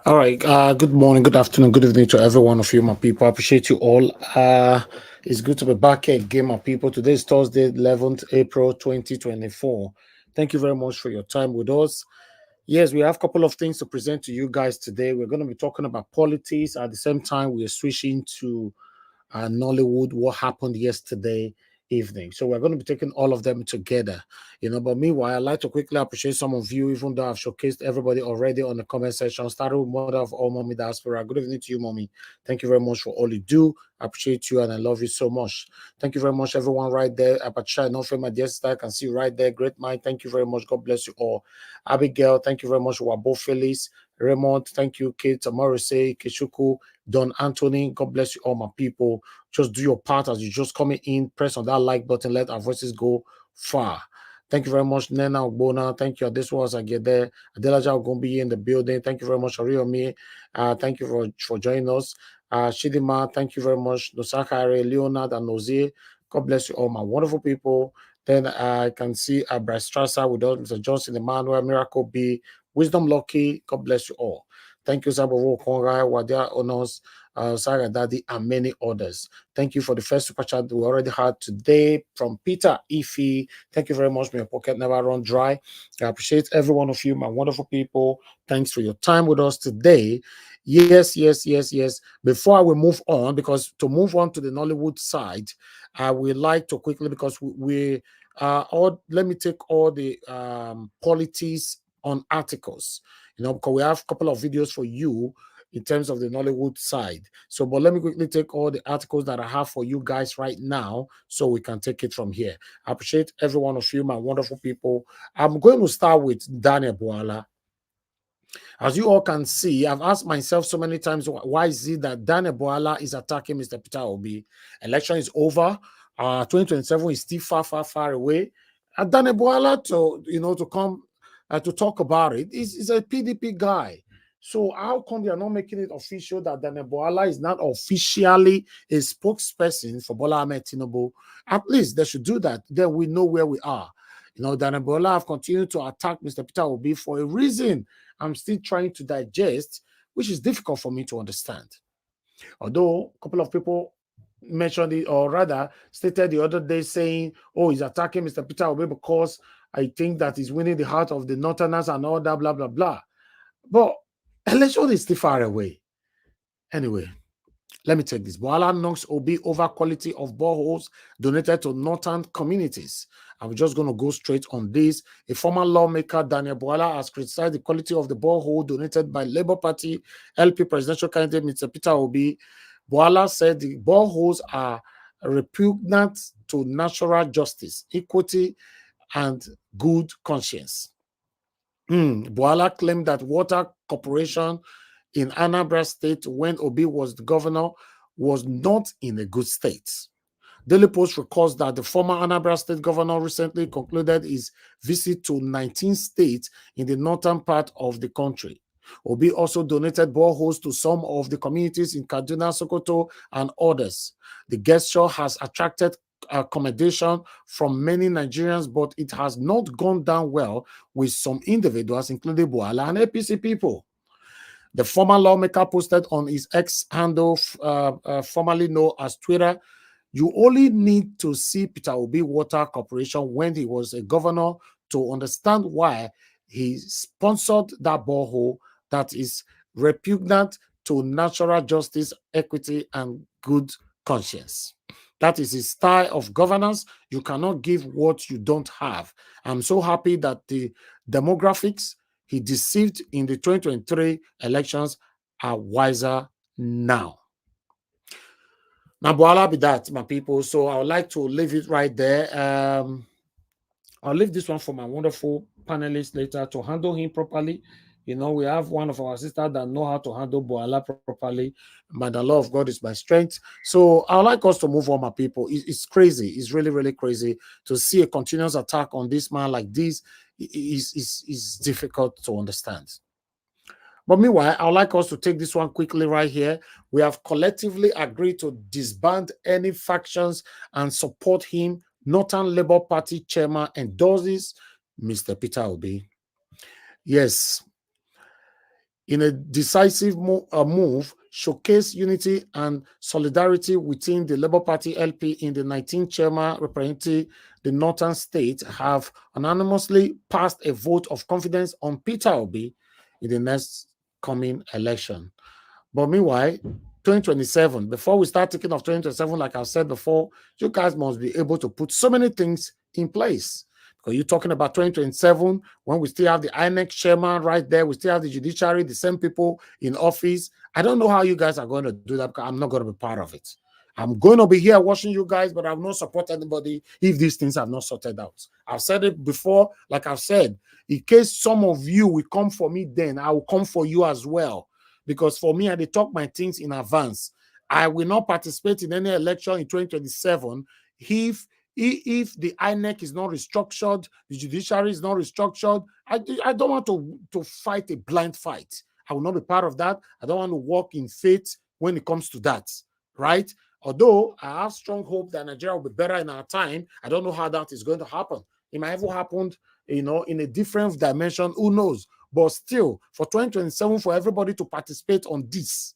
All right. Good morning, good afternoon, good evening to every one of you, my people. I appreciate you all. It's good to be back here again, my people. Today is Thursday, 11th April 2024. Thank you very much for your time with us. Yes, we have a couple of things to present to you guys today. We're going to be talking about politics. At the same time, we are switching to Nollywood, what happened yesterday evening. So we're going to be taking all of them together, But meanwhile, I'd like to quickly appreciate some of you, even though I've showcased everybody already on the comment section. Starting with Mother of All Mommy Diaspora. Good evening to you, Mommy. Thank you very much for all you do. I appreciate you and I love you so much. Thank you very much, everyone, right there. Apacha, no my dear sister, I can see you right there. Great mind. Thank you very much. God bless you all. Abigail, thank you very much. Wabo Phyllis, Raymond, thank you. Kate, Amarise, Kishuku, Don Anthony, God bless you all, my people. Just do your part as you just coming in. Press on that like button. Let our voices go far. Thank you very much, Nena Ogbona. Thank you. This was I get there. Adelaja Ogumbi in the building. Thank you very much, Ariomi. Thank you for joining us. Shidima, thank you very much. Nosakare, Leonard, and Nozie. God bless you all, my wonderful people. Then I can see Bryce Strasser with us, Mr. Johnson, Emmanuel, Miracle B, Wisdom Lucky. God bless you all. Thank you, Sabovo Kongai, Wadia Onos, Saga Daddy, and many others. Thank you for the first super chat we already had today from Peter Ify. Thank you very much. May your pocket never run dry. I appreciate every one of you, my wonderful people. Thanks for your time with us today. Yes. Before I will move on, because to move on to the Nollywood side, I would like to quickly, because let me take all the politics on articles, because we have a couple of videos for you in terms of the Nollywood side. So, but let me quickly take all the articles that I have for you guys right now so we can take it from here. I appreciate every one of you, my wonderful people. I'm going to start with Daniel Bwala. As you all can see, I've asked myself so many times, why is it that Daniel Bwala is attacking Mr. Peter Obi? Election is over. 2027 is still far away. And Daniel Bwala to come to talk about it is a PDP guy. So how come they are not making it official that Daniel Bwala is not officially a spokesperson for Bola Ahmed Tinubu? At least they should do that. Then we know where we are. Daniel Bwala have continued to attack Mr. Peter Obi for a reason I'm still trying to digest, which is difficult for me to understand. Although a couple of people mentioned it, or rather stated the other day saying, oh, he's attacking Mr. Peter Obi because I think that he's winning the heart of the Northerners and all that, blah, blah, blah. But election is still far away. Anyway, let me take this. Bwala knocks Obi over quality of boreholes donated to northern communities. I'm just going to go straight on this. A former lawmaker, Daniel Bwala, has criticized the quality of the borehole donated by Labour Party LP presidential candidate Mr. Peter Obi. Bwala said the boreholes are repugnant to natural justice, equity, and good conscience. Bwala claimed that Water Corporation in Anambra State, when Obi was the governor, was not in a good state. Daily Post records that the former Anambra State governor recently concluded his visit to 19 states in the northern part of the country. Obi also donated boreholes to some of the communities in Kaduna, Sokoto, and others. The gesture has attracted commendation from many Nigerians, but it has not gone down well with some individuals, including Bwala and APC people. The former lawmaker posted on his X handle, formerly known as Twitter, "You only need to see Peter Obi Water Corporation when he was a governor to understand why he sponsored that borehole that is repugnant to natural justice, equity, and good conscience." That is his style of governance. You cannot give what you don't have. I'm so happy that the demographics he deceived in the 2023 elections are wiser now. Now, Bwala be that, my people. So I would like to leave it right there. I'll leave this one for my wonderful panelists later to handle him properly. We have one of our sisters that know how to handle Bwala properly. But the law of God is my strength. So I would like us to move on, my people. It's crazy. It's really crazy to see a continuous attack on this man like this. Is difficult to understand. But meanwhile, I would like us to take this one quickly right here. We have collectively agreed to disband any factions and support him. Northern Labour Party chairman endorses Mr. Peter Obi. Yes. in a decisive move, showcase unity and solidarity within the Labour Party LP in the 19th chairman representing the northern state have unanimously passed a vote of confidence on Peter Obi in the next coming election. But meanwhile, 2027, before we start thinking of 2027, like I've said before, you guys must be able to put so many things in place. Because you're talking about 2027, when we still have the INEC chairman right there, we still have the judiciary, the same people in office. I don't know how you guys are going to do that because I'm not going to be part of it. I'm going to be here watching you guys, but I've not support anybody if these things have not sorted out. I've said it before, like I've said, in case some of you will come for me, then I will come for you as well. Because for me, I talk my things in advance. I will not participate in any election in 2027 if the INEC is not restructured, the judiciary is not restructured. I don't want to fight a blind fight. I will not be part of that. I don't want to walk in faith when it comes to that, right? Although I have strong hope that Nigeria will be better in our time, I don't know how that is going to happen. It might have happened, in a different dimension. Who knows? But still, for 2027, for everybody to participate on this,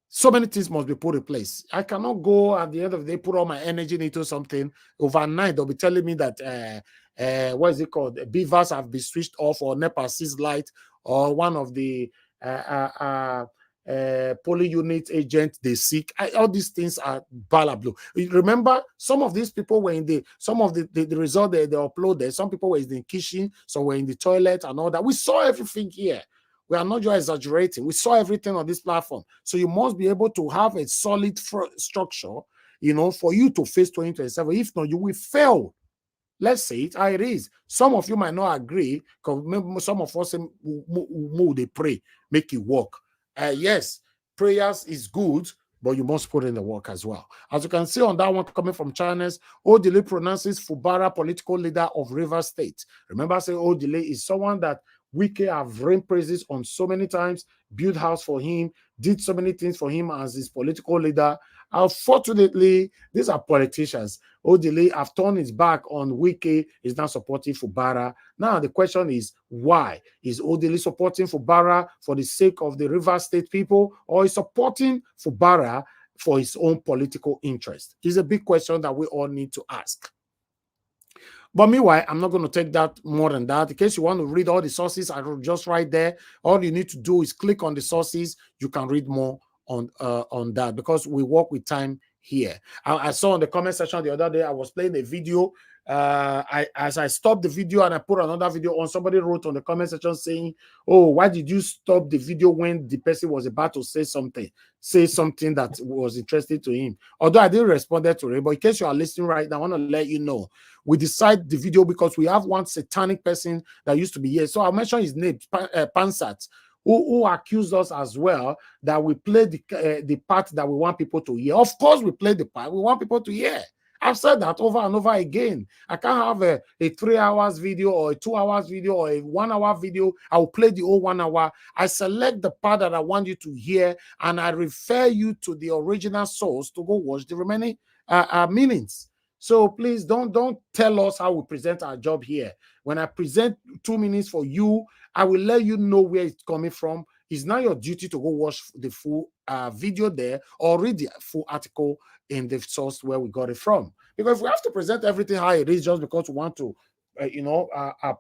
so many things must be put in place. I cannot go at the end of the day, put all my energy into something. Overnight, they'll be telling me that, what is it called? Beavers have been switched off, or NEPA sees light, or one of the poly unit agent they seek. All these things are Bwala blue. Remember, some of these people were in some of the result they uploaded. Some people were in the kitchen, some were in the toilet and all that. We saw everything here. We are not just exaggerating. We saw everything on this platform. So you must be able to have a solid structure, for you to face 2027. If not, you will fail. Let's say it how it is. Some of you might not agree, because some of us they pray, make it work. Yes, prayers is good, but you must put in the work as well. As you can see on that one coming from China's, Odile pronounces Fubara political leader of Rivers State. Remember, say Odile is someone that Wike have rained praises on so many times, built house for him, did so many things for him as his political leader. Unfortunately, these are politicians. Odile have turned his back on Wike, is now supporting Fubara. Now the question is, why? Is Odile supporting Fubara for the sake of the Rivers State people, or is supporting Fubara for his own political interest? It's a big question that we all need to ask. But meanwhile, I'm not going to take that more than that. In case you want to read all the sources, I wrote just right there. All you need to do is click on the sources. You can read more on that, because we work with time here. I saw in the comment section the other day, I was playing a video. As I stopped the video and I put another video on, somebody wrote on the comment section saying, oh, why did you stop the video when the person was about to say something that was interesting to him? Although I didn't respond to it, but in case you are listening right now, I want to let you know, we decide the video because we have one satanic person that used to be here. So I'll mention his name, Pansat, who accused us as well that we play the part that we want people to hear. Of course, we play the part we want people to hear. I've said that over and over again. I can't have a 3 hours video or a 2 hours video or a 1 hour video. I will play the whole 1 hour. I select the part that I want you to hear, and I refer you to the original source to go watch the remaining minutes. So please don't tell us how we present our job here. When I present 2 minutes for you, I will let you know where it's coming from. It's not your duty to go watch the full video there or read the full article in the source where we got it from. Because if we have to present everything how it is just because we want to,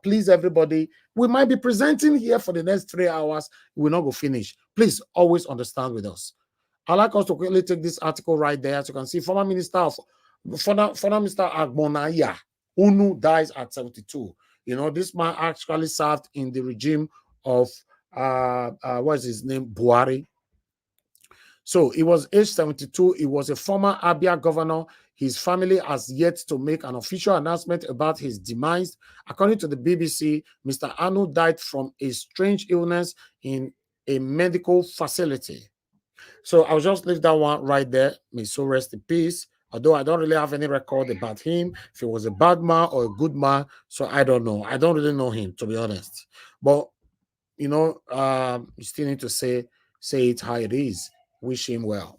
please everybody, we might be presenting here for the next 3 hours. We're not going to finish. Please always understand with us. I'd like us to quickly take this article right there. As you can see, former Minister Agbonaya Unu dies at 72. This man actually served in the regime of what is his name? Buhari. So he was age 72. He was a former Abia governor. His family has yet to make an official announcement about his demise. According to the BBC, Mr. Anu died from a strange illness in a medical facility. So I'll just leave that one right there. May so rest in peace. Although I don't really have any record about him, if he was a bad man or a good man. So I don't know. I don't really know him, to be honest. But, you still need to say it how it is. Wish him well.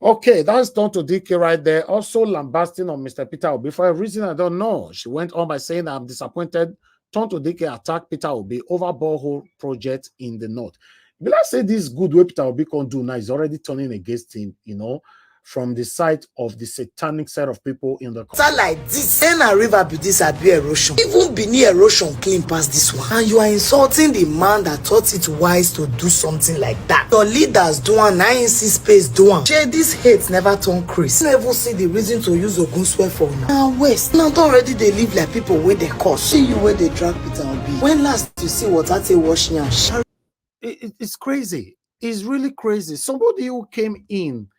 Okay, that's done to DK right there. Also lambasting on Mr. Peter Obi for a reason I don't know. She went on by saying, I'm disappointed to attack Peter Obi over borehole project in the north. But let's say this good way Peter Obi can do now is already turning against him, you know, from the side of the satanic side of people in the country. Like this, and a river be this be erosion. Even beneath erosion clean past this one. And you are insulting the man that thought it wise to do something like that. Your leaders do one, I see space do one. Share this hate never turn Chris. Never see the reason to use Ogun swear for now. Now West, now already they live like people with their cause. See you where they drag Peter Obi. When last you see what I say washing and it's crazy. It's really crazy. Somebody who came in,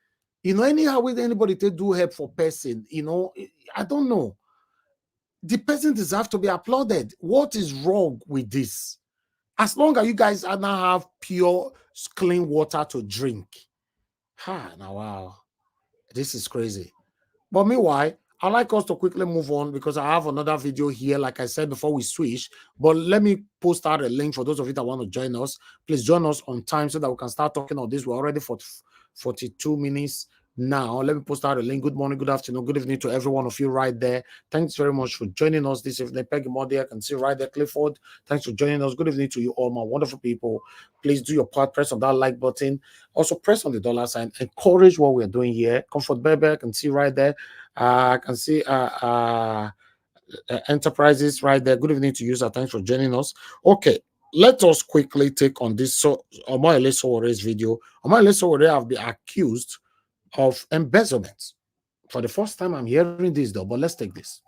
you know, anyhow with anybody to do help for person, you know, I don't know. The person deserves to be applauded. What is wrong with this? As long as you guys now have pure, clean water to drink. Now wow. This is crazy. But meanwhile, I'd like us to quickly move on because I have another video here, like I said before we switch. But let me post out a link for those of you that want to join us. Please join us on time so that we can start talking on this. We're already for 42 minutes now. Let me post out a link. Good morning, good afternoon, good evening to every one of you right there. Thanks very much for joining us this evening. Peggy Modi, I can see right there. Clifford, thanks for joining us. Good evening to you all, my wonderful people. Please do your part. Press on that like button. Also, press on the dollar sign. Encourage what we're doing here. Comfort Bebe, I can see right there. I can see Enterprises right there. Good evening to you, sir. Thanks for joining us. Okay, let us quickly take on this Omoyele Sowore's video. Omoyele Sowore have been accused of embezzlement. For the first time, I'm hearing this though, but let's take this.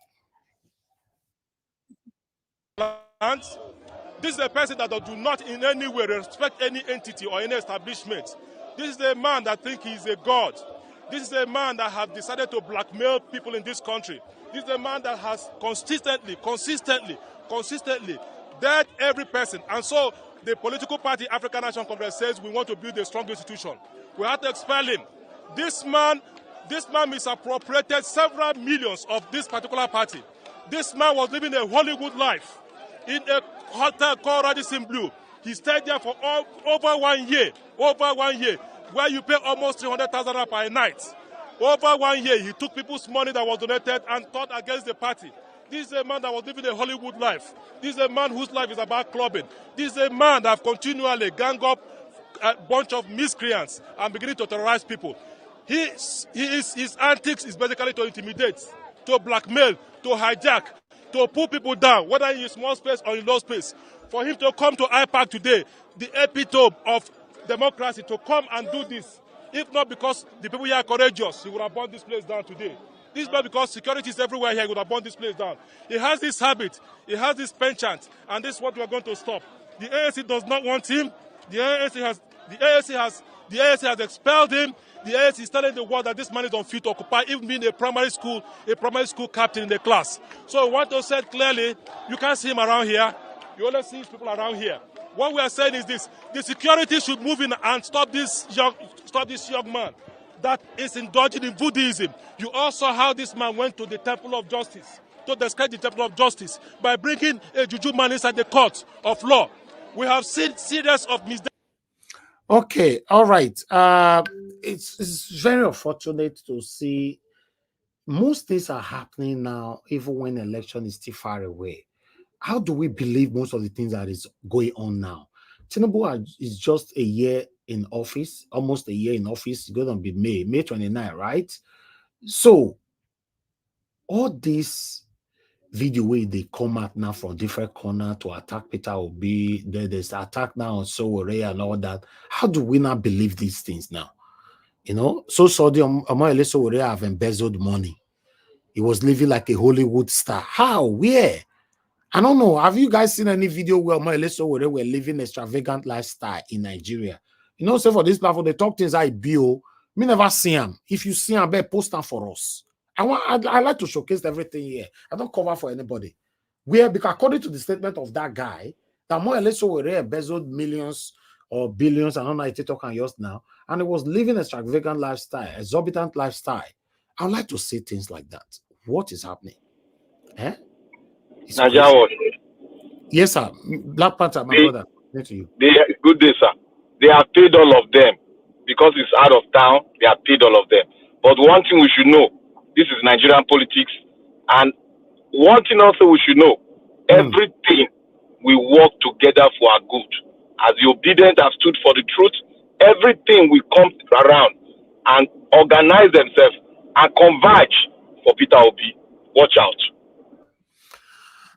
This is a person that do not in any way respect any entity or any establishment. This is a man that thinks he is a god. This is a man that has decided to blackmail people in this country. This is a man that has consistently dead every person. And so the political party African National Congress says we want to build a strong institution. We have to expel him. This man misappropriated several millions of this particular party. This man was living a Hollywood life in a hotel called Radisson Blue. He stayed there for over 1 year, where you pay almost 300,000 per night. Over 1 year, he took people's money that was donated and turned against the party. This is a man that was living a Hollywood life. This is a man whose life is about clubbing. This is a man that continually gang up a bunch of miscreants and beginning to terrorize people. His antics is basically to intimidate, to blackmail, to hijack, to pull people down, whether in small space or in low space. For him to come to IPAC today, the epitome of democracy, to come and do this, if not because the people here are courageous, he would have burned this place down today. This is not because security is everywhere here, he would have burned this place down. He has this habit, he has this penchant, and this is what we are going to stop. The ANC does not want him. The ANC has expelled him. The ANC is telling the world that this man is unfit to occupy, even being a primary school captain in the class. So we want to say clearly, you can't see him around here. You only see people around here. What we are saying is this: the security should move in and stop this young man that is indulging in Buddhism. You also saw how this man went to the Temple of Justice, to discredit the Temple of Justice by bringing a juju man inside the court of law. We have seen series of misdemeanors. Okay, all right. It's very unfortunate to see most things are happening now, even when election is still far away. How do we believe most of the things that is going on now? Tinubu is just a year in office, almost a year in office. It's going to be May 29, right? So all this video way they come out now from different corner to attack Peter Obi, there's attack now on Sowore and all that. How do we not believe these things now? You know, so the Omoyele Sowore have embezzled money. He was living like a Hollywood star. How? Where? I don't know. Have you guys seen any video where Omoyele Sowore were living extravagant lifestyle in Nigeria? You know, so for this platform, they talk things like bio. Me never see them. If you see them, better post them for us. I like to showcase everything here. I don't cover for anybody. Because according to the statement of that guy, that Omoyele Sowore embezzled millions or billions, I don't know if TikTok can use now, and it was living a extravagant lifestyle, exorbitant lifestyle. I would like to see things like that. What is happening? Eh? Yes, sir. Black Panther, my brother. To you. Good day, sir. They have paid all of them because it's out of town. They have paid all of them. But one thing we should know: this is Nigerian politics, and one thing also we should know: Everything we work together for our good. As the obedient have stood for the truth, everything will come around and organize themselves and converge for Peter Obi. Watch out.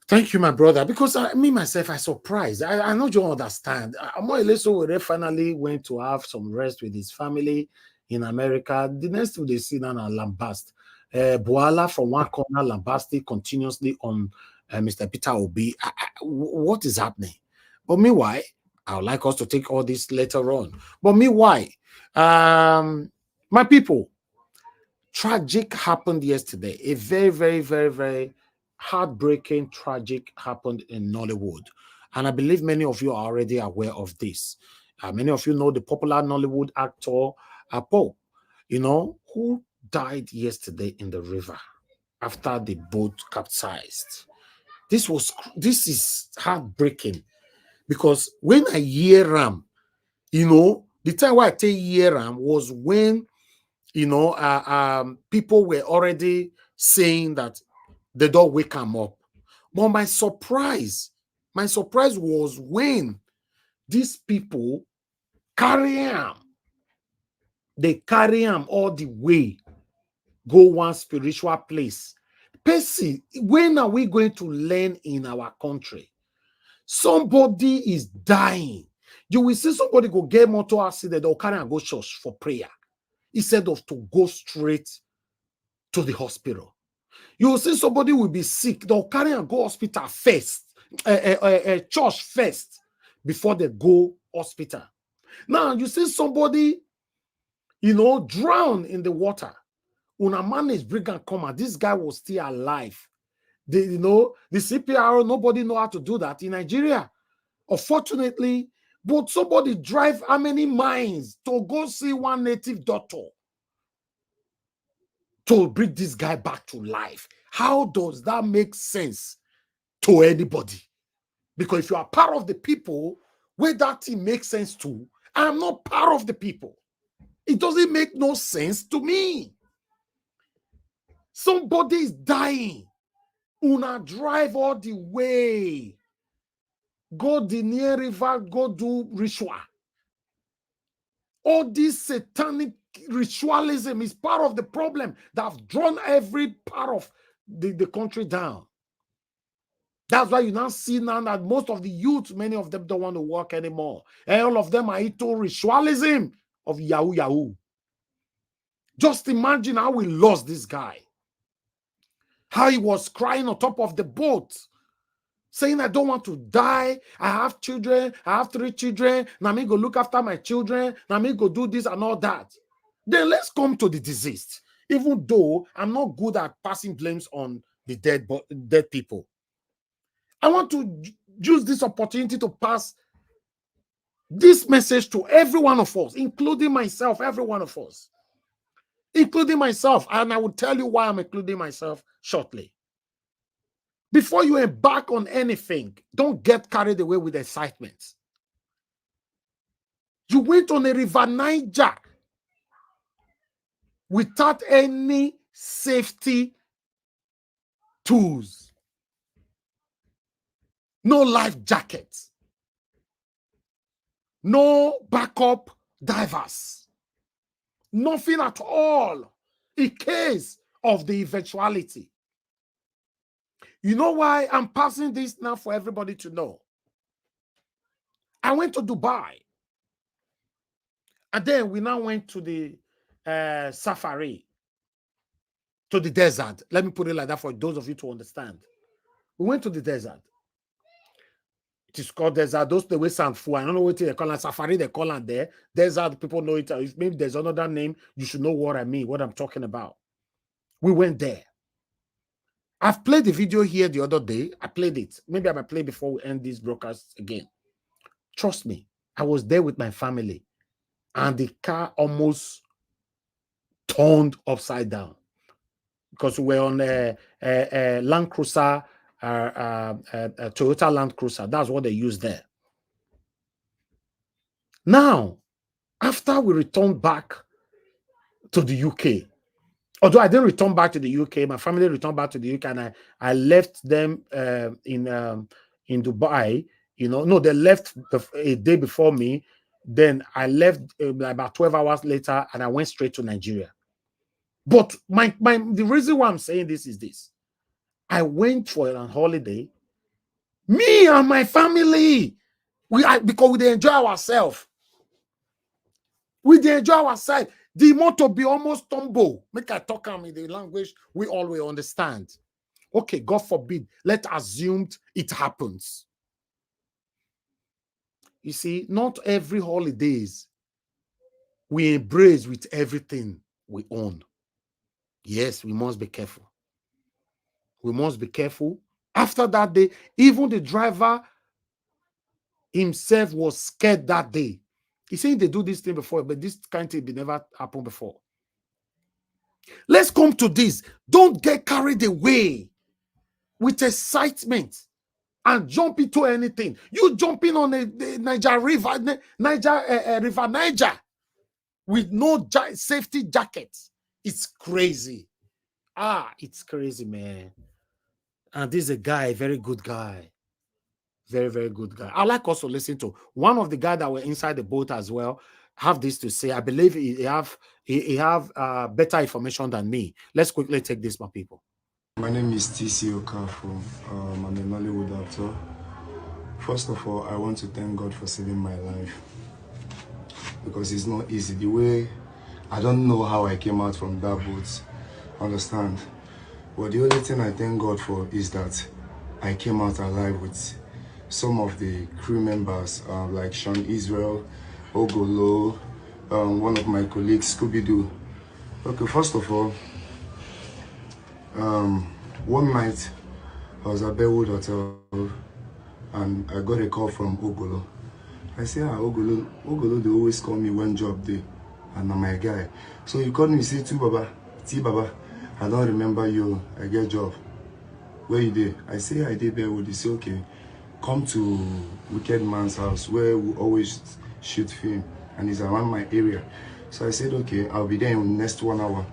Thank you, my brother. Because me myself, I surprised. I know you understand. Amoyeleso finally went to have some rest with his family in America. The next thing they see now are lambast. Bwala from one corner, lambasting continuously on Mr. Peter Obi. What is happening? But meanwhile, I would like us to take all this later on. But meanwhile, my people, tragic happened yesterday. A very, very, very, very heartbreaking, tragic happened in Nollywood. And I believe many of you are already aware of this. Many of you know the popular Nollywood actor, Pope, who died yesterday in the river after the boat capsized. This is heartbreaking because when I hear the time where I tell hear was when people were already saying that they don't wake them up. But my surprise was when these people they carry them all the way, go one spiritual place. Percy, when are we going to learn in our country? Somebody is dying. You will see somebody go get motor accident, they'll carry and go church for prayer instead of to go straight to the hospital. You will see somebody will be sick, they'll carry and go hospital first, church first, before they go hospital. Now, you see somebody, drown in the water. Una manage bring and come out. This guy was still alive. The CPR, nobody know how to do that in Nigeria. Unfortunately, but somebody drive how many miles to go see one native doctor to bring this guy back to life? How does that make sense to anybody? Because if you are part of the people where that thing makes sense to, I'm not part of the people. It doesn't make no sense to me. Somebody is dying. Una drive all the way. Go the near river, go do ritual. All this satanic ritualism is part of the problem that have drawn every part of the country down. That's why you now see now that most of the youth, many of them don't want to work anymore. And all of them are into ritualism of Yahoo. Just imagine how we lost this guy. How he was crying on top of the boat, saying, I don't want to die. I have children. I have 3 children. Now me go look after my children. Now me go do this and all that. Then let's come to the deceased. Even though I'm not good at passing blames on the dead people, I want to use this opportunity to pass this message to every one of us, including myself, every one of us, including myself. And I will tell you why I'm including myself shortly. Before you embark on anything, don't get carried away with excitement. You went on a river Niger without any safety tools, no life jackets, no backup divers, nothing at all in case of the eventuality. You know why I'm passing this now for everybody to know? I went to Dubai, and then we now went to the safari, to the desert. Let me put it like that for those of you to understand. We went to the desert. It is called desert. Those the way sound full. I don't know what they call it. Safari, they call it there. Desert, people know it. If maybe there's another name, you should know what I mean, what I'm talking about. We went there. I've played the video here the other day. I played it. Maybe I might play before we end this broadcast again. Trust me, I was there with my family, and the car almost turned upside down because we were on a Land Cruiser, Toyota Land Cruiser. That's what they use there. Now, after we returned back to the UK, Although I didn't return back to the UK, my family returned back to the UK, and I left them in Dubai. No, they left a day before me. Then I left about 12 hours later, and I went straight to Nigeria. But the reason why I'm saying this is this: I went for a holiday, me and my family. Because we enjoy ourselves. We enjoy ourselves. The motto be almost tumble. Make I talk in the language we always understand. Okay, God forbid, let's assume it happens. You see, not every holidays we embrace with everything we own. Yes, we must be careful. We must be careful. After that day, even the driver himself was scared that day. He said they do this thing before, but this kind of thing never happened before. Let's come to this. Don't get carried away with excitement and jump into anything. You jumping on the Niger River, River Niger with no safety jackets. It's crazy. It's crazy, man. And this is a guy, a very good guy. Very, very good guy. I like also listen to one of the guys that were inside the boat as well. Have this to say. I believe he have better information than me. Let's quickly take this, my people. My name is TC Okafu. I'm a Nollywood actor. First of all, I want to thank God for saving my life, because it's not easy. The way, I don't know how I came out from that boat, understand? But the only thing I thank God for is that I came out alive with some of the crew members, like Sean Israel, Ogolo, one of my colleagues, Scooby-Doo. Okay, first of all, one night I was at Bwala Hotel and I got a call from Ogolo. I say, Ogolo, they always call me when job day, and I'm my guy. So he called me, say, Baba, I don't remember you, I get job. Where you did? I say, I did Bwala. He say, okay, come to Wicked Man's house where we always shoot film, and it's around my area. So I said, okay, I'll be there in the next 1 hour.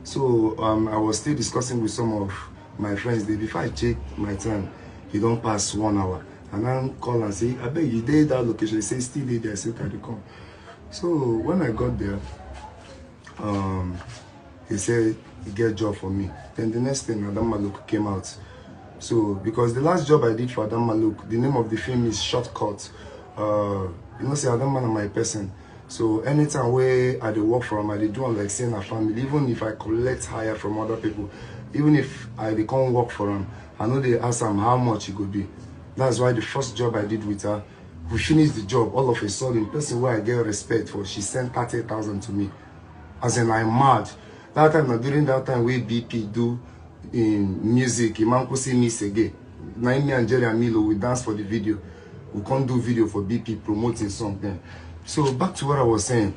So I was still discussing with some of my friends that before I check my time, he don't pass 1 hour. And I call and say, I beg you, did that location? He say, still there. I said, can you come? So when I got there, he said, he get a job for me. Then the next thing, Adam Maluk came out. So, because the last job I did for Adam Maluk, the name of the film is Shortcut. You know, say Adam Man my person. So anytime where I work from, I do like saying a family. Even if I collect hire from other people, even if I can't work for them, I know they ask them how much it could be. That's why the first job I did with her, we finished the job, all of a sudden, person where I get respect for, she sent 30,000 to me. As in, I'm mad. That time, during that time, we BP do in music, Imam Kusi Miss again. Me and Jerry and Milo, we dance for the video. We can't do video for BP promoting something. So back to what I was saying.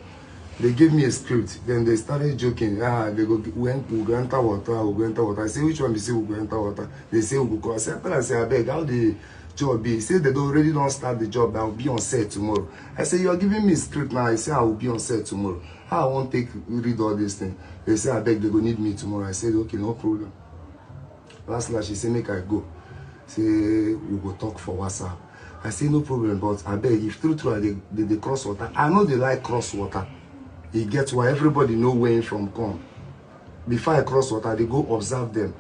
They gave me a script. Then they started joking. They go, we go enter water, we go enter water. I say, which one? They say, we go enter water. They say, we go. I say, I beg, how the job be? He said, they already don't start the job. I will be on set tomorrow. I say, you are giving me a script now. I say, I will be on set tomorrow. How I won't read all this thing. They say, I beg, they go need me tomorrow. I said, okay, no problem. Last night, she said, make I go. Say, we go talk for WhatsApp. I say, no problem, but I beg, if true, they cross water. I know they like cross water. You get why everybody know where I'm from come. Before I cross water, they go observe them.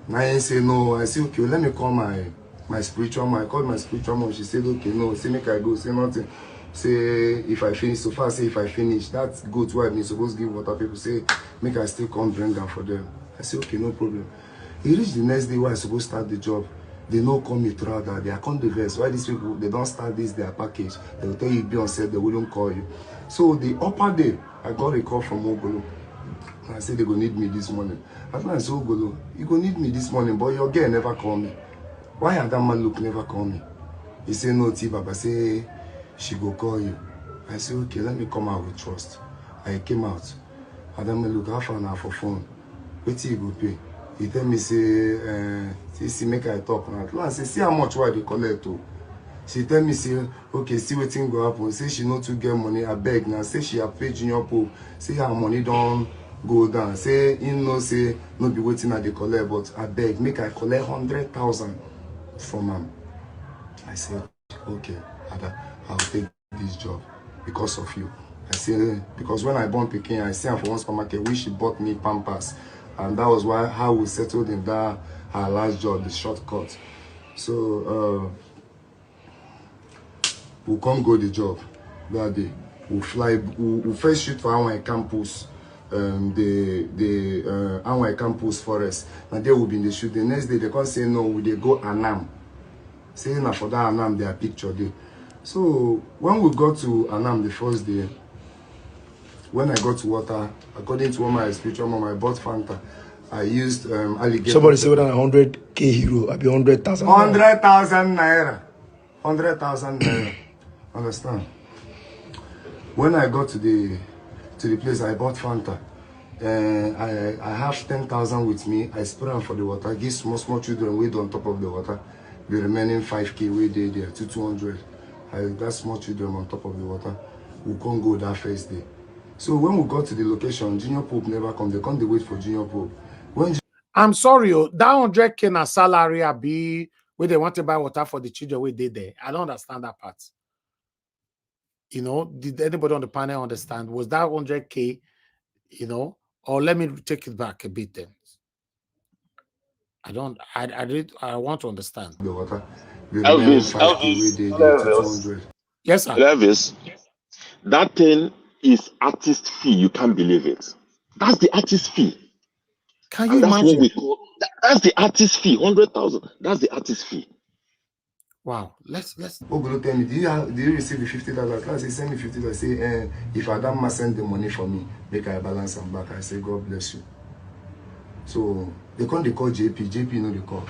Now I say no. I say, okay, let me call my spiritual mom. I called my spiritual mom. She said, okay, no, say make I go, say nothing. Say if I finish, so far say if I finish, that's good why me supposed to give water. People say, make I still come bring them for them. I say, okay, no problem. He reached the next day where I supposed to start the job. They no call me throughout that day. I can't divest. Why these people, they don't start this, their package. They will tell you be on set, they wouldn't call you. So the upper day, I got a call from Ogolo. And I said they go need me this morning. At night I said, Ogolo, you go need me this morning, but your girl never call me. Why Adam Maluk never call me? He said, no, T-Baba, say she go call you. I said, okay, let me come out with trust. I came out. Adam Maluk, half an hour for phone. Wait till you go pay. He tell me, say, make I talk now. I say, see how much why they collect to. She tell me, say, okay, see what thing go happen. Say she not to get money, I beg now. Say she have paid Junior Pope. Say her money don't go down. Say in no say no be waiting at the collect, but I beg make I collect 100,000 from him. I said, okay, Ada, I'll take this job because of you. I said, because when I born Peking, I see her for one supermarket, which she bought me Pampers. And that was why how we settled in that her last job, the shortcut. So we'll come go the job that day. We'll fly, we'll first shoot for our campus, our campus forest. And they will be in the shoot. The next day they can't say no, they go Anam. Saying that for that Anam, their picture there. So when we got to Anam the first day, when I got to water, according to what my spiritual mom, I bought Fanta. I used alligator. Somebody said that 100K hero, I'll be 100,000. 100,000 naira. 100,000 naira. Understand? When I got to the place, I bought Fanta. I have 10,000 with me. I spray them for the water. Give small children wait on top of the water. The remaining 5K wait there to 200. I got small children on top of the water. We can't go that first day. So when we got to the location, Junior Pope never come. They can't wait for Junior Pope. When I'm sorry, that 100K na salary be where they want to buy water for the children we did there. I don't understand that part. You know, did anybody on the panel understand? Was that 100K, you know, or let me take it back a bit then. I want to understand. The water. Elvis. Yes, sir. Elvis, that thing is artist fee. You can't believe it. That's the artist fee. Can you imagine? What we call, that's the artist fee. 100,000. That's the artist fee. Wow. Let's. Ogolo tell me, do you receive the 50,000? I say send me 50,000. I say, if Adama send the money for me, make I balance and back. I say, God bless you. So they call JP. JP no they call.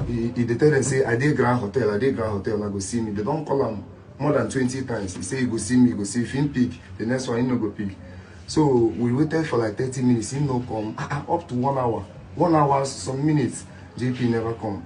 He tell them say, I did Grand Hotel. Now go see me. They don't call him more than 20 times. He say he go see me, go see if him pick. The next one he no go pick. So we waited for like 30 minutes. He no come. Up to 1 hour. 1 hour some minutes. JP never come.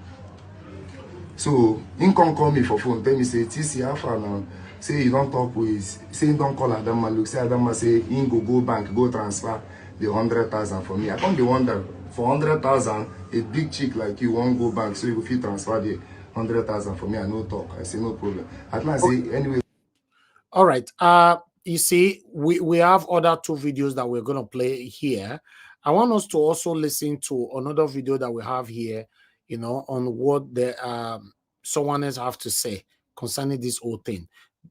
So he come call me for phone. Tell me say TC how far now? Say you don't talk with. Say you don't call Adama. Look say Adama say he go bank go transfer the 100,000 for me. I can't be wonder for 100,000 a big chick like you won't go bank so you will fit transfer the 100,000 for me. I no talk. I say no problem. At last say anyway. All right. You see, we have other 2 videos that we're gonna play here. I want us to also listen to another video that we have here, you know, on what the someone else have to say concerning this whole thing.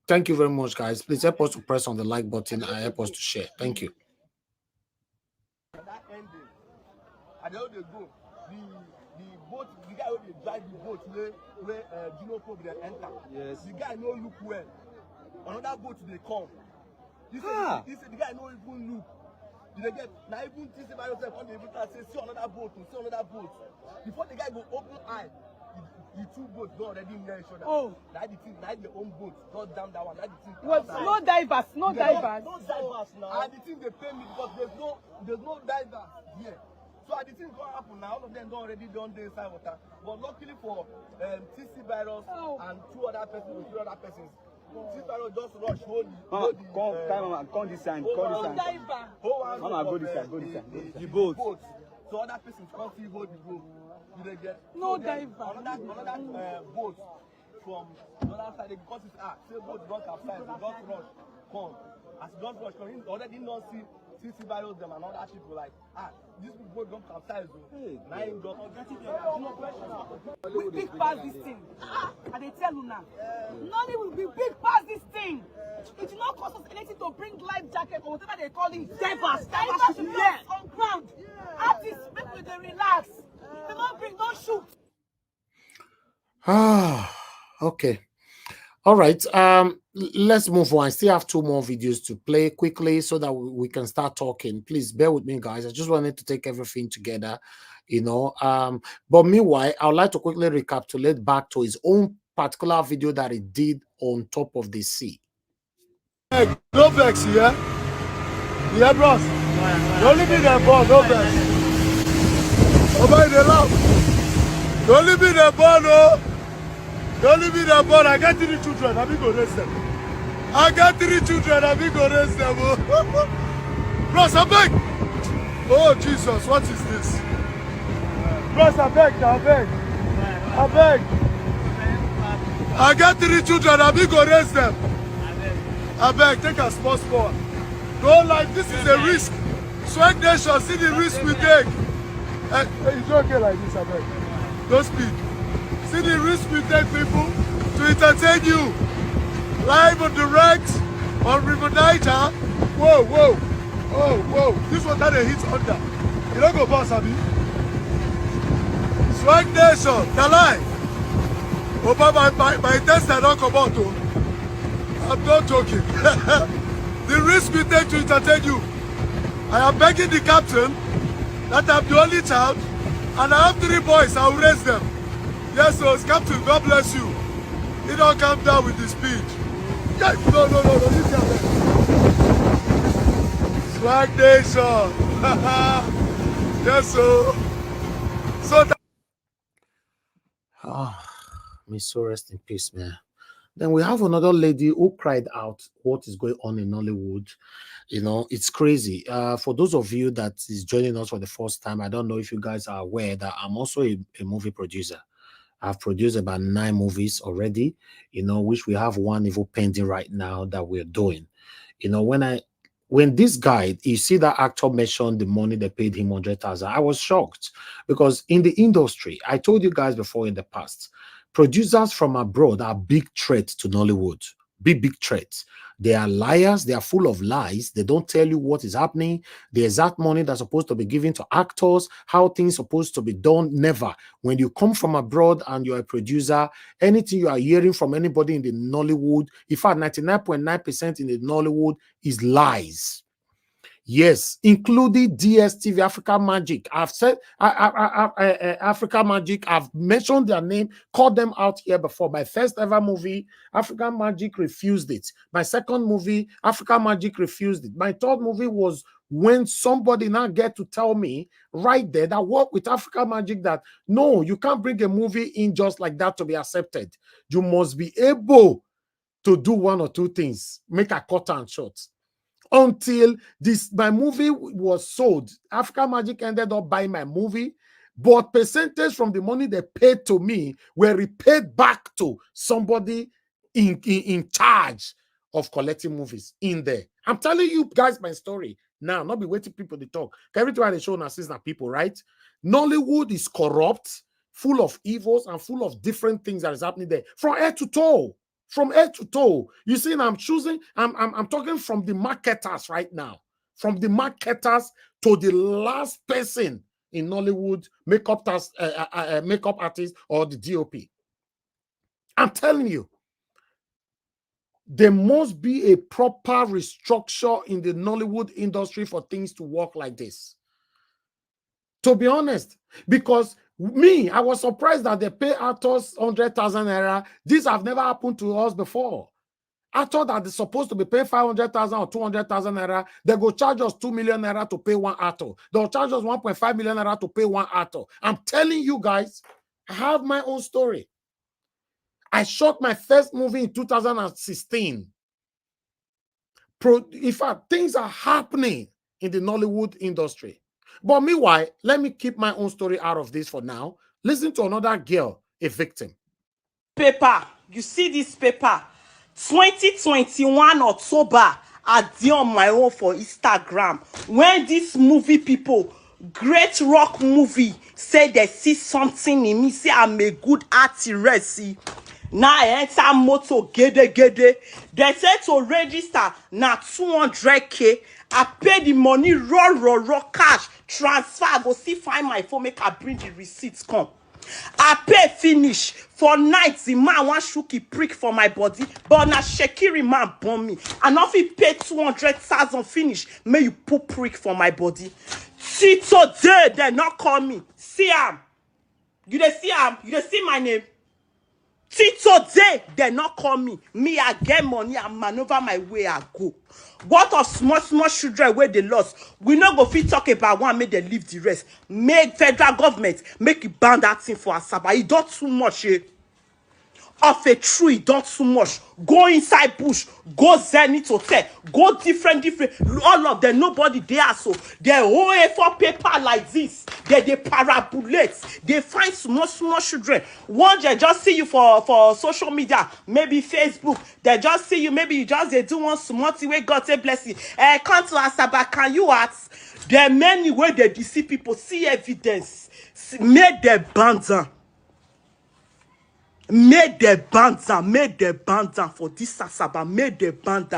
Thank you very much, guys. Please help us to press on the like button and help us to share. Thank you. That ending, and how they go, the boat, the guy who they drive the boat where Gino Pope they enter. Yes. The guy no look well. Another boat they come. He said the guy no even look. Did they get now even this by yourself on the even say see another boat. Before the guy go open eye, the 2 boats don't already near each other. Oh, that the thing, that the own boat, not down that one. That the thing. What? No divers, no divers. No divers now. And the thing they pay me because there's no divers here. So the thing gonna happen now. All of them don't already done the inside water. But luckily for TC virus and 2 other persons, 3 other persons. TC virus just rush hold Come this side, come this side. Go this side. The boat. So other persons can't see hold the boat. They get no diver. Another boat from the other side. Because it's say boat don't capsize. They don't rush. Come. As you don't rush, come. Already not see CC virus them and other people like this boat don't capsize. We big pass this thing. And they tell you now. None will be big pass this thing. It will not cost us anything to bring life jacket or whatever they call it. Divers on ground. Artists, people they relax. They don't bring, don't shoot. Okay. All right. Let's move on. I still have 2 more videos to play quickly so that we can start talking. Please bear with me, guys. I just wanted to take everything together, you know. But meanwhile, I would like to quickly recapitulate back to his own particular video that he did on top of the sea. Hey, no vex, yeah? Yeah, bros. Don't leave me there, bro. No vex. Over the love. Don't leave me there, bro, no. Don't leave me there, bro. I got 3 children. I be go raise them. I got 3 children. I be go raise them. Bros, I'm back. Oh Jesus, what is this? Bros, I beg, I beg. I beg. I got 3 children, I be go raise them. I beg, take a small spot. Don't like, this is a risk. Swag Nation, see the risk we take. It's okay like this, I beg. Don't speak. See the risk we take, people, to entertain you. Live on direct on River Niger. Whoa, whoa. Oh, whoa. This one that they hit under. You don't go boss, Abi. Swag Nation, the lie. Oh, my test I don't come out, oh. I'm not joking. The risk we take to entertain you. I am begging the captain that I'm the only child and I have 3 boys. I will raise them. Yes, so Captain, God bless you. He don't come down with the speech. Yeah, no. You tell them. Swag Nation. Yes, so that. May so rest in peace, man. Then we have another lady who cried out what is going on in Nollywood. You know, it's crazy. For those of you that is joining us for the first time, I don't know if you guys are aware that I'm also a movie producer. I've produced about 9 movies already, you know, which we have 1 even pending right now that we're doing. You know, when this guy, you see that actor mentioned the money they paid him 100,000, I was shocked because in the industry, I told you guys before in the past, producers from abroad are big threat to Nollywood. Big threats. They are liars. They are full of lies. They don't tell you what is happening. The exact money that's supposed to be given to actors, how things supposed to be done. Never. When you come from abroad and you're a producer, anything you are hearing from anybody in the Nollywood, in fact, 99.9% in the Nollywood is lies. Yes, including DSTV, Africa Magic. I've said Africa Magic. I've mentioned their name, called them out here before. My first ever movie, Africa Magic refused it. My second movie, Africa Magic refused it. My third movie was when somebody now get to tell me right there that work with Africa Magic that no, you can't bring a movie in just like that to be accepted. You must be able to do 1 or 2 things, make a cut and short. Until my movie was sold, Africa Magic ended up buying my movie, but percentage from the money they paid to me were repaid back to somebody in charge of collecting movies in there. I'm telling you guys my story now, not be waiting people to talk. Every time they show assistant people, right? Nollywood is corrupt, full of evils and full of different things that is happening there from head to toe. From head to toe. You see, I'm talking from the marketers right now. From the marketers to the last person in Nollywood, makeup artist or the DOP. I'm telling you, there must be a proper restructure in the Nollywood industry for things to work like this. To be honest, because I was surprised that they pay actors 100,000 naira. This have never happened to us before. Actors that they're supposed to be paying 500,000 or 200,000 naira, they go charge us 2 million naira to pay 1 actor. They'll charge us 1.5 million naira to pay 1 actor. I'm telling you guys, I have my own story. I shot my first movie in 2016. In fact, things are happening in the Nollywood industry. But meanwhile, let me keep my own story out of this for now. Listen to another girl, a victim. Paper, you see this paper? 2021 October, I did on my own for Instagram. When this movie people, great rock movie, say they see something in me, say I'm a good artist. Now I enter moto gede. They say to register na 200K. I pay the money raw cash transfer. I go see find my phone, make I bring the receipts come. I pay finish for nights. The man want shuki prick for my body, but na Shekiri man bomb me. And if he pay 200,000 finish, may you put prick for my body. See today they not call me. See am. You dey see am? You dey see my name? Today they not call me. Me I get money and maneuver my way I go. What of small children where they lost? We not go fit talk about one, make they leave the rest. Make federal government make it ban that thing for Asaba. It don't too much. of a tree, don't too much. Go inside bush, go Zenith Hotel, go different, all of them, nobody there. So they hold A4 paper like this. They parabolate. They find small children. One they just see you for social media, maybe Facebook. They just see you, maybe you just they do one small thing where God say bless you. Come to Asaba, can you ask? There are many ways they deceive people. See evidence. Make the bands. Made the bands for this Asaba, made the band.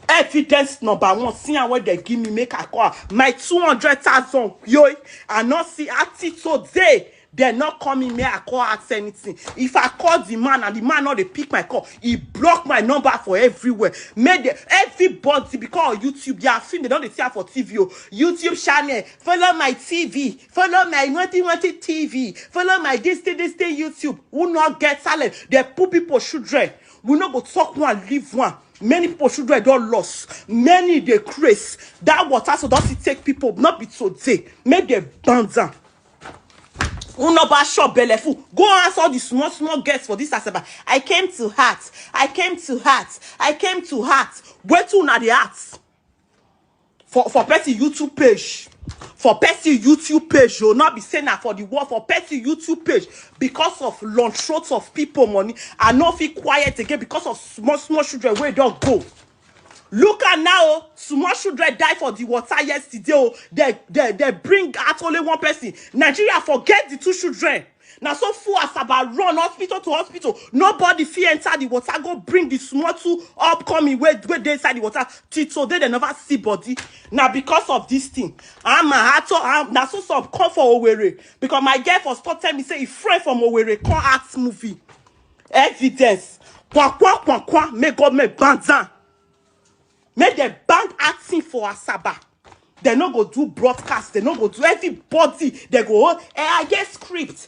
Evidence number one, see how they give me make a call. My 200,000, yo, I not see active today. They're not coming me, I call ask anything. If I call the man and the man not they pick my call, he block my number for everywhere. Made everybody because of YouTube, they are film, they don't see for TV. YouTube channel, follow my TV, follow my wanted TV, follow my this YouTube. Who not get talent? They put people children. We not go talk one, leave one. Many people children don't lost. Many they craze. That water so don't take people not be today. Make the bands. Unoba shop belefu. Go answer the small guests for this Asaba. I came to heart. Where to na the heart? For person YouTube page. For person YouTube page, you'll not be saying that for the world. For person YouTube page, because of long throats of people money, I not feel quiet again because of small children where don't go. Look at now, small children die for the water yesterday. Oh, they bring out only one person. Nigeria forget the two children. Now so full Asaba run hospital to hospital. Nobody fear enter the water. Go bring the small two upcoming where they inside the water. Till they never see body. Now because of this thing, I'm now so some come for Owerri because my girl for sport time me say he friend from Owerri come act movie. Evidence. Kwa. May God make bands. Make the band acting for Asaba. They no go do broadcast. They no go do everybody. They go, I get script.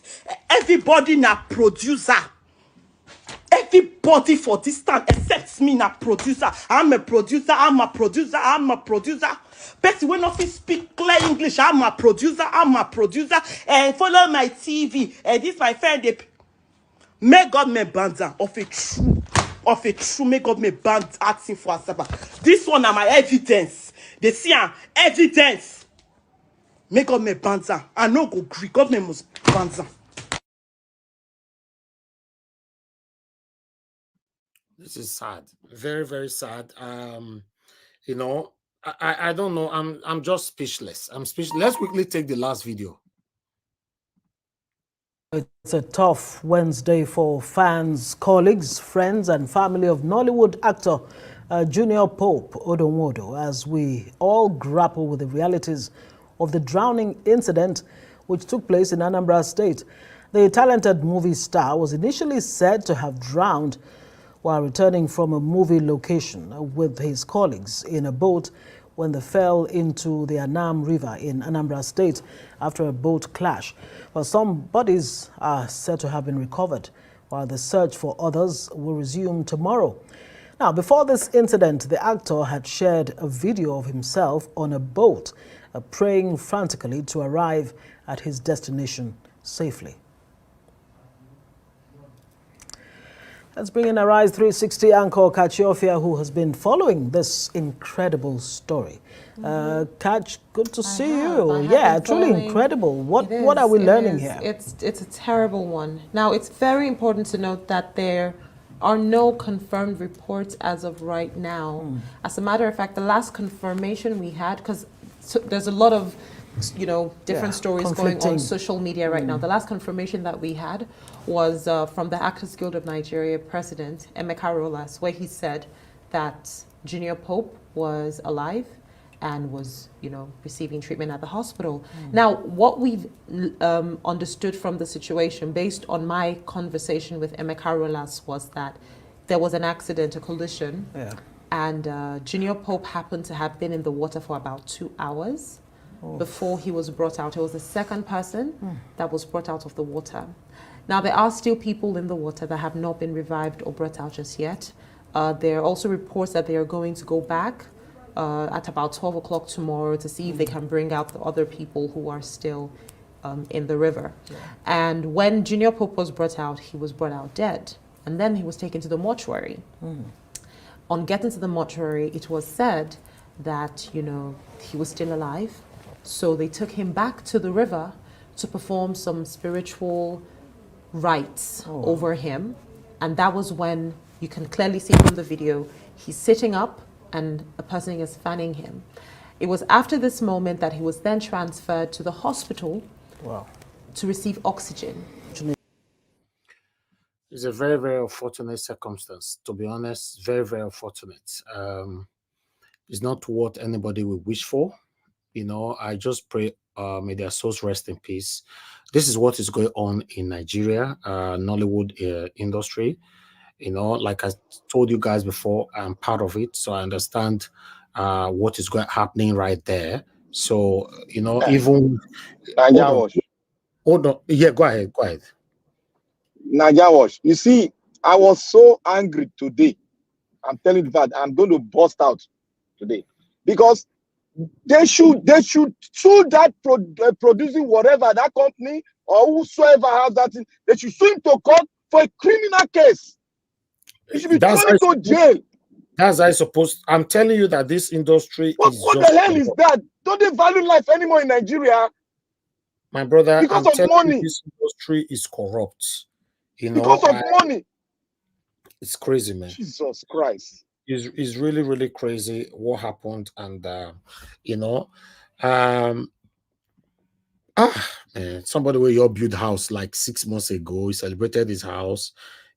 Everybody na producer. Everybody for this time except me na producer. I'm a producer. Person when not speak clear English. I'm a producer. And follow my TV. And this my friend. They make God me bands of a true make God me band acting for Asaba. This one are my evidence. They see evidence. Make God me banza. I no go agree. God me must banza. This is sad. Very, very sad. You know, I don't know. I'm just speechless. I'm speechless. Let's quickly take the last video. It's a tough Wednesday for fans, colleagues, friends, and family of Nollywood actor Junior Pope Odonwodo as we all grapple with the realities of the drowning incident which took place in Anambra State. The talented movie star was initially said to have drowned while returning from a movie location with his colleagues in a boat when they fell into the Anam River in Anambra State after a boat clash. Well, some bodies are said to have been recovered, while the search for others will resume tomorrow. Now, before this incident, the actor had shared a video of himself on a boat, praying frantically to arrive at his destination safely. Let's bring in Arise 360 anchor Kachiofia, who has been following this incredible story. Kach, good to see you. Yeah, truly incredible. What are we learning here? It's a terrible one. Now, it's very important to note that there are no confirmed reports as of right now. As a matter of fact, the last confirmation we had, because there's a lot of different stories going on social media right now. The last confirmation that we had was from the Actors Guild of Nigeria president, Emeka Rolas, where he said that Junior Pope was alive and was, receiving treatment at the hospital. Now, what we've understood from the situation, based on my conversation with Emeka Rolas, was that there was an accident, a collision, and Junior Pope happened to have been in the water for about 2 hours before he was brought out. It was the second person that was brought out of the water. Now, there are still people in the water that have not been revived or brought out just yet. There are also reports that they are going to go back at about 12 o'clock tomorrow to see if they can bring out the other people who are still in the river. And when Junior Pope was brought out, he was brought out dead. And then he was taken to the mortuary. On getting to the mortuary, it was said that, you know, he was still alive. So they took him back to the river to perform some spiritual rites over him. And that was when you can clearly see from the video, he's sitting up and a person is fanning him. It was after this moment that he was then transferred to the hospital to receive oxygen. It's a very, very unfortunate circumstance, to be honest. Very, very unfortunate. It's not what anybody would wish for. You know, I just pray may their souls rest in peace. This is what is going on in Nigeria, Nollywood industry. You know, like I told you guys before, I'm part of it, so I understand what is happening right there. So, you know, even hold on. Yeah, go ahead. Go ahead. Najawash, you see, I was so angry today. I'm telling you that I'm going to burst out today because they should sue that producing whatever that company or whosoever has that thing. They should sue him to court for a criminal case. He should be thrown into jail. That's I suppose. I'm telling you that this industry what just the hell is that? Don't they value life anymore in Nigeria? My brother, because I'm of money. You, this industry is corrupt. You know, because of money. It's crazy, man. Jesus Christ. It's really, really crazy what happened. And you know, man, somebody where you built house like 6 months ago, he celebrated his house.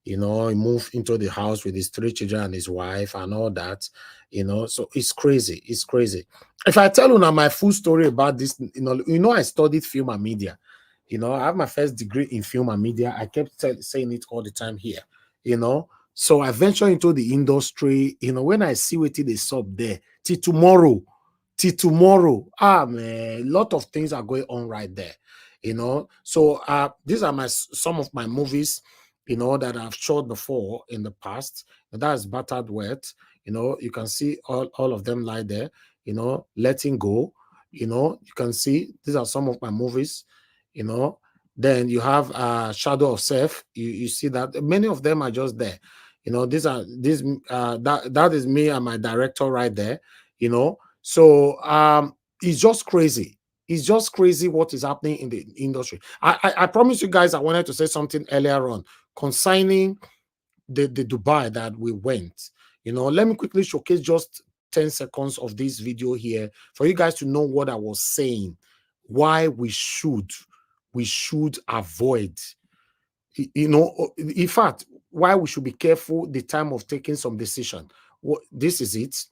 You know, he moved into the house with his 3 children and his wife and all that. You know, so it's crazy. It's crazy. If I tell you now my full story about this, you know, I studied film and media. You know, I have my first degree in film and media. I kept saying it all the time here. You know, so I ventured into the industry. You know, when I see what they sub there, till tomorrow, man, a lot of things are going on right there. You know, so these are some of my movies, you know, that I've shot before in the past. And that is Battered Wet. You know, you can see all of them lie there. You know, Letting Go. You know, you can see these are some of my movies. You know, then you have Shadow of Self. You see that many of them are just there. You know, that is me and my director right there. You know, so it's just crazy. It's just crazy what is happening in the industry. I promise you guys I wanted to say something earlier on concerning the Dubai that we went. You know, let me quickly showcase just 10 seconds of this video here for you guys to know what I was saying. Why we should avoid, you know, in fact, why we should be careful the time of taking some decision. This is it.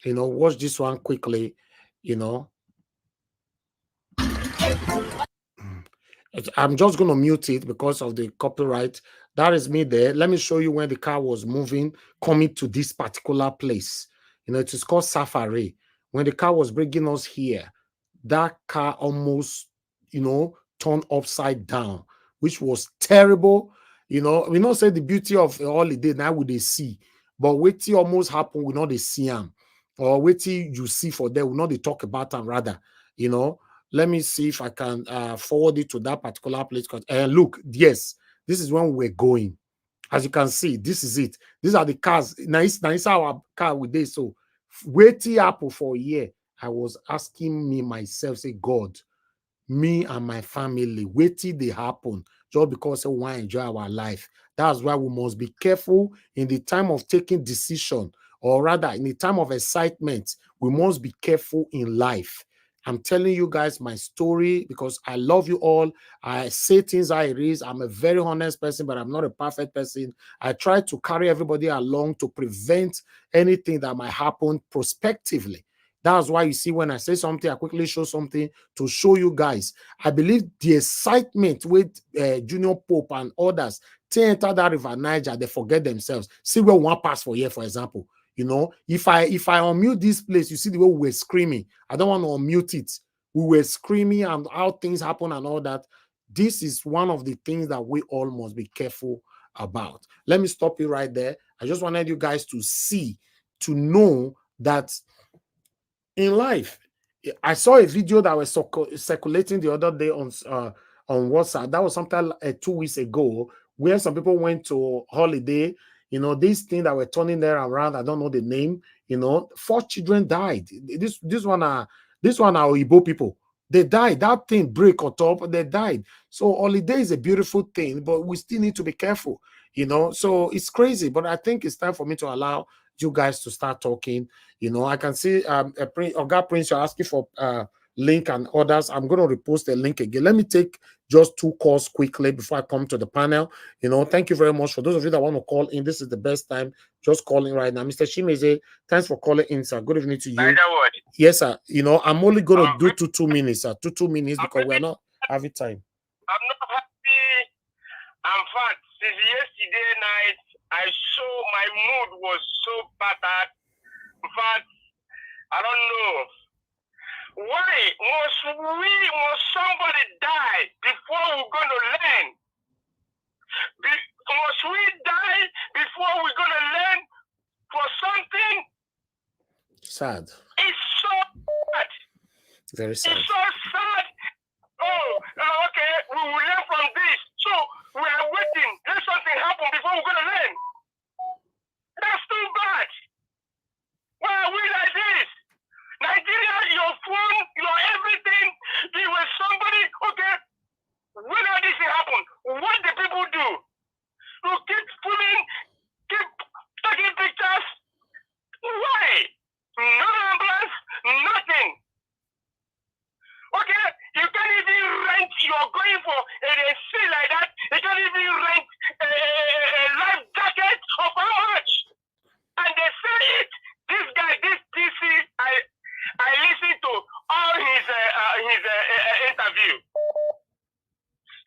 You know, watch this one quickly. You know, I'm just going to mute it because of the copyright. That is me there. Let me show you when the car was moving, coming to this particular place. You know, it is called Safari. When the car was bringing us here, that car almost, you know, turned upside down, which was terrible. You know, we not say the beauty of the holiday now would they see, but wait till almost happen, we not they see them, or wait till you see for them, we not they talk about them rather, you know. Let me see if I can forward it to that particular place. Look, yes, this is when we're going. As you can see, this is it. These are the cars. Nice our car with this. So waiting Apple for a year. I was asking me myself, say, God, me and my family, wait till they happen just because we want to enjoy our life. That's why we must be careful in the time of taking decision, or rather in the time of excitement. We must be careful in life. I'm telling you guys my story because I love you all. I say things how it is. I'm a very honest person, but I'm not a perfect person. I try to carry everybody along to prevent anything that might happen prospectively. That's why you see when I say something, I quickly show something to show you guys. I believe the excitement with Junior Pope and others, they enter that River Niger, they forget themselves. See where one pass for here, for example. You know, if I unmute this place, you see the way we were screaming. I don't want to unmute it. We were screaming and how things happen and all that. This is one of the things that we all must be careful about. Let me stop you right there. I just wanted you guys to see, to know that in life, I saw a video that was circulating the other day on WhatsApp. That was something 2 weeks ago, where some people went to holiday. You know, this thing that were turning there around. I don't know the name. You know, 4 children died. This one are Igbo people. They died. That thing break on top. They died. So holiday is a beautiful thing, but we still need to be careful. You know, so it's crazy. But I think it's time for me to allow you guys to start talking. You know, I can see Oga Prince, you're asking for link and others. I'm going to repost the link again. Let me take just 2 calls quickly before I come to the panel. You know, thank you very much. For those of you that want to call in, this is the best time. Just calling right now. Mr. Shimeze, thanks for calling in, sir. Good evening to you. Yes, sir. You know, I'm only going to do 2 minutes, sir. 2 minutes because we're not having time. I'm not happy. In fact, since yesterday night, I saw my mood was so battered. In fact, I don't know. Why must somebody die before we're going to learn? Must we die before we're going to learn for something? Sad. It's so sad. Very sad. It's so sad. Oh, okay, we will learn from this. So we are waiting. Let something happen before we're going to learn. That's too bad. Why are we like this? Nigeria, your phone, your everything, you were somebody, okay, when all this happen, what the people do? You keep filming, keep taking pictures. Why? No ambulance, nothing. Okay, you can't even rent, you're going for a sea like that, you can't even rent a life jacket of how much? And they say it, this guy, this TC, I listened to all his interview.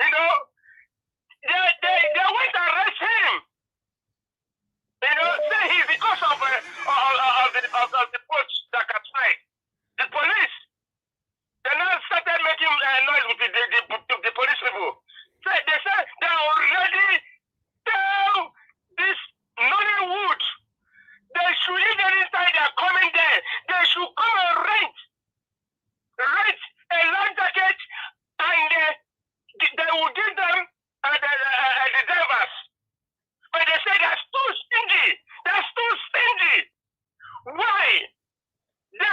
You know, they went to arrest him. You know, say he's because of the boat that capsized. The police, they now started making noise with the police people. So they said they already tell this Nollywood. They should, if anytime they are coming there, they should come and rent a life jacket, and they will give them the drivers. But they say that's too stingy. That's too stingy. Why? They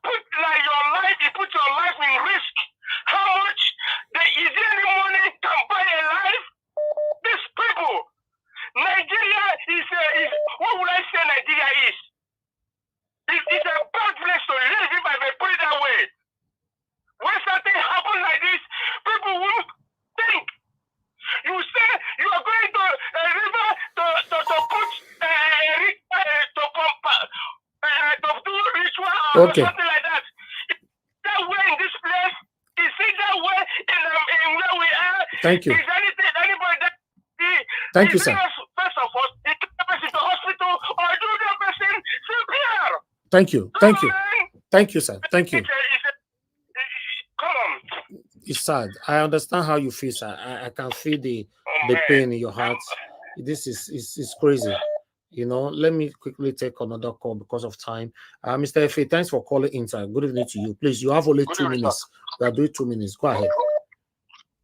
put like your life, you put your life in risk. How much? Is there any money can buy a life? These people. Nigeria is what would I say Nigeria is? It's a bad place to live, if I may put it that way. When something happens like this, people will think. You say you are going to a river to put to do ritual or something like that. That way in this place, is it that way in where we are? Thank you. Is anybody that Thank you, sir. First of all, take the person to hospital or do the person CPR. Thank you. Thank you. Thank you, sir. Thank you. Come on. It's sad. I understand how you feel, sir. I can feel the pain in your heart. This is crazy. You know, let me quickly take another call because of time. Mr. F.A., thanks for calling in, sir. Good evening to you. Please, you have only 2 minutes. We are doing 2 minutes. Go ahead.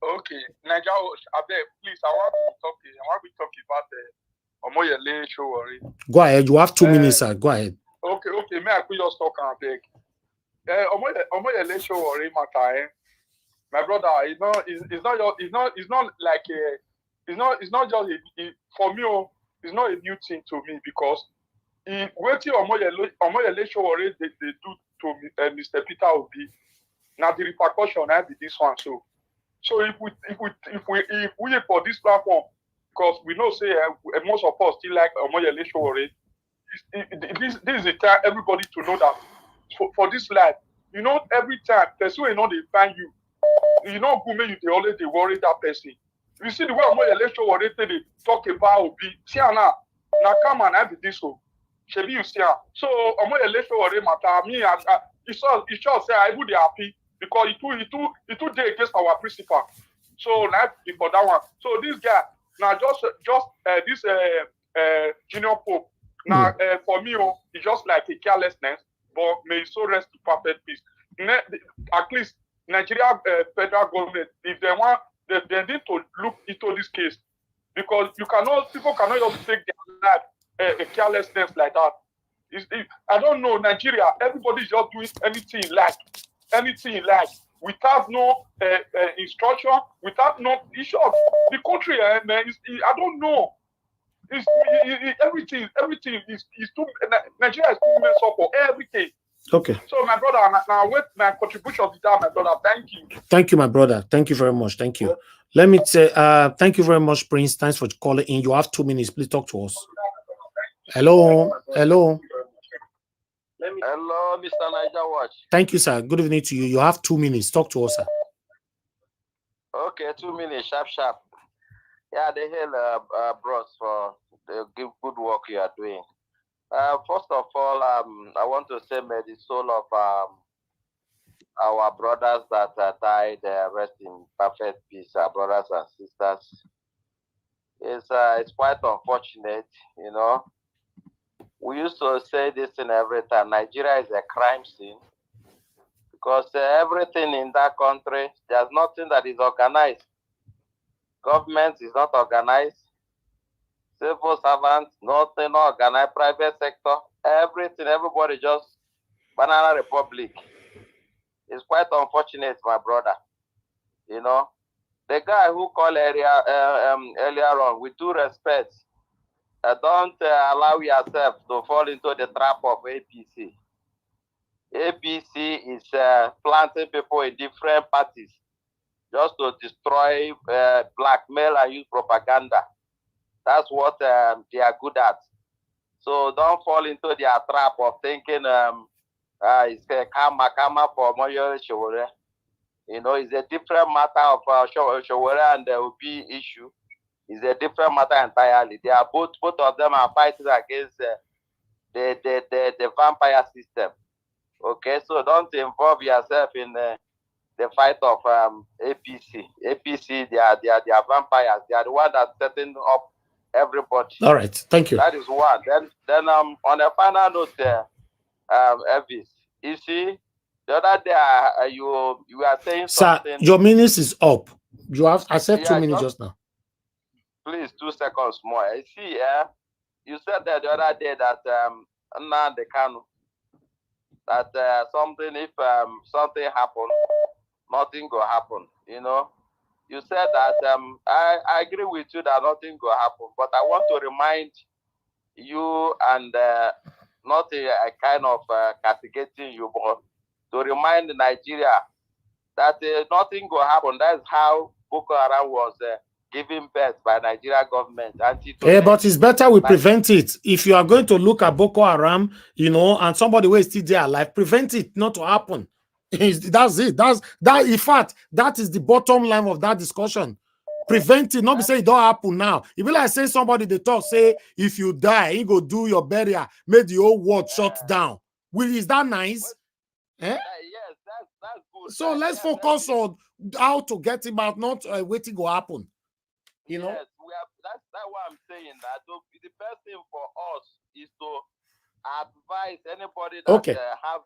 Okay, Nigeria, please, I want to talk about Omoyele show. Go ahead. You have 2 minutes, sir. Go ahead. Okay. May I please just talk and beg? Omoyele show matter. My brother, it's not just for me. It's not a new thing to me because waiting Omoyele show they do to Mr. Peter Obi. Now the repercussion I be this one so. So if we for this platform, because we know say most of us still like Omoyele Sowore, this is the time everybody to know that for this life, you know, every time person will not they find you, you know, who may you they always they worry that person. You see the way Omoyele Sowore they talk about Obi, see now come and I be this so, shebi you see so Omoyele Sowore matter me it sure say I would be happy. Because it too day against our principle. So now for that one. So this guy now just this Junior Pope now for me it's just like a carelessness, but may so rest in perfect peace. at least Nigeria federal government, if they want, they need to look into this case, because people cannot just take their life a carelessness like that. I don't know, Nigeria, everybody's just doing anything he like, without no instruction, without no issue of the country. Man, I don't know. Everything is too. Nigeria is too messed up for everything. Okay. So, my brother, now with my contribution to that, my brother, thank you. Thank you, my brother. Thank you very much. Thank you. Let me say, thank you very much, Prince. Thanks for calling in. You have 2 minutes. Please talk to us. Hello. Hello, Mr. Niger Watch. Thank you, sir. Good evening to you. You have 2 minutes. Talk to us, sir. Okay, 2 minutes, sharp. Yeah, the hell, bros, for the good work you are doing. First of all, I want to say, may the soul of our brothers that died rest in perfect peace, our brothers and sisters. It's quite unfortunate, you know. We used to say this in every time. Nigeria is a crime scene, because everything in that country, there's nothing that is organized. Government is not organized. Civil servants, nothing organized. Private sector, everything, everybody just banana republic. It's quite unfortunate, my brother. You know, the guy who called earlier on, with due respect, don't allow yourself to fall into the trap of APC. APC is planting people in different parties just to destroy, blackmail, and use propaganda. That's what they are good at. So don't fall into their trap of thinking it's a karma for Moyo Showore. You know, it's a different matter of Showore and the Obi issue. It's a different matter entirely. They are both of them are fighting against the vampire system. Okay, so don't involve yourself in the fight of APC. APC, they are vampires. They are the one that's setting up everybody. All right, thank you. That is one. Then on a final note, Elvis, you see, the other day you are saying Sir, something. your minutes is up. I said 2 minutes just now. Please, 2 seconds more. I see, you said that the other day that Nnamdi Kanu, that if something happen, nothing will happen. You know, you said that I agree with you that nothing will happen, but I want to remind you, and not a kind of castigating you, but to remind Nigeria that nothing will happen. That's how Boko Haram was given birth by Nigeria government. But it's better we prevent it. If you are going to look at Boko Haram, you know, and somebody who is still there alive, prevent it not to happen. That's it. That. In fact, that is the bottom line of that discussion. Prevent it, not be say it don't happen now. It be like say somebody they talk, say if you die, you go do your burial, make the whole world shut down. Is that nice? Yes, that's good. So let's focus on how to get him out, not waiting to happen. You know? Yes, that's what I'm saying. That the best thing for us is to advise anybody that have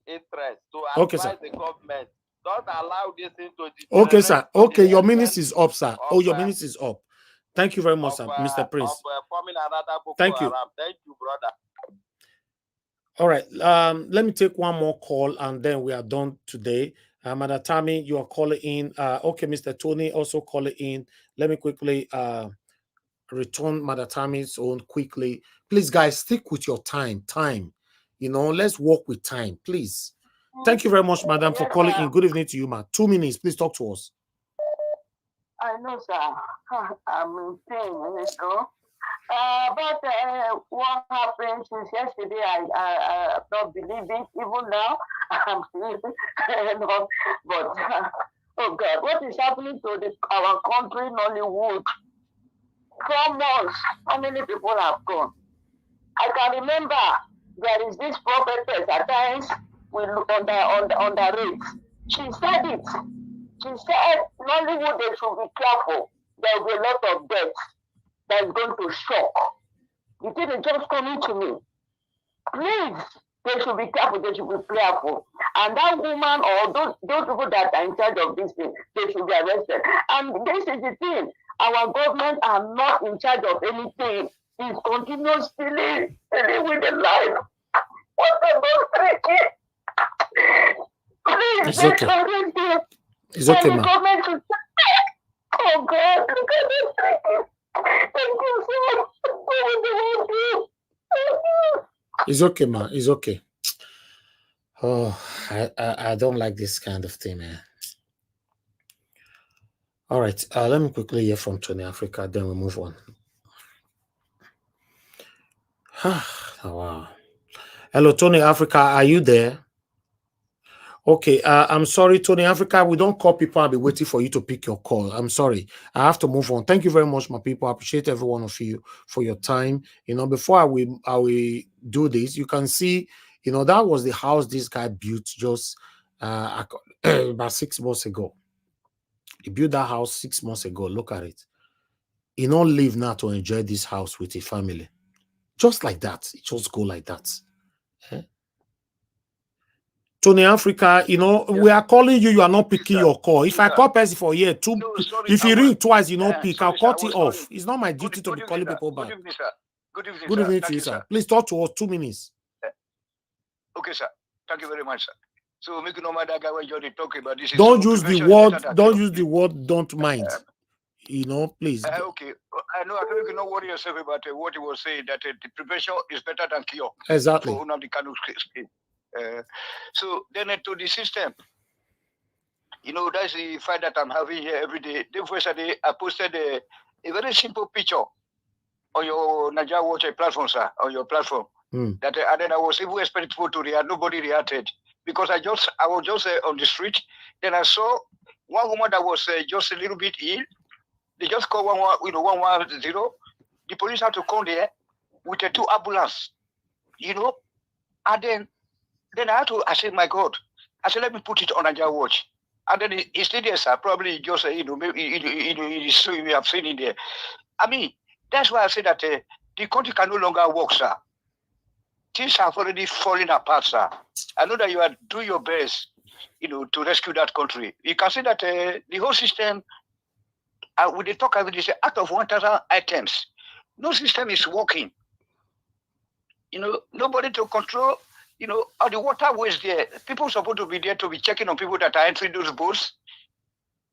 interest to advise the government. Don't allow this thing to deteriorate. Okay, sir. Okay, your minutes is up, sir. Your minutes is up. Thank you very much, sir, Mr. Prince. Forming another Boko Thank you. Haram. Thank you, brother. All right. Let me take one more call and then we are done today. Madam Tammy, you are calling in. Okay, Mr. Tony also calling in. Let me quickly return Madam Tammy's own quickly. Please, guys, stick with your time. You know, let's work with time, please. Thank you very much, madam, for calling in. Good evening to you, ma. 2 minutes. Please talk to us. I know, sir. I'm in pain, you know. But what happened since yesterday, I don't believe it. Even now, I'm still not. But, oh God, what is happening to our country, Nollywood? 4 months, how many people have gone? I can remember there is this prophetess at times we look on the race. She said it. She said Nollywood, they should be careful. There will be a lot of death that is going to shock. The thing is just coming to me. Please, they should be careful, they should be prayerful. And that woman or those people that are in charge of this thing, they should be arrested. And this is the thing. Our government are not in charge of anything. It's continuously dealing with the life. What about thinking? Please, It's okay. It's okay, the ma. government should oh God, look at this. Thank you so much. It's okay, ma. It's okay. Oh, I don't like this kind of thing, man. All right. Let me quickly hear from Tony Africa, then we move on. Oh, wow. Hello, Tony Africa. Are you there? Okay. I'm sorry, Tony Africa. We don't call people. I'll be waiting for you to pick your call. I'm sorry. I have to move on. Thank you very much, my people. I appreciate every one of you for your time. You know, before I will do this, you can see, you know, that was the house this guy built just about 6 months ago. He built that house 6 months ago. Look at it. He don't live now to enjoy this house with his family. Just like that. It just go like that. Tony Africa, you know, we are calling you. You are not picking your call. If I call person for here, if you ring twice, you don't pick. I'll cut it off. It's not my duty to be calling people back. Good evening, sir. Good evening to you, sir. Please talk to us 2 minutes. Okay, sir. Thank you very much, sir. So make no matter that when you're talking about this. Don't use the word. Don't use the word. Don't mind. You know, please. Okay. I know. I don't know worry yourself about what he was saying. That the prevention is better than cure. Exactly. For the kind of so then to the system, you know, that's the fight that I'm having here every day. The first day I posted a very simple picture on your Nigeria Watch platform, sir, on your platform. That and then I was even expecting people to react. Nobody reacted because I was just on the street. Then I saw one woman that was just a little bit ill. They just called 110. The police had to come there with a 2 ambulance, you know, and then I had to. I said, my God, I said, let me put it on Nigeria Watch. And then he stayed there, sir. Probably just, maybe you may have seen it there. I mean, that's why I said that the country can no longer work, sir. Things have already fallen apart, sir. I know that you are doing your best, you know, to rescue that country. You can see that the whole system, when they talk about this, out of 1,000 items, no system is working. You know, nobody to control. You know, all the waterways there, people are supposed to be there to be checking on people that are entering those boats,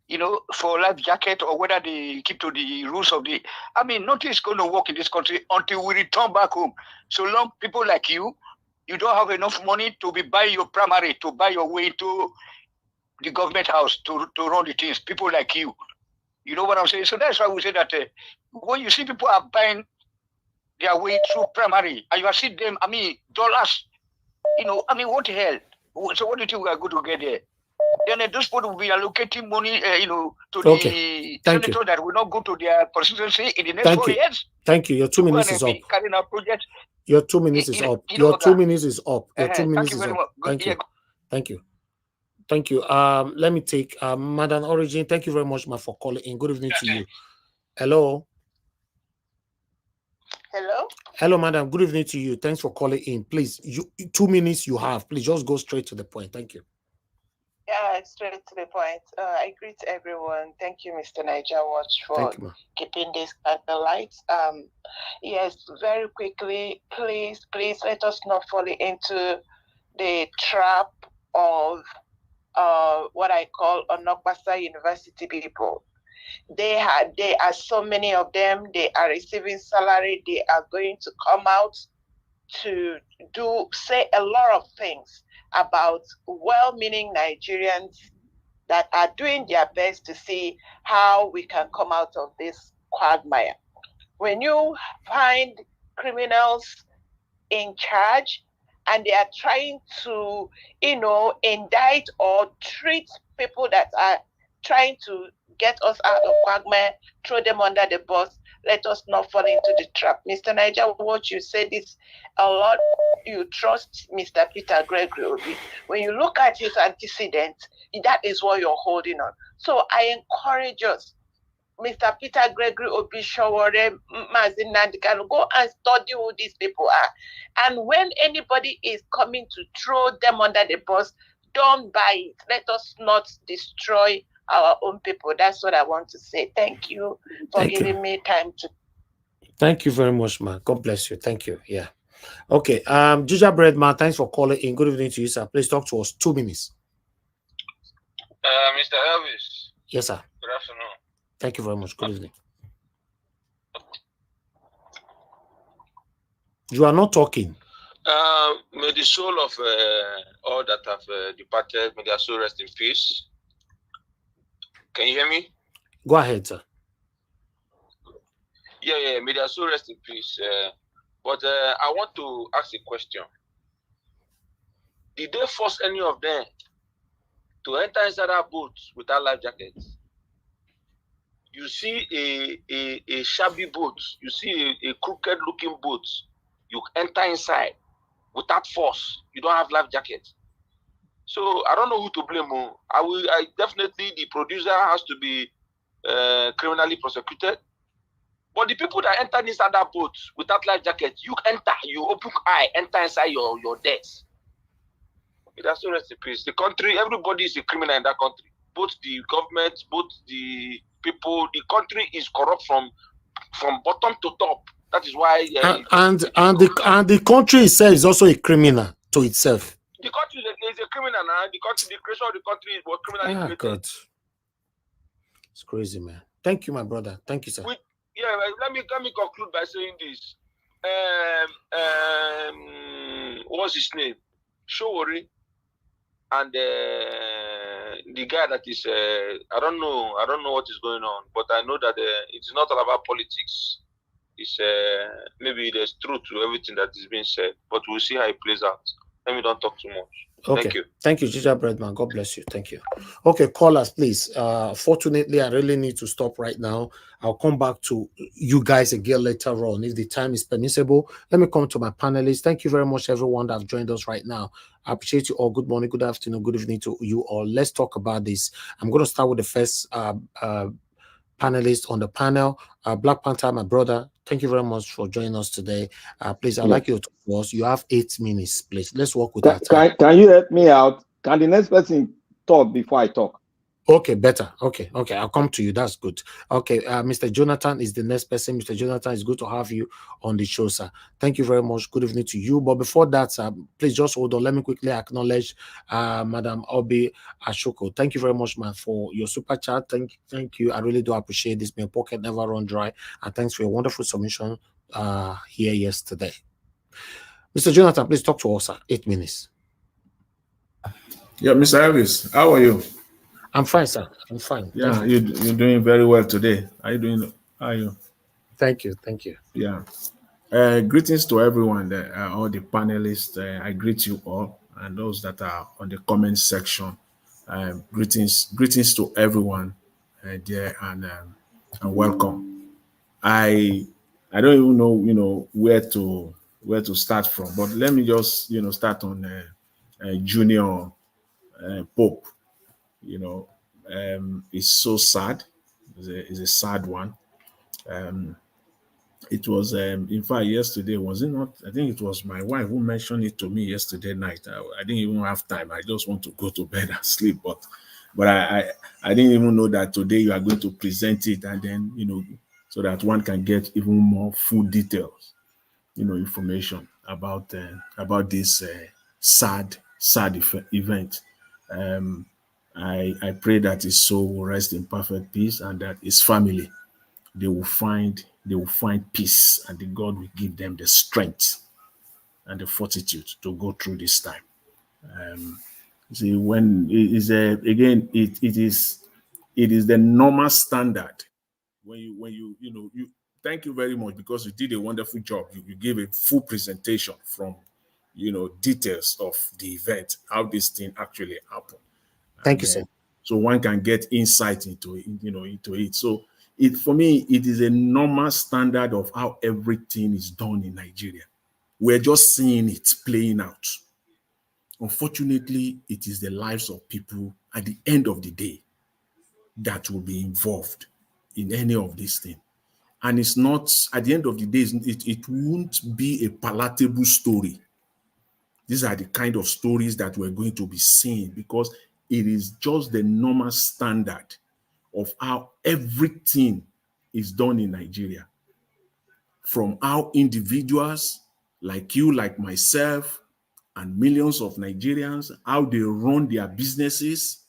you know, for life jacket or whether they keep to the rules of the. I mean, nothing is going to work in this country until we return back home. So long, people like you don't have enough money to be buying your primary, to buy your way into the government house to run the things. People like you know what I'm saying? So that's why we say that when you see people are buying their way through primary and you are seeing them, I mean, dollars. You know, I mean, what the hell? So what do you think we are going to get there? Then those people will be allocating money, you know, to the senators that will not go to their constituency in the next 4 years. Thank you. Your 2 minutes is up. Carrying out projects. Your 2 minutes is up. Your 2 minutes is up. Your 2 minutes is up. Thank you. Thank you. Thank you. Let me take Madam Origin. Thank you very much, ma, for calling in. Good evening to you. Hello. Hello. Hello, madam. Good evening to you. Thanks for calling in. Please, 2 minutes you have. Please just go straight to the point. Thank you. Yeah, straight to the point. I greet everyone. Thank you, Mr. Niger Watch, for keeping this at the lights. Yes, very quickly, please let us not fall into the trap of what I call Onokbasa University people. There are so many of them. They are receiving salary. They are going to come out to say a lot of things about well-meaning Nigerians that are doing their best to see how we can come out of this quagmire. When you find criminals in charge and they are trying to, indict or treat people that are trying to get us out of quagmire, throw them under the bus, let us not fall into the trap. Mr. Niger, what you said is a lot. You trust Mr. Peter Gregory Obi. When you look at his antecedents, that is what you're holding on. So I encourage us, Mr. Peter Gregory Obishawore, Mazin Nandikano, go and study who these people are. And when anybody is coming to throw them under the bus, don't buy it. Let us not destroy our own people. That's what I want to say. Thank you for giving me time to. Thank you very much, man. God bless you. Thank you. Yeah. Okay. Ginger Bread, man, thanks for calling in. Good evening to you, sir. Please talk to us. 2 minutes. Mr. Elvis. Yes, sir. Good afternoon. Thank you very much. Good evening. You are not talking. May the soul of all that have departed, may their soul rest in peace. Can you hear me? Go ahead, sir. Yeah. May their soul rest in peace. But I want to ask a question. Did they force any of them to enter inside that boat without life jackets? You see a shabby boat, you see a crooked looking boat, you enter inside without force, you don't have life jacket. So I don't know who to blame. I definitely, the producer has to be criminally prosecuted. But the people that entered inside that boat without life jacket, you enter, you open eye, enter inside your death. That's so rest in peace. The country, everybody is a criminal in that country. Both the government, both the people. The country is corrupt from bottom to top. That is why. And the country itself is also a criminal to itself. The country is a criminal now. The creation of the country was criminally created. God. It's crazy, man. Thank you, my brother. Thank you, sir. Let me conclude by saying this. What's his name? Showori. And the guy that is, I don't know what is going on, but I know that it's not all about politics. It's maybe there's truth to everything that is being said, but we'll see how it plays out. Let me don't talk too much. Okay. Thank you. Thank you, Ginger Breadman. God bless you. Thank you. Okay, callers, please. Fortunately, I really need to stop right now. I'll come back to you guys again later on if the time is permissible. Let me come to my panelists. Thank you very much, everyone that have joined us right now. I appreciate you all. Good morning, good afternoon, good evening to you all. Let's talk about this. I'm going to start with the first panelist on the panel, Black Panther, my brother. Thank you very much for joining us today. Please, I'd like you to talk to us. You have 8 minutes, please. Let's work with that. Can you help me out? Can the next person talk before I talk? Okay, better. Okay, I'll come to you. That's good. Okay, Mr. Jonathan is the next person. Mr. Jonathan, it's good to have you on the show, sir. Thank you very much. Good evening to you. But before that, sir, please just hold on. Let me quickly acknowledge Madam Obi Ashoko. Thank you very much, man, for your super chat. Thank you. I really do appreciate this. My pocket never run dry. And thanks for your wonderful submission here yesterday. Mr. Jonathan, please talk to us, sir. 8 minutes. Yeah, Mr. Elvis, how are you? I'm fine, sir. I'm fine. Yeah, you're doing very well today. How are you doing? How are you? Thank you. Yeah. Greetings to everyone there, all the panelists. I greet you all, and those that are on the comment section. Greetings to everyone there, and welcome. I don't even know, where to start from, but let me just start on Junior Pope. It's so sad. It's a sad one. It was, in fact, yesterday, was it not? I think it was my wife who mentioned it to me yesterday night. I didn't even have time. I just want to go to bed and sleep. But I didn't even know that today you are going to present it, and then, so that one can get even more full details, information about this sad event. I pray that his soul will rest in perfect peace, and that his family, they will find peace, and that God will give them the strength and the fortitude to go through this time. See, when it is again, it is the normal standard. When you thank you very much, because you did a wonderful job. You gave a full presentation from details of the event, how this thing actually happened. Thank you, sir. So one can get insight into it. So for me, it is a normal standard of how everything is done in Nigeria. We're just seeing it playing out. Unfortunately, it is the lives of people at the end of the day that will be involved in any of these things. And it's not, at the end of the day, it won't be a palatable story. These are the kind of stories that we're going to be seeing, because it is just the normal standard of how everything is done in Nigeria. From how individuals like you, like myself, and millions of Nigerians, how they run their businesses,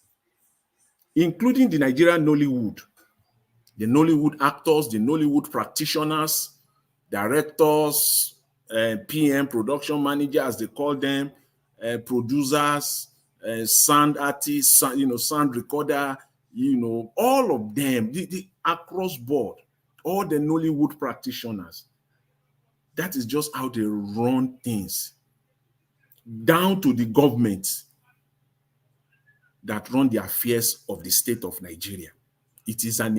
including the Nigerian Nollywood, the Nollywood actors, the Nollywood practitioners, directors, PM, production manager, as they call them, producers, sound artists, sound recorder, all of them, the across board, all the Nollywood practitioners. That is just how they run things, down to the government that run the affairs of the state of Nigeria. It is an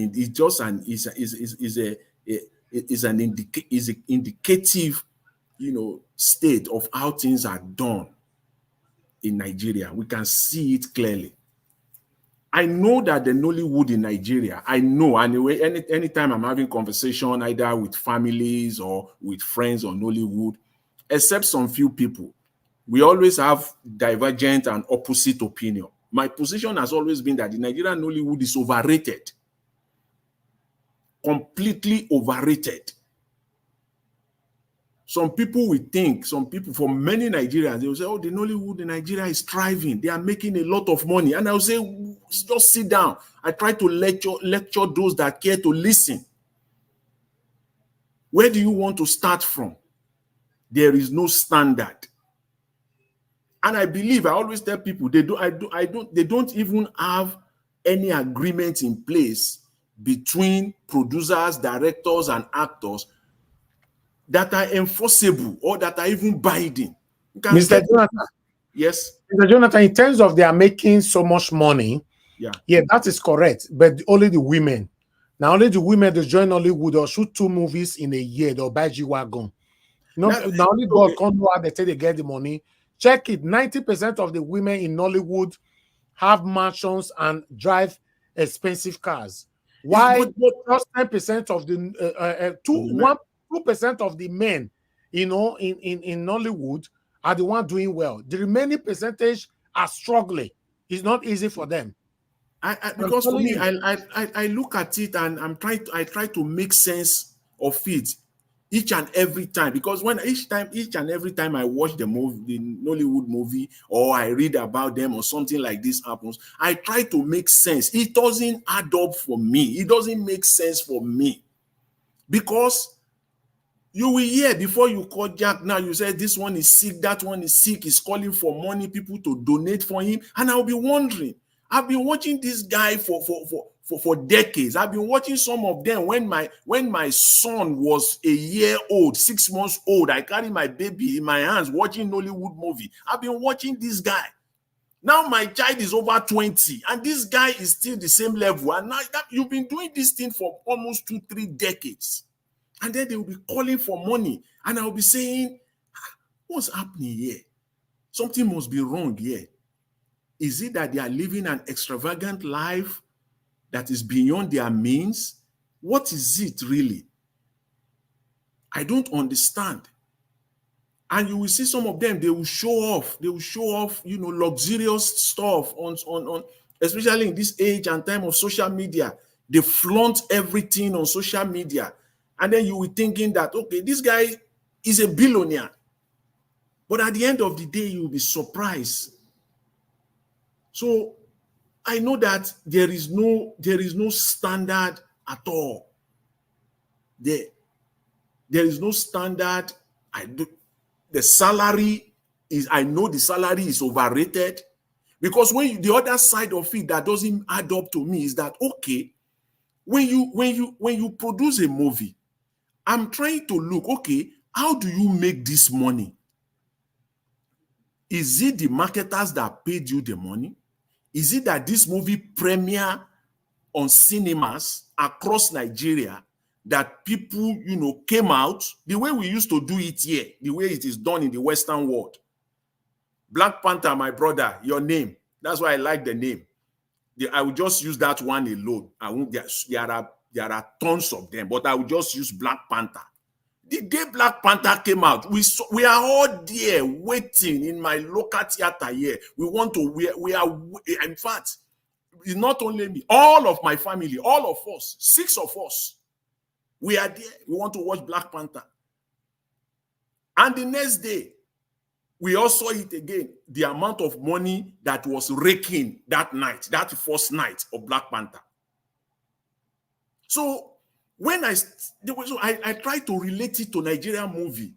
indicative, state of how things are done in Nigeria. We can see it clearly. I know that the Nollywood in Nigeria, I know anyway, anytime I'm having conversation either with families or with friends on Nollywood, except some few people, we always have divergent and opposite opinion. My position has always been that the Nigerian Nollywood is overrated. Completely overrated. Some people will think, for many Nigerians, they will say, oh, the Nollywood in Nigeria is thriving. They are making a lot of money. And I will say, just sit down. I try to lecture those that care to listen. Where do you want to start from? There is no standard. And I believe, I always tell people, they don't even have any agreement in place between producers, directors, and actors that are enforceable or that are even binding. Mr. Jonathan, yes. Mr. Jonathan, in terms of they are making so much money, yeah, that is correct. But only the women. Now, only the women that join Nollywood or shoot 2 movies in a year, they'll buy G-Wagon. Now only God can't know how they say they get the money. Check it. 90% of the women in Nollywood have mansions and drive expensive cars. Why just 10% of the 2% of the men, in Nollywood are the one doing well? The remaining percentage are struggling. It's not easy for them. Because for me, I look at it and I try to make sense of it each and every time, because each and every time I watch the Nollywood movie, or I read about them or something like this happens, I try to make sense. It doesn't add up for me. It doesn't make sense for me, because you will hear before you call Jack. Now you say this one is sick, that one is sick, he's calling for money, people to donate for him, and I'll be wondering. I've been watching this guy for decades. I've been watching some of them when my son was a year old, 6 months old. I carry my baby in my hands watching Nollywood movie. I've been watching this guy. Now my child is over 20, and this guy is still the same level. And now you've been doing this thing for almost 2-3 decades. And then they will be calling for money. And I'll be saying, what's happening here? Something must be wrong here. Is it that they are living an extravagant life that is beyond their means? What is it really? I don't understand. And you will see some of them, they will show off. They will show off, luxurious stuff on especially in this age and time of social media. They flaunt everything on social media. And then you will thinking that, okay, this guy is a billionaire. But at the end of the day, you will be surprised. So I know that there is no standard at all. There is no standard. The salary is, I know the salary is overrated, because the other side of it that doesn't add up to me is that, okay, when you produce a movie, I'm trying to look, okay, how do you make this money? Is it the marketers that paid you the money? Is it that this movie premiere on cinemas across Nigeria, that people, came out the way we used to do it here, the way it is done in the Western world? Black Panther, my brother, your name. That's why I like the name. I will just use that one alone. I won't. There There are tons of them, but I will just use Black Panther. The day Black Panther came out, we are all there waiting in my local theater here. We are, in fact, it's not only me, all of my family, all of us, 6 of us, we are there. We want to watch Black Panther. And the next day, we also it again, the amount of money that was raking that night, that first night of Black Panther. So when I try to relate it to Nigerian movie.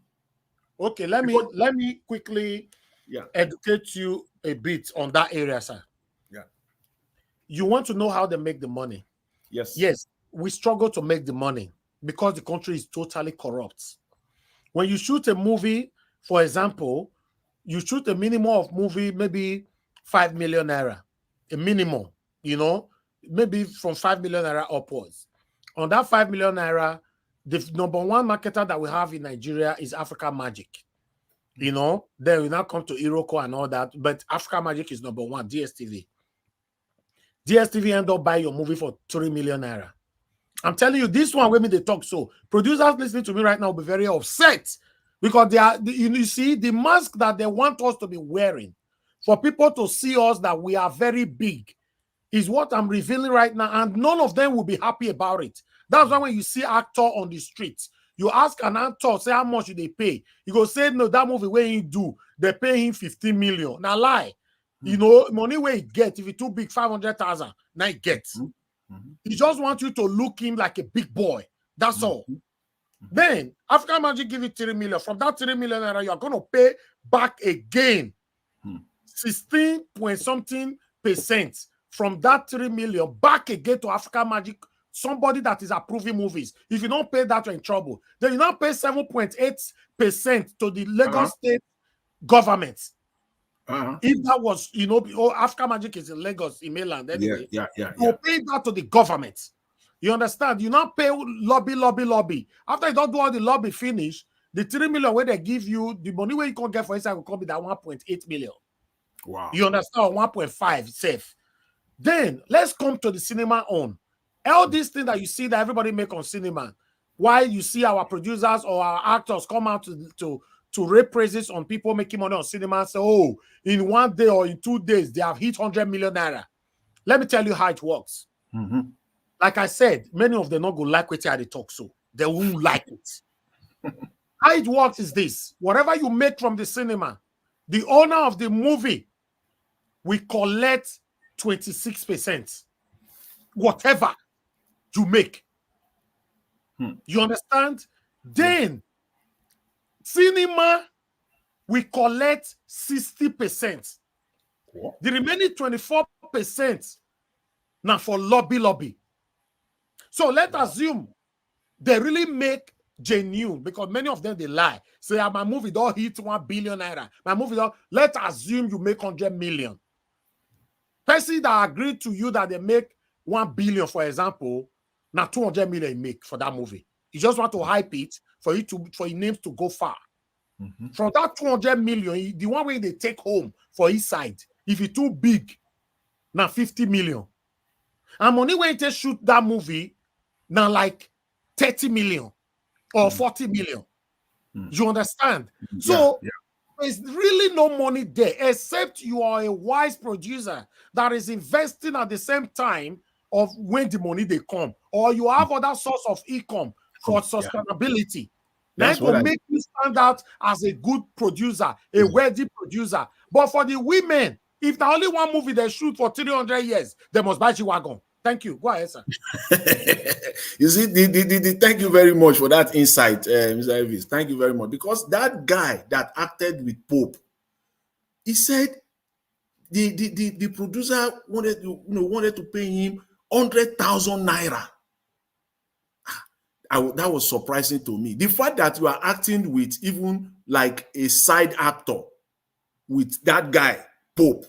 Okay, let me quickly educate you a bit on that area, sir. Yeah. You want to know how they make the money? Yes. Yes, we struggle to make the money because the country is totally corrupt. When you shoot a movie, for example, you shoot a minimum of movie, maybe 5 million naira, a minimum, maybe from 5 million naira upwards. On that 5 million naira, the number one marketer that we have in Nigeria is Africa Magic. Then we now come to Iroko and all that, but Africa Magic is number one, DSTV. DSTV end up buying your movie for 3 million naira. I'm telling you, this one when they talk so. Producers listening to me right now will be very upset because you see, the mask that they want us to be wearing for people to see us that we are very big is what I'm revealing right now, and none of them will be happy about it. That's why when you see actor on the streets, you ask an actor, say how much they pay. He go say, no, that movie where he do, they pay him 15 million. Now lie. Money where he get, if it's too big, 500,000, now he gets. He just wants you to look him like a big boy. That's all. Then African Magic give you 3 million. From that 3 million naira, you are going to pay back again 16 point something percent from that 3 million back again to African Magic, somebody that is approving movies. If you don't pay that, you're in trouble. Then you now pay 7.8% to the Lagos State government. If that was, Africa Magic is in Lagos, in mainland anyway. Yeah. You pay that to the government. You understand? You now pay lobby. After you don't do all the lobby finish, the 3 million where they give you, the money where you can't get for inside will come be that 1.8 million. Wow. You understand? 1.5 safe. Then let's come to the cinema on. All these things that you see that everybody make on cinema, why you see our producers or our actors come out to raise praises on people making money on cinema and say, oh, in 1 day or in 2 days, they have hit 100 million naira. Let me tell you how it works. Like I said, many of them not go like what they talk, so they won't like it. How it works is this: whatever you make from the cinema, the owner of the movie will collect 26%. Whatever you make. You understand? Then cinema we collect 60%. The remaining 24% now for lobby. So let's assume they really make genuine, because many of them they lie. Say, my movie don't hit 1 billion naira. My movie don't. Let's assume you make 100 million. Person that agreed to you that they make 1 billion, for example, now 200 million make for that movie. You just want to hype it for your names to go far. From that 200 million, the one way they take home for each side, if it's too big, now 50 million. And money when they shoot that movie, now like 30 million or 40 million. You understand? So there's really no money there, except you are a wise producer that is investing at the same time of when the money they come, or you have other source of income for sustainability. That's to make you stand out as a good producer, a worthy producer. But for the women, if the only one movie they shoot for 300 years, they must buy G-Wagon. Thank you. Go ahead, sir. You see, thank you very much for that insight, Mr. Elvis. Thank you very much. Because that guy that acted with Pope, he said the producer wanted to pay him 100,000 naira. That was surprising to me. The fact that you are acting with even like a side actor with that guy, Pope,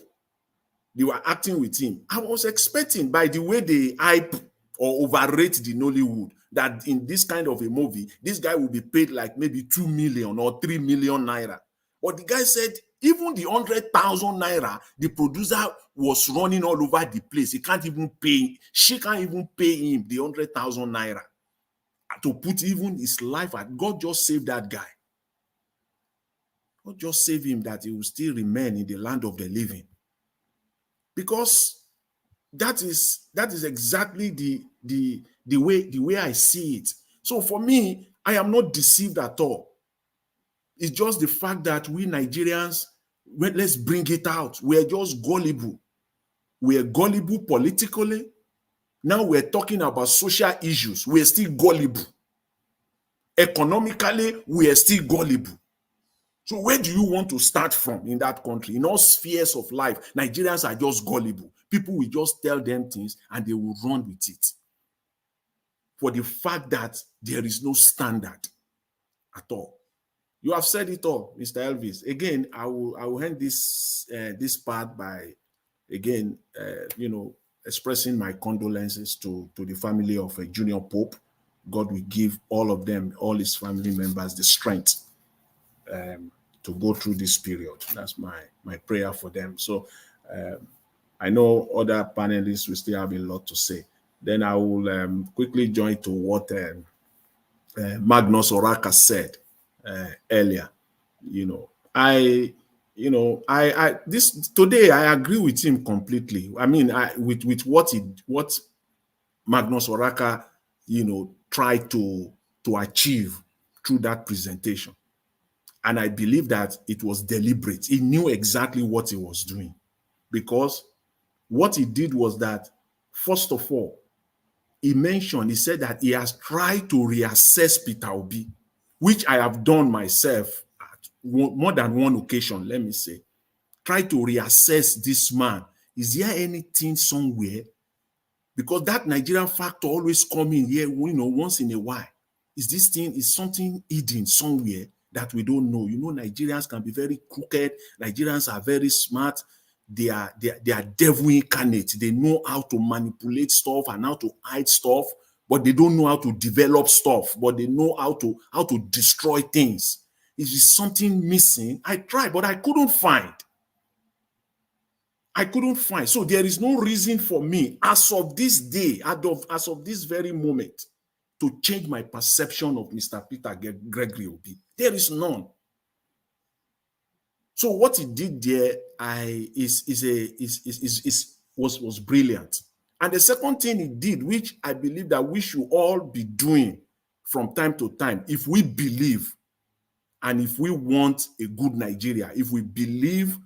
they were acting with him. I was expecting, by the way they hype or overrate the Nollywood, that in this kind of a movie, this guy will be paid like maybe 2 million or 3 million naira. But the guy said Even the 100,000 naira, the producer was running all over the place. He can't even pay. She can't even pay him the 100,000 naira to put even his life at. God just saved that guy. God just save him that he will still remain in the land of the living. Because that is exactly the way I see it. So for me, I am not deceived at all. It's just the fact that we Nigerians, let's bring it out. We're just gullible. We're gullible politically. Now we're talking about social issues. We're still gullible. Economically, we are still gullible. So where do you want to start from in that country? In all spheres of life, Nigerians are just gullible. People will just tell them things and they will run with it. For the fact that there is no standard at all. You have said it all, Mr. Elvis. Again, I will end this part by again, expressing my condolences to the family of Junior Pope. God will give all of them, all his family members, the strength to go through this period. That's my prayer for them. So I know other panelists will still have a lot to say. Then I will quickly join to what Magnus Oraka said earlier. This today I agree with him completely. I mean, with what Magnus Oraka, tried to achieve through that presentation. And I believe that it was deliberate. He knew exactly what he was doing, because what he did was that, first of all, he said that he has tried to reassess Peter Obi, which I have done myself at more than one occasion, let me say. Try to reassess this man. Is there anything somewhere? Because that Nigerian factor always come in here, once in a while. Is something hidden somewhere that we don't know? Nigerians can be very crooked. Nigerians are very smart. They are devil incarnate. They know how to manipulate stuff and how to hide stuff, but they don't know how to develop stuff, but they know how to destroy things. Is something missing? I tried, but I couldn't find. So there is no reason for me, as of this day, as of this very moment, to change my perception of Mr. Peter Gregory Obi. There is none. So what he did there was brilliant. And the second thing he did, which I believe that we should all be doing from time to time, if we believe and if we want a good Nigeria, if we believe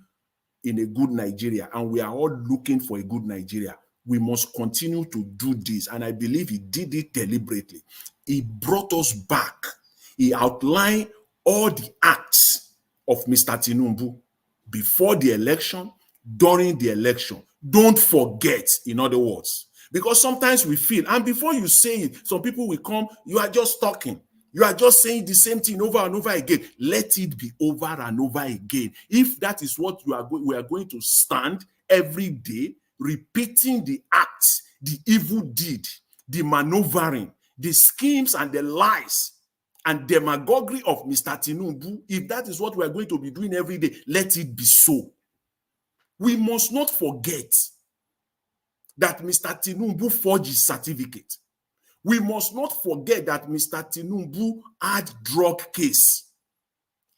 in a good Nigeria, and we are all looking for a good Nigeria, we must continue to do this. And I believe he did it deliberately. He brought us back. He outlined all the acts of Mr. Tinubu before the election, during the election. Don't forget, in other words, because sometimes we feel, and before you say it, some people will come, you are just talking. You are just saying the same thing over and over again. Let it be over and over again. If that is what we are going to stand every day, repeating the acts, the evil deed, the maneuvering, the schemes and the lies and demagoguery of Mr. Tinubu, if that is what we are going to be doing every day, let it be so. We must not forget that Mr. Tinubu forged his certificate. We must not forget that Mr. Tinubu had drug case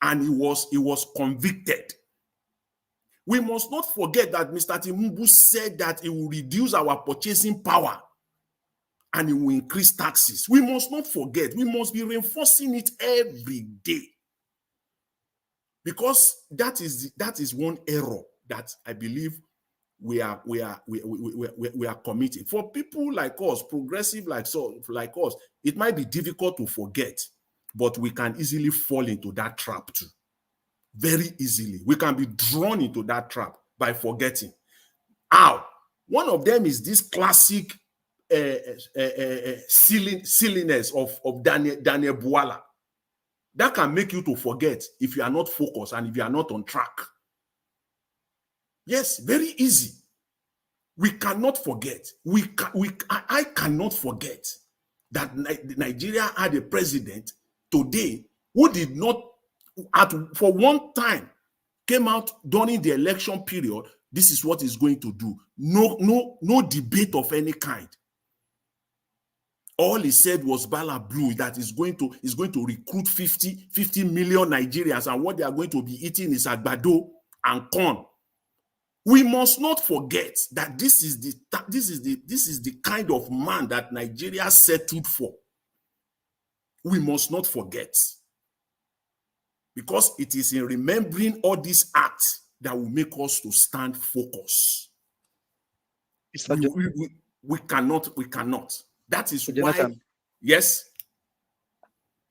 and he was convicted. We must not forget that Mr. Tinubu said that he will reduce our purchasing power and he will increase taxes. We must not forget. We must be reinforcing it every day, because that is one error that I believe we are committing. For people like us, progressive like us, it might be difficult to forget, but we can easily fall into that trap too. Very easily. We can be drawn into that trap by forgetting. How? One of them is this classic silliness of Daniel Bwala. That can make you to forget if you are not focused and if you are not on track. Yes, very easy. We cannot forget. I cannot forget that Nigeria had a president today who did not, for one time, came out during the election period, this is what he's going to do. No debate of any kind. All he said was Bala Blue, that is going to recruit 50 million Nigerians, and what they are going to be eating is agbado and corn. We must not forget that this is the kind of man that Nigeria settled for. We must not forget, because it is in remembering all these acts that will make us to stand focused. We cannot. That is Jonathan. why. Yes.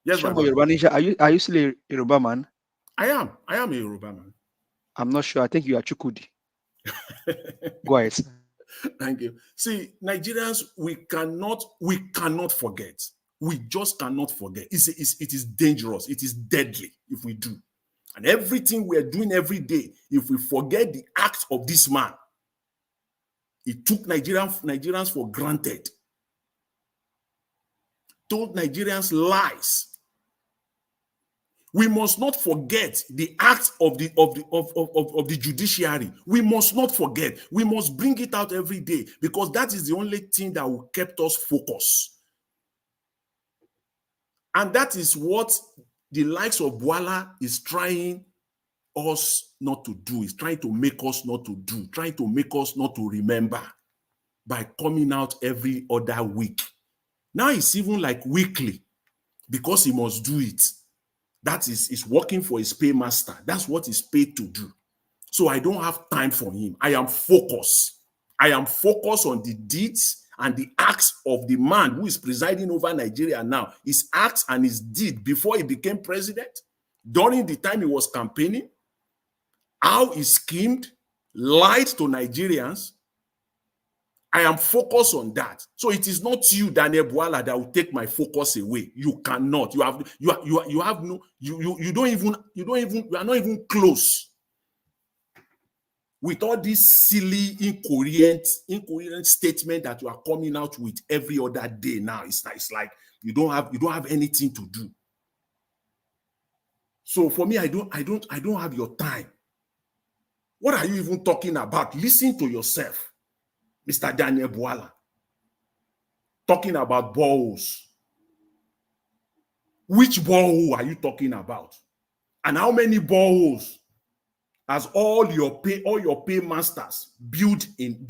Yes, Are you still a Yoruba man? I am a Yoruba man. I'm not sure. I think you are Chukudi. Go ahead. Thank you. See, Nigerians, we cannot forget. We just cannot forget. It is dangerous. It is deadly if we do. And everything we are doing every day, if we forget the act of this man, he took Nigerians for granted, told Nigerians lies. We must not forget the acts of the judiciary. We must not forget. We must bring it out every day, because that is the only thing that will keep us focused. And that is what the likes of Bwala is trying us not to do. Is trying to make us not to do, trying to make us not to remember by coming out every other week. Now it's even like weekly, because he must do it. That is working for his paymaster. That's what he's paid to do. So I don't have time for him. I am focused. I am focused on the deeds and the acts of the man who is presiding over Nigeria now. His acts and his deed before he became president, during the time he was campaigning, how he schemed, lied to Nigerians. I am focused on that. So it is not you, Daniel Bwala, that will take my focus away. You cannot. You are not even close with all this silly, incoherent statement that you are coming out with every other day now. It's like you don't have anything to do. So for me, I don't have your time. What are you even talking about? Listen to yourself, Mr. Daniel Bwala, talking about boreholes. Which borehole are you talking about? And how many boreholes has all your paymasters built in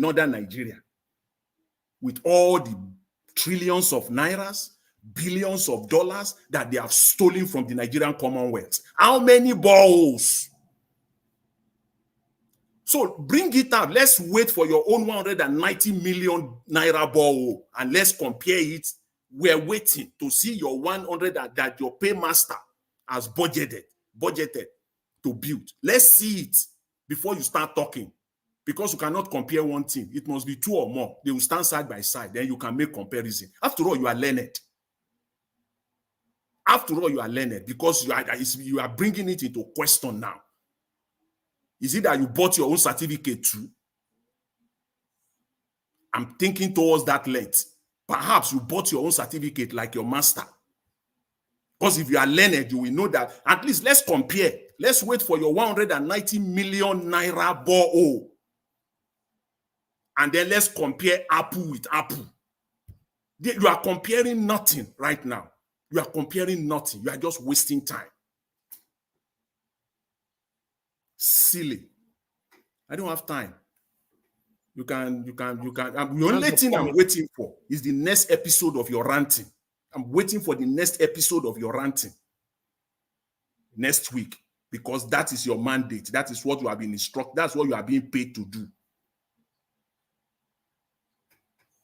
northern Nigeria, with all the trillions of nairas, billions of dollars that they have stolen from the Nigerian Commonwealth? How many boreholes? So bring it up. Let's wait for your own 190 million naira borehole and let's compare it. We're waiting to see your 100 that your paymaster has budgeted to build. Let's see it before you start talking, because you cannot compare one thing. It must be two or more. They will stand side by side. Then you can make comparison. After all, you are learned. After all, you are learned, because you are bringing it into question now. Is it that you bought your own certificate too? I'm thinking towards that length. Perhaps you bought your own certificate like your master. Because if you are learned, you will know that. At least let's compare. Let's wait for your 190 million naira borehole. And then let's compare apple with apple. You are comparing nothing right now. You are comparing nothing. You are just wasting time. Silly. I don't have time. You can. The only thing I'm waiting for is the next episode of your ranting. I'm waiting for the next episode of your ranting next week, because that is your mandate. That is what you have been instructed. That's what you are being paid to do.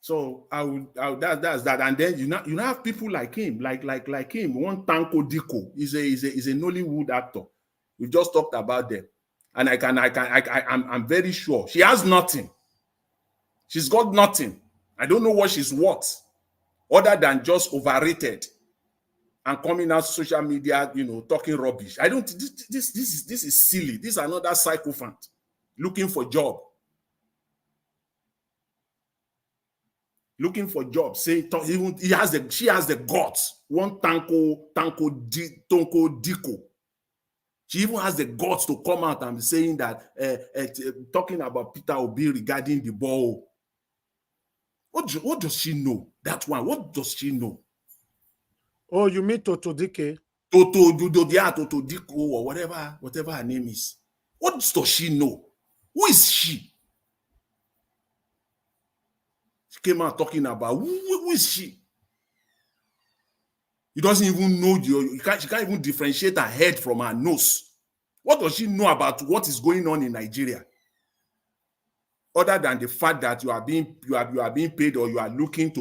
So that's that. And then you have people like him, like him. One Tanko Diko is a Nollywood actor. We just talked about them, and I'm very sure she has nothing. She's got nothing. I don't know what she's worth, other than just overrated and coming out social media, talking rubbish. I don't. This is silly. This is another sycophant looking for job. Looking for job. Say she has the guts. One Tonko Diko. She even has the guts to come out and be saying that, talking about Peter Obi regarding the ball. What does she know? That one, what does she know? Oh, you mean Toto Dike? Toto Diko, or whatever her name is. What does she know? Who is she? She came out talking about who is she? You doesn't even know she can't even differentiate her head from her nose. What does she know about what is going on in Nigeria? Other than the fact that you are being paid, or you are looking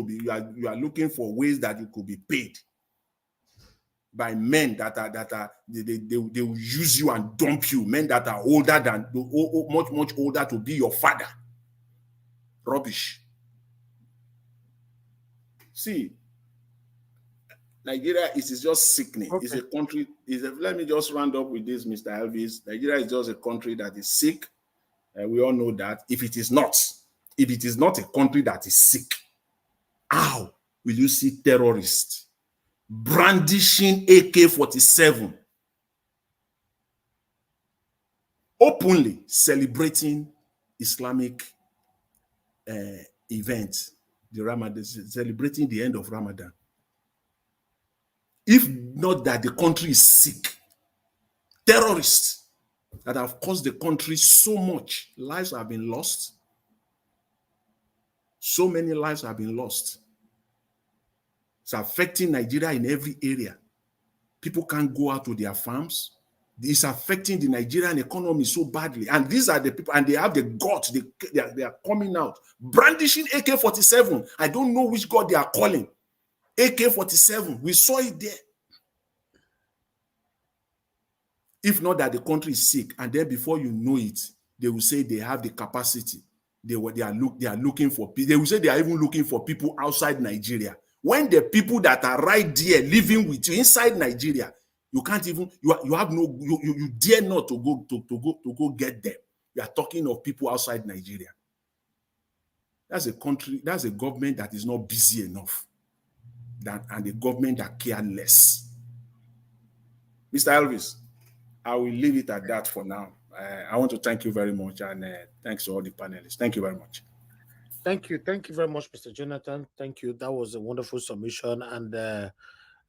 looking for ways that you could be paid by men that they will use you and dump you, men that are older than much older to be your father. Rubbish. See, Nigeria is just sickening. Okay. It's a country. Let me just round up with this, Mr. Elvis. Nigeria is just a country that is sick. We all know that. If it is not a country that is sick, how will you see terrorists brandishing AK-47, openly celebrating Islamic events, the Ramadan, celebrating the end of Ramadan? If not that the country is sick, terrorists that have caused the country so much, lives have been lost. So many lives have been lost. It's affecting Nigeria in every area. People can't go out to their farms. It's affecting the Nigerian economy so badly. And these are the people, and they have the guts. They are coming out, brandishing AK-47. I don't know which God they are calling. AK-47. We saw it there. If not that the country is sick, and then before you know it, they will say they have the capacity. They are looking for people. They will say they are even looking for people outside Nigeria. When the people that are right there living with you inside Nigeria, you can't even, you dare not to go get them. You are talking of people outside Nigeria. That's a country, that's a government that is not busy enough, and a government that care less. Mr. Elvis, I will leave it at that for now. I want to thank you very much, and thanks to all the panelists. Thank you very much. Thank you very much, Mr. Jonathan. Thank you. That was a wonderful submission, and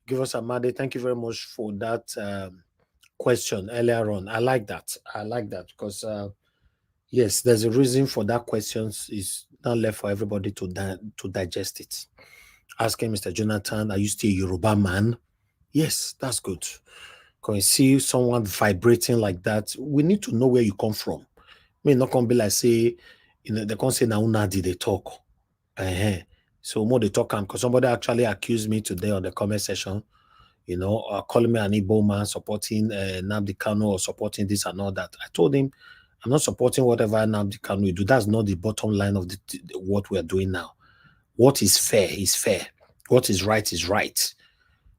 give us a mandate. Thank you very much for that question earlier on. I like that because yes, there's a reason for that question. It's not left for everybody to digest it. Asking Mr. Jonathan, are you still a Yoruba man? Yes, that's good. Can you see someone vibrating like that? We need to know where you come from. I mean, not gonna be like say, they can't say now did they talk. So more they talk, because somebody actually accused me today on the comment section, calling me an Igbo man supporting Nnamdi Kanu or supporting this and all that. I told him I'm not supporting whatever Nnamdi Kanu will do. That's not the bottom line of what we are doing now. What is fair is fair. What is right is right.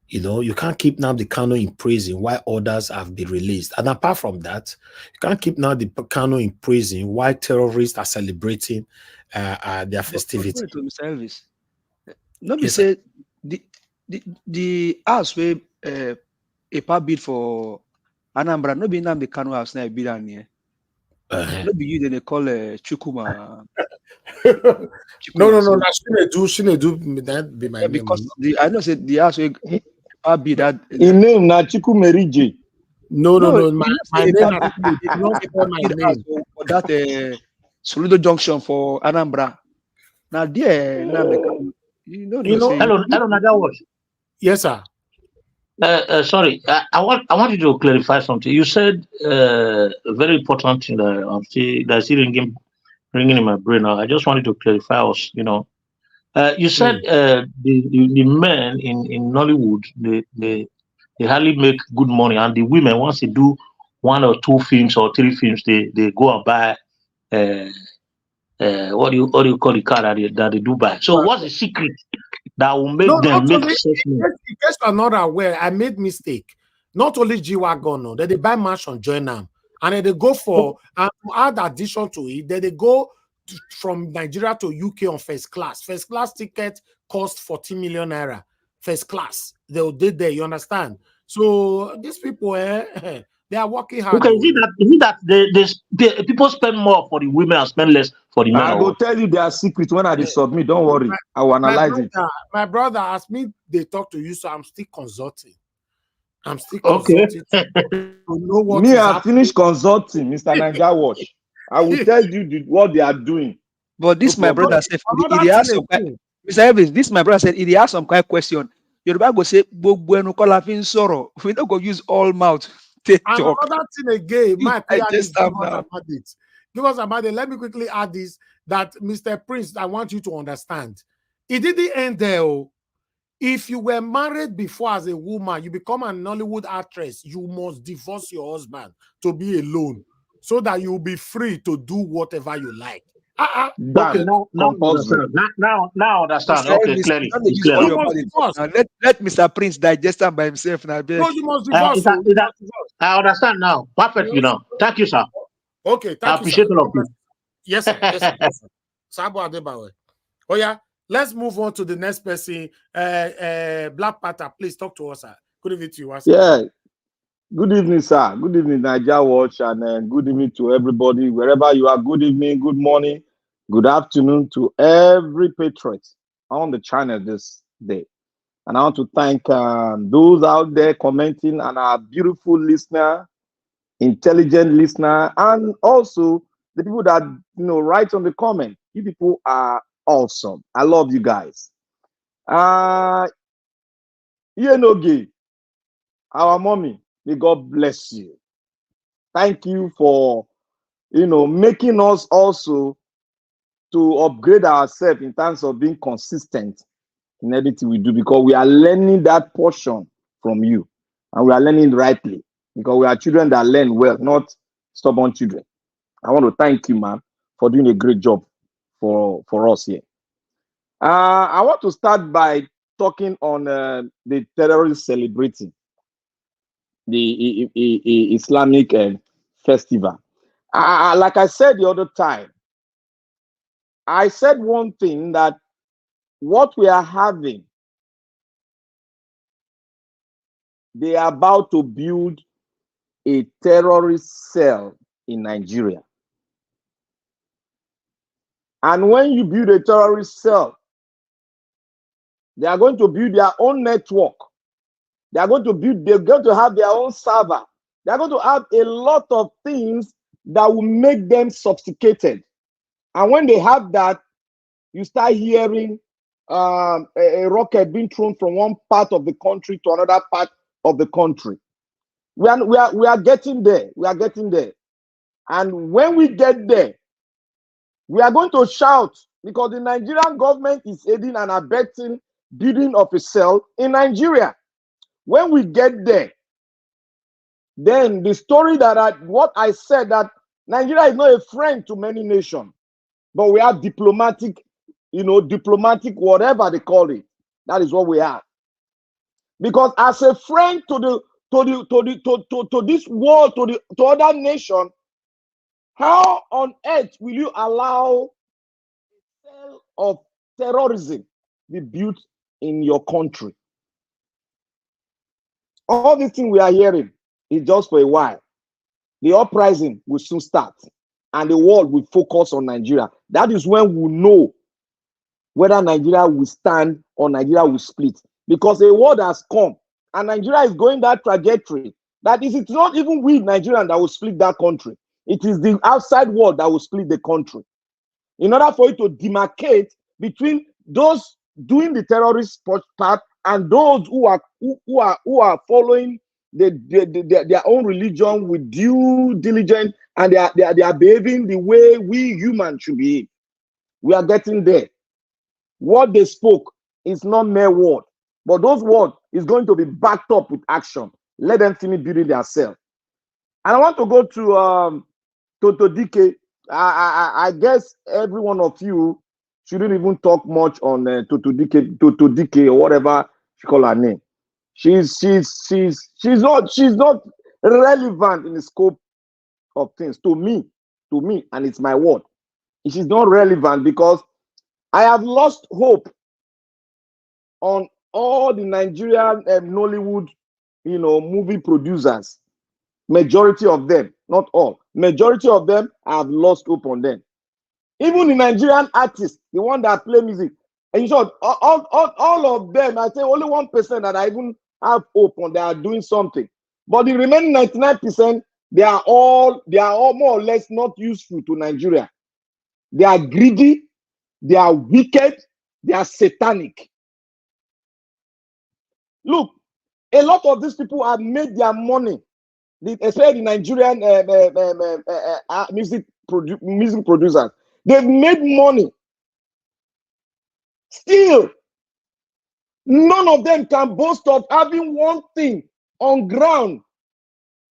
You can't keep Nnamdi Kanu in prison while others have been released. And apart from that, you can't keep Nnamdi Kanu in prison while terrorists are celebrating their festivity. But Mr. Elvis, not be say the house where a part bid for Anambra, no be Nnamdi Kanu house na bid on here. No be you they call Chukuma. No. Shinedu, that be my name. Because I know said the house where be that. His name na Chukwumerije. No. My name not my name for that Soludo Junction for Anambra. Now there, hello, Nagawash. Yes, sir. Sorry, I want you to clarify something. You said a very important thing that's still ringing in my brain now. I just wanted to clarify us. You said the men in Nollywood they hardly make good money, and the women, once they do 1 or 2 films or 3 films, they go and buy what do you call the car that they do buy. So what's the secret that will make them make success? In case you're not aware, I made mistake. Not only G-Wagon, no, they buy mansion, join them, and then they go for and to add addition to it, then they go from Nigeria to UK on first class. First class ticket cost 40 million naira. First class, they'll did there. You understand? So these people, They are working hard. Okay, is it that the people spend more for the women and spend less for the men? I go tell you their secret when I submit. Don't worry, I will analyze it. My brother asked me. They talk to you, so I'm still consulting. I'm still Okay. consulting to know what Me, is I happening. finished consulting, Mr. Naija Watch. I will tell you what they are doing. But this No my brother problem. said, if he has some kind, Mr. Evans, this my brother said, if he has some kind of question, Yoruba go say, "Gbogbo ẹnu kọ́ la fi ń sọ̀rọ̀." We don't go use all mouth. Take And talk. another thing again, my I PR just is give am us now. about it. Give us about it. Let me quickly add this, that Mr. Prince, I want you to understand. It didn't end there. Oh. If you were married before as a woman, you become a Nollywood actress, you must divorce your husband to be alone so that you'll be free to do whatever you like. Okay, now understand. Now understand. Mr. Okay, Elvis, clearly. don't they It's use clear all now. your body talk now. Let Mr. Prince digest them by himself now. No, you must divorce. I understand now. Perfectly now. Thank you, sir. Okay, thank I you, appreciate sir. all of you. Yes, sir. Yes, sir. Yes, sir. Sabo Adebawe. Oh, yeah. Let's move on to the next person. Black Panther, please talk to us, sir. Good evening to you, sir. Yeah. Good evening, sir. Good evening, Naija Watch, and good evening to everybody, wherever you are. Good evening, good morning, good afternoon to every patriot on the channel this day. And I want to thank those out there commenting and our beautiful listener, intelligent listener, and also the people that write on the comment. You people are awesome. I love you guys. Yenoge, our mommy, may God bless you. Thank you for making us also to upgrade ourselves in terms of being consistent in everything we do, because we are learning that portion from you, and we are learning rightly, because we are children that learn well, not stubborn children. I want to thank you, man, for doing a great job for us here. I want to start by talking on the terrorists celebrating the Islamic festival. Like I said the other time, I said one thing, that what we are having, they are about to build a terrorist cell in Nigeria. And when you build a terrorist cell, they are going to build their own network. They're going to have their own server. They're going to have a lot of things that will make them sophisticated. And when they have that, you start hearing a rocket being thrown from one part of the country to another part of the country. We are getting there. We are getting there. And when we get there, we are going to shout, because the Nigerian government is aiding and abetting building of a cell in Nigeria. When we get there, then the story what I said, that Nigeria is not a friend to many nations, but we are diplomatic, whatever they call it. That is what we are. Because as a friend to this world, to other nation, how on earth will you allow a cell of terrorism be built in your country? All these things we are hearing is just for a while. The uprising will soon start, and the world will focus on Nigeria. That is when we know whether Nigeria will stand or Nigeria will split. Because a world has come, and Nigeria is going that trajectory. That is, it's not even we Nigerians that will split that country. It is the outside world that will split the country. In order for it to demarcate between those doing the terrorist part and those who are following their own religion with due diligence, and they are behaving the way we humans should behave. We are getting there. What they spoke is not mere word, but those words is going to be backed up with action. Let them finish building themselves. And I want to go to DK. I guess every one of you shouldn't even talk much on to DK or whatever she call her name. She's not relevant in the scope of things to me, and it's my word. She's not relevant, because I have lost hope on all the Nigerian Nollywood, movie producers. Majority of them, not all, majority of them have lost hope on them. Even the Nigerian artists, the one that play music, and in short, all of them, I say only 1% that I even have hope on, they are doing something. But the remaining 99%, they are all more or less not useful to Nigeria. They are greedy, they are wicked, they are satanic. Look, a lot of these people have made their money, especially the Nigerian music producers. They've made money. Still, none of them can boast of having one thing on ground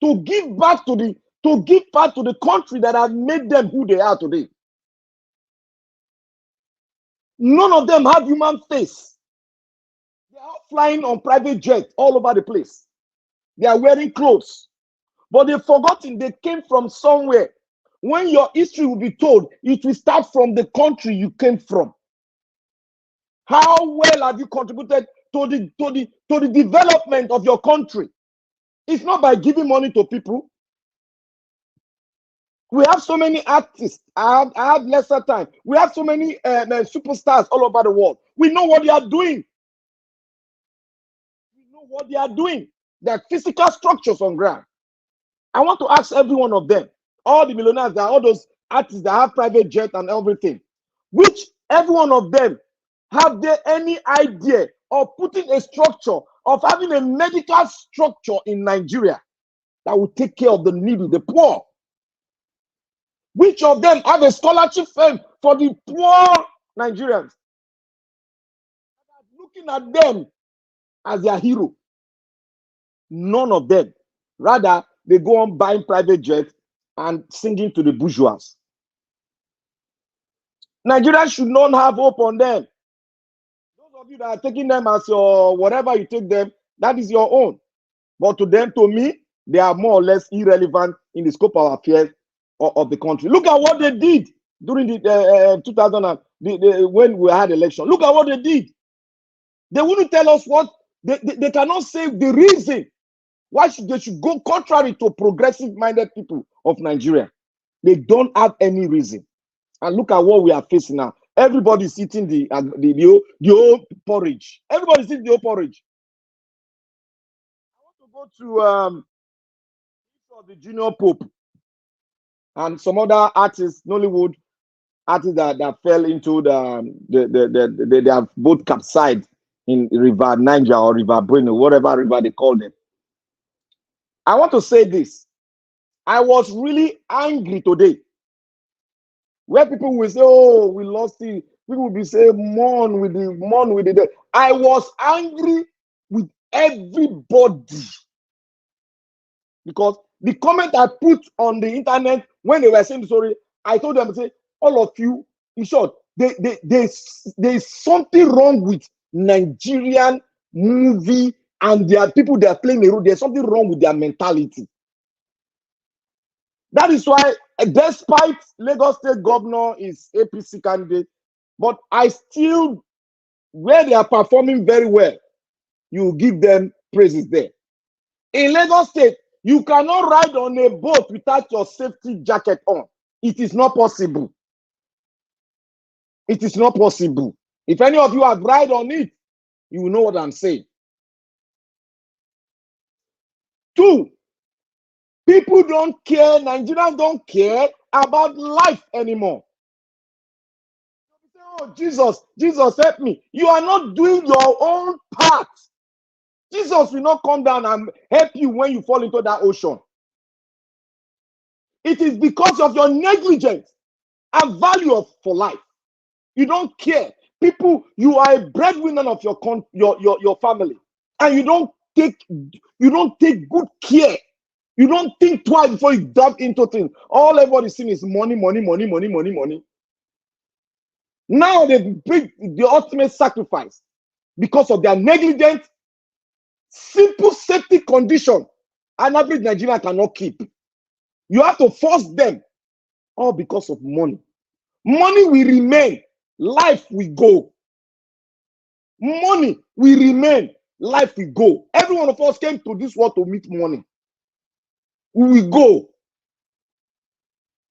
to give back to the country that have made them who they are today. None of them have human face. They are flying on private jets all over the place. They are wearing clothes. But they've forgotten they came from somewhere. When your history will be told, it will start from the country you came from. How well have you contributed to the development of your country? It's not by giving money to people. We have so many artists. I have lesser time. We have so many superstars all over the world. We know what they are doing. We know what they are doing. Their physical structures on ground. I want to ask every one of them, all the millionaires, all those artists that have private jet and everything, which every one of them, have they any idea of putting a structure, of having a medical structure in Nigeria that will take care of the needy, the poor? Which of them have a scholarship firm for the poor Nigerians? Looking at them as their hero. None of them. Rather, they go on buying private jets and singing to the bourgeois. Nigerians should not have hope on them. Those of you that are taking them as your whatever you take them, that is your own. But to them, to me, they are more or less irrelevant in the scope of affairs of the country. Look at what they did during the 2000 when we had election. Look at what they did. They wouldn't tell us what they cannot say the reason why they should go contrary to progressive-minded people of Nigeria. They don't have any reason. And look at what we are facing now. Everybody's eating the old porridge. Everybody's eating the old porridge. I want to go to the Junior Pope and some other artists, Nollywood artists that fell into they have both capsized in River Niger or River Bueno, whatever river they call them. I want to say this. I was really angry today. Where people will say, oh, we lost it. People will be saying, mourn with the dead. I was angry with everybody. Because the comment I put on the internet when they were saying the story, I told them, say, all of you, in short, there's something wrong with Nigerian movie and there are people that are playing a role. There's something wrong with their mentality. That is why, despite Lagos State Governor is APC candidate, but I still, where they are performing very well, you give them praises there. In Lagos State, you cannot ride on a boat without your safety jacket on. It is not possible. It is not possible. If any of you have ride on it, you will know what I'm saying. 2, people don't care, Nigerians don't care about life anymore. Oh, Jesus, help me. You are not doing your own part. Jesus will not come down and help you when you fall into that ocean. It is because of your negligence and value for life. You don't care. People, you are a breadwinner of your family, and you don't take good care. You don't think twice before you dive into things. All everybody's seeing is money, money, money, money, money, money. Now they bring the ultimate sacrifice because of their negligent, simple safety condition. An average Nigerian cannot keep. You have to force them, all because of money. Money will remain, life will go. Money will remain, life will go. Every one of us came to this world to meet money. we will go.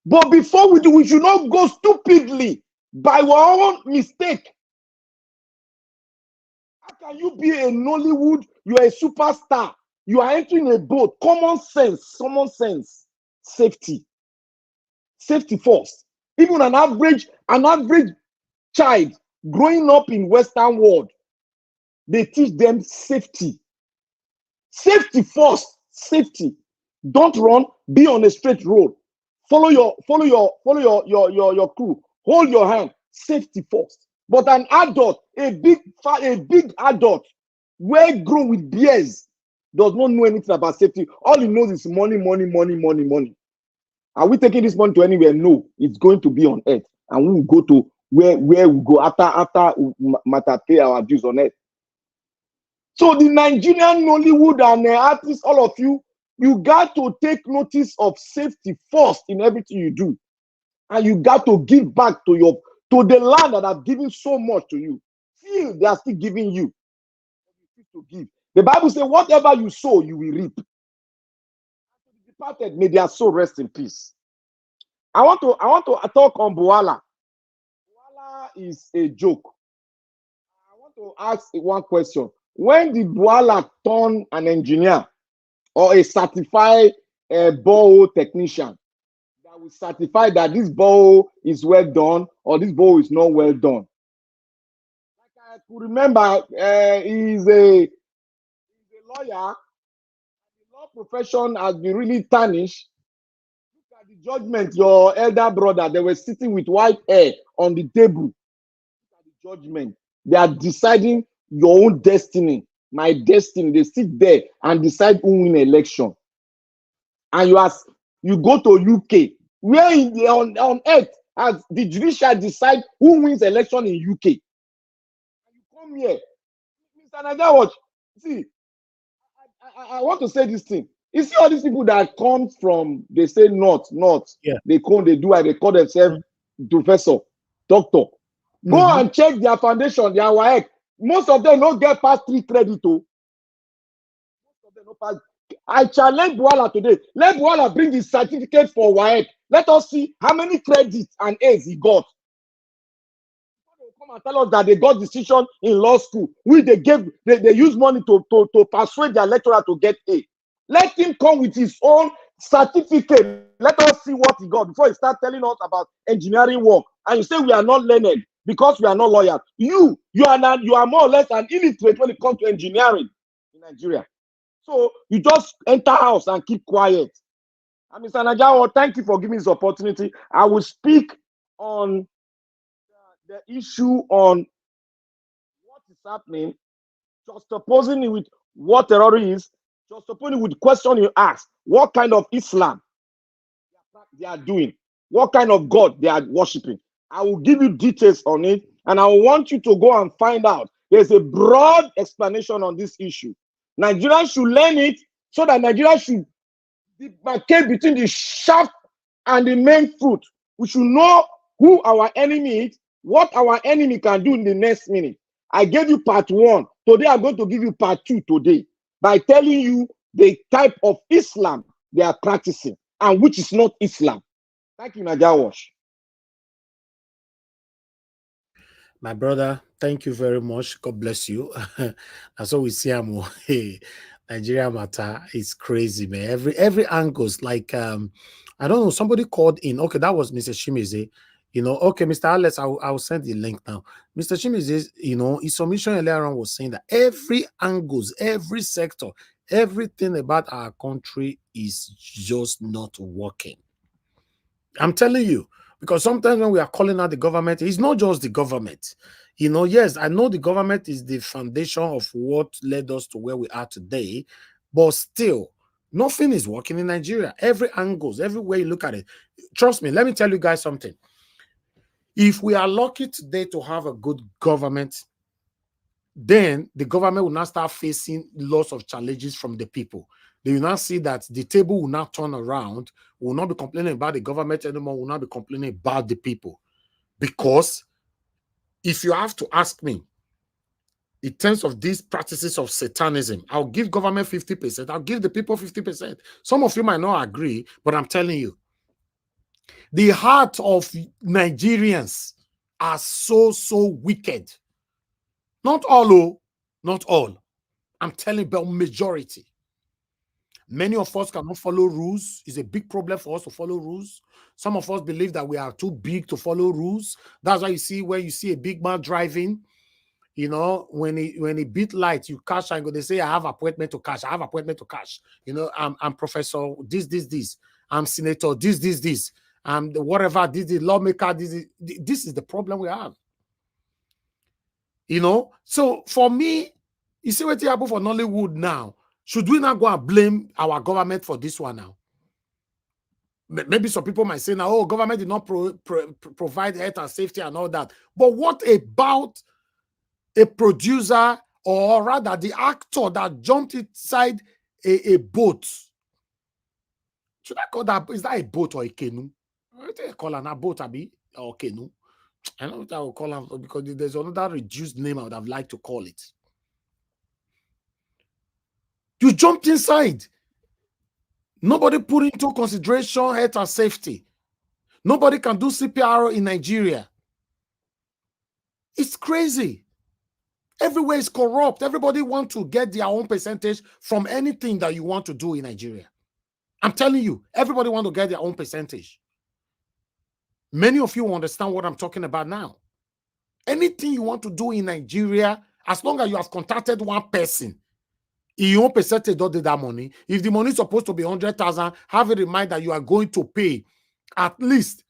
But before we do, we should not go stupidly by our own mistake. How can you be a Nollywood? You are a superstar. You are entering a boat. Common sense, safety. Safety first. Even an average child growing up in Western world, they teach them safety. Safety first. Safety. Don't run. Be on a straight road. Follow your crew. Hold your hand. Safety first. But an adult, a big adult, well grown with beers, does not know anything about safety. All he knows is money, money, money, money, money. Are we taking this money to anywhere? No, it's going to be on earth, and we will go to where we go after matter pay our dues on earth. So the Nigerian Nollywood and artists, all of you, you got to take notice of safety first in everything you do, and you got to give back to the land that have given so much to you. Still, they are still giving you. To give. The Bible says, whatever you sow, you will reap. Departed, may their soul rest in peace. I want to talk on Bwala. Bwala is a joke. I want to ask one question. When did Bwala turn an engineer or a certified borehole technician that will certify that this borehole is well done or this borehole is not well done? Like I could remember, he's a lawyer. The law profession has been really tarnished. Look at the judgment. Your elder brother, they were sitting with white hair on the table. Look at the judgment. They are deciding your own destiny, my destiny. They sit there and decide who win election. And you go to UK, where on earth as the judicial decide who wins election in UK. And you come here, Mr. Nigerian, see. I want to say this thing. You see all these people that come from, they say north. Yeah. They call themselves professor, doctor. Go and check their foundation, their WAEC. Most of them don't get past 3 credit. Most of them don't pass. I challenge Bwala today. Let Bwala bring his certificate for WAEC. Let us see how many credits and A's he got. Come and tell us that they got decision in law school, which they use money to persuade their lecturer to get A. Let him come with his own certificate. Let us see what he got before he start telling us about engineering work. And you say we are not learned because we are not lawyers. You are more or less an illiterate when it comes to engineering in Nigeria. So you just enter house and keep quiet. And Mr. Najawa, thank you for giving this opportunity. I will speak on the issue on what is happening, just opposing it with what terrorism is, just opposing it with the question you ask, what kind of Islam they are doing, what kind of God they are worshiping. I will give you details on it, and I want you to go and find out. There's a broad explanation on this issue. Nigerians should learn it so that Nigeria should demarcate between the shaft and the main fruit. We should know who our enemy is, what our enemy can do in the next minute. I gave you part 1. Today, I'm going to give you part 2 today by telling you the type of Islam they are practicing and which is not Islam. Thank you, Najawash. My brother, thank you very much. God bless you. That's what we see. Hey, Nigeria matter is crazy, man. Every angles, like I don't know, somebody called in. Okay, that was Mr. Shimize. Okay, Mr. Alex, I'll send the link now. Mr. Shimize, his submission earlier on was saying that every angles, every sector, everything about our country is just not working. I'm telling you, because sometimes when we are calling out the government, it's not just the government. Yes, I know the government is the foundation of what led us to where we are today, but still, nothing is working in Nigeria. Every angles, everywhere you look at it. Trust me, let me tell you guys something. If we are lucky today to have a good government, then the government will not start facing lots of challenges from the people. They will not see that the table will not turn around, will not be complaining about the government anymore, will not be complaining about the people. Because if you have to ask me, in terms of these practices of satanism. I'll give government 50%. I'll give the people 50%. Some of you might not agree, but I'm telling you, the heart of Nigerians are so wicked. Not all, oh, not all. I'm telling you, but majority. Many of us cannot follow rules. It's a big problem for us to follow rules. Some of us believe that we are too big to follow rules. That's why you see when you see a big man driving, you know, when he beat light, you cash and go. They say, I have appointment to cash. I have appointment to cash. You know, I'm professor, this. I'm senator, this. I'm the whatever, the lawmaker, this is the problem we have. You know, so for me, you see what happened for Nollywood now. Should we not go and blame our government for this one now? Maybe some people might say now, oh, government did not provide health and safety and all that. But what about a producer, or rather the actor that jumped inside a boat? Should I call that? Is that a boat or a canoe? What do you call it? A boat, Abi, or canoe? I don't know what I will call it, because there's another reduced name I would have liked to call it. You jumped inside. Nobody put into consideration health and safety. Nobody can do CPR in Nigeria. It's crazy. Everywhere is corrupt. Everybody wants to get their own percentage from anything that you want to do in Nigeria. I'm telling you, everybody wants to get their own percentage. Many of you understand what I'm talking about now. Anything you want to do in Nigeria, as long as you have contacted one person, your own percentage don't do that money. If the money is supposed to be 100,000, have it in mind that you are going to pay at least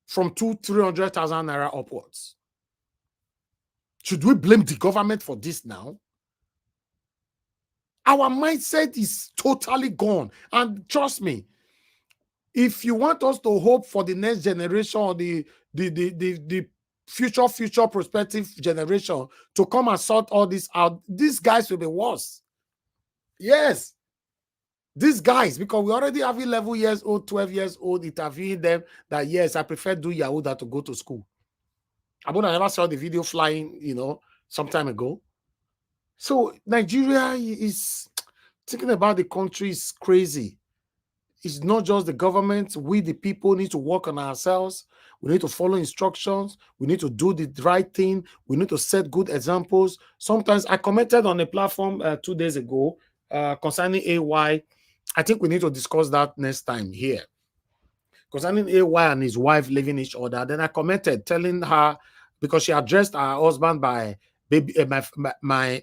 from 200,000-300,000 naira upwards. Should we blame the government for this now? Our mindset is totally gone. And trust me, if you want us to hope for the next generation, or the future prospective generation to come and sort all this out, these guys will be worse. Yes. These guys, because we already have 11 years old, 12 years old, interviewing them that, yes, I prefer do Yahoo than to go to school. I never saw the video flying, you know, some time ago. So Nigeria is thinking about the country is crazy. It's not just the government. We, the people, need to work on ourselves. We need to follow instructions. We need to do the right thing. We need to set good examples. Sometimes I commented on a platform 2 days ago concerning AY. I think we need to discuss that next time here. Concerning AY and his wife leaving each other. Then I commented telling her, because she addressed her husband by baby, my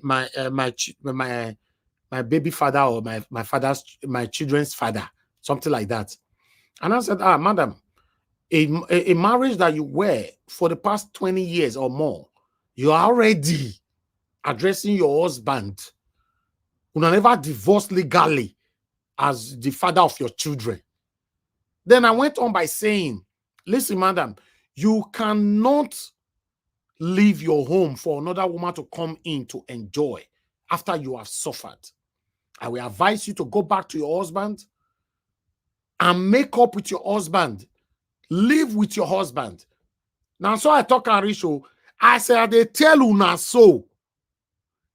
baby father, or my children's father, something like that. And I said, madam, a marriage that you were for the past 20 years or more, you are already addressing your husband who never divorced legally as the father of your children. Then I went on by saying, listen, madam, you cannot leave your home for another woman to come in to enjoy after you have suffered. I will advise you to go back to your husband and make up with your husband. Live with your husband. Now, so I talk and Risho, I say, they tell you now so.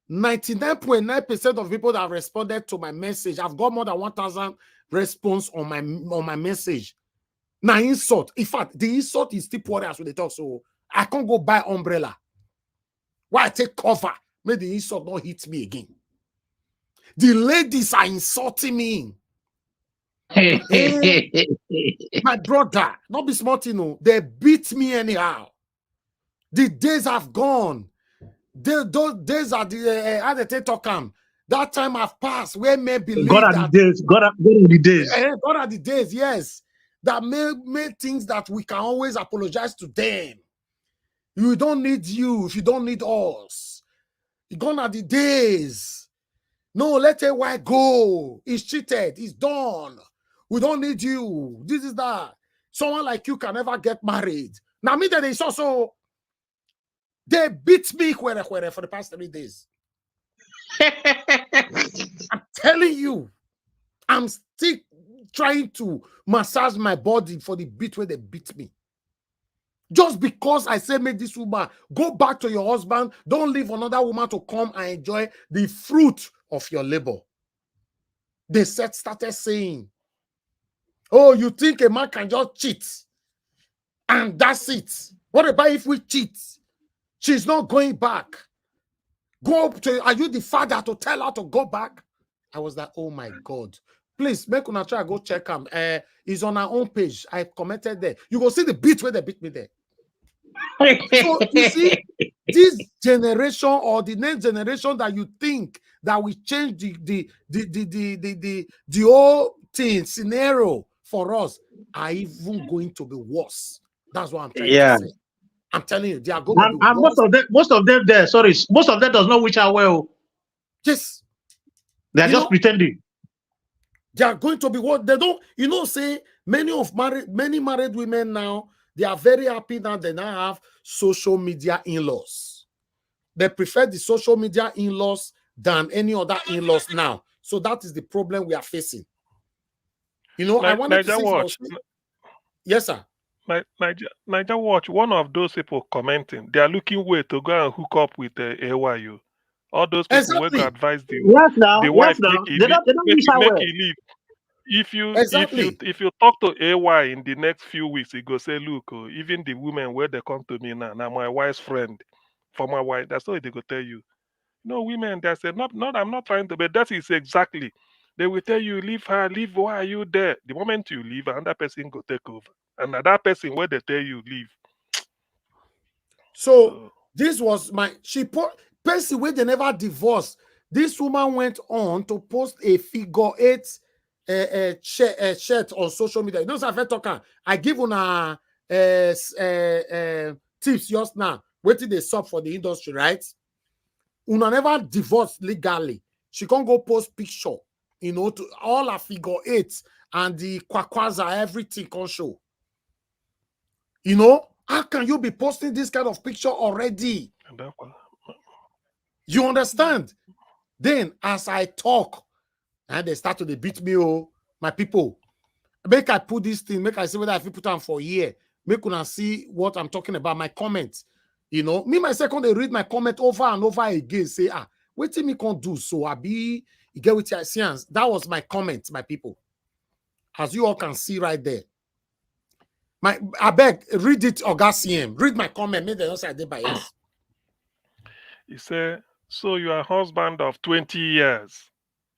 99.9% of people that have responded to my message, I've got more than 1,000 response on my message. Now, insult. In fact, the insult is still pouring as we talk. So I can't go buy umbrella. Why I take cover? May the insult not hit me again. The ladies are insulting me. My brother, not be smart, you know. They beat me anyhow. The days have gone. Those days are the how they talk them. That time have passed. Where may believe God are that the days. God are the days. God are the days. Yes, that made things that we can always apologize to them. We don't need you if you don't need us. Gone are the days. No, let AY go. He's cheated. He's done. We don't need you. This is that. Someone like you can never get married. Now, me that is also, they beat me for the past 3 days. I'm telling you, I'm still trying to massage my body for the beat where they beat me. Just because I say make this woman go back to your husband, don't leave another woman to come and enjoy the fruit of your labor. They started saying, oh, you think a man can just cheat and that's it? What about if we cheat? She's not going back. Go to, are you the father to tell her to go back? I was like, oh my God. Please make una try go check him. It's on our own page. I commented there. You go see the beat where they beat me there. So you see, this generation or the next generation that you think that we change the whole thing scenario for us are even going to be worse. That's what I'm trying to say. I'm telling you, they are going to be And worse. most of them there, sorry, most of them does not wish her well. Yes. They are just pretending. They are going to be what they don't, say many married women now, they are very happy that they now have social media in-laws. They prefer the social media in-laws than any other in-laws now. So that is the problem we are facing. I wanted to say yes, sir. Niger Watch, one of those people commenting, they are looking way to go and hook up with AYU. All those people will advise the wife make he leave. If you talk to AY in the next few weeks, he go say, look, even the women where they come to me now my wife's friend, former wife, that's what they go tell you. No, women, they say, not I'm not trying to, but that is exactly. They will tell you, leave her, leave, why are you there? The moment you leave, another person go take over. And that person where they tell you leave. So this was Percy where they never divorced. This woman went on to post a figure 8 shirt on social media. You know, I've talking. I give una tips just now. Waiting they sub for the industry, right? Una never divorced legally. She can't go post picture, to all her figure 8 and the kwakwaza, everything can show. How can you be posting this kind of picture already? You understand? Then, as I talk, and they start to beat me, my people. Make I put this thing, make I see whether I put on for a year. Make una see what I'm talking about, my comments. Me myself, they read my comment over and over again, say, wait till me can't do so. You get with your science. That was my comment, my people. As you all can see right there. I beg, read it, Augustine. Read my comment. Maybe they don't say I did by yes. He said, so you are a husband of 20 years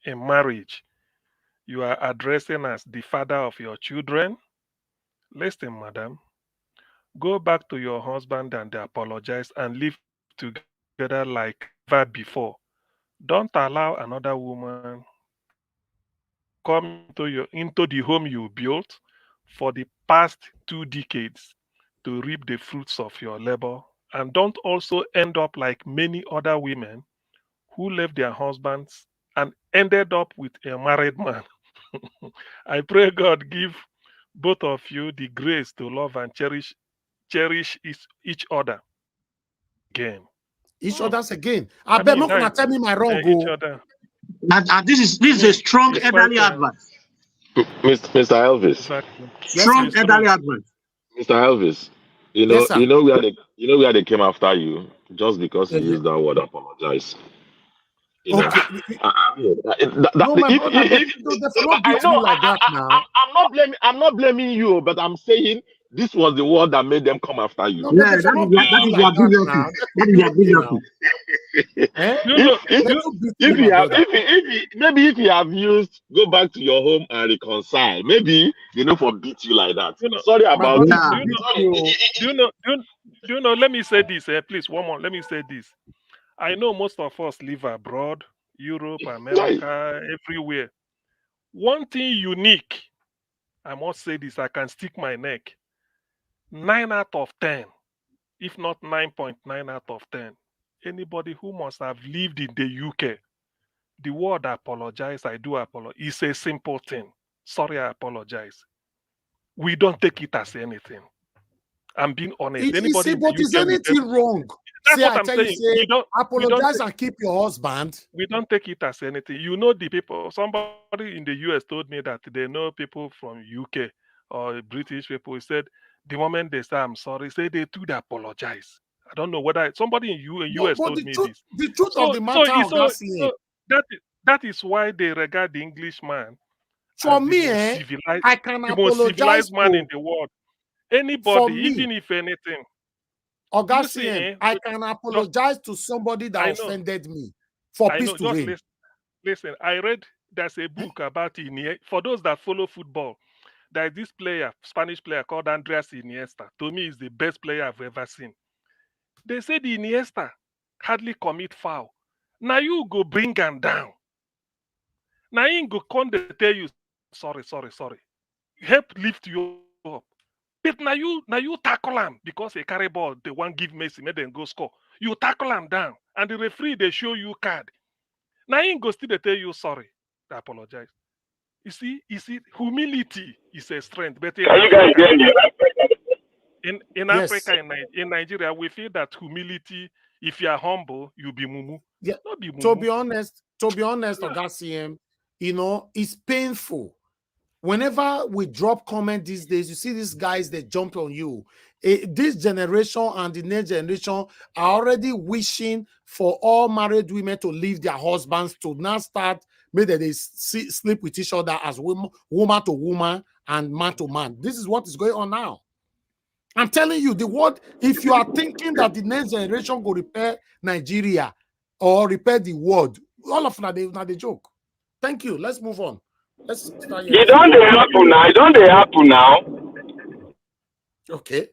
in marriage. You are addressing as the father of your children. Listen, madam. Go back to your husband and apologize and live together like ever before. Don't allow another woman come into the home you built for the past 2 decades to reap the fruits of your labor. And don't also end up like many other women who left their husbands and ended up with a married man. I pray God give both of you the grace to love and cherish each other again. Each other's again. I bet not gonna tell me my wrong. Each other. And this is a strong elderly advice. Mr. Elvis. Exactly. Strong elderly advice. Mr. Elvis, you know where they came after you just because you used that word apologize. I'm not blaming you, but I'm saying this was the word that made them come after you. No, that is your business. If you have used go back to your home and reconcile, maybe for beat you like that. Sorry about it. Do you know? Let me say this, please. One more. Let me say this. I know most of us live abroad, Europe, America, everywhere. One thing unique, I must say this, I can stick my neck. 9 out of 10, if not 9.9 out of 10, anybody who must have lived in the UK, the word apologize, I do apologize, is a simple thing. Sorry, I apologize. We don't take it as anything. I'm being honest. Is anything wrong? That's what I'm saying. We don't apologize and keep your husband. We don't take it as anything. The people. Somebody in the US told me that they know people from UK or British people. He said The moment they say I'm sorry, say they too apologize. I don't know whether somebody in No, US but told me this. the truth of the matter, So that is why they regard the Englishman for as the me, most I can the most apologize civilized man to, in the world. for Anybody, me, even if anything, you see, Augustine, I can apologize to somebody that offended me for peace to reign. Listen, I read there's a book about Iniesta. For those that follow football, there is this player, Spanish player called Andreas Iniesta. To me, is the best player I've ever seen. They said Iniesta hardly commit foul. Now you go bring him down. Now you go come to tell you sorry. Help lift you up. But now you tackle him because he carry ball. They want give Messi, make them go score. You tackle him down, and the referee they show you card. Now you go still they tell you sorry. They apologize. You see, humility is a strength. But in Africa, in Nigeria, we feel that humility, if you are humble, you'll be mumu. Yeah. Not be mumu. To be honest, Augustine, it's painful. Whenever we drop comment these days, you see these guys, they jump on you. This generation and the next generation are already wishing for all married women to leave their husbands to now start, maybe they sleep with each other as woman to woman and man to man. This is what is going on now. I'm telling you, the world, if you are thinking that the next generation will repair Nigeria or repair the world, all of that is not a joke. Thank you. Let's move on. Let's start here. It don't happen now. It don't happen now. Okay.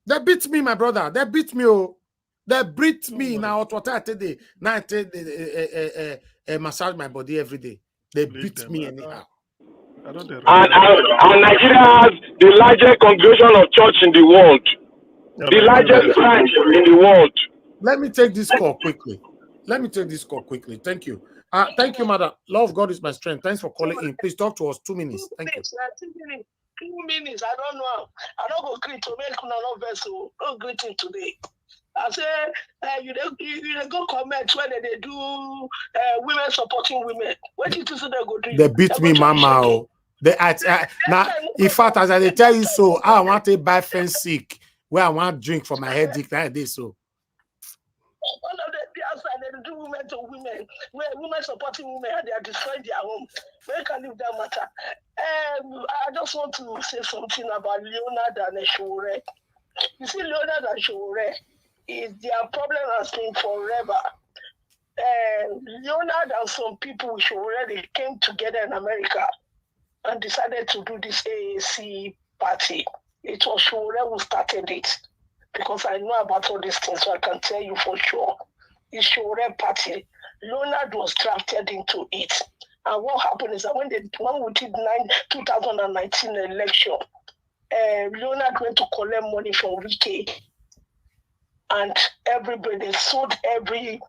They beat me, my brother. They beat me. Oh, they beat me now. What I tell you, now I massage my body every day. They beat me anyhow. And Nigeria has the largest congregation of church in the world. The largest branch in the world. Let me take this call quickly. Thank you. Thank you, madam. Love of God is my strength. Thanks for calling in. Please talk to us. 2 minutes. Thank you. 2 minutes. I don't know. I don't go greet to make no vessel. No greeting today. I say you go comment when they do women supporting women. What do you think they go do? They beat me, mama. Now, in fact, as I tell you so, I want to buy fence sick where I want drink for my headache like this. So one of the outside they do women to women, where women supporting women and they are destroying their home. Where can leave that matter? I just want to say something about Leonard and Shore. You see, Leonard and Shore is their problem has been forever. Leonard and some people which already came together in America and decided to do this AAC party. It was Shore who started it because I know about all these things, so I can tell you for sure. It's Shore party. Leonard was drafted into it. And what happened is that when we did 2019 election, Leonard went to collect money from Wike. And everybody sold every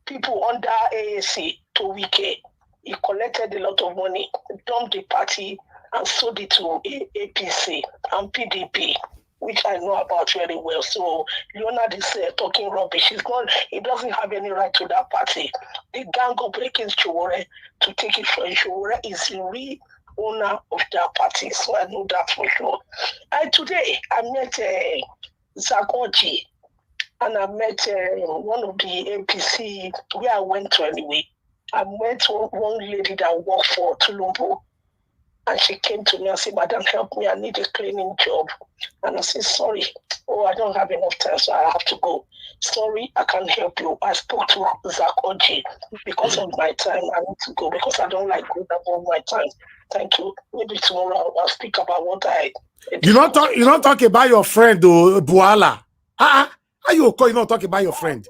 people under AAC to Wike. He collected a lot of money, dumped the party, and sold it to APC and PDP, which I know about very well. So Leonard is talking rubbish. He doesn't have any right to that party. The gang up against Shore to take it from Shore is the real owner of that party. So I know that for sure. And today I met Zakoji, and I met one of the APC where I went to anyway. I met one lady that worked for Tulumbu, and she came to me and said, "Madam, help me, I need a cleaning job." And I said, "Sorry, I don't have enough time, so I have to go. Sorry, I can't help you." I spoke to Zakoji. Because of my time, I need to go because I don't like going above my time. Thank you. Maybe tomorrow I'll speak about what I... You not talk about your friend, Bwala. How you call you not talk about your friend?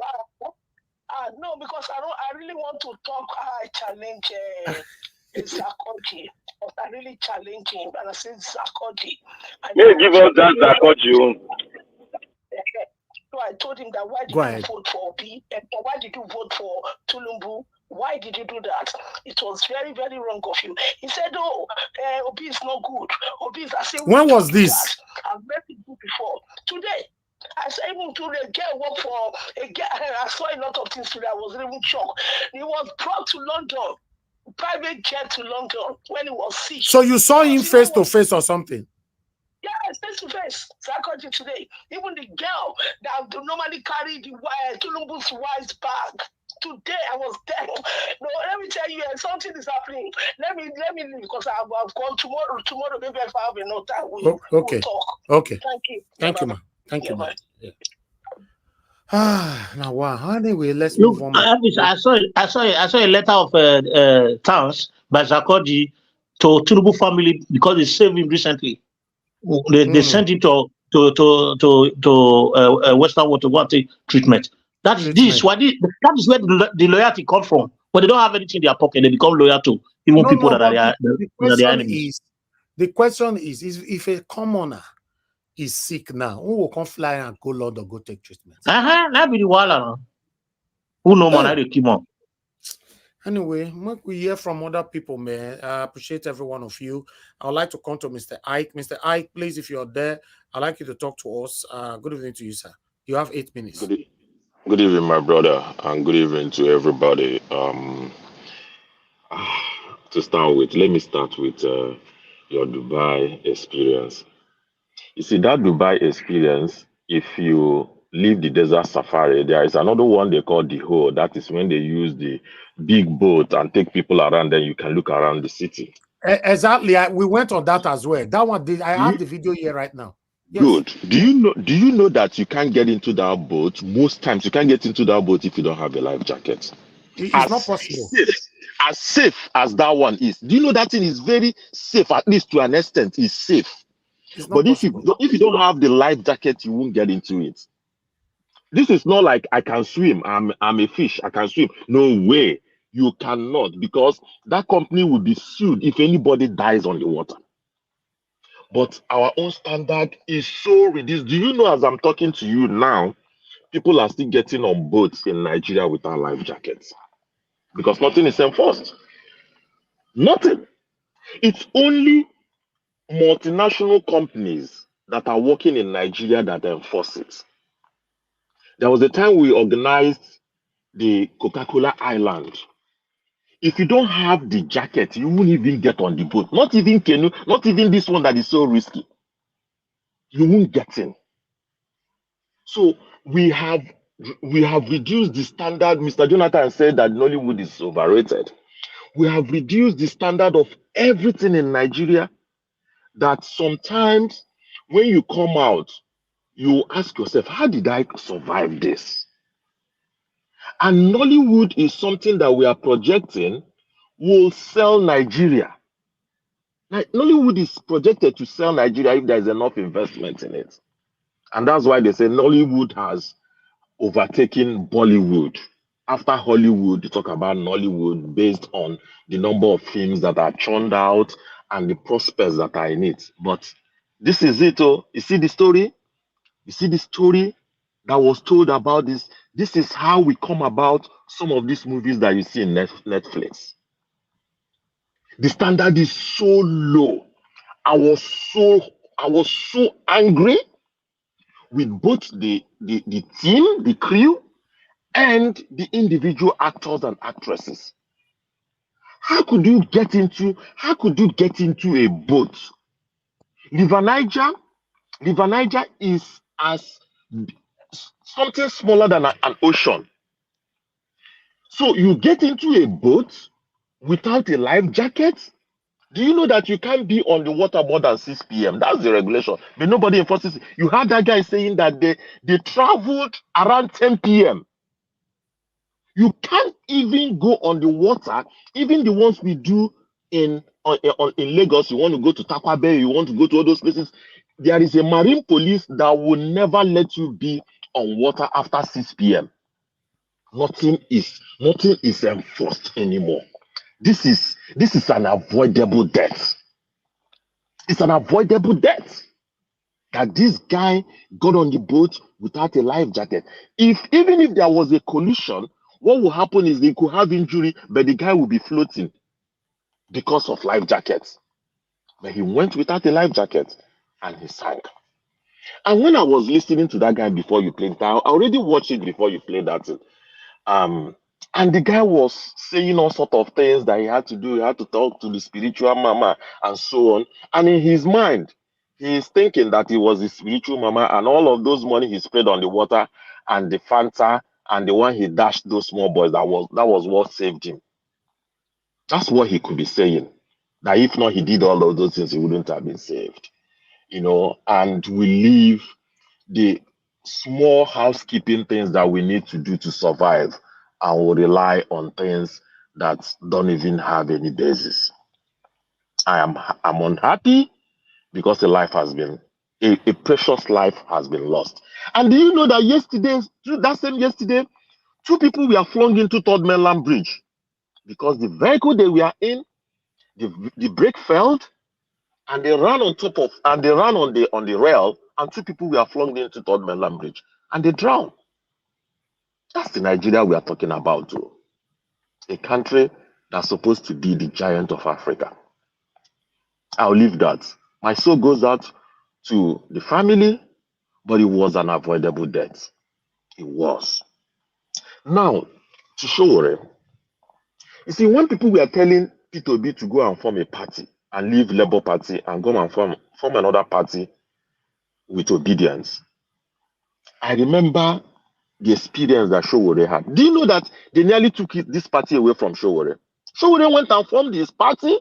No, because I really want to talk. I challenge Zakoji. I really challenge him, and I said, Zakoji. Give us that Zakoji. So I told him that, why did you vote for Obi? And why did you vote for Tulumbu? Why did you do that? It was very, very wrong of you. He said, Obi is not good. Obi is... I said, when was this? I've met people before. Today. I said, even today, work for a girl. I saw a lot of things today. I was even shocked. He was brought to London, private jet to London when he was sick. So you saw him face to face or something? face to face. Psychology today. Even the girl that normally carry the Tulumbu's wife's bag. Today I was there. No, let me tell you, something is happening. Let me leave because I've gone tomorrow. Tomorrow, maybe if I have enough time, we'll talk. Okay. Thank you. Thank you, ma. Thank you, ma. Now wow. Anyway, let's move on. I saw a letter of thanks by Sarkozy to Tinubu family because they saved him recently. They sent him to Western World to go and take treatment. That is where the loyalty comes from. But they don't have anything in their pocket. They become loyal to even people that are their enemies. The question is if a commoner is sick now, who will come fly and go London or go take treatment? That be the Bwala. Who know man? They keep on. Anyway, we hear from other people, man. I appreciate every one of you. I would like to come to Mr. Ike. Mr. Ike, please, if you're there, I'd like you to talk to us. Good evening to you, sir. You have 8 minutes. Good evening, my brother, and good evening to everybody. To start with, let me start with your Dubai experience. You see, that Dubai experience, if you leave the desert safari, there is another one they call the whole. That is when they use the big boat and take people around, then you can look around the city. Exactly. We went on that as well. That one did. I have the video here right now. Yes. Good. Do you know that you can't get into that boat? Most times you can't get into that boat if you don't have a life jacket. It's not possible. As safe as that one is. Do you know that thing is very safe, at least to an extent, is safe. But if you don't have the life jacket, you won't get into it. This is not like I can swim. I'm a fish. I can swim. No way. You cannot, because that company will be sued if anybody dies on the water. But our own standard is so reduced. Do you know, as I'm talking to you now, people are still getting on boats in Nigeria without life jackets because nothing is enforced. Nothing. It's only multinational companies that are working in Nigeria that enforce it. There was a time we organized the Coca-Cola Island. If you don't have the jacket, you won't even get on the boat. Not even canoe, not even this one that is so risky. You won't get in. So we have reduced the standard. Mr. Jonathan said that Nollywood is overrated. We have reduced the standard of everything in Nigeria, that sometimes when you come out, you ask yourself, how did I survive this? And Nollywood is something that we are projecting will sell Nigeria. Like, Nollywood is projected to sell Nigeria if there is enough investment in it. And that's why they say Nollywood has overtaken Bollywood. After Hollywood, you talk about Nollywood based on the number of films that are churned out and the prospects that are in it. But this is it. Oh, you see the story? You see the story that was told about this? This is how we come about some of these movies that you see in Netflix. The standard is so low. I was so angry with both the team, the crew, and the individual actors and actresses. How could you get into a boat? River Niger is as something smaller than an ocean. So you get into a boat without a life jacket? Do you know that you can't be on the water more than 6 p.m.? That's the regulation. But nobody enforces it. You heard that guy saying that they traveled around 10 p.m. You can't even go on the water, even the ones we do in Lagos. You want to go to Takwa Bay, you want to go to all those places. There is a marine police that will never let you be on water after 6 p.m. Nothing is enforced anymore. This is an avoidable death. It's an avoidable death. That this guy got on the boat without a life jacket. Even if there was a collision, what will happen is they could have injury, but the guy will be floating because of life jackets. But he went without a life jacket and he sank. And when I was listening to that guy before you played, I already watched it before you played that. And the guy was saying all sort of things that he had to do. He had to talk to the spiritual mama and so on. And in his mind, He's thinking that he was his spiritual mama, and all of those money he sprayed on the water and the Fanta and the one he dashed those small boys, that was what saved him. That's what he could be saying. That if not, he did all of those things, he wouldn't have been saved. And we leave the small housekeeping things that we need to do to survive, and we rely on things that don't even have any basis. I'm unhappy because a life has been a precious life has been lost. And do you know that yesterday, two people were flung into Third Mainland Bridge because the vehicle they were in, the brake failed, and they ran on the rail, and two people were flung into Third Mainland Bridge and they drowned. That's the Nigeria we are talking about, too. A country that's supposed to be the giant of Africa. I'll leave that. My soul goes out to the family, but it was an avoidable death. It was. Now, to Showore, you see, when people were telling P2B to go and form a party and leave Labour Party and go and form another party with obedience, I remember the experience that Showore had. Do you know that they nearly took this party away from Showore? Showore went and formed this party,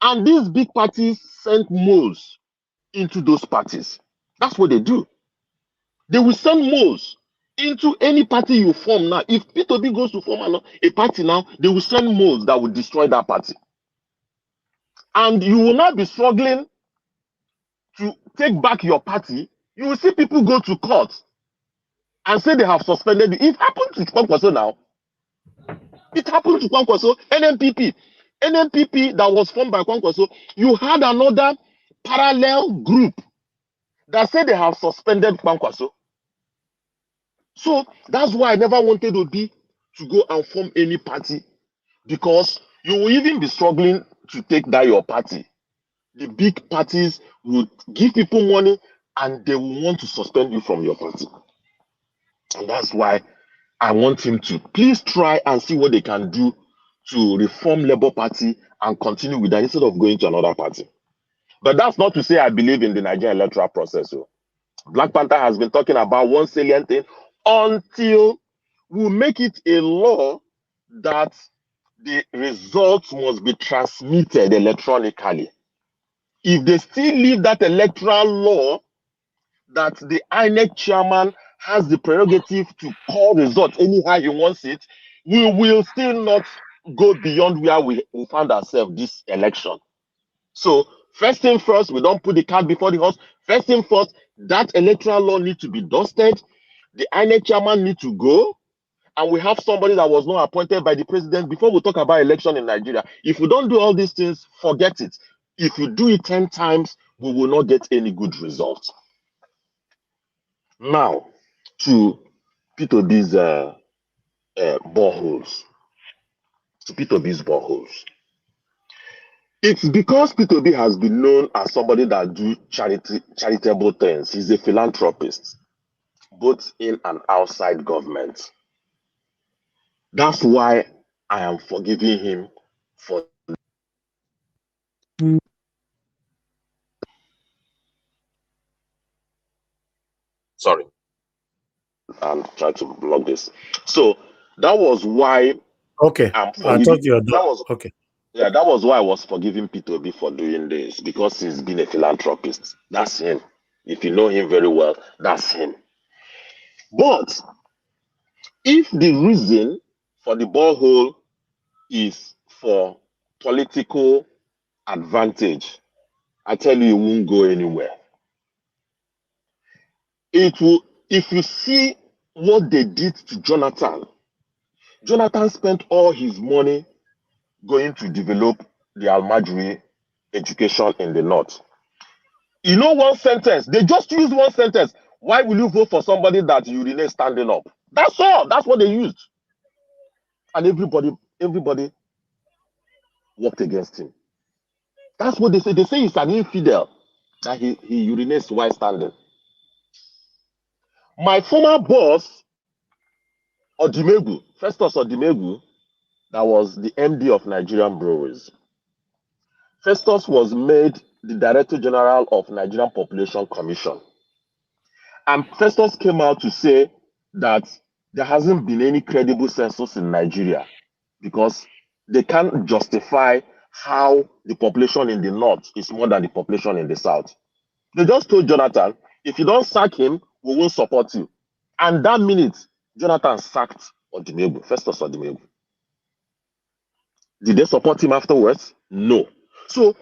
and these big parties sent moles into those parties. That's what they do. They will send moles into any party you form now. If P2B goes to form a party now, they will send moles that will destroy that party. And you will not be struggling to take back your party. You will see people go to court and say they have suspended you. It happened to Kwankwaso now. It happened to Kwankwaso, NNPP that was formed by Kwankwaso. You had another parallel group that said they have suspended Kwankwaso. So that's why I never wanted Obi to go and form any party, because you will even be struggling to take that your party. The big parties would give people money and they will want to suspend you from your party. And that's why I want him to please try and see what they can do to reform Labour Party and continue with that instead of going to another party. But that's not to say I believe in the Nigerian electoral process. So Black Panther has been talking about one salient thing until we make it a law that the results must be transmitted electronically. If they still leave that electoral law that the INEC chairman has the prerogative to call results anyhow he wants it, we will still not go beyond where we found ourselves this election. So first thing first, we don't put the cart before the horse. First thing first, that electoral law needs to be dusted. The INEC chairman needs to go. And we have somebody that was not appointed by the president before we talk about election in Nigeria. If we don't do all these things, forget it. If you do it 10 times, we will not get any good results. Now, to P2B's boreholes. To P2B's boreholes. It's because P2B has been known as somebody that do charitable things. He's a philanthropist, both in and outside government. That's why I am forgiving him for. Sorry, I'm trying to block this. So that was why. Okay, I thought you were done. Okay. Yeah, that was why I was forgiving P2B for doing this, because he's been a philanthropist. That's him. If you know him very well, that's him. But if the reason for the borehole is for political advantage, I tell you, it won't go anywhere. It will. If you see what they did to Jonathan spent all his money going to develop the Almajiri education in the north. You know, one sentence, they just used one sentence. Why will you vote for somebody that you remain standing up? That's all. That's what they used. And everybody worked against him. That's what they say. They say he's an infidel, that he urinates while standing. My former boss, Festus Odimegu, that was the MD of Nigerian Breweries. Festus was made the Director General of Nigerian Population Commission. And Festus came out to say that there hasn't been any credible census in Nigeria because they can't justify how the population in the north is more than the population in the south. They just told Jonathan, if you don't sack him, we won't support you. And that minute, Jonathan sacked Odimegwu, Festus Odimegwu. Did they support him afterwards? No. So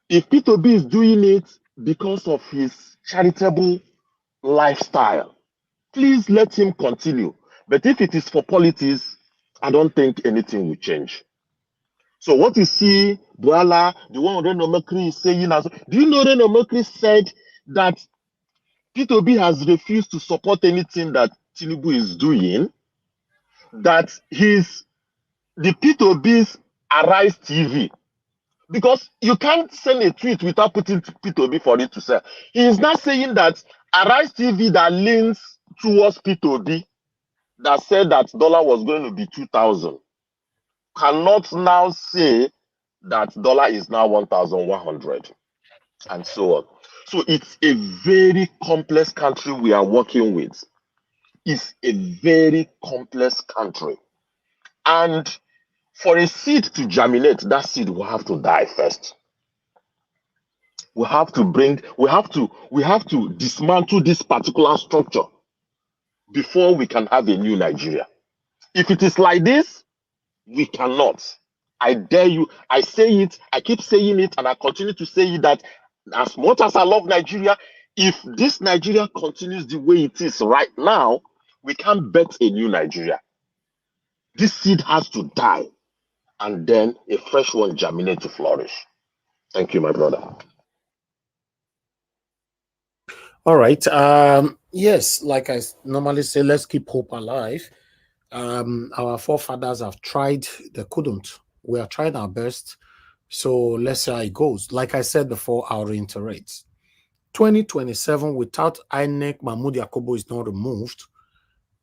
if P2B is doing it because of his charitable lifestyle, please let him continue. But if it is for politics, I don't think anything will change. So what you see, Bwala, the one Reno Mekri is saying, do you know Reno Mekri said that P2B has refused to support anything that Tinubu is doing? That the P2B's Arise TV, because you can't send a tweet without putting P2B for it to sell. He is not saying that Arise TV that leans towards P2B, that said that dollar was going to be 2,000, cannot now say that dollar is now 1,100, and so on. So it's a very complex country we are working with. It's a very complex country. And for a seed to germinate, that seed will have to die first. We have to dismantle this particular structure before we can have a new Nigeria. If it is like this, we cannot. I dare you, I say it, I keep saying it, and I continue to say it, that as much as I love Nigeria, if this Nigeria continues the way it is right now, we can't bet a new Nigeria. This seed has to die, and then a fresh one germinate to flourish. Thank you, my brother. All right. Yes, like I normally say, let's keep hope alive. Our forefathers have tried, they couldn't. We are trying our best. So let's see how it goes. Like I said before, I'll reiterate. 2027, without INEC, Mahmoud Yakubu is not removed,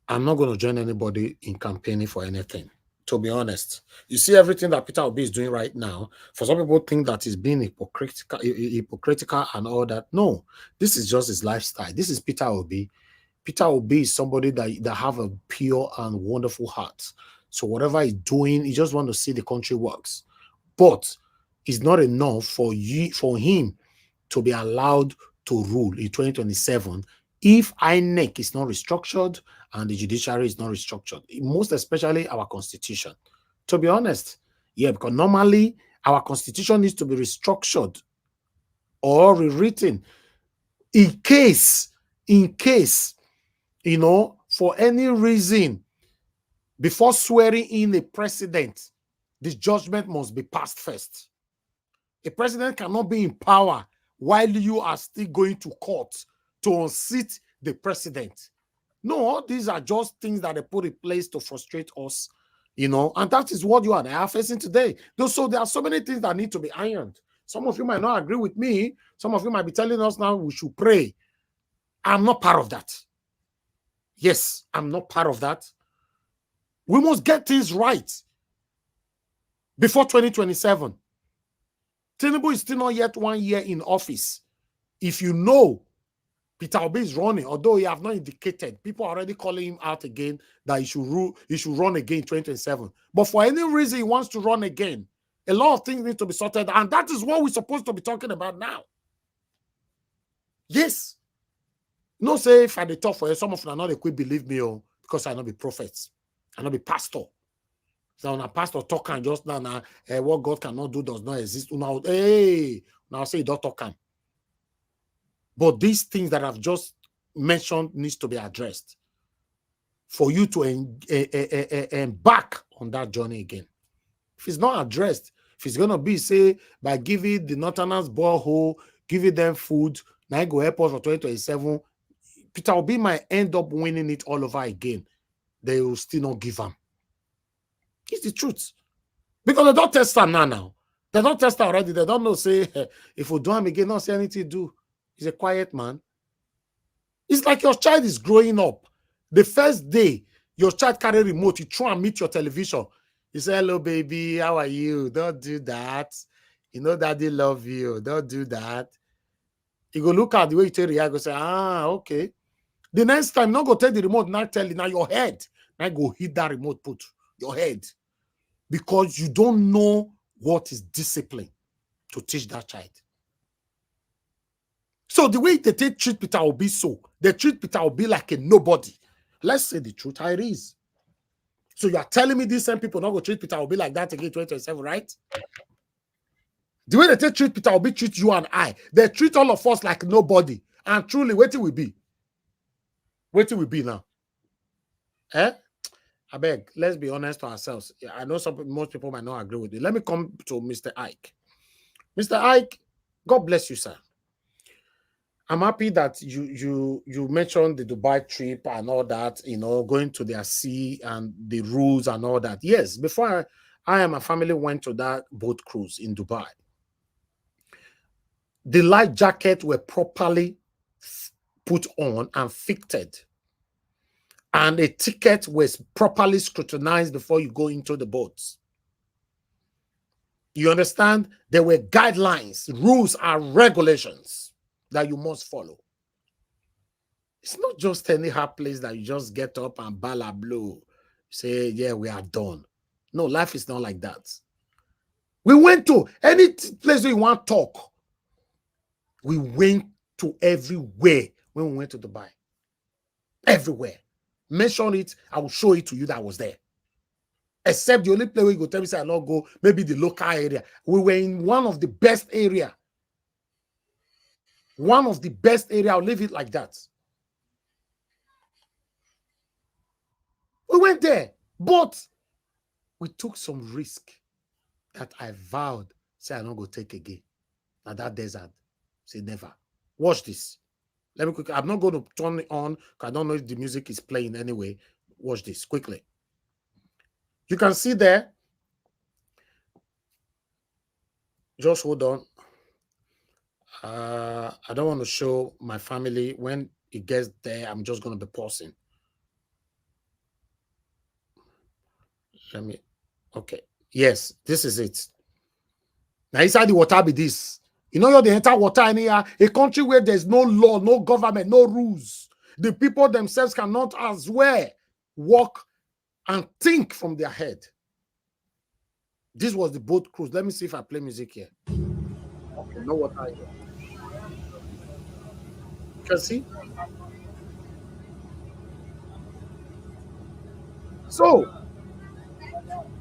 I'm not going to join anybody in campaigning for anything, to be honest. You see everything that Peter Obi is doing right now. For some people think that he's being hypocritical and all that. No, this is just his lifestyle. This is Peter Obi. Peter Obi is somebody that have a pure and wonderful heart. So whatever he's doing, he just wants to see the country works. But it's not enough for him to be allowed to rule in 2027 if INEC is not restructured and the judiciary is not restructured, most especially our constitution. To be honest, yeah, because normally our constitution needs to be restructured or rewritten in case, you know, for any reason, before swearing in a president, this judgment must be passed first. A president cannot be in power while you are still going to court to unseat the president. No, these are just things that they put in place to frustrate us, you know, and that is what you and I are facing today. So there are so many things that need to be ironed. Some of you might not agree with me. Some of you might be telling us now we should pray. I'm not part of that. Yes, I'm not part of that. We must get things right before 2027. Tinubu is still not yet 1 year in office. If you know Peter Obi is running, although he have not indicated, people are already calling him out again that he should run again in 2027. But for any reason he wants to run again, a lot of things need to be sorted, and that is what we're supposed to be talking about now. Yes. No say if I dey talk for you, some of you are not equipped, believe me, because I not be prophets, I not be pastor. So when a pastor talk and just now, what God cannot do does not exist. Now, hey, now say don't talk can. But these things that I've just mentioned needs to be addressed for you to embark on that journey again. If it's not addressed, if it's going to be, say, by giving the Northerners borehole, giving them food, now I go airport for 2027, Peter Obi might end up winning it all over again. They will still not give them. It's the truth. Because they don't test her now. They don't test her already. They don't know, say, if we do him again, not say anything to do. He's a quiet man. It's like your child is growing up. The first day, your child carry remote, you try and meet your television. You say, hello, baby, how are you? Don't do that. You know daddy love you. Don't do that. You go look at the way you tell react, go say, okay. The next time, not go take the remote, not tell you, now your head. Now go hit that remote, put your head. Because you don't know what is discipline to teach that child. So the way they treat Peter Obi, so they treat Peter Obi like a nobody. Let's say the truth how it is. So you are telling me these same people not going to treat Peter Obi like that again 2027, right? The way they treat Peter Obi treat you and I, they treat all of us like nobody. And truly, wait till we be. Wait till we be now. Eh? I beg, let's be honest to ourselves. I know most people might not agree with it. Let me come to Mr. Ike. Mr. Ike, God bless you, sir. I'm happy that you mentioned the Dubai trip and all that, you know, going to their sea and the rules and all that. Yes, before I and my family went to that boat cruise in Dubai, the life jacket were properly put on and fitted. And a ticket was properly scrutinized before you go into the boats. You understand? There were guidelines, rules, and regulations that you must follow. It's not just any hard place that you just get up and bala blow, say, yeah, we are done. No, life is not like that. We went to any place where you want to talk. We went to everywhere when we went to Dubai. Everywhere. Mention it, I will show it to you that I was there. Except the only place where you go tell me, say, I not go, maybe the local area. We were in one of the best area. One of the best area, I'll leave it like that. We went there, but we took some risk that I vowed, say I'm not going to take again. Now that desert, say never. Watch this. Let me quickly, I'm not going to turn it on because I don't know if the music is playing anyway. Watch this quickly. You can see there. Just hold on. I don't want to show my family. When it gets there, I'm just going to be pausing. Let me, okay. Yes, this is it. Now inside the water be this. You know you're the entire water in here, a country where there's no law, no government, no rules. The people themselves cannot as well walk and think from their head. This was the boat cruise. Let me see if I play music here. Okay, no water here. You can see? So,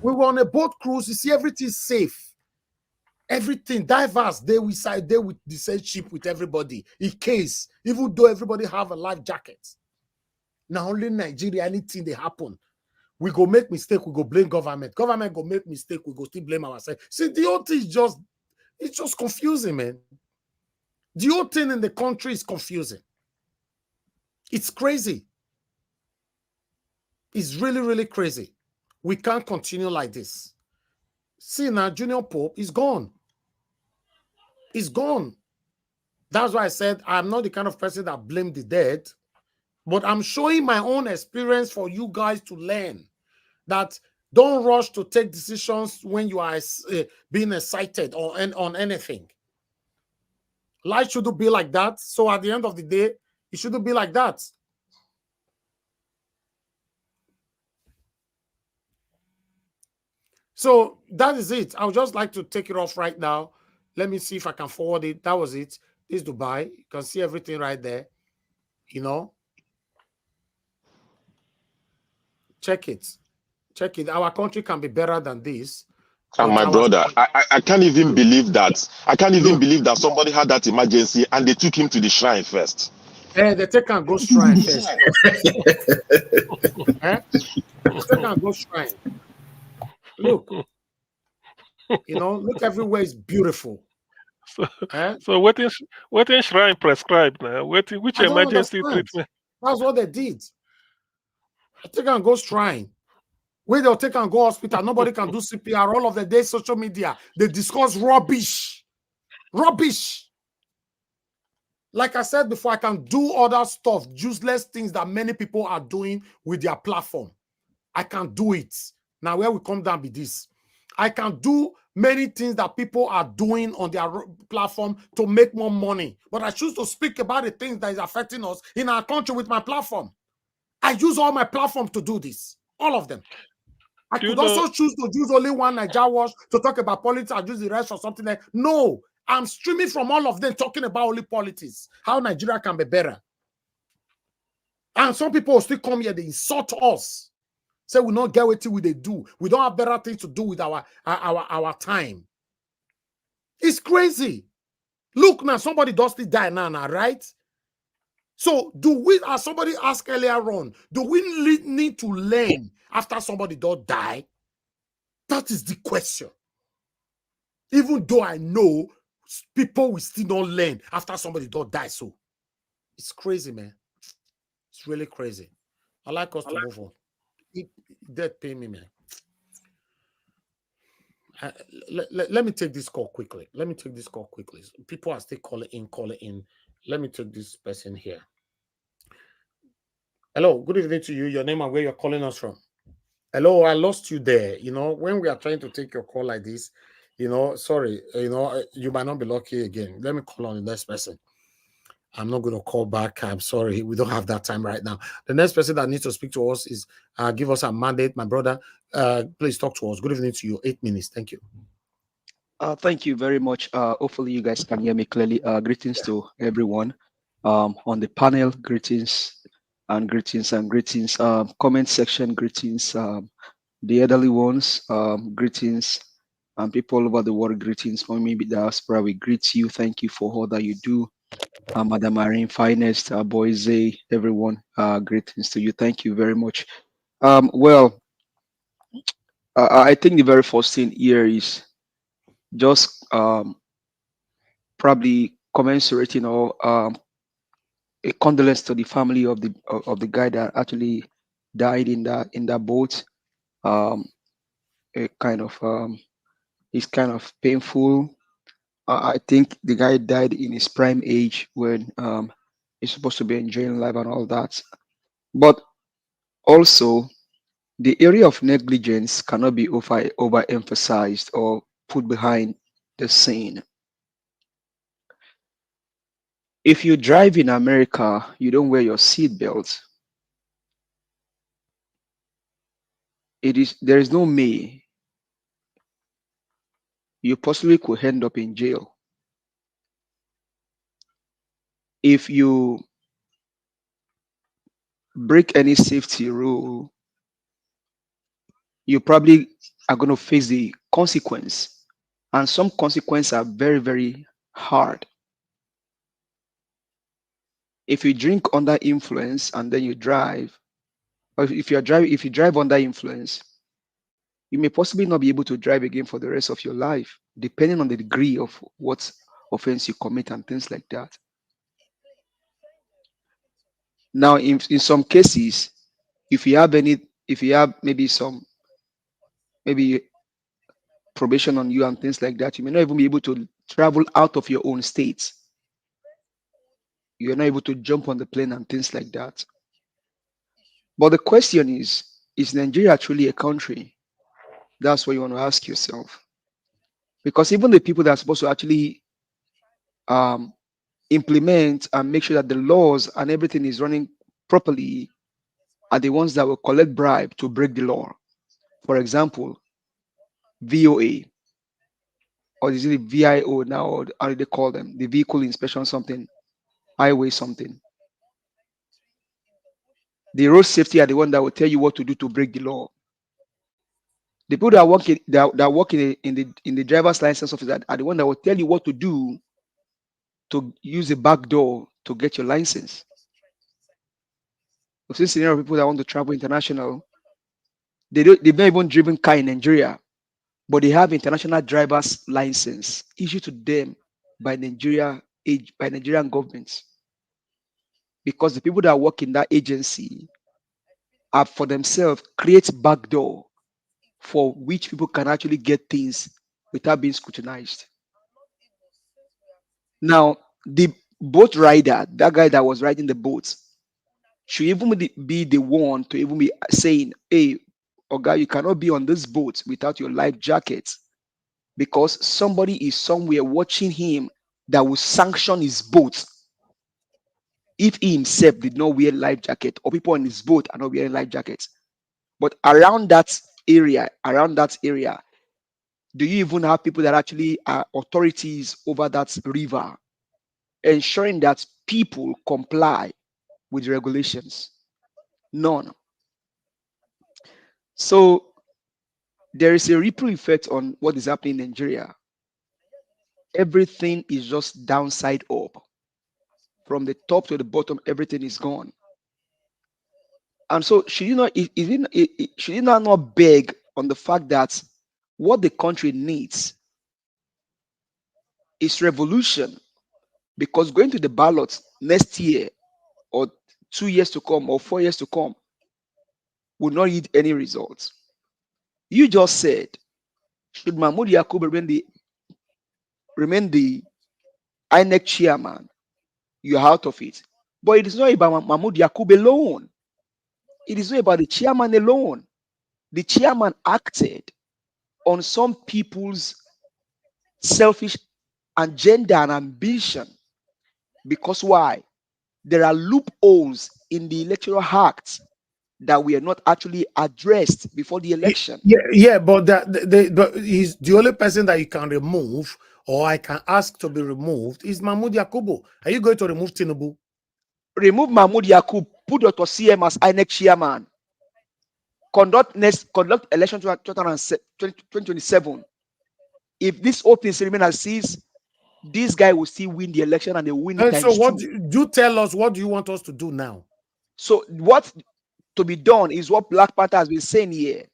we were on a boat cruise. You see, everything's safe. Everything, divers, they we side there with the same ship with everybody. In case, even though everybody have a life jacket. Now only Nigeria, anything they happen, we go make mistake, we go blame government. Government go make mistake, we go still blame ourselves. See, the whole thing is it's just confusing, man. The whole thing in the country is confusing. It's crazy. It's really, really crazy. We can't continue like this. See now, Junior Pope is gone. He's gone. That's why I said I'm not the kind of person that blame the dead, but I'm showing my own experience for you guys to learn that don't rush to take decisions when you are being excited or on anything. Life shouldn't be like that. So at the end of the day, it shouldn't be like that. So that is it. I would just like to take it off right now. Let me see if I can forward it. That was it. This is Dubai. You can see everything right there. You know. Check it. Check it. Our country can be better than this. And my brother, I can't even believe that. I can't even believe that somebody had that emergency and they took him to the shrine first. They take and go shrine first. They take and go shrine. Look. You know, look everywhere is beautiful. So what is shrine prescribed now? Which emergency treatment? That's what they did. I take and go shrine. Where they'll take and go hospital. Nobody can do CPR. All of the day, social media, they discuss rubbish. Rubbish. Like I said before, I can do other stuff, useless things that many people are doing with their platform. I can do it. Now, where we come down be this. I can do many things that people are doing on their platform to make more money. But I choose to speak about the things that is affecting us in our country with my platform. I use all my platform to do this. All of them. I could also choose to use only one Naija Watch to talk about politics and use the rest for something like no. I'm streaming from all of them talking about only politics. How Nigeria can be better. And some people will still come here, they insult us. Say we don't get what they do. We don't have better things to do with our time. It's crazy. Look now, somebody does still die now, right? So do we, as somebody asked earlier on, do we need to learn after somebody does die? That is the question. Even though I know people will still not learn after somebody does die. So it's crazy, man. It's really crazy. I like us to move on. That pay me, man. Let me take this call quickly. People are still calling in. Let me take this person here. Hello, good evening to you. Your name and where you're calling us from. Hello, I lost you there. You know, when we are trying to take your call like this, you know, sorry, you know, you might not be lucky again. Let me call on the next person. I'm not going to call back. I'm sorry. We don't have that time right now. The next person that needs to speak to us is give us a mandate. My brother, please talk to us. Good evening to you. 8 minutes. Thank you. Thank you very much. Hopefully you guys can hear me clearly. Greetings to everyone on the panel. Greetings. Comment section, greetings. The elderly ones, greetings. And people all over the world, greetings. For me, the diaspora, we greet you. Thank you for all that you do. Madam Marine, Finest, Boise, everyone, greetings to you. Thank you very much. I think the very first thing here is just probably commensurating or a condolence to the family of the guy that actually died in that boat. It's kind of painful. I think the guy died in his prime age when he's supposed to be enjoying life and all that. But also, the area of negligence cannot be overemphasized or put behind the scene. If you drive in America, you don't wear your seatbelt. There is no may. You possibly could end up in jail. If you break any safety rule, you probably are going to face the consequence. And some consequences are very, very hard. If you drink under influence and then you drive, or if you drive under influence, you may possibly not be able to drive again for the rest of your life, depending on the degree of what offense you commit and things like that. Now, in some cases, if you have maybe probation on you and things like that, you may not even be able to travel out of your own state. You're not able to jump on the plane and things like that. But the question is Nigeria truly a country? That's what you want to ask yourself. Because even the people that are supposed to actually implement and make sure that the laws and everything is running properly are the ones that will collect bribe to break the law. For example, VOA, or is it VIO now, or how do they call them? The vehicle inspection something, highway something. The road safety are the one that will tell you what to do to break the law. The people that work in the driver's license office are the one that will tell you what to do to use a back door to get your license. We've seen scenario of people that want to travel international. They've not even driven car in Nigeria, but they have international driver's license issued to them by Nigerian governments. Because the people that work in that agency are for themselves create backdoor for which people can actually get things without being scrutinized. Now, the boat rider, that guy that was riding the boat, should even be the one to even be saying, hey, Oga, you cannot be on this boat without your life jacket because somebody is somewhere watching him that will sanction his boat if he himself did not wear life jacket, or people on his boat are not wearing life jackets. But around that area, do you even have people that actually are authorities over that river, ensuring that people comply with regulations? None. So there is a ripple effect on what is happening in Nigeria. Everything is just downside up. From the top to the bottom, everything is gone. And so should you not beg on the fact that what the country needs is revolution? Because going to the ballot next year or 2 years to come or 4 years to come will not yield any results. You just said, should Mahmoud Yakub remain the INEC chairman, you're out of it. But it is not about Mahmoud Yakub alone. It is not about the chairman alone. The chairman acted on some people's selfish agenda and ambition. Because why? There are loopholes in the electoral act that were not actually addressed before the election. Yeah, but but he's the only person that you can remove, or I can ask to be removed, is Mahmoud Yakubu. Are you going to remove Tinubu? Remove Mahmoud Yakub, put Dr. CM as INEC chairman. Conduct election 2027. If this open remain as is, this guy will still win the election and they win it. And so what do you tell us? What do you want us to do now? So what to be done is what Black Panther has been saying here.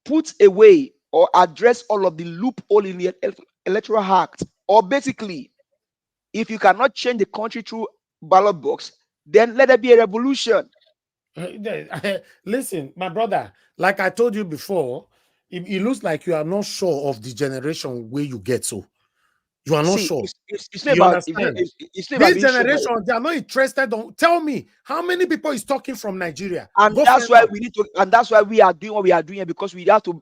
Put away or address all of the loophole in the electoral act. Or basically, if you cannot change the country through ballot box, then let there be a revolution. Listen, my brother, like I told you before, it looks like you are not sure of the generation where you get to. You are not sure. It's not about, this generation, sure, they are not interested on. Tell me, how many people is talking from Nigeria? And that's why we need to, and that's why we are doing what we are doing, because we have to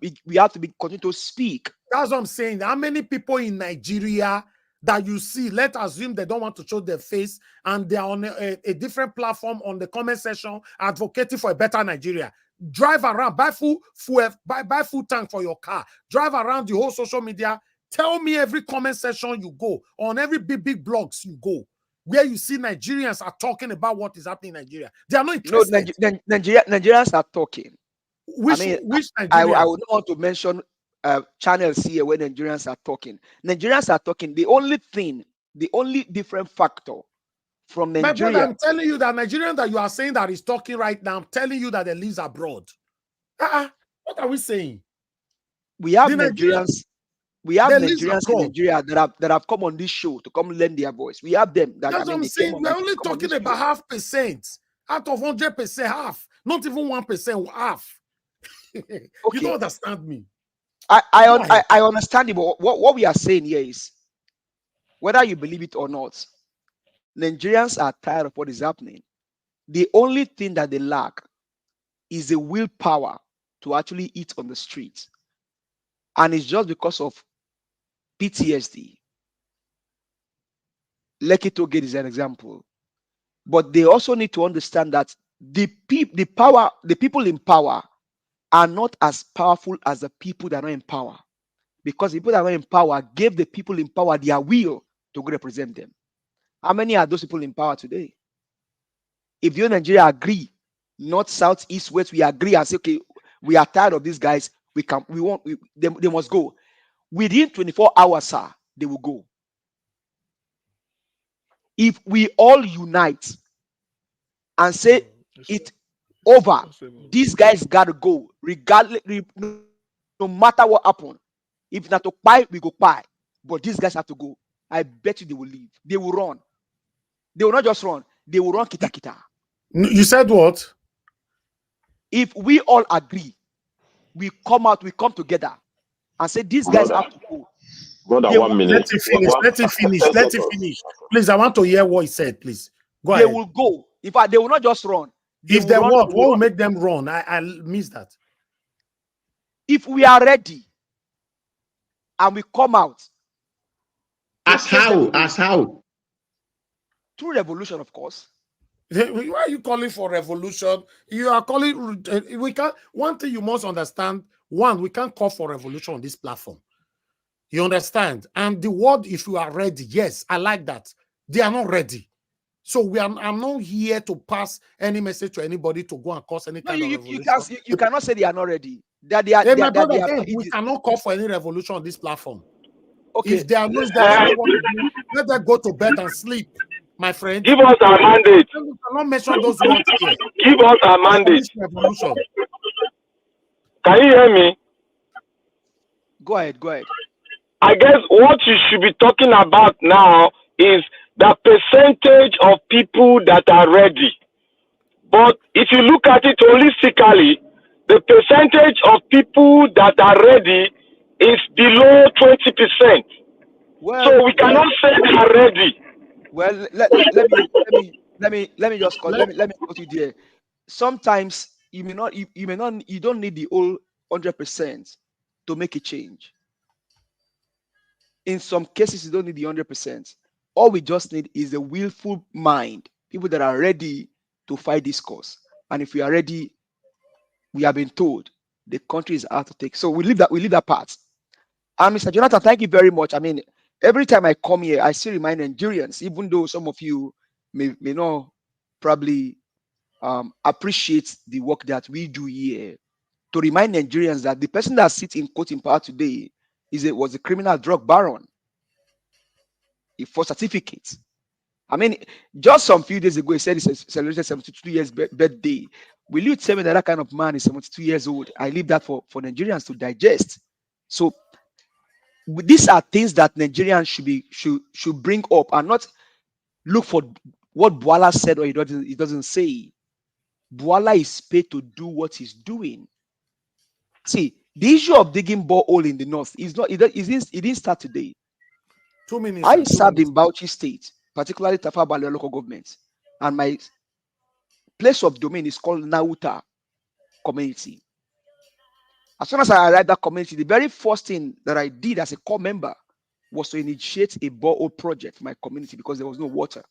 continue to speak. That's what I'm saying. How many people in Nigeria that you see, let's assume they don't want to show their face and they are on a different platform on the comment section advocating for a better Nigeria. Drive around, buy full tank for your car, drive around the whole social media. Tell me every comment section you go, on every big blogs you go, where you see Nigerians are talking about what is happening in Nigeria. They are not interested. No, Nigerians are talking. Which Nigeria? I would not want to mention channels here where Nigerians are talking. Nigerians are talking. The only different factor from Nigeria. My brother, I'm telling you that Nigerian that you are saying that is talking right now, I'm telling you that they live abroad. What are we saying? We have Nigerians. We have Nigerians in Nigeria that have come on this show to come lend their voice. We have them. That's what I'm saying. We're only talking about 0.5%. Out of 100%, half. Not even 1%, half. Okay. You don't understand me. I understand it, but what we are saying here is, whether you believe it or not, Nigerians are tired of what is happening. The only thing that they lack is the willpower to actually eat on the streets. And it's just because of PTSD. Lekki Tollgate is an example. But they also need to understand that the people in power are not as powerful as the people that are not in power. Because the people that are not in power gave the people in power their will to go represent them. How many are those people in power today? If you in Nigeria agree, north, south, east, west, we agree and say, okay, we are tired of these guys, they must go. Within 24 hours, sir, they will go. If we all unite and say it over, these guys gotta go, regardless, no matter what happens. If not to buy, we go buy. But these guys have to go. I bet you they will leave. They will run. They will not just run. They will run kita. You said what? If we all agree, we come together and say these guys have to go. Brother, 1 minute. Let him finish. Please, I want to hear what he said, please. Go ahead. They will go. In fact, they will not just run. If they what will make them run? I missed that. If we are ready and we come out, as how? Through revolution, of course. Why are you calling for revolution? You are calling. We can't. One thing you must understand. One, we can't call for revolution on this platform. You understand? And the word, if you are ready, yes, I like that. They are not ready. So I'm not here to pass any message to anybody to go and cause any kind of revolution. You cannot say they are not ready. That they are. Hey, my brother, we cannot call for any revolution on this platform. Okay. If they are not, they don't know what to do, let them go to bed and sleep, my friend. Give us our mandate. You cannot mention those words here. Give us our mandate. Revolution. Can you hear me? Go ahead. I guess what you should be talking about now is the percentage of people that are ready. But if you look at it holistically, the percentage of people that are ready is below 20%. Well, so we cannot say they are ready. Well, let me just call. Let me put you there. Sometimes you don't need the whole 100% to make a change. In some cases, you don't need the 100%. All we just need is a willful mind, people that are ready to fight this cause. And if we are ready, we have been told the country is out to take. So we leave that part. And Mr. Jonathan, thank you very much. I mean, every time I come here, I still remind Nigerians, even though some of you may not probably appreciate the work that we do here, to remind Nigerians that the person that sits in court in power today was a criminal drug baron. For certificates. I mean, just some few days ago, he said he celebrated 72 years birthday. Will you tell me that kind of man is 72 years old? I leave that for Nigerians to digest. So these are things that Nigerians should bring up and not look for what Bwala said or he doesn't say. Bwala is paid to do what he's doing. See, the issue of digging borehole in the north it didn't start today. 2 minutes. I served in Bauchi State, particularly Tafa Balewa local government, and my place of domain is called Nauta community. As soon as I arrived at that community, the very first thing that I did as a core member was to initiate a borehole project for my community because there was no water.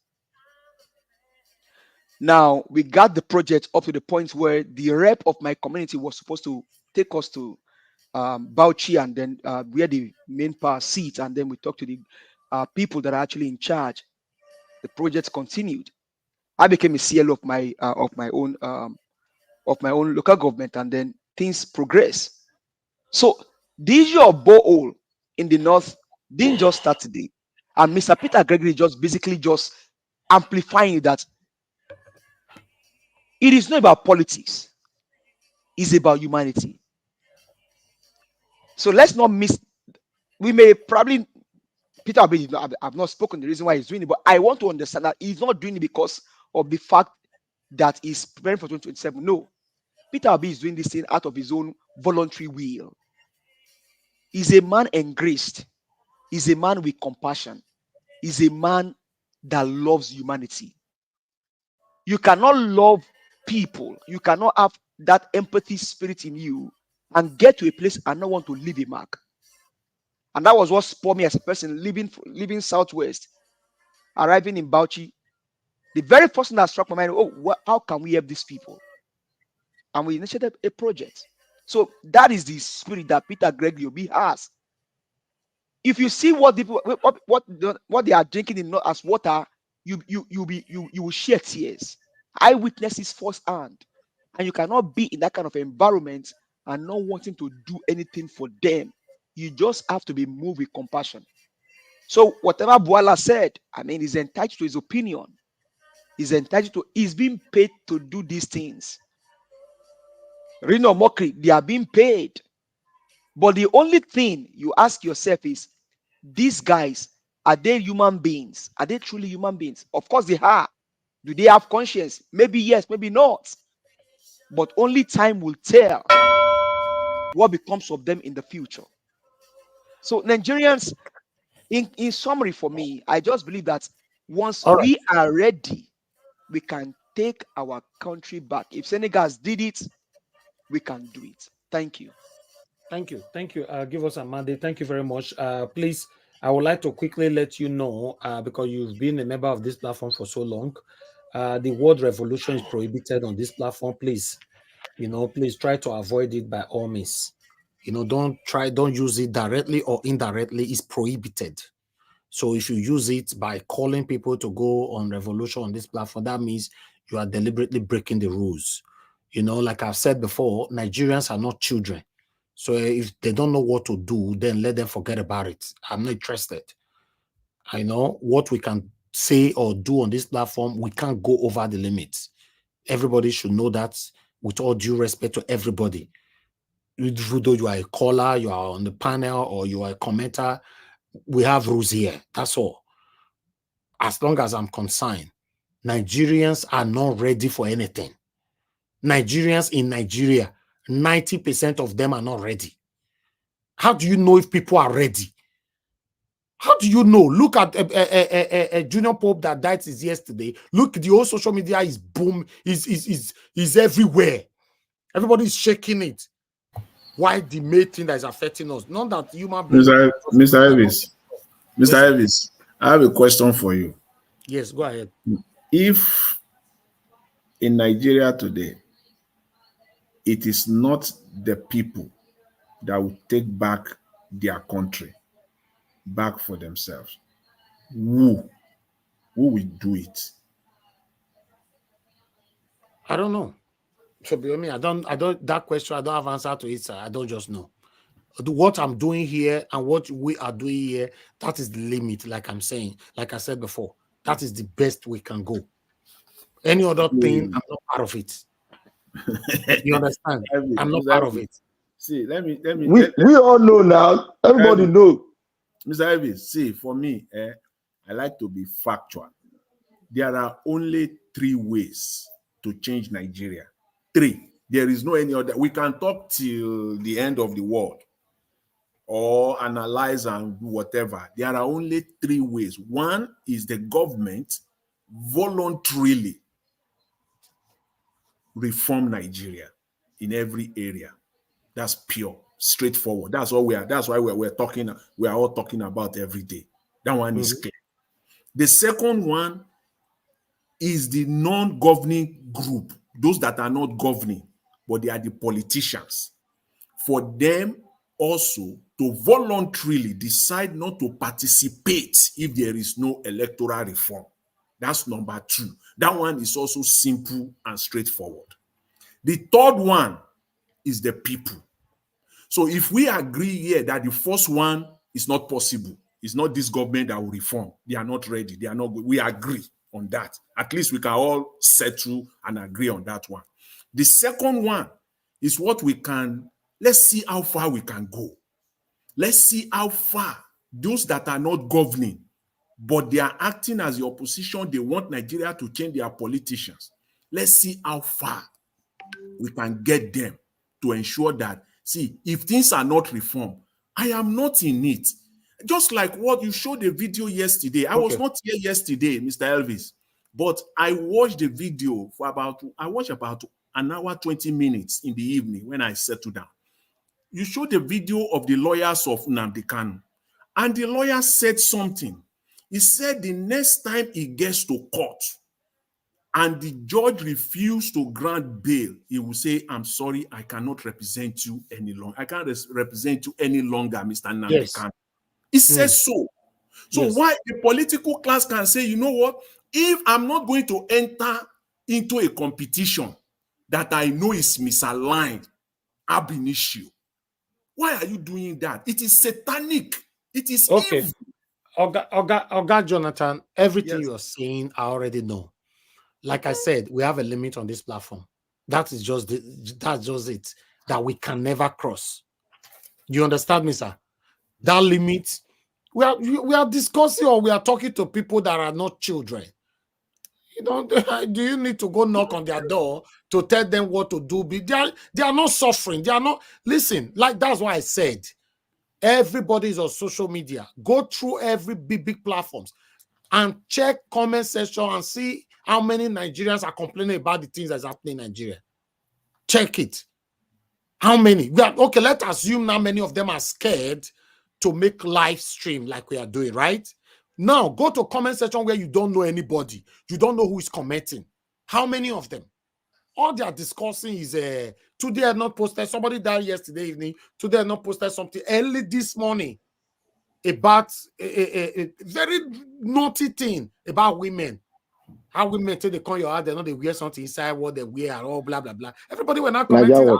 Now, we got the project up to the point where the rep of my community was supposed to take us to Bauchi and then where the main power seat, and then we talked to the people that are actually in charge. The project continued. I became a CLO of my own local government, and then things progressed. So the issue of borehole in the north didn't just start today, and Mr. Peter Gregory just basically amplifying that it is not about politics; it's about humanity. So let's not miss. We may probably Peter Obi, I've not spoken the reason why he's doing it, but I want to understand that he's not doing it because of the fact that he's preparing for 2027. No, Peter Obi is doing this thing out of his own voluntary will. He's a man engraced. He's a man with compassion. He's a man that loves humanity. You cannot love people. You cannot have that empathy spirit in you and get to a place and not want to leave a mark. And that was what spurred me as a person living Southwest, arriving in Bauchi. The very first thing that struck my mind, how can we help these people? And we initiated a project. So that is the spirit that Peter Gregory Obi has. If you see what they are drinking as water, you will shed tears. I witnessed this firsthand, and you cannot be in that kind of environment and not wanting to do anything for them. You just have to be moved with compassion. So whatever Bwala said, I mean, he's entitled to his opinion. He's being paid to do these things. Reno Mokri, they are being paid. But the only thing you ask yourself is, these guys, are they human beings? Are they truly human beings? Of course they are. Do they have conscience? Maybe yes, maybe not. But only time will tell what becomes of them in the future. So Nigerians, in summary for me, I just believe that once we are ready, we can take our country back. If Senegal did it, we can do it. Thank you. Thank you. Thank you. Give us a mandate. Thank you very much. Please, I would like to quickly let you know, because you've been a member of this platform for so long, the word revolution is prohibited on this platform. Please, please try to avoid it by all means. Don't use it directly or indirectly. It's prohibited. So if you use it by calling people to go on revolution on this platform, that means you are deliberately breaking the rules. Like I've said before, Nigerians are not children. So if they don't know what to do, then let them forget about it. I'm not interested. I know what we can say or do on this platform. We can't go over the limits. Everybody should know that, with all due respect to everybody. Even though you are a caller, you are on the panel, or you are a commenter, we have rules here. That's all. As long as I'm concerned, Nigerians are not ready for anything. Nigerians in Nigeria, 90% of them are not ready. How do you know if people are ready? How do you know? Look at a Junior Pope that died since yesterday. Look, the whole social media is boom, is everywhere. Everybody is shaking it. Why the main thing that is affecting us? Not that human beings. Mr. Elvis, Mr. Elvis, I have a question for you. Yes, go ahead. If in Nigeria today, it is not the people that will take back their country back for themselves, who will do it? I don't know. To be honest, I don't that question, I don't have answer to it, sir. I don't just know. What I'm doing here and what we are doing here, that is the limit, like I'm saying. Like I said before, that is the best we can go. Any other thing, I'm not part of it. You understand? I'm not part of it. See, let me. We all know now. Everybody know. Mr. Elvis, see, for me, I like to be factual. There are only 3 ways to change Nigeria. 3. There is no any other. We can talk till the end of the world or analyze and do whatever. There are only 3 ways. One is the government voluntarily reform Nigeria in every area. That's pure, straightforward. That's all we are. That's why we're talking. We are all talking about every day. That one is clear. The second one is the non-governing group, those that are not governing, but they are the politicians. For them also to voluntarily decide not to participate if there is no electoral reform. That's number 2. That one is also simple and straightforward. The third one is the people. So if we agree here that the first one is not possible, it's not this government that will reform, they are not ready, they are not good, we agree on that. At least we can all settle and agree on that one. The second one is what we can, let's see how far we can go. Let's see how far those that are not governing, but they are acting as the opposition, they want Nigeria to change their politicians. Let's see how far we can get them to ensure that, see, if things are not reformed, I am not in it. Just like what you showed the video yesterday. I was not here yesterday, Mr. Elvis, but I watched the video for about an hour, 20 minutes in the evening when I settled down. You showed the video of the lawyers of Nnamdi Kanu, and the lawyer said something. He said the next time he gets to court and the judge refused to grant bail, he will say, I'm sorry, I cannot represent you any longer. I can't represent you any longer, Mr. Nnamdi Kanu. He says so. So why the political class can say, you know what, if I'm not going to enter into a competition that I know is misaligned ab initio, why are you doing that? It is satanic. It is evil. Oga Jonathan, everything you're saying, I already know. Like I said, we have a limit on this platform. That's just it, that we can never cross. You understand me, sir? That limit, we are discussing, or we are talking to people that are not children. Do you need to go knock on their door to tell them what to do? They are not suffering. They are not, listen, like that's why I said, everybody is on social media. Go through every big platforms and check comment section and see how many Nigerians are complaining about the things that's happening in Nigeria. Check it. How many? Okay, let's assume now many of them are scared to make live stream like we are doing, right? Now, go to comment section where you don't know anybody. You don't know who is commenting. How many of them? All they are discussing is today I not posted, somebody died yesterday evening, today I not posted something early this morning about a very naughty thing about women. How women say they call your heart, they know they wear something inside what they wear and all blah blah blah. Everybody were not commenting.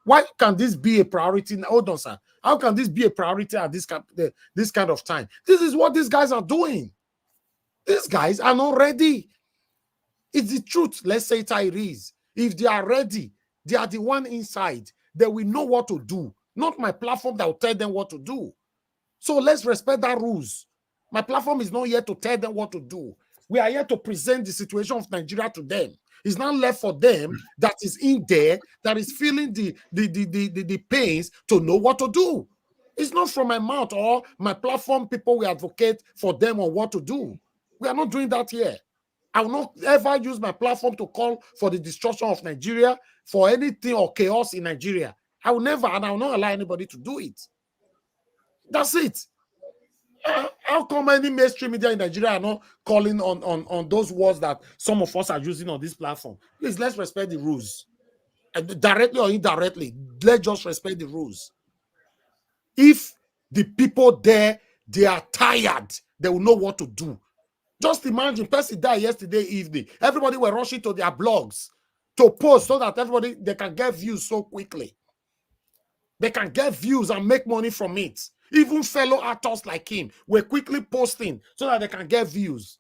Why can this be a priority? Hold on, sir. How can this be a priority at this kind of time? This is what these guys are doing. These guys are not ready. It's the truth. Let's say it how it is. If they are ready, they are the one inside. They will know what to do. Not my platform that will tell them what to do. So let's respect that rules. My platform is not here to tell them what to do. We are here to present the situation of Nigeria to them. It's not left for them that is in there, that is feeling the pains to know what to do. It's not from my mouth or my platform people will advocate for them on what to do. We are not doing that here. I will not ever use my platform to call for the destruction of Nigeria, for anything or chaos in Nigeria. I will never, and I will not allow anybody to do it. That's it. How come any mainstream media in Nigeria are not calling on those words that some of us are using on this platform? Please, let's respect the rules. Directly or indirectly, let's just respect the rules. If the people there, they are tired, they will know what to do. Just imagine, person died yesterday evening. Everybody were rushing to their blogs to post so that they can get views so quickly. They can get views and make money from it. Even fellow actors like him were quickly posting so that they can get views.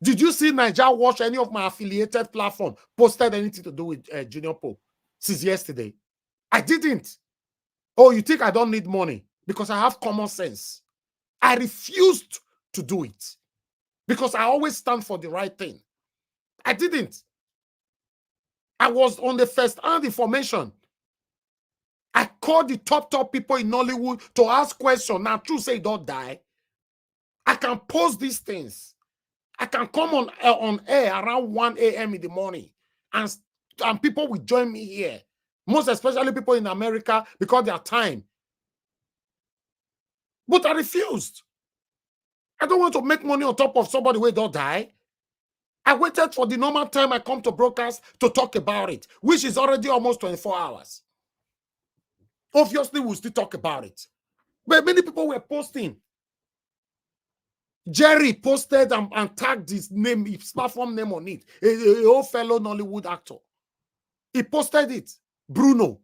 Did you see Naija Watch, any of my affiliated platform, posted anything to do with Junior Pope since yesterday? I didn't. Oh, you think I don't need money? Because I have common sense. I refused to do it. Because I always stand for the right thing. I didn't. I was on the first-hand information. I called the top people in Nollywood to ask questions. Now, true say don't die. I can post these things. I can come on air around 1 a.m. in the morning, and people will join me here. Most especially people in America because their time. But I refused. I don't want to make money on top of somebody who don't die. I waited for the normal time I come to broadcast to talk about it, which is already almost 24 hours. Obviously, we'll still talk about it. But many people were posting. Jerry posted and tagged his name, his platform name on it. A old fellow Nollywood actor. He posted it. Bruno.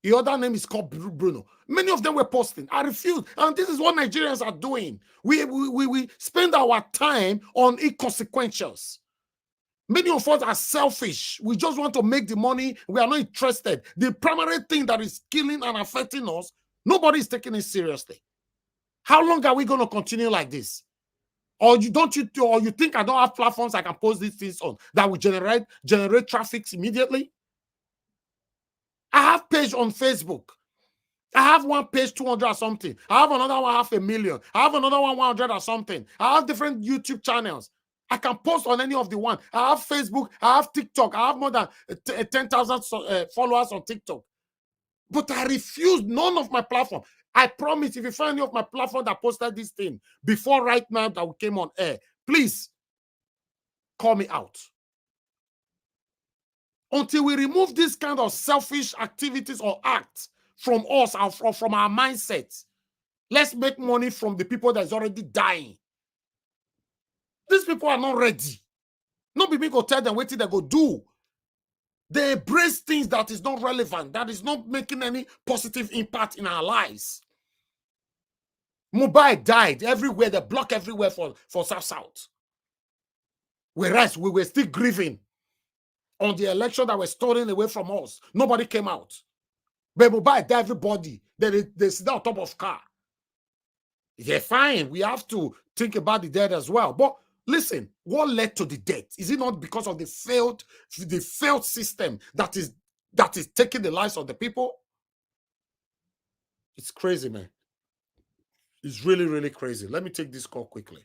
The other name is called Bruno. Many of them were posting. I refused. And this is what Nigerians are doing. We spend our time on inconsequentials. Many of us are selfish. We just want to make the money. We are not interested. The primary thing that is killing and affecting us, nobody is taking it seriously. How long are we going to continue like this? Or you think I don't have platforms I can post these things on that will generate traffic immediately? I have page on Facebook. I have one page 200 or something. I have another one 500,000. I have another one 100 or something. I have different YouTube channels. I can post on any of the one. I have Facebook. I have TikTok. I have more than 10,000 followers on TikTok. But I refuse none of my platform. I promise if you find any of my platform that posted this thing before right now that we came on air, please call me out. Until we remove this kind of selfish activities or acts from us or from our mindsets, let's make money from the people that's already dying. These people are not ready. Not be me go tell them what they go do. They embrace things that is not relevant, that is not making any positive impact in our lives. Mobile died everywhere. They block everywhere for South. Whereas we were still grieving on the election that was stolen away from us. Nobody came out. But mobile died everybody. They sit on top of car. Yeah, fine. We have to think about the dead as well. But listen, what led to the death? Is it not because of the failed system that is taking the lives of the people? It's crazy, man. It's really, really crazy. Let me take this call quickly.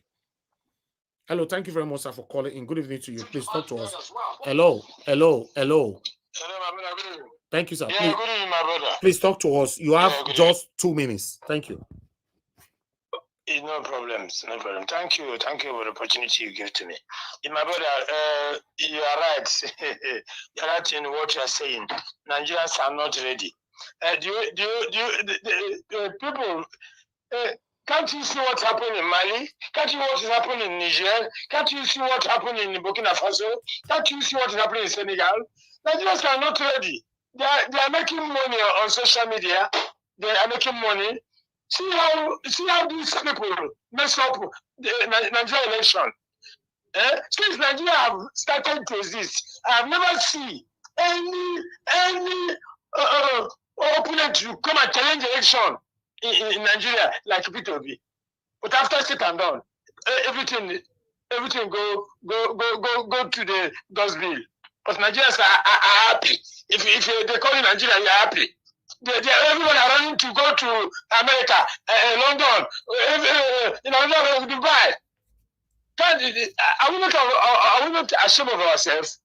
Hello, thank you very much, sir, for calling in. Good evening to you. Please talk to us. Hello. Thank you, sir. Yeah, Please, good evening, my brother. please talk to us. You have just 2 minutes. Thank you. No problems, no problem. Thank you for the opportunity you give to me. My brother, you are right. You're right in what you are saying. Nigerians are not ready. People, can't you see what's happening in Mali? Can't you see what's happening in Niger? Can't you see what's happening in Burkina Faso? Can't you see what's happening in Senegal? Nigerians are not ready. They are making money on social media. They are making money. See how these people mess up the Nigeria election. Since Nigeria have started to exist, I have never seen any opponent to come and challenge election in Nigeria like P2B. But after sit and done, everything go to the dustbin. But Nigerians are happy. If they call in Nigeria, you're happy. Everyone are running to go to America, London, Dubai. Are we not ashamed of ourselves?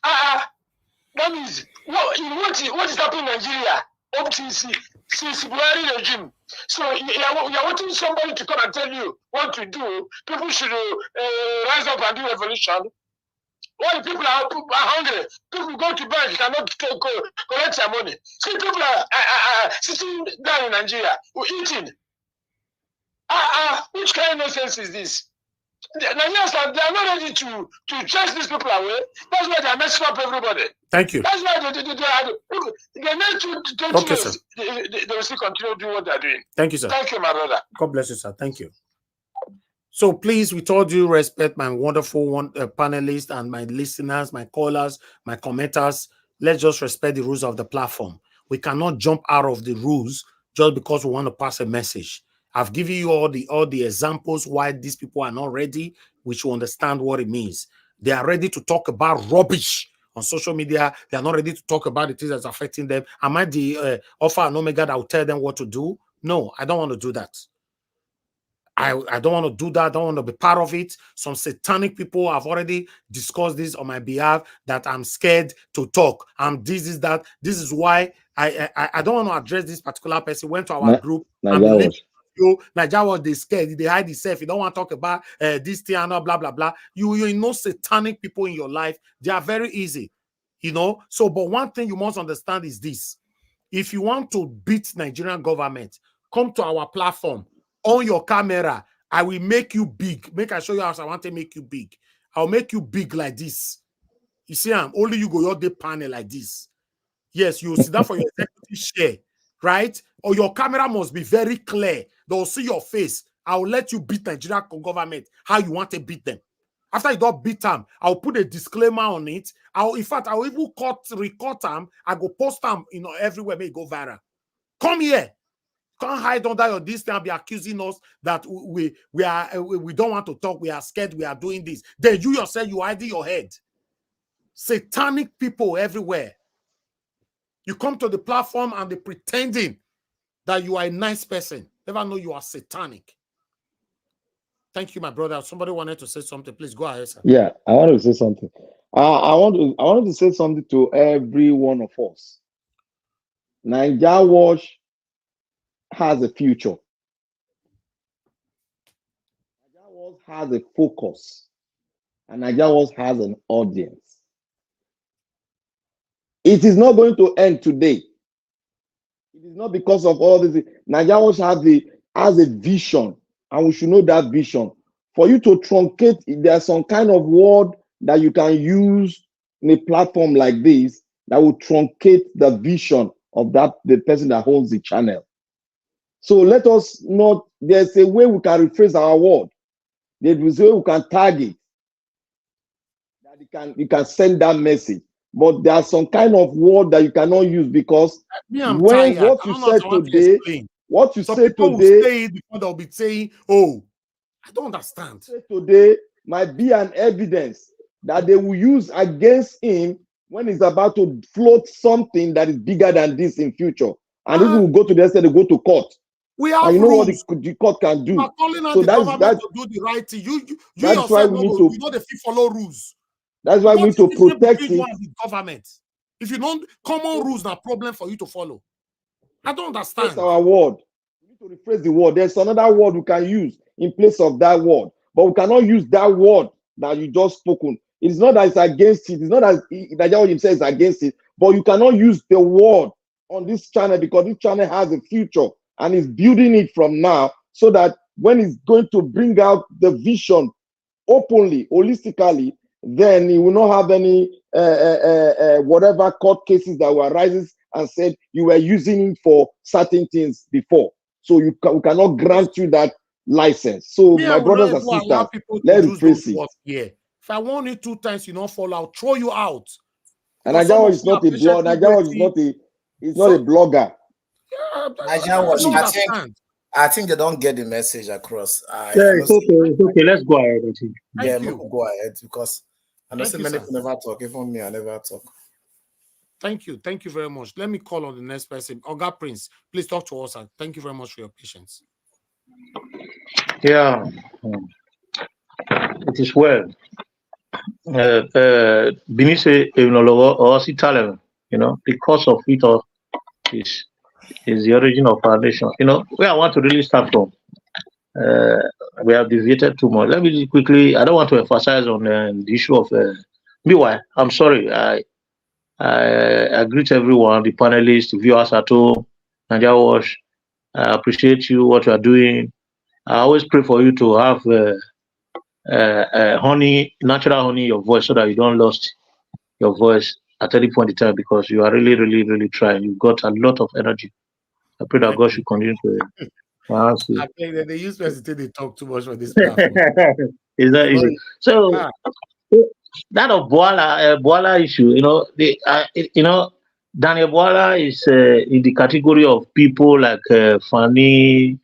That means what is happening in Nigeria up since Buhari regime. So you're waiting somebody to come and tell you what to do. People should rise up and do revolution. While people are hungry, people go to bank, cannot collect their money. See, people are sitting down in Nigeria, eating. Which kind of nonsense is this? Nigerians they are not ready to chase these people away. That's why they are messing up everybody. Thank you. That's why they need to 20 years. They will still continue doing what they are doing. Thank you, sir. Thank you, my brother. God bless you, sir. Thank you. So please, with all due respect, my wonderful panelists and my listeners, my callers, my commenters, let's just respect the rules of the platform. We cannot jump out of the rules just because we want to pass a message. I've given you all the examples why these people are not ready. We should understand what it means. They are ready to talk about rubbish on social media. They are not ready to talk about the things that's affecting them. Am I the Alpha and Omega that will tell them what to do? No, I don't want to do that. I don't want to do that. I don't want to be part of it. Some satanic people have already discussed this on my behalf that I'm scared to talk. This is that. This is why I don't want to address this particular person. Went to our group. Nigeria was they scared. They hide themselves. You don't want to talk about this thing and blah blah blah. You know satanic people in your life. They are very easy, you know. So, but one thing you must understand is this: if you want to beat Nigerian government, come to our platform. On your camera, I will make you big. Make I show you how I want to make you big. I'll make you big like this. You see, only you go your day panel like this. Yes, you sit down for your executive share, right? Or your camera must be very clear. They'll see your face. I'll let you beat Nigerian government how you want to beat them. After you don't beat them, I'll put a disclaimer on it. In fact, I'll even record them. I go post them, everywhere. May go viral. Come here. Can't hide under your this and be accusing us that we don't want to talk, we are scared, we are doing this. Then you yourself, you hide your head. Satanic people everywhere. You come to the platform and they're pretending that you are a nice person. Never know you are satanic. Thank you, my brother. Somebody wanted to say something. Please go ahead, sir. Yeah, I want to say something. I wanted to say something to every one of us. Naija Watch has a future. Naija Watch has a focus. And Naija Watch has an audience. It is not going to end today. It is not because of all this. Naija Watch has a vision, and we should know that vision. For you to truncate, there's some kind of word that you can use in a platform like this that will truncate the vision of the person that holds the channel. So let us not, there's a way we can rephrase our word. There's a way we can target. That you can send that message. But there's some kind of word that you cannot use because what you said today, will say it before they'll be saying, oh, I don't understand. Today might be an evidence that they will use against him when he's about to float something that is bigger than this in future. And this will go to the extent they go to court. We have you know rules. What the court can do. You are calling on the government to do the right thing. You that's yourself why we need to follow rules. That's why we need to protect it. The government. If you don't, common rules are problem for you to follow. I don't understand. That's our word. We need to rephrase the word. There's another word we can use in place of that word, but we cannot use that word that you just spoken. It's not that it's against it. It's not that Najawo himself is against it, but you cannot use the word on this channel because this channel has a future and is building it from now so that when it's going to bring out the vision openly, holistically, then he will not have any whatever court cases that were arising and said you were using it for certain things before. So we cannot grant you that license. So my brothers and sisters, let's rephrase it. Yeah. If I want it 2 times, you don't fall out, throw you out. And Najawo is not a blogger. Najawo is not a blogger. I think they don't get the message across. It's okay. Let's go ahead. Yeah, go ahead because I know so many people never talk. Even me, I never talk. Thank you very much. Let me call on the next person. Oga Prince, please talk to us. And thank you very much for your patience. Yeah, it is well. Binise or Italian, the cause of it all is the origin of our nation. Where I want to really start from. We have deviated too much. Let me quickly. I don't want to emphasize on the issue of. Meanwhile, I'm sorry. I greet everyone, the panelists, the viewers at home, Najawo Watch. I appreciate you, what you are doing. I always pray for you to have natural honey in your voice so that you don't lose your voice at any point in time because you are really, really, really trying. You've got a lot of energy. I pray that God should continue to answer you. I think that they use to they talk too much on this platform. Is that easy? So that of Bwala issue, Daniel Bwala is in the category of people like Fani,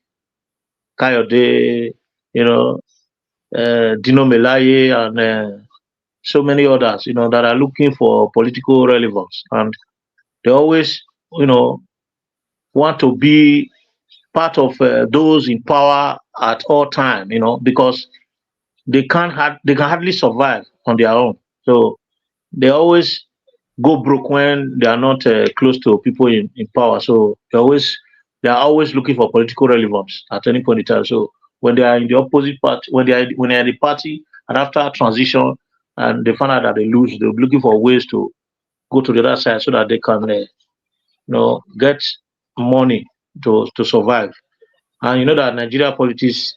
Kayode, Dino Melaye, and so many others, that are looking for political relevance, and they always, want to be part of those in power at all time, because they can hardly survive on their own. So they always go broke when they are not close to people in power. So they are always looking for political relevance at any point in time. So when they are in the opposite party, when they are in the party, and after transition, and they find out that they lose, they'll be looking for ways to go to the other side so that they can, get money to survive. And you know that Nigeria politics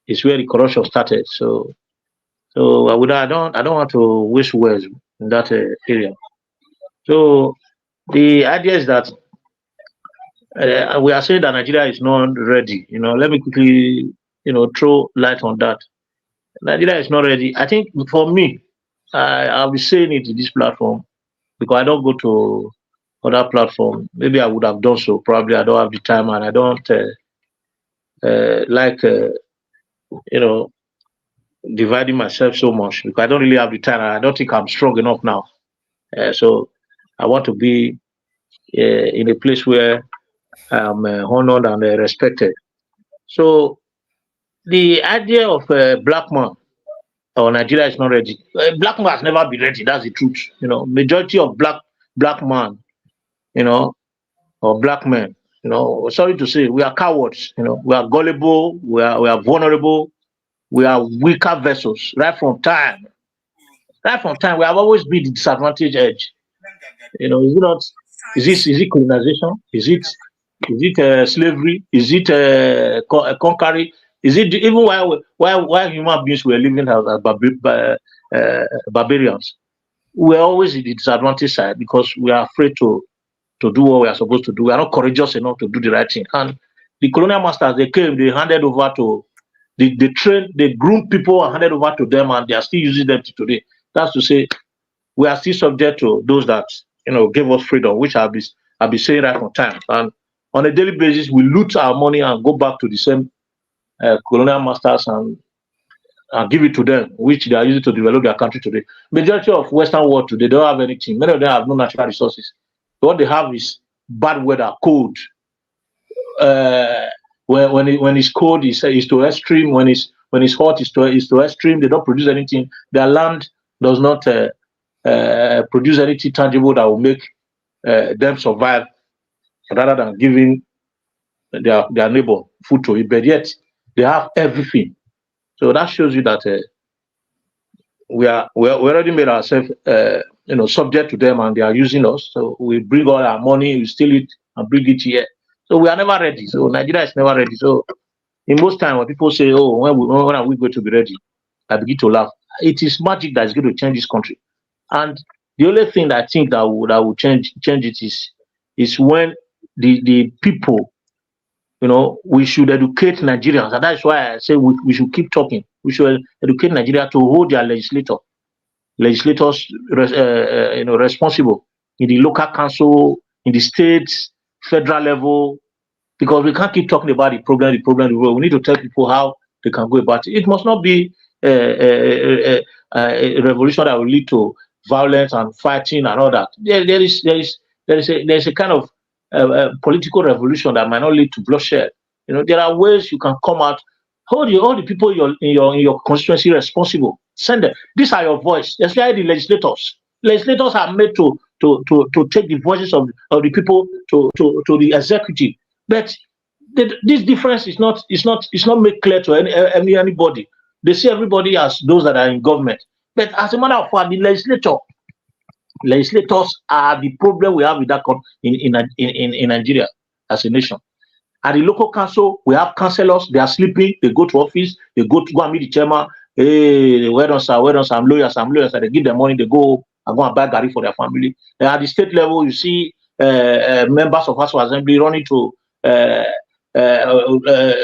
is where the corruption started. So I don't want to waste words in that area. So the idea is that we are saying that Nigeria is not ready. Let me quickly, throw light on that. Nigeria is not ready. I think for me, I'll be saying it in this platform because I don't go to other platform. Maybe I would have done so. Probably I don't have the time and I don't dividing myself so much because I don't really have the time. I don't think I'm strong enough now. So I want to be in a place where I'm honored and respected. So the idea of a black man or Nigeria is not ready. Black man has never been ready. That's the truth. Majority of black man, or black men, sorry to say, we are cowards. We are gullible. We are vulnerable. We are weaker vessels. Right from time, we have always been the disadvantaged edge. Is it not? Is it colonization? Is it slavery? Is it conquering? Is it even while human beings were living as barbarians? We're always in the disadvantaged side because we are afraid to do what we are supposed to do. We are not courageous enough to do the right thing. And the colonial masters, they came, they handed over to they trained, they groomed people and handed over to them, and they are still using them to today. That's to say, we are still subject to those that gave us freedom, which I'll be saying right from time. And on a daily basis, we loot our money and go back to the same colonial masters and give it to them, which they are using to develop their country today. Majority of Western world today, they don't have anything. Many of them have no natural resources. What they have is bad weather, cold. When it's cold, it's to extreme. When it's hot, it's to extreme. They don't produce anything. Their land does not produce anything tangible that will make them survive, rather than giving their neighbor food to eat. But yet they have everything. So that shows you that we already made ourselves subject to them, and they are using us. So we bring all our money, we steal it and bring it here. So we are never ready. So Nigeria is never ready. So in most time when people say, oh, when are we going to be ready, I begin to laugh. It is magic that is going to change this country. And the only thing that I think that would change it is when the people, we should educate Nigerians. And that's why I say we should keep talking. We should educate Nigeria to hold their legislators responsible in the local council, in the states, federal level, because we can't keep talking about the problem. We need to tell people how they can go about it. It must not be a revolution that will lead to violence and fighting and all that. There is a kind of political revolution that might not lead to bloodshed. There are ways you can come out, hold all the people in your constituency responsible. Send them. These are your voice. Especially the legislators. Legislators are made to take the voices of the people to the executive. But this difference is not made clear to anybody. They see everybody as those that are in government. But as a matter of fact, the legislators are the problem we have with that in Nigeria as a nation. At the local council, we have councillors. They are sleeping. They go to office. They go and meet the chairman. Hey, well done, sir. Well done, sir. I'm lawyers. They give them money. They go and buy gari for their family. And at the state level, you see members of House of Assembly running to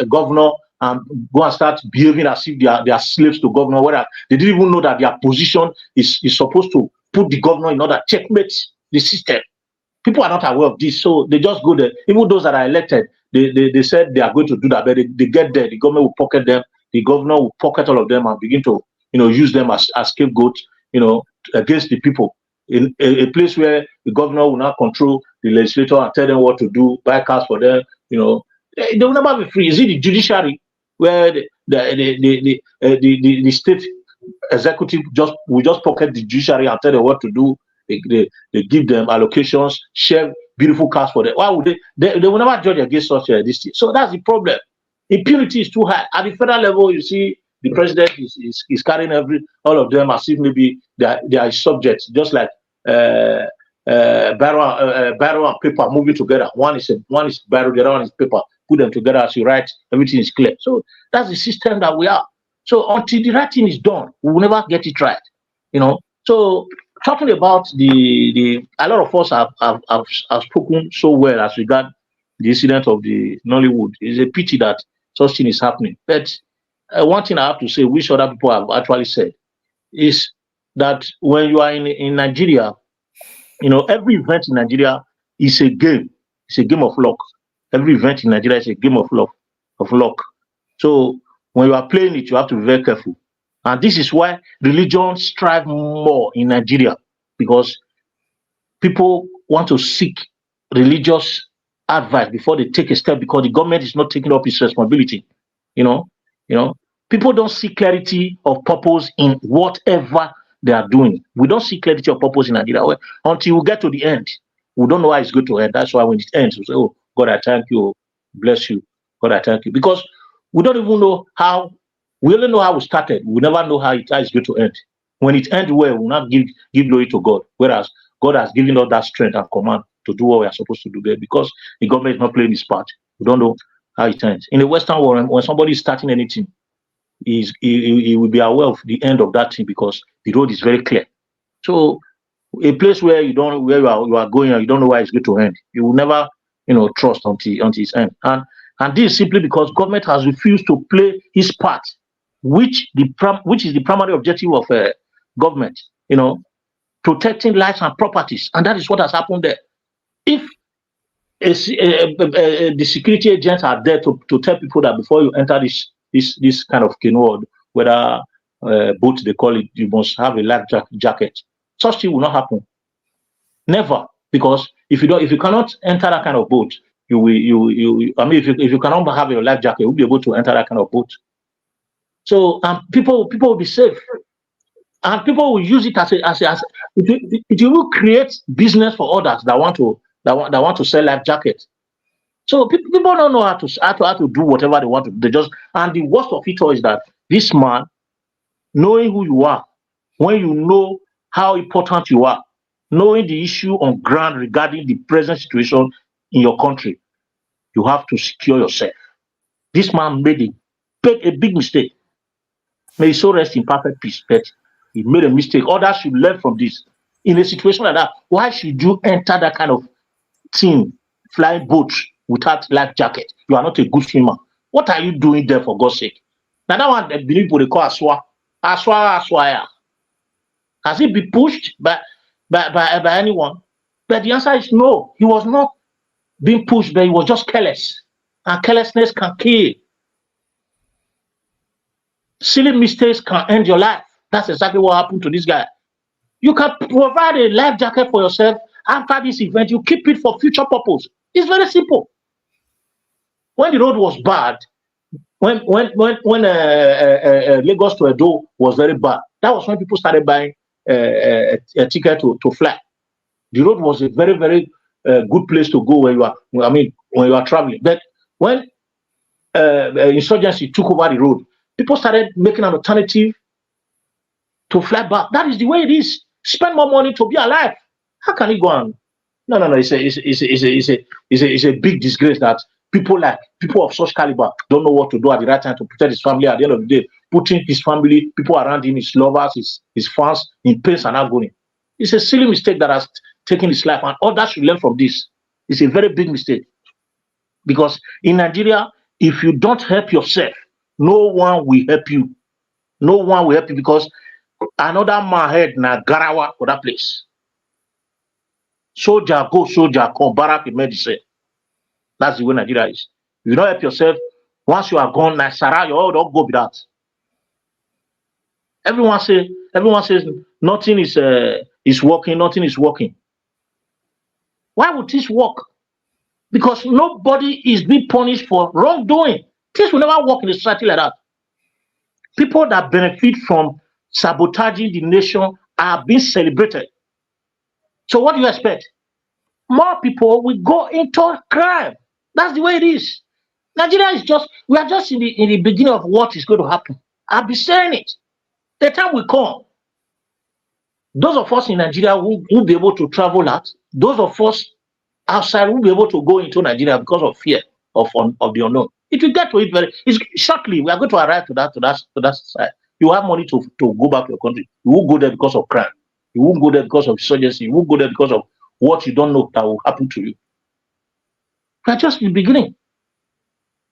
governor and go and start behaving as if they are slaves to governor. Whether they didn't even know that their position is supposed to put the governor in order, checkmate the system. People are not aware of this, so they just go there. Even those that are elected, they said they are going to do that, but they get there. The government will pocket them. The governor will pocket all of them and begin to use them as scapegoats against the people. In a place where the governor will not control the legislator and tell them what to do, buy cars for them, they will never be free. Is it the judiciary where the state executive will just pocket the judiciary and tell them what to do? They give them allocations, share beautiful cars for them. Why would they will never judge against such this thing. So that's the problem. Impunity is too high. At the federal level, you see the president is carrying all of them as if maybe they are subjects, just like barrel and paper moving together. One is barrel, the other one is paper. Put them together as you write, everything is clear. So that's the system that we are. So until the writing is done, we will never get it right. So talking about a lot of us have spoken so well as regard the incident of the Nollywood. It's a pity that such thing is happening. But one thing I have to say, which other people have actually said, is that when you are in Nigeria, every event in Nigeria is a game. It's a game of luck. Every event in Nigeria is a game of luck. So when you are playing it, you have to be very careful. And this is why religion strive more in Nigeria, because people want to seek religious advice before they take a step, because the government is not taking up its responsibility. People don't see clarity of purpose in whatever they are doing. We don't see clarity of purpose in Nigeria until we get to the end. We don't know how it's going to end. That's why when it ends, we say, "Oh God, I thank you, bless you, God, I thank you," because we don't even know how. We only know how we started. We never know how it's going to end. When it ends well, we'll not give glory to God. Whereas God has given us that strength and command to do what we are supposed to do there, because the government is not playing its part. We don't know how it ends. In the Western world, when somebody is starting anything, he will be aware of the end of that thing, because the road is very clear. So a place where you are going and you don't know where it's going to end, you will never trust until it's end. And this is simply because government has refused to play his part, which is the primary objective of government, protecting lives and properties, and that is what has happened there. If the security agents are there to tell people that before you enter this kind of canoe, whether boat they call it, you must have a life jacket. Such thing will not happen. Never, because if you cannot enter that kind of boat, if you cannot have your life jacket, you'll be able to enter that kind of boat. So people will be safe. And people will use it as it will create business for others that want to sell life jackets. So people don't know how to do whatever they want to do. They just, and the worst of it all is that this man, knowing who you are, when you know how important you are, knowing the issue on ground regarding the present situation in your country, you have to secure yourself. This man made a big mistake. May his soul rest in perfect peace, but he made a mistake. Others should learn from this. In a situation like that, why should you enter that kind of thing, flying boat without life jacket? You are not a good swimmer. What are you doing there, for God's sake? Now that one, I believe people they call Aswa. Has it been pushed by anyone? But the answer is no. He was not being pushed, but he was just careless. And carelessness can kill. Silly mistakes can end your life. That's exactly what happened to this guy. You can provide a life jacket for yourself after this event. You keep it for future purpose. It's very simple. When the road was bad, when Lagos to Edo was very bad, that was when people started buying a ticket to fly. The road was a very, very good place to go when you are traveling. But when insurgency took over the road, people started making an alternative to fly back. That is the way it is. Spend more money to be alive. How can it go on? No. It's a big disgrace that people of such caliber don't know what to do at the right time to protect his family. At the end of the day, putting his family, people around him, his lovers, his fans in pain and agony. It's a silly mistake that has taken his life, and others should learn from this. It's a very big mistake. Because in Nigeria, if you don't help yourself, no one will help you. No one will help you, because another man head na garawa for that place. Soldier go, soldier come, barrack in medicine. That's the way Nigeria is. If you don't help yourself, once you are gone, na Sarah, you all don't go with that. Everyone says nothing is working, nothing is working. Why would this work? Because nobody is being punished for wrongdoing. This will never work in a society like that. People that benefit from sabotaging the nation are being celebrated. So what do you expect? More people will go into crime. That's the way it is. Nigeria is we are just in the beginning of what is going to happen. I'll be saying it. The time will come. Those of us in Nigeria will be able to travel out. Those of us outside will be able to go into Nigeria because of fear of the unknown. It will get to it shortly. We are going to arrive to that side. You have money to go back to your country. You won't go there because of crime. You won't go there because of insurgency. You won't go there because of what you don't know that will happen to you. We are just in the beginning.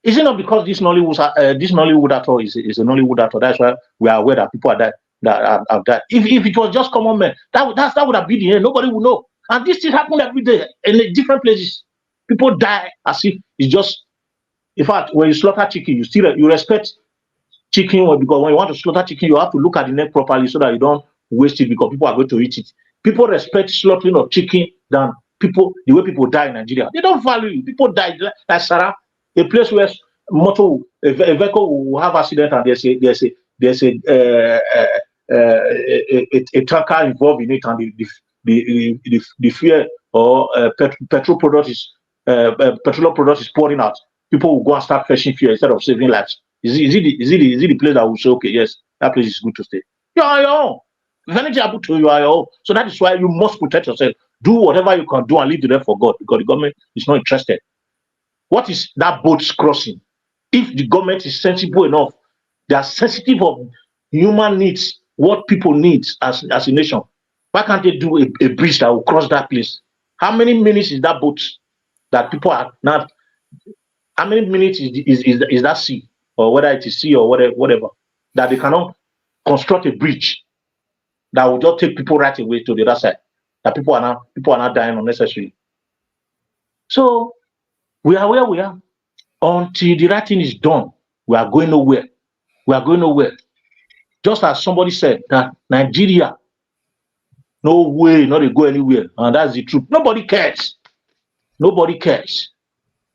Is it not because this Nollywood actor is a Nollywood actor? That's why we are aware that people are that have died. If it was just common men, that would have been the end. Nobody would know. And this thing happen every day in different places. People die as if it's just. In fact, when you slaughter chicken, you respect chicken, because when you want to slaughter chicken, you have to look at the neck properly so that you don't waste it, because people are going to eat it. People respect slaughtering of chicken than the way people die in Nigeria. They don't value you. People die like Sarah, a place where a vehicle will have accident and there's a tanker involved in it, and the fear or petroleum product is pouring out. People will go and start fetching fuel instead of saving lives. Is it the place that will say, okay, yes, that place is good to stay? You are your own. If anything happens to you, you are your own. So that is why you must protect yourself. Do whatever you can do and leave the rest for God, because the government is not interested. What is that boat crossing? If the government is sensible enough, they are sensitive of human needs, what people need as a nation. Why can't they do a bridge that will cross that place? How many minutes is that boat that people are not? How many minutes is that sea, or whether it is sea or whatever, that they cannot construct a bridge that will just take people right away to the other side? That people are not dying unnecessarily. So we are where we are. Until the right thing is done, we are going nowhere. We are going nowhere. Just as somebody said that Nigeria, no way, not to go anywhere, and that's the truth. Nobody cares. Nobody cares.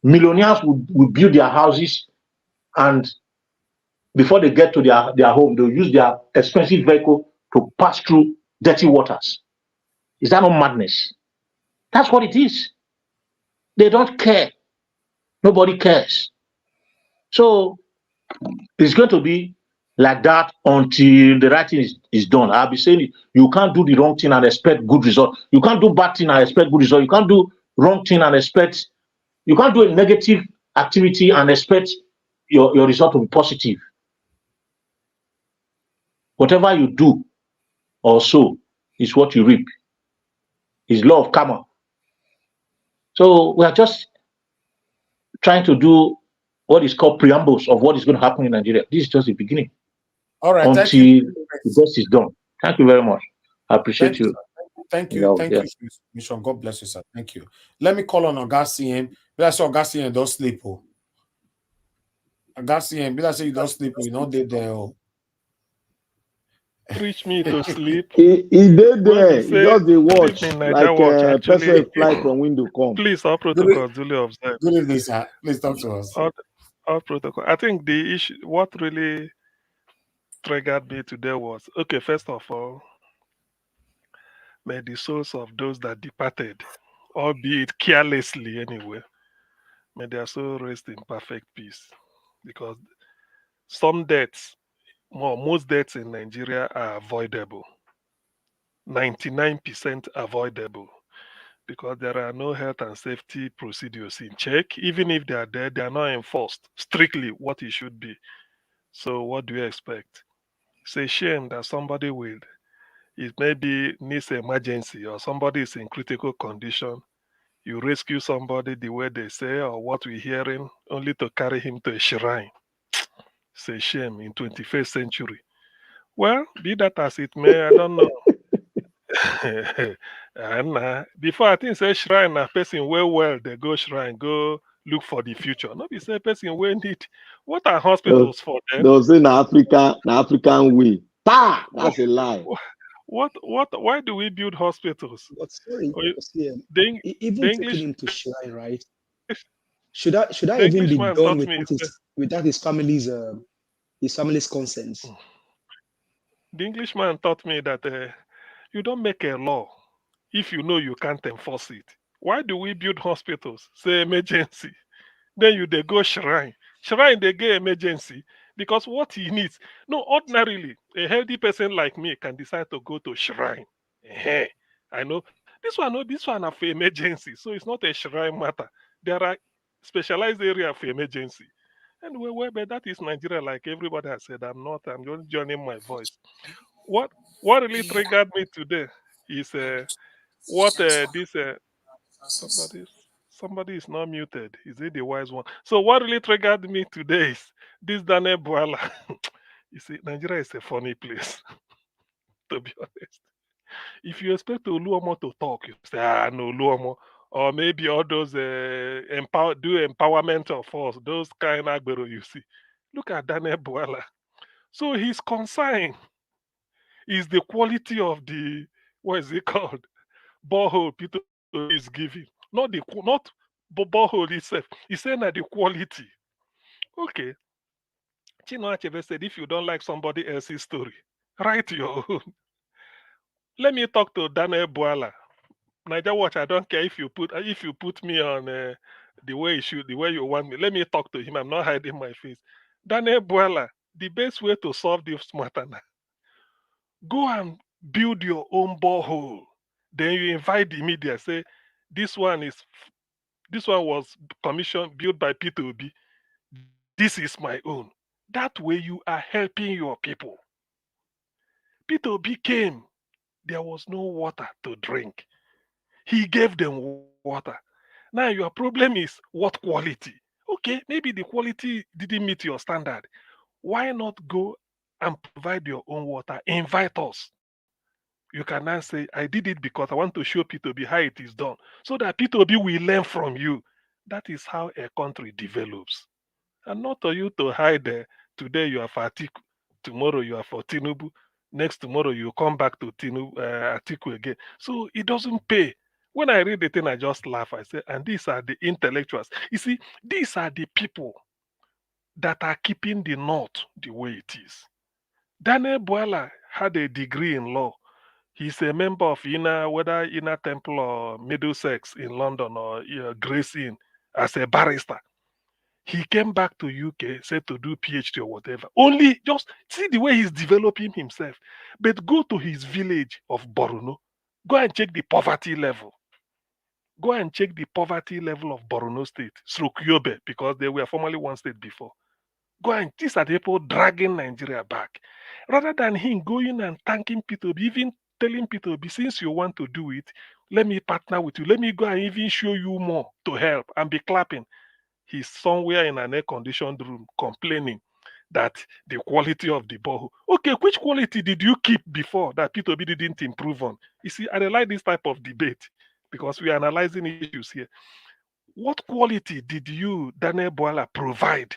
Millionaires will build their houses, and before they get to their home, they'll use their expensive vehicle to pass through dirty waters. Is that not madness? That's what it is. They don't care. Nobody cares. So it's going to be like that until the right thing is done. I'll be saying it. You can't do the wrong thing and expect good result. You can't do bad thing and expect good result. You can't do wrong thing and expect, you can't do a negative activity and expect your result to be positive. Whatever you do or sow is what you reap. It's law of karma. So we are just trying to do what is called preambles of what is going to happen in Nigeria. This is just the beginning. All right, until thank you. the best is done. Thank you very much. I appreciate you. Thank You you. know, Thank yeah. you, Mission. God bless you, sir. Thank you. Let me call on Augustine. But I saw Augustine don't sleep. Oh. Augustine, but I say you don't sleep. You know they there. Oh. Preach me to sleep. He did When there. we He say just dey good watch evening, Niger like Watch, person actually, fly from window come. please, all Good, protocols duly observed. good evening, sir. Please talk to us. All protocol. I think the issue, what really triggered me today was, okay, first of all, may the souls of those that departed, albeit carelessly anyway, may their soul rest in perfect peace. Because some deaths, most deaths in Nigeria are avoidable. 99% avoidable. Because there are no health and safety procedures in check. Even if they are there, they are not enforced strictly what it should be. So what do you expect? It's a shame that somebody will, it maybe needs emergency or somebody is in critical condition. You rescue somebody the way they say or what we're hearing, only to carry him to a shrine. It's a shame in 21st century. Well, be that as it may, I don't know. And before I think say shrine na person well they go shrine go look for the future. Not be say person wey need. What are hospitals for then? They'll say na African way. That's a lie. What why do we build hospitals? But sorry, Or you- CM, the, Eng- even the taking English him to shrine, right? Should that the even be Englishman done taught me. without his family's consent? The Englishman taught me that you don't make a law if you know you can't enforce it. Why do we build hospitals? Say emergency. Then you they go shrine. Shrine they get emergency because what he needs. No, ordinarily, a healthy person like me can decide to go to shrine. I know this one are for emergency, so it's not a shrine matter. There are specialized area for emergency. Anyway, but that is Nigeria, like everybody has said. I'm just joining my voice. What really triggered me today is what this somebody is not muted. Is it the wise one? So what really triggered me today is this Daniel Bwala. You see, Nigeria is a funny place, to be honest. If you expect Oluomo to talk, you say, no, Oluomo. Or maybe all those empowerment of us, those kind of agbero you see. Look at Daniel Bwala. So his concern is the quality of the, what is it called? Borehole Peter is giving. Not borehole itself. He's saying that the quality. Okay. Chinua Achebe said, if you don't like somebody else's story, write your own. Let me talk to Daniel Bwala. Niger Watch, I don't care if you put me on the way the way you want me. Let me talk to him. I'm not hiding my face. Daniel Bwala, the best way to solve this matter now, go and build your own borehole. Then you invite the media, say, this one was commissioned, built by P2B. This is my own. That way you are helping your people. P2B came. There was no water to drink. He gave them water. Now your problem is what quality? Okay, maybe the quality didn't meet your standard. Why not go and provide your own water? Invite us. You can now say, I did it because I want to show P2B how it is done. So that P2B will learn from you. That is how a country develops. And not for you to hide there. Today you are for Atiku. Tomorrow you are for Tinubu. Next tomorrow you come back to Atiku again. So it doesn't pay. When I read the thing, I just laugh. I say, and these are the intellectuals. You see, these are the people that are keeping the North the way it is. Daniel Bwala had a degree in law. He's a member of whether Inner Temple or Middlesex in London or Grace Inn as a barrister. He came back to UK, said to do PhD or whatever. Only just see the way he's developing himself. But go to his village of Borno. Go and check the poverty level. Go and check the poverty level of Borno State, Srokyobe, because they were formerly one state before. Go and these are the people dragging Nigeria back. Rather than him going and thanking P2B, even telling P2B, since you want to do it, let me partner with you. Let me go and even show you more to help and be clapping. He's somewhere in an air-conditioned room complaining that the quality of the borehole. Okay, which quality did you keep before that P2B didn't improve on? You see, I like this type of debate because we are analyzing issues here. What quality did you, Daniel Bwala, provide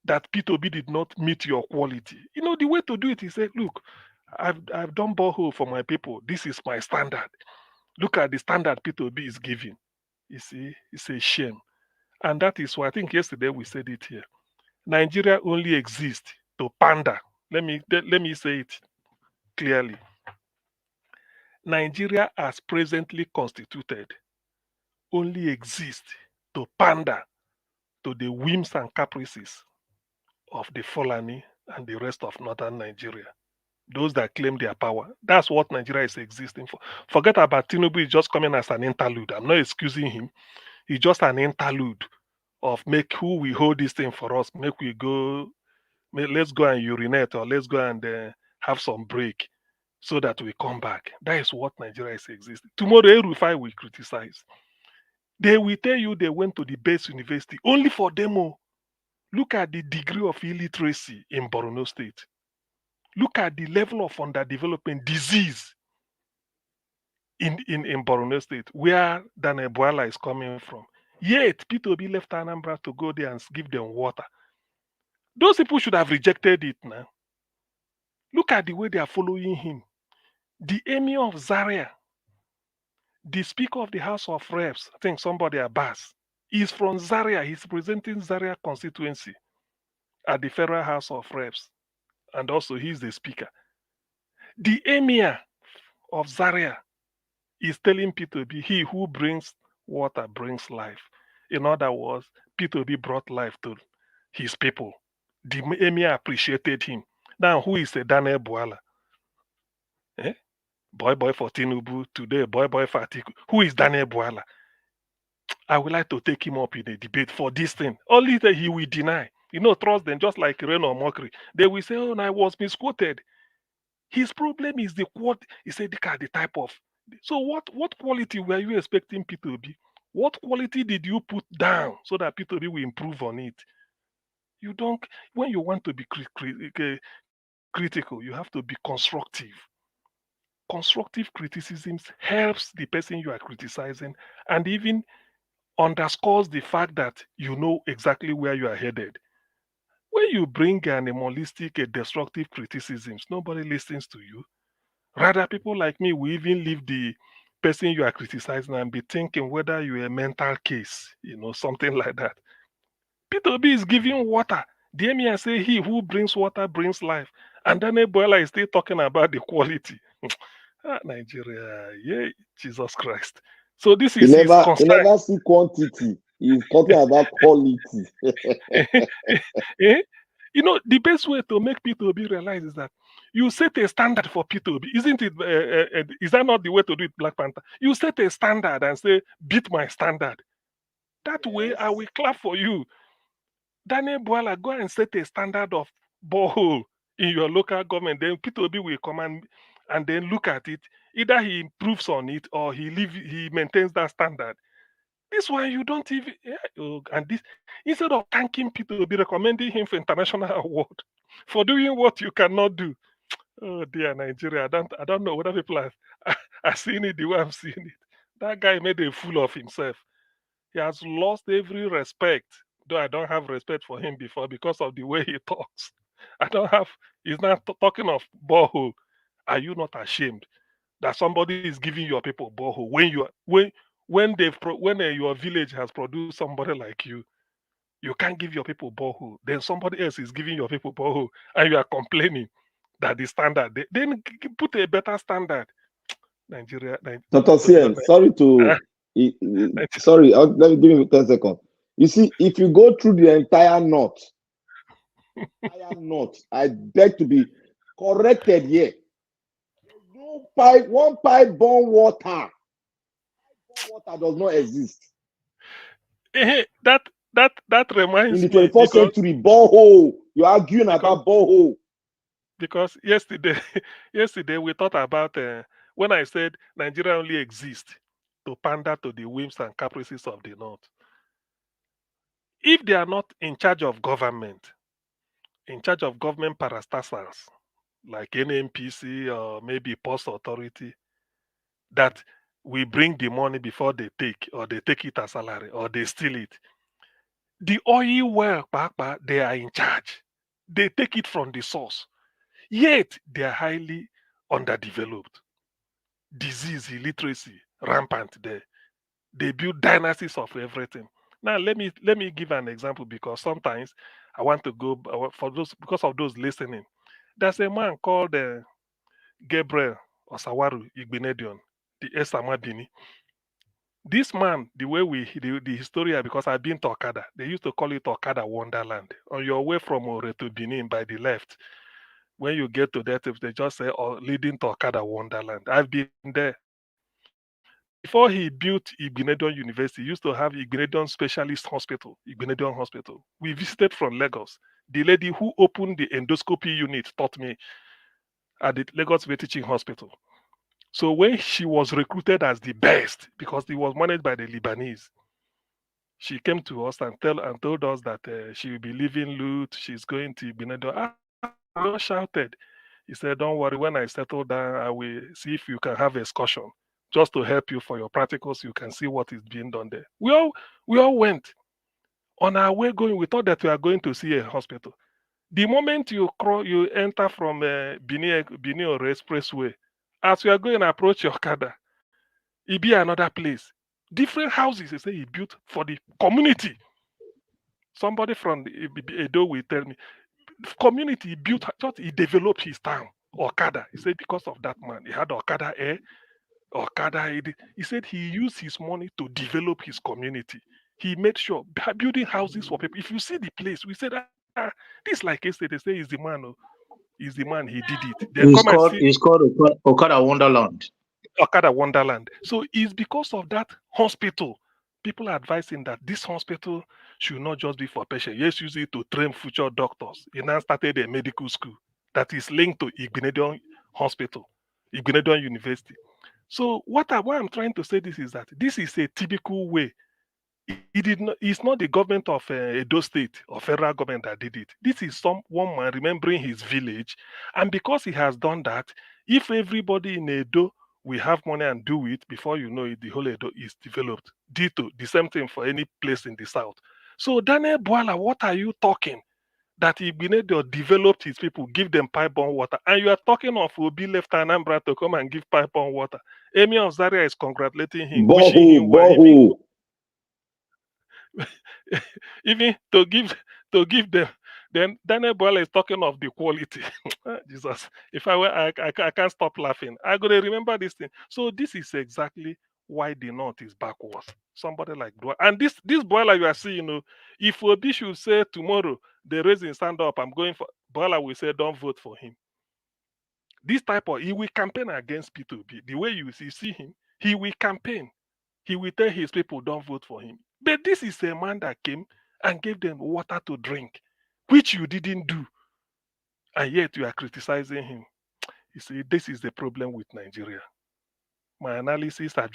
that P2B did not meet your quality? You know, the way to do it is say, look, I've done borehole for my people. This is my standard. Look at the standard P2B is giving. You see, it's a shame. And that is why I think yesterday we said it here. Nigeria only exists to pander. Let me say it clearly. Nigeria as presently constituted only exists to pander to the whims and caprices of the Fulani and the rest of northern Nigeria. Those that claim their power. That's what Nigeria is existing for. Forget about Tinubu is just coming as an interlude. I'm not excusing him. He's just an interlude of make who will hold this thing for us. Let's go and urinate or let's go and have some break so that we come back. That is what Nigeria is existing. Tomorrow, El-Rufai will criticize. They will tell you they went to the best university only for demo. Look at the degree of illiteracy in Borno State. Look at the level of underdevelopment, disease in Borno State, where Daniel Bwala is coming from. Yet, P2B left Anambra to go there and give them water. Those people should have rejected it now. Look at the way they are following him. The Emir of Zaria, the Speaker of the House of Reps, I think somebody Abbas, is from Zaria. He's presenting Zaria constituency at the Federal House of Reps. And also he's the Speaker. The Emir of Zaria is telling P2B, he who brings water brings life. In other words, P2B brought life to his people. The Emir appreciated him. Now, who is a Daniel Bwala? Boy for Tinubu, today boy for Atiku. Who is Daniel Bwala? I would like to take him up in a debate for this thing. Only that he will deny. You know, trust them, just like Rain or Mockery. They will say, oh, no, I was misquoted. His problem is the quality. He said, the type of. So what quality were you expecting P2B? What quality did you put down so that P2B will improve on it? You don't, when you want to be critical, you have to be constructive. Constructive criticism helps the person you are criticizing and even underscores the fact that you know exactly where you are headed. When you bring animalistic, destructive criticisms, nobody listens to you. Rather, people like me will even leave the person you are criticizing and be thinking whether you're a mental case, something like that. P2B is giving water. The Emir say he who brings water brings life. And then Ebola is still talking about the quality. Nigeria, yeah, Jesus Christ. So this is his concern. He never see quantity. He's talking about quality. The best way to make P2B realize is that you set a standard for P2B. Isn't it? Is that not the way to do it, Black Panther? You set a standard and say, beat my standard. That way, I will clap for you. Daniel Bwala, go and set a standard of borehole in your local government. Then P2B will come and then look at it. Either he improves on it or he maintains that standard. This one you don't even and this instead of thanking P2B, recommending him for international award for doing what you cannot do. Oh dear, Nigeria. I don't know whether people are seeing it the way I'm seeing it. That guy made a fool of himself. He has lost every respect. Though I don't have respect for him before because of the way he talks. He's not talking of borehole. Are you not ashamed that somebody is giving your people borehole when your village has produced somebody like you? You can't give your people borehole. Then somebody else is giving your people borehole and you are complaining. that the standard, they put a better standard. Nigeria. Dr. CN, sorry to, sorry, let me give me 10 seconds. You see, if you go through the entire north, I beg to be corrected here. No pipe, one pipe borne water. Water does not exist. That reminds me. In the 21st because, century, borehole. You're arguing about borehole. Because yesterday we thought about when I said Nigeria only exists to pander to the whims and caprices of the North. If they are not in charge of government parastatals like NNPC or maybe Post Authority, that we bring the money before they take, or they take it as salary, or they steal it. The oil well, they are in charge. They take it from the source. Yet they are highly underdeveloped. Disease, illiteracy, rampant there. They build dynasties of everything. Now let me give an example, because sometimes I want to go for those, because of those listening. There's a man called Gabriel Osawaru Igbinedion, the Esamadini. This man, the way the historian, because I've been to Okada, they used to call it Okada Wonderland. On your way from Ore to Benin by the left, when you get to that, they just say, leading to Okada Wonderland. I've been there. Before he built Igbinedion University, he used to have Igbinedion Specialist Hospital, Igbinedion Hospital. We visited from Lagos. The lady who opened the endoscopy unit taught me at the Lagos Teaching Hospital. So when she was recruited as the best, because it was managed by the Lebanese, she came to us and told us that she will be leaving Lut. She's going to Igbinedion. I shouted. He said, "Don't worry. When I settle down, I will see if you can have excursion, just to help you for your practicals. You can see what is being done there." We all went. On our way going, we thought that we are going to see a hospital. The moment you enter from Benin or Expressway, as you are going to approach your Okada, it be another place. Different houses, they say he built for the community. Somebody from Edo will tell me, community built, just he developed his town, Okada. He said because of that man, he had Okada Air, Okada. He said he used his money to develop his community. He made sure building houses for people. If you see the place, we said, this like yesterday, they say he's the man. He's the man. He did it. Then It's called Okada Wonderland. Okada Wonderland. So it's because of that hospital. People are advising that this hospital should not just be for patients. Yes, use it to train future doctors. He now started a medical school that is linked to Igbinedion Hospital, Igbinedion University. So why I'm trying to say this is that this is a typical way. It's not the government of Edo State or federal government that did it. This is one man remembering his village. And because he has done that, if everybody in Edo will have money and do it, before you know it, the whole Edo is developed. Dito, the same thing for any place in the south. So Daniel Bwala, what are you talking? That Igbinedion developed his people, give them pipe-borne water. And you are talking of Obi left Anambra to come and give pipe-borne water. Emir of Zaria is congratulating him, wishing him well. Even to give them, then Daniel Bwala is talking of the quality. Jesus, if I were, I can't stop laughing. I gotta remember this thing. So this is exactly why the North is backwards. Somebody like Bwala, and this Bwala you are seeing, if Obi should say tomorrow they raise his stand up, I'm going for Bwala, will say don't vote for him. This type of, he will campaign against P2P. The way you see him, he will campaign. He will tell his people don't vote for him. But this is a man that came and gave them water to drink, which you didn't do. And yet you are criticizing him. You see, this is the problem with Nigeria. My analysis, I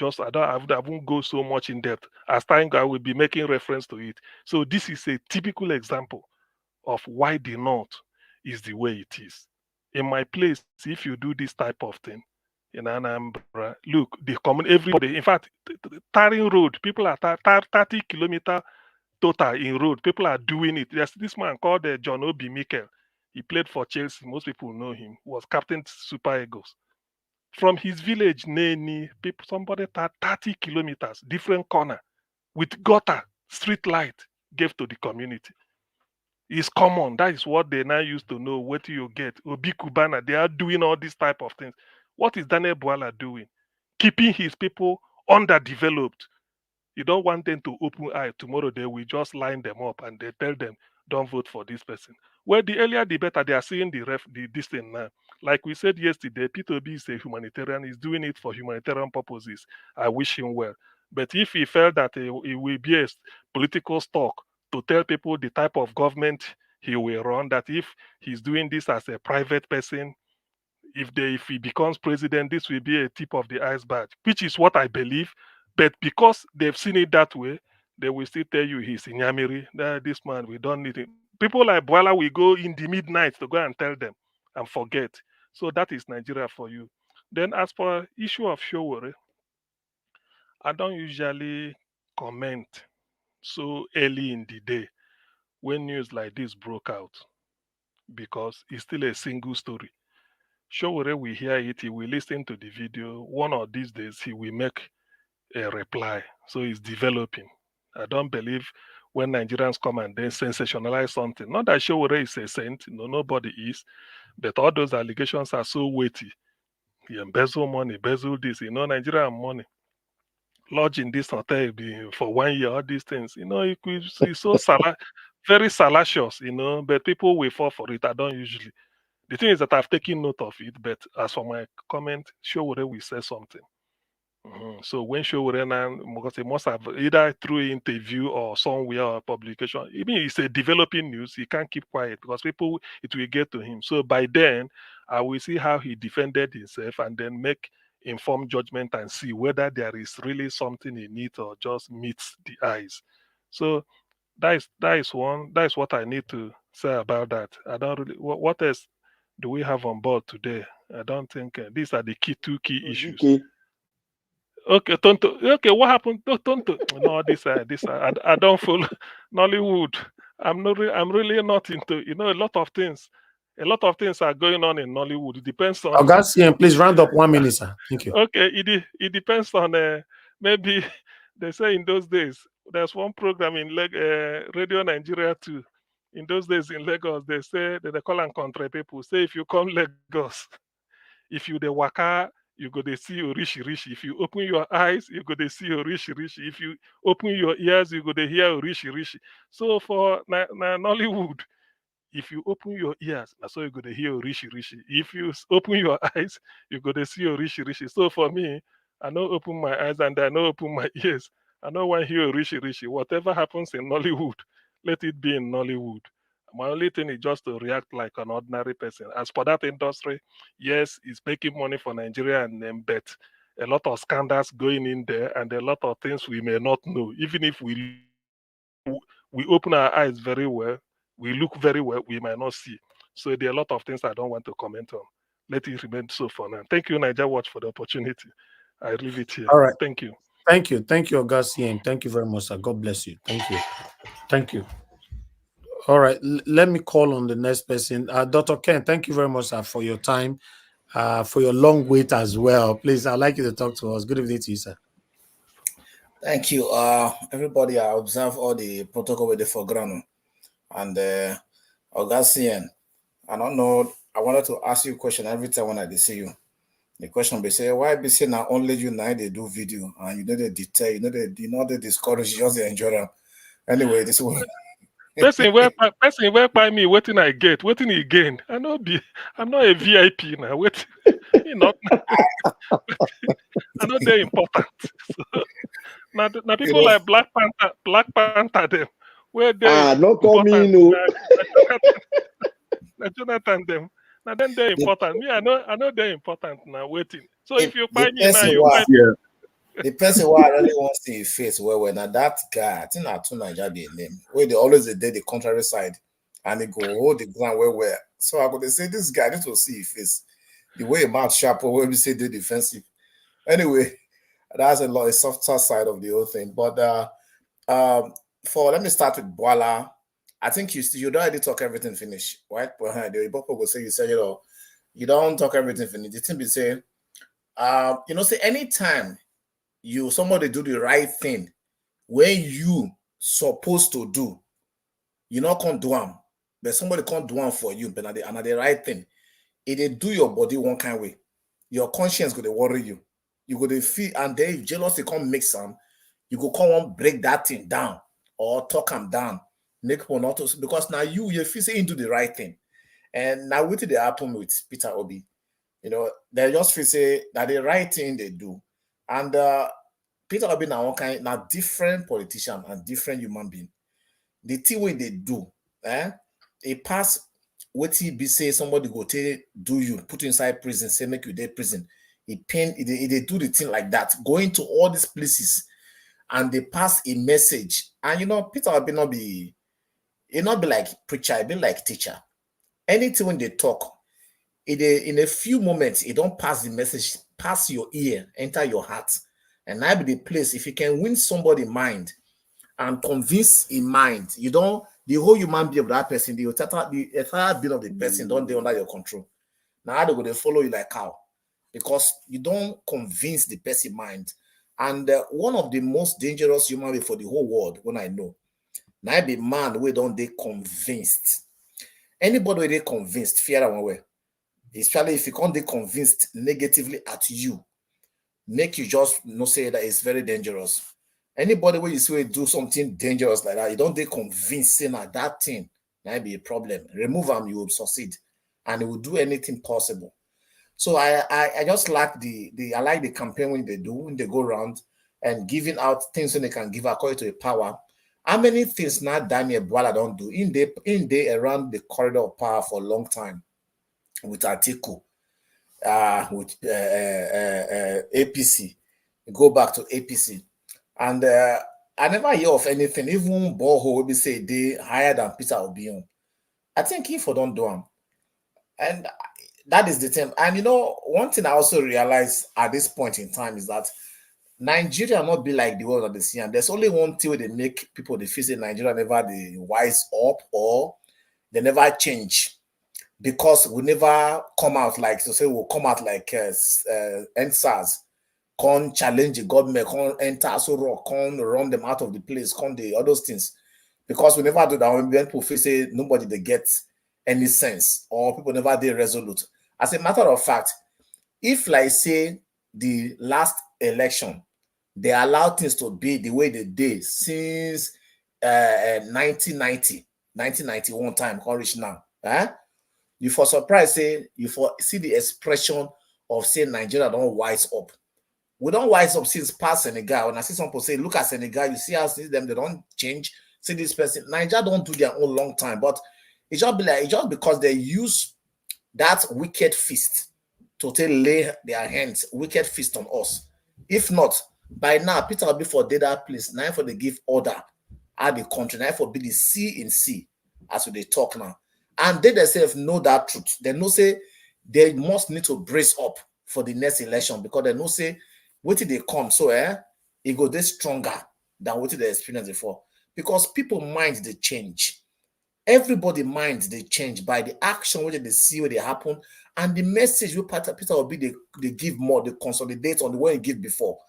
won't go so much in depth. As time I will be making reference to it. So this is a typical example of why the North is the way it is. In my place, if you do this type of thing, in Anambra, look, everybody, in fact, tarring road, people are 30 kilometer total in road. People are doing it. There's this man called John Obi Mikel. He played for Chelsea. Most people know him. Was captain Super Eagles. From his village, Neni, somebody 30 kilometers, different corner, with gutter, street light, gave to the community. It's common. That is what they now used to know. What you get? Obi Kubana, they are doing all these type of things. What is Daniel Bwala doing? Keeping his people underdeveloped. You don't want them to open eye. Tomorrow they will just line them up and they tell them, don't vote for this person. Well, the earlier the better. They are seeing this thing now. Like we said yesterday, P2B is a humanitarian. He's doing it for humanitarian purposes. I wish him well. But if he felt that it will be a political stock to tell people the type of government he will run, that if he's doing this as a private person, if he becomes president, this will be a tip of the iceberg, which is what I believe. But because they've seen it that way, they will still tell you he's in Yamiri. This man, we don't need him. People like Bwala will go in the midnight to go and tell them and forget. So that is Nigeria for you. Then as for issue of Showore, I don't usually comment so early in the day when news like this broke out because it's still a single story. Showore will hear it, he will listen to the video. One of these days, he will make a reply. So it's developing. I don't believe when Nigerians come and then sensationalize something. Not that Showore is a saint, no, nobody is, but all those allegations are so weighty. He embezzle money, embezzle this, Nigerian money. Lodge in this hotel for 1 year, all these things, it's so very salacious, but people will fall for it. I don't usually. The thing is that I've taken note of it, but as for my comment, Showore will say something. So when Showore now, because he must have either through interview or somewhere or publication, even it's a developing news, he can't keep quiet because people, it will get to him. So by then, I will see how he defended himself and then make informed judgment and see whether there is really something in it or just meets the eyes. So that is what I need to say about that. I don't really. What else do we have on board today? I don't think these are the two key issues. Okay, Tonto. Okay, what happened to Tonto? No, I don't follow Nollywood. I'm really not into. A lot of things. A lot of things are going on in Nollywood. It depends on. Augustine, please round up 1 minute, sir. Thank you. Okay, it depends on maybe they say in those days there's one program in Radio Nigeria too. In those days in Lagos, they say that they call and country people. Say if you come Lagos, if you the waka, you go to see Orishi Rishi. If you open your eyes, you go to see Orishi Rishi. If you open your ears, you go to hear Orishi Rishi. So for Nollywood, if you open your ears, that's why you go to hear Orishi Rishi. If you open your eyes, you go to see Orishi Rishi. So for me, I know open my eyes and I know open my ears. I know when hear Orishi Rishi. Whatever happens in Nollywood, let it be in Nollywood. My only thing is just to react like an ordinary person. As for that industry, yes, it's making money for Nigeria and them, but a lot of scandals going in there and a lot of things we may not know. Even if we open our eyes very well, we look very well, we might not see. So there are a lot of things I don't want to comment on. Let it remain so for now. Thank you, Niger Watch, for the opportunity. I leave it here. All right. Thank you. Thank you. Thank you, Augustine. Thank you very much, sir. God bless you. Thank you. Thank you. All right. Let me call on the next person. Dr. Ken, thank you very much, sir, for your time, for your long wait as well. Please, I'd like you to talk to us. Good evening to you, sir. Thank you. Everybody, I observe all the protocol with the foreground. And Augustine, I don't know. I wanted to ask you a question every time when I see you. The question be say, why be say now only you now they do video and you know the detail, you know they discourage, you just enjoy them. Anyway, this one. person where by me, waiting I get, waiting again. I'm not a VIP now. Wait, not. I'm not very important. So, now people like Black Panther them. Where they no coming no. Jonathan them. Now then they're important. Me, I know they're important now. Waiting. So if you the find me now, you find the person who I really want to see his face when that guy, I think not too Niger be a name. Where they always did the contrary side and they go hold the ground where. So I could say this guy need to see his face. The way mouth sharp or where we say the defensive. Anyway, that's a softer side of the whole thing. But let me start with Bwala. I think you already talk everything finished, right? But the Ibopo will say you said you don't talk everything finished. The thing be say, say anytime somebody do the right thing when you supposed to do, you not can't do them. but somebody can't do one for you, but and the right thing. If they do your body one kind of way, your conscience go to worry you. You go to feel, and then if jealousy can't make some, you go come on break that thing down or talk them down, make people not to, because now you feel say into the right thing. And now what did they happen with Peter Obi? You know, they just feel say that the right thing they do. And Peter Obi now one kind now different politician and different human being. The thing way they do, they pass what he be say somebody go take do you, put you inside prison, say make you dead prison. They do the thing like that, going to all these places and they pass a message. And you know, Peter Obi not be like preacher, it be like teacher. Anything when they talk, in a few moments, it don't pass the message, pass your ear, enter your heart. And that be the place. If you can win somebody's mind and convince in mind, you don't, the whole human being of that person, the entire being of the person don't they under your control. Now they go to follow you like cow because you don't convince the person mind. And one of the most dangerous human being for the whole world, when I know, now be man where don't they convinced. Anybody where they convinced, fear one way. Especially if you can't be convinced negatively at you, make you just not say that it's very dangerous. Anybody where you say do something dangerous like that, you don't be convinced saying that thing might be a problem. Remove them, you will succeed, and it will do anything possible. So I just like I like the campaign when they go around and giving out things when they can give according to the power. How many things now Daniel Bwala don't do in they around the corridor of power for a long time with Atiku, with APC, go back to APC, and I never hear of anything. Even Borehole will be say they higher than Peter Obi. I think if I don't do them, and that is the thing. And you know, one thing I also realize at this point in time is that Nigeria not be like the world that they see, and there's only one thing where they make people they feel say Nigeria never they wise up or they never change. Because we never come out like to say we'll come out like NSAS, can't challenge the government, can't enter so rock, can't run them out of the place, can't do all those things. Because we never do that. When people say nobody they get any sense, or people never they resolute. As a matter of fact, if like say the last election, they allow things to be the way they did since 1991 time, can't reach now. You for surprise say you for see the expression of saying Nigeria don't wise up. We don't wise up since past Senegal. When I see some people say, look at Senegal, you see how see them, they don't change. See this person, Nigeria don't do their own long time, but it just be like just because they use that wicked fist to lay their hands, wicked fist on us. If not, by now, Peter will be for data place, now for they give order at the country, now for be the C in C as they talk now. And they themselves know that truth. They know say they must need to brace up for the next election because they know say what did they come so it go they stronger than what they experienced before. Because people mind they change. Everybody minds they change by the action where they see where they happen and the message where Peter will be they give more, they consolidate on the way they give before.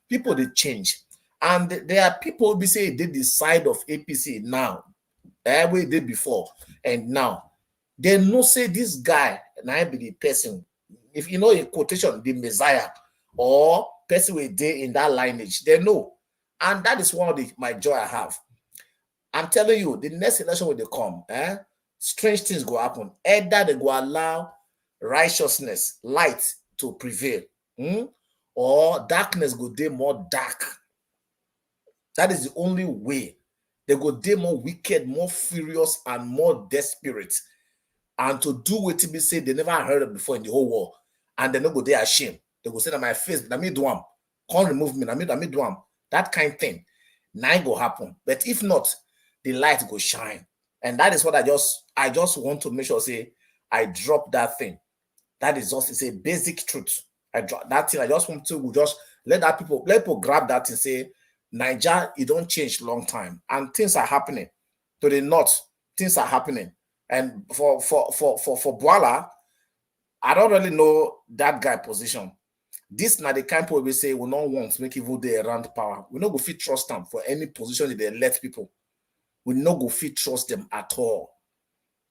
People they change. And there are people who be say they decide of APC now. Way they before and now they know say this guy and I be the person. If you know a quotation, the Messiah or person with day in that lineage, they know, and that is one of my joy I have. I'm telling you, the next election when they come, strange things go happen. Either they go allow righteousness, light to prevail, or darkness go day more dark. That is the only way. They go day more wicked, more furious, and more desperate. And to do what to be said, they never heard of before in the whole world. And they no go there ashamed. They go say that my face, let me do them. Can't remove me, let me do them. That kind of thing. Now go happen. But if not, the light go shine. And that is what I just want to make sure say I drop that thing. That is just it's a basic truth. I drop that thing. I just want to just let people grab that and say, Nigeria, it don't change long time, and things are happening. To the north, things are happening. And for Bwala, I don't really know that guy position. This now the kind of people we say we don't want to make evil day around power. We not go fit trust them for any position that they let people. We not go fit trust them at all.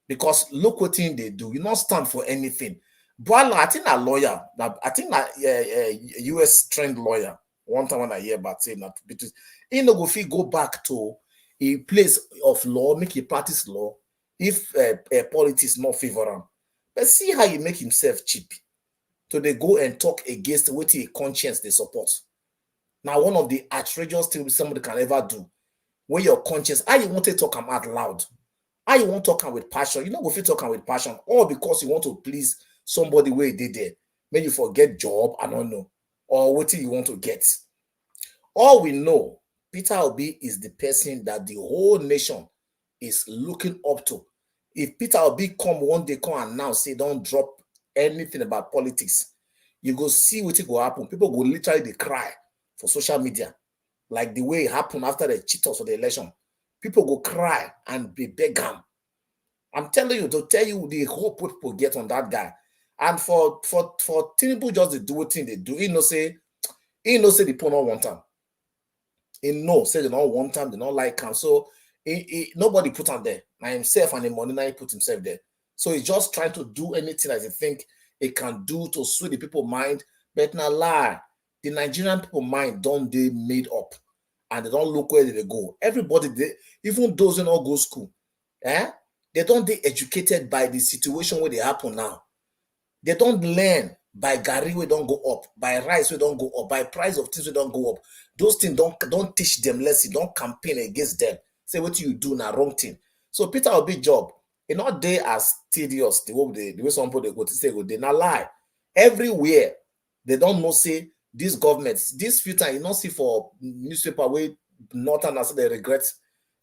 Because look what thing they do. You not stand for anything. Bwala, I think a lawyer, I think a US trained lawyer, one time when I hear about saying that, because he no go fit go back to a place of law, make a practice law, if politics not favor him. But see how he make himself cheap. So they go and talk against what a conscience they support. Now, one of the outrageous things somebody can ever do, when your conscience, how you want to talk out loud, how you want to talk with passion, you know, if you talk with passion, all because you want to please somebody where you did there, maybe you forget job, I don't know, or what you want to get. All we know, Peter Obi is the person that the whole nation is looking up to. If Peter Obi come one day, come and now say don't drop anything about politics, you go see what it will happen. People go literally cry for social media, like the way it happened after the cheaters for the election. People go cry and be beg him. I'm telling you, to tell you the hope people get on that guy. And for Tinubu just to do what thing they do, he no say the people don't want him. He no say they don't want him, they don't like him. So nobody put him there. Now himself and the money, now he put himself there. So he's just trying to do anything that he think he can do to sway the people mind. But now lie, the Nigerian people mind don't they made up, and they don't look where they go. Everybody, even those who don't go school, they don't get educated by the situation where they happen now. They don't learn by Gary we don't go up, by rice we don't go up, by price of things we don't go up. Those things don't teach them lesson, don't campaign against them. Say what you do now wrong thing. So Peter Obi job, you know, they as tedious the way some people they go to say they not lie. Everywhere they don't know say these governments, this few times you not see for newspaper where Northern as they regret.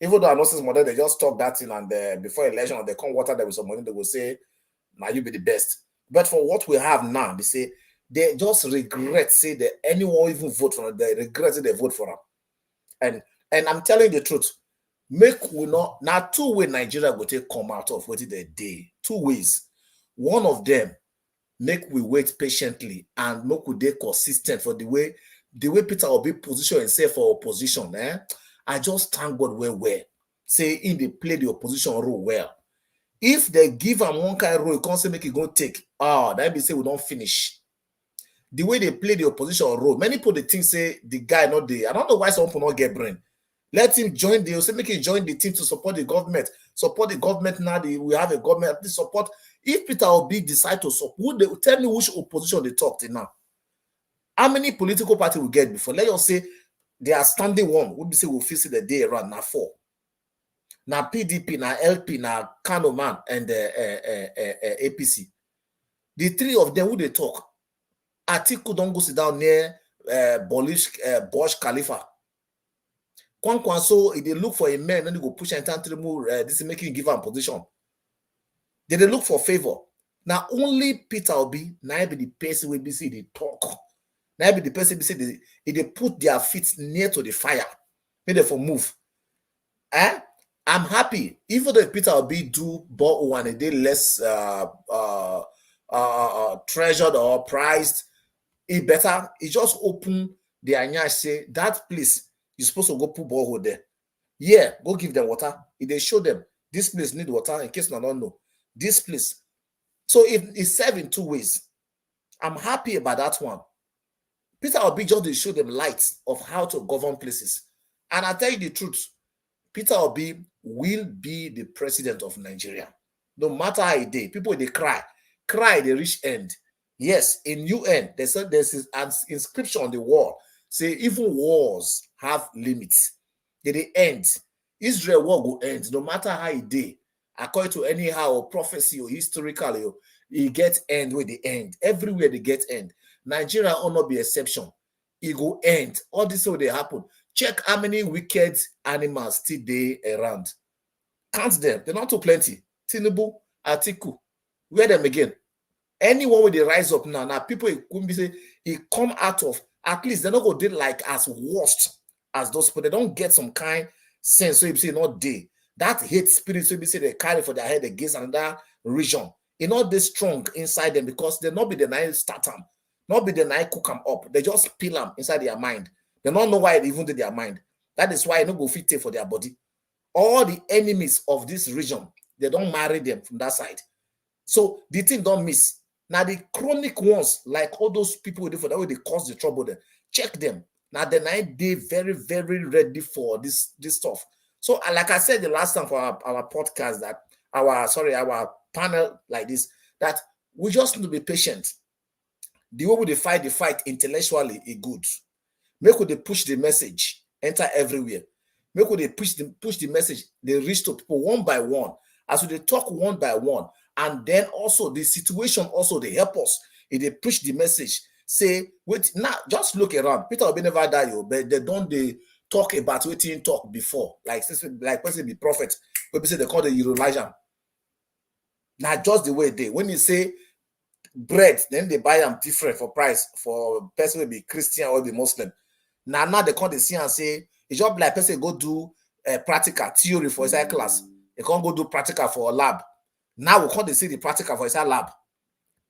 Even though I know since model they just talk that thing and before election or they come water there with some money, they will say, now you be the best. But for what we have now, they say they just regret, say that anyone even vote for them, they regret that they vote for them. And I'm telling the truth, make we not now two ways Nigeria will take come out of what they day. Two ways. One of them, make we wait patiently and make we dey consistent for the way Peter Obi position himself for opposition. I just thank God well. Say in they play the opposition role well. If they give him one kind of role, you can't say make it go take. That be say we don't finish. The way they play the opposition role, many people they think say the guy not there. I don't know why some people not get brain. Let him join say make him join the team to support the government. Support the government now. We have a government. Please support. If Peter Obi decide to support, tell me which opposition they talk to now. How many political parties we get before? Let us say they are standing one. Would be say we'll fix the day around now 4. Now PDP, now LP, now Kano Man, and APC. The three of them, who they talk? Atiku don't go sit down near Burj Khalifa. So if they look for a man, then they go push and turn to the move. This is making give him position. They look for favor. Now only Peter Obi, now be the person will be see they talk. Now be the person be say they put their feet near to the fire. Maybe for move. I'm happy. Even though Peter Obi do Boreholes and they less treasured or prized, it better. It just open the anya say that place you're supposed to go put Borehole there. Yeah, go give them water. If they show them this place need water, in case they don't know this place. So it's served in two ways. I'm happy about that one. Peter Obi just to show them light of how to govern places. And I tell you the truth, Peter Obi will be the president of Nigeria. No matter how it is, people they cry, they reach end. Yes, in UN, there's an inscription on the wall, say even wars have limits. They end. Israel war will end, no matter how it is. According to anyhow or prophecy or historical, it get end where they end. Everywhere they get end. Nigeria will not be exception. It go end. All this will they happen. Check how many wicked animals still they around. Count them. They're not too plenty. Tinubu, Atiku, where them again? Anyone with the rise up now, people it couldn't be say it come out of, at least they're not going to do like as worst as those people. They don't get some kind sense. So you say not they. That hate spirit, so you say they carry for their head against another region. It not this strong inside them because they not be the night start them, not be the night cook them up. They just peel them inside their mind. They don't know why it even did their mind. That is why it no go fit for their body. All the enemies of this region, they don't marry them from that side. So the thing don't miss. Now the chronic ones, like all those people for that way they cause the trouble there, check them. Now the night they very, very ready for this stuff. So like I said the last time for our podcast that our panel like this, that we just need to be patient. The way we fight the fight intellectually is good. Make they push the message, enter everywhere. Make they push the message, they reach to people one by one. As they talk one by one, and then also the situation also they help us. If they push the message, say, wait, now just look around. Peter Obi never die, but they talk about what he talk before. Like person the prophet, people say they call the Elijah. Now just the way they when you say bread, then they buy them different for price for person will be Christian or be Muslim. Now they come they see and say it's just like person go do practical theory for inside class. They can't go do practical for a lab. Now we can't see the practical for inside lab.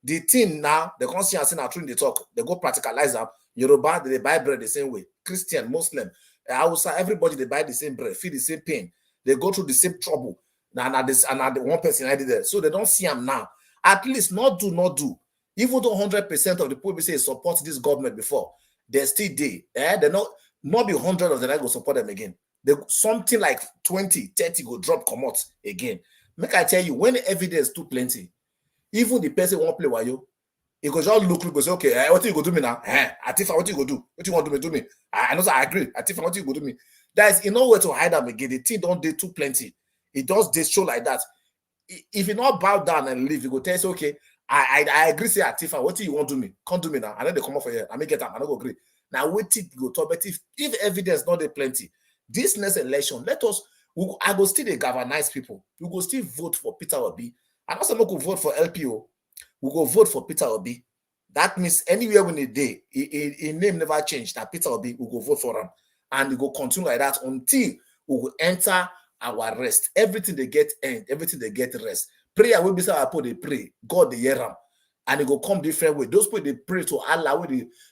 The thing now they can't see and say now they talk. They go practicalize them. Yoruba they buy bread the same way. Christian, Muslim, Hausa, everybody they buy the same bread, feel the same pain. They go through the same trouble. Now this and the one person I did there, so they don't see them now. At least not do. Even though 100% of the people say support this government before, they still they not be 100 of them that go support them again. They something like 20, 30 go drop come out again. Make I tell you, when evidence too plenty, even the person won't play with you, he go just look, go say, okay, what you go do me now? Atifa, what you go do? What you want to do me? I know, I agree. Atifa, what you go do me? There is no way to hide them again. The thing don't do too plenty. It does this show like that. If you not bow down and leave, you go tell us, okay, I agree. Say Atifa, what do you want to do me? Can't do me now. I know they come off for here. I may get up. I don't go agree. Now wait till go talk. But if evidence not there plenty, this next election, I go still galvanize people. We go still vote for Peter Obi. And also we go vote for LPO. We go vote for Peter Obi. That means anywhere when a day, a name never changed. That Peter Obi, we go vote for him. And we go continue like that until we will enter our rest. Everything they get end, everything they get rest. Prayer will be say people they pray. God they hear them. And it go come different way. Those people they pray to Allah,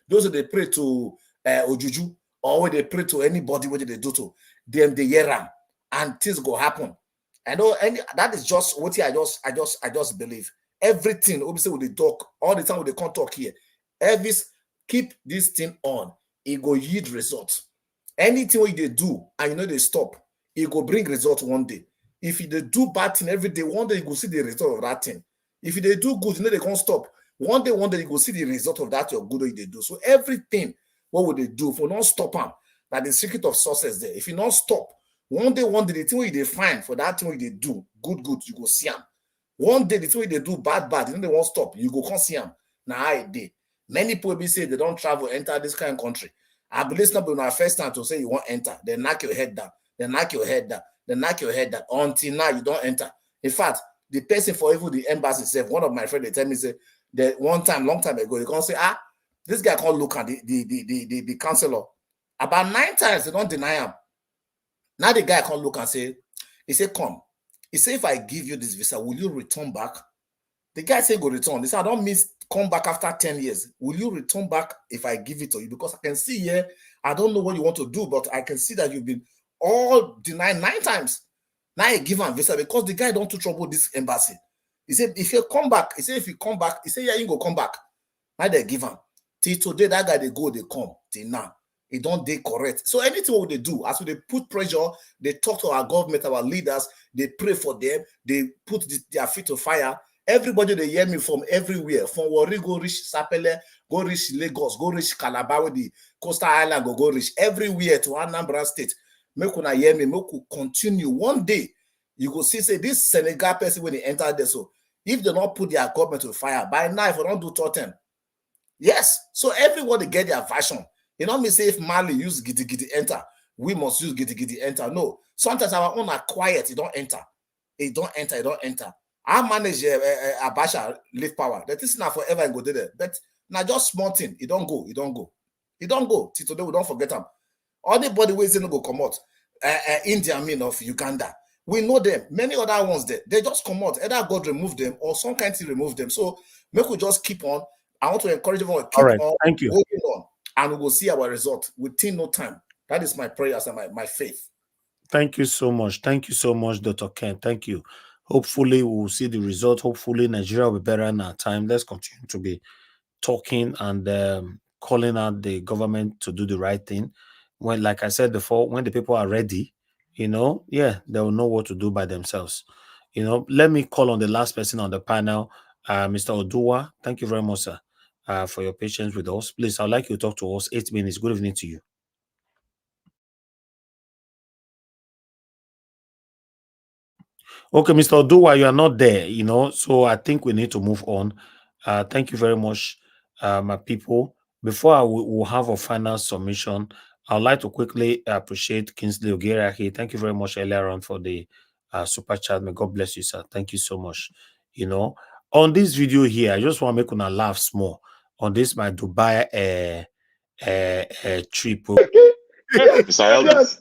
those who they pray to Ojuju, or when they pray to anybody, what they do to them, they hear them. And things go happen. I know, and that is just what I just believe. Everything obviously with the talk all the time with the can't talk here. Keep this thing on. It go yield results. Anything what they do and you know they stop, it go bring results one day. If they do bad thing every day, one day you go see the result of that thing. If they do good, you know they can't stop. One day you go see the result of that your good way they do. So everything, what would they do for not stop them? That the secret of success there. If you not stop, one day the thing what they find for that thing what they do, good, you go see them. One day the thing what they do, bad, you know they won't stop. You go can't see them. Now I day. Many people be say they don't travel, enter this kind of country. I believe it's not been our first time to say you won't enter. They knock your head down. They knock your head down. They knock your head down. Until now, you don't enter. In fact, the person for even the embassy itself, one of my friends, they tell me, say, that one time, long time ago, they can't say, this guy can't look at the counselor. About 9 times, they don't deny him. Now the guy can't look and say, he said, come. He said, if I give you this visa, will you return back? The guy said, go return. He said, I don't miss come back after 10 years. Will you return back if I give it to you? Because I can see here, I don't know what you want to do, but I can see that you've been all denied 9 times. Now you give him visa because the guy don't to trouble this embassy. He said, if you come back, he said, if you come back, he said, yeah, you go come back. Now they give him. Till today, that guy, they go, they come. Till now, it don't they correct. So anything what they do, as they put pressure, they talk to our government, our leaders, they pray for them, they put their feet to fire. Everybody they hear me from everywhere. From Warri go reach Sapele, go reach Lagos, go reach Calabar, the Coastal Island, go reach everywhere to Anambra State. Make una hear me, make we continue. One day, you go see, say, this Senegal person when they enter there, so if they don't put their government to fire, by now, if they don't do totem. Yes, so everybody get their version. You know me say if Mali use gidi enter, we must use gidi enter. No, sometimes our own are quiet, it don't enter. It don't enter. I manage Abacha leave power. That is not forever and go there. But now just small thing, it don't go. Till today, we don't forget them. Anybody who is in go come out. Indian men of Uganda. We know them. Many other ones there. They just come out. Either God remove them or some kind of remove them. So make we just keep on. I want to encourage everyone to keep on. Thank you. Holding on. And we will see our result within no time. That is my prayers and my faith. Thank you so much. Thank you so much, Dr. Ken. Thank you. Hopefully, we'll see the result. Hopefully, Nigeria will be better in our time. Let's continue to be talking and calling out the government to do the right thing. When, like I said before, when the people are ready, yeah, they'll know what to do by themselves. Let me call on the last person on the panel, Mr. Odua. Thank you very much, sir, for your patience with us. Please, I'd like you to talk to us. 8 minutes. Good evening to you. Okay, Mr. Odua, you are not there, so I think we need to move on. Thank you very much, my people. Before we'll have a final submission, I'd like to quickly appreciate Kingsley Ogerahi. Thank you very much earlier on for the super chat. May God bless you, sir. Thank you so much. On this video here, I just want to make una laugh small on this my Dubai trip. Mr. Elvis.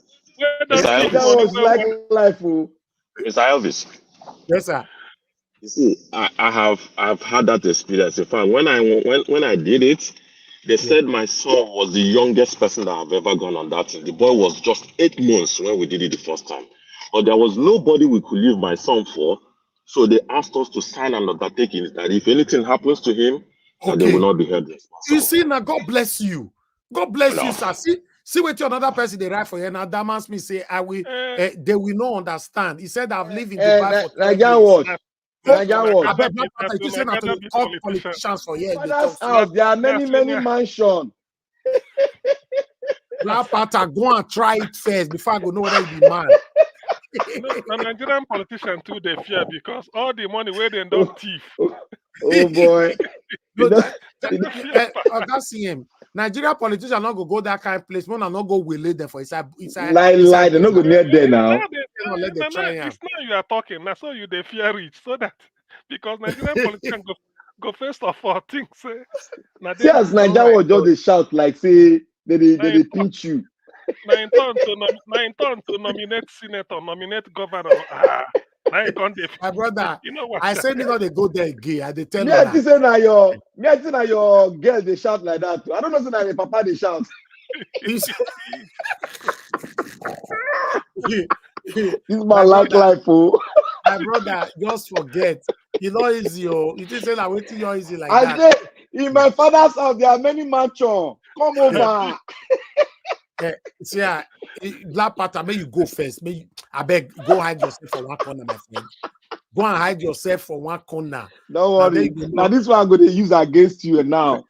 Like life. Mr. Elvis. Yes, sir. You see, I've had that experience. In fact, when I did it, they said my son was the youngest person that I've ever gone on that thing. The boy was just 8 months when we did it the first time. But there was nobody we could leave my son for. So they asked us to sign an undertaking that if anything happens to him, that they will not be held responsible. You see, now God bless you. God bless you, sir. See what another person they write for you. Now Damas me say, I will they will not understand. He said, I've lived in Dubai for 12 years. You say not to call politicians for years. There are many mansions. Rapata, go and try it first before I go know whether you be mad. The Nigerian politicians too, they fear because all the money where they don't thief. Oh boy. That's him. Nigerian politicians not go that kind of place. One not go will them for inside. Lie, they're not going near there now. It's now you are talking. Now so you they fear it. So that because Nigerian politicians go first of all things. See as Nigeria was just they shout like say they pinch you. Nine turn to nominate senator, nominate governor. My brother, you know what? I said they go there again. They tell me. I think na your girl they shout like that. I don't know say na your papa they shout. This my like life, oh. My brother, just forget. Easy. You think say that waiting you easy like that. I say in my father's house there are many mansions. Come over. Yeah, Black Panther, may you go first. I beg, go hide yourself for one corner, my friend. Go and hide yourself for one corner. Don't worry. Now this one I'm going to use against you now.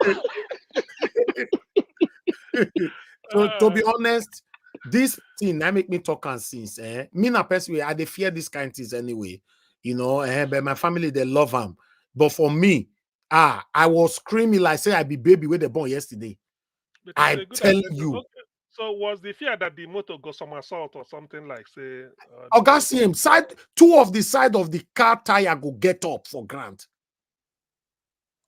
So to be honest, this thing that make me talk and since. Me na personally, I fear this kind of things anyway. But my family they love them. But for me, I was screaming like say I be baby with the born yesterday. I tell you. Okay. So was the fear that the motor go somersault or something like say? Augustine, two of the side of the car tire go get up for grant.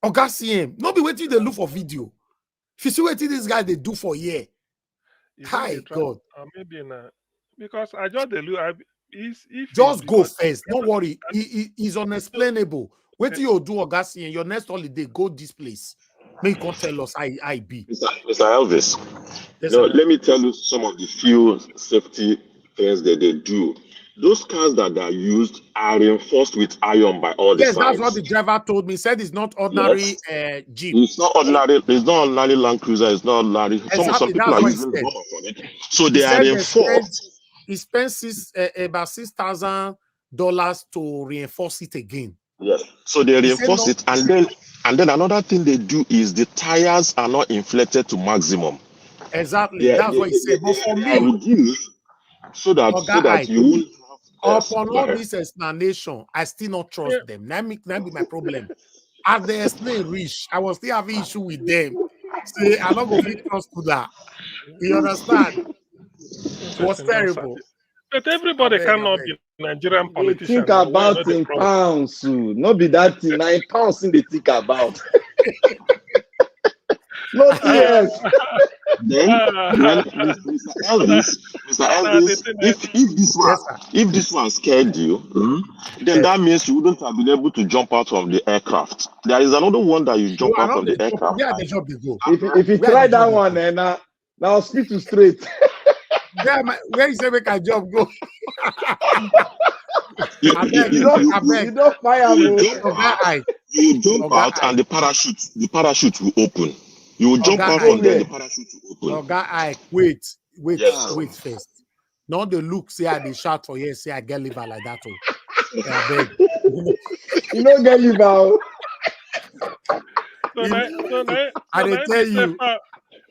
Augustine, not be waiting they look for video. If you see what this guy they do for year. Hi God. Maybe because I just look. Just go first. Don't worry. It's unexplainable. Wait till you do Augustine. Your next holiday, go this place. May you can't tell us I be. Mr. Elvis, yes, let me tell you some of the few safety things that they do. Those cars that are used are reinforced with iron by all the sides. Yes, that's what the driver told me. He said it's not ordinary Jeep. It's not ordinary Land Cruiser. It's not ordinary. Exactly, some people are using rubber on it. So they are reinforced. He spent about $6,000 to reinforce it again. Yes. So they reinforce it, and then another thing they do is the tires are not inflated to maximum. Exactly. That's what he said. But for me, so that you will upon all this explanation, I still not trust them. That be my problem. As they explain rich, I was still having issue with them. Say I'm not going to trust to that. You understand? It was terrible. But everybody cannot be Nigerian politicians. Think about in pounds, not be that thing. 9 pounds in they think about. Not yes. Then Mr. Elvis, if this one scared you, then that means you wouldn't have been able to jump out of the aircraft. There is another one that you jump out of the aircraft. Yeah, the job they go. If you try that one, now speak to straight. Where you say make a job go? You don't fire me. You jump out and the parachute will open. You will jump out and then the parachute will open. Wait Yes. first. Not the look, say I they shout for you, say I get liver like that. Oh. I beg. You don't get liver. I didn't tell you.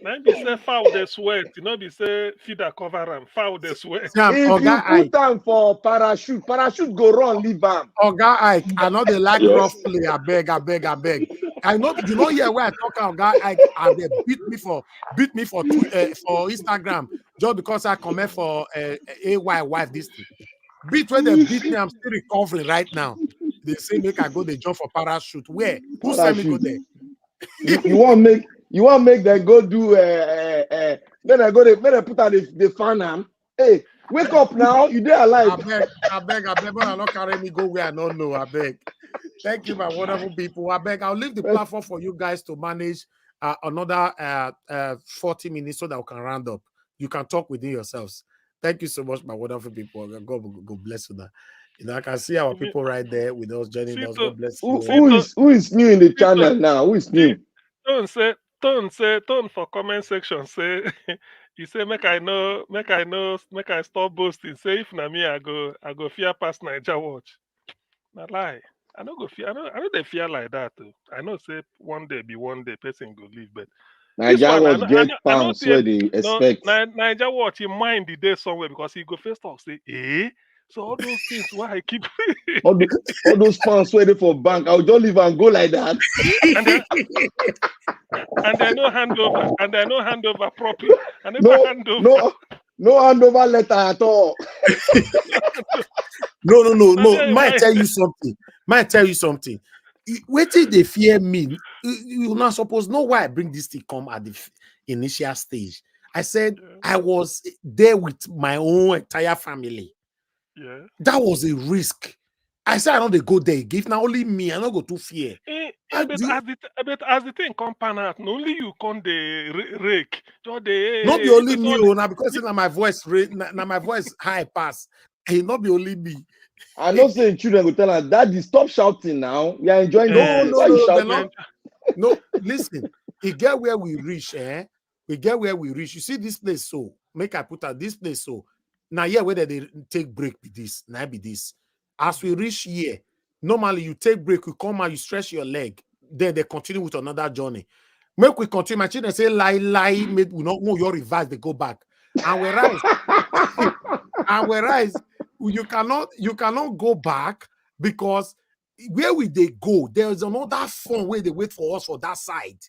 Now be say foul the sweat, you know be say feeder cover and foul the sweat. If you put them for parachute go run leave them. Oga Ike, I know they like rough play. I beg. I know you know here where I talk Oga Ike and they beat me for Instagram just because I comment for AY wife this thing. Beat when they beat me, I'm still recovering right now. They say make I go the jump for parachute. Where? Who sent me go there? You want make them go do then I go they put out the fan. Hey, wake up now, you there alive. I beg, but I not carry me go where I don't know. I beg. Thank you, my wonderful people. I beg, I'll leave the platform for you guys to manage another 40 minutes so that we can round up. You can talk within yourselves. Thank you so much, my wonderful people. God bless you. That you know, I can see our people right there with us joining us. God bless you. Who is new in the channel now? Who is new? Tone for comment section say he say make I stop boasting. Say if na me I go fear past Naija watch. Not lie. I don't go fear. I know they fear like that too. I know say one day person go leave, but Naija watch get pounds where they expect. Naija watch in mind the day somewhere because he go first talk say so all those things why I keep all those funds waiting for bank. I'll just leave and go like that. and they no handover properly. No handover letter at all. No. Might tell you something. Wait till they fear me. You're not supposed to know why I bring this thing come at the initial stage. I said I was there with my own entire family. Yeah. That was a risk. I said I don't go there. Give now only me. I don't go to fear. But as the thing come pan out, only you come the rake. Not be only me, now because now my voice high pass. Hey, not be only me. I know saying children will tell her, Daddy, stop shouting now. We are enjoying No, listen. We get where we reach, We get where we reach. You see this place, so make I put out this place, so now here whether they take break be this, now be this. As we reach here, normally you take break, you come out, you stretch your leg, then they continue with another journey. Make we continue. My children say lie, make we not know your revise, they go back. And whereas you cannot go back because where we they go, there's another fun where they wait for us for that side.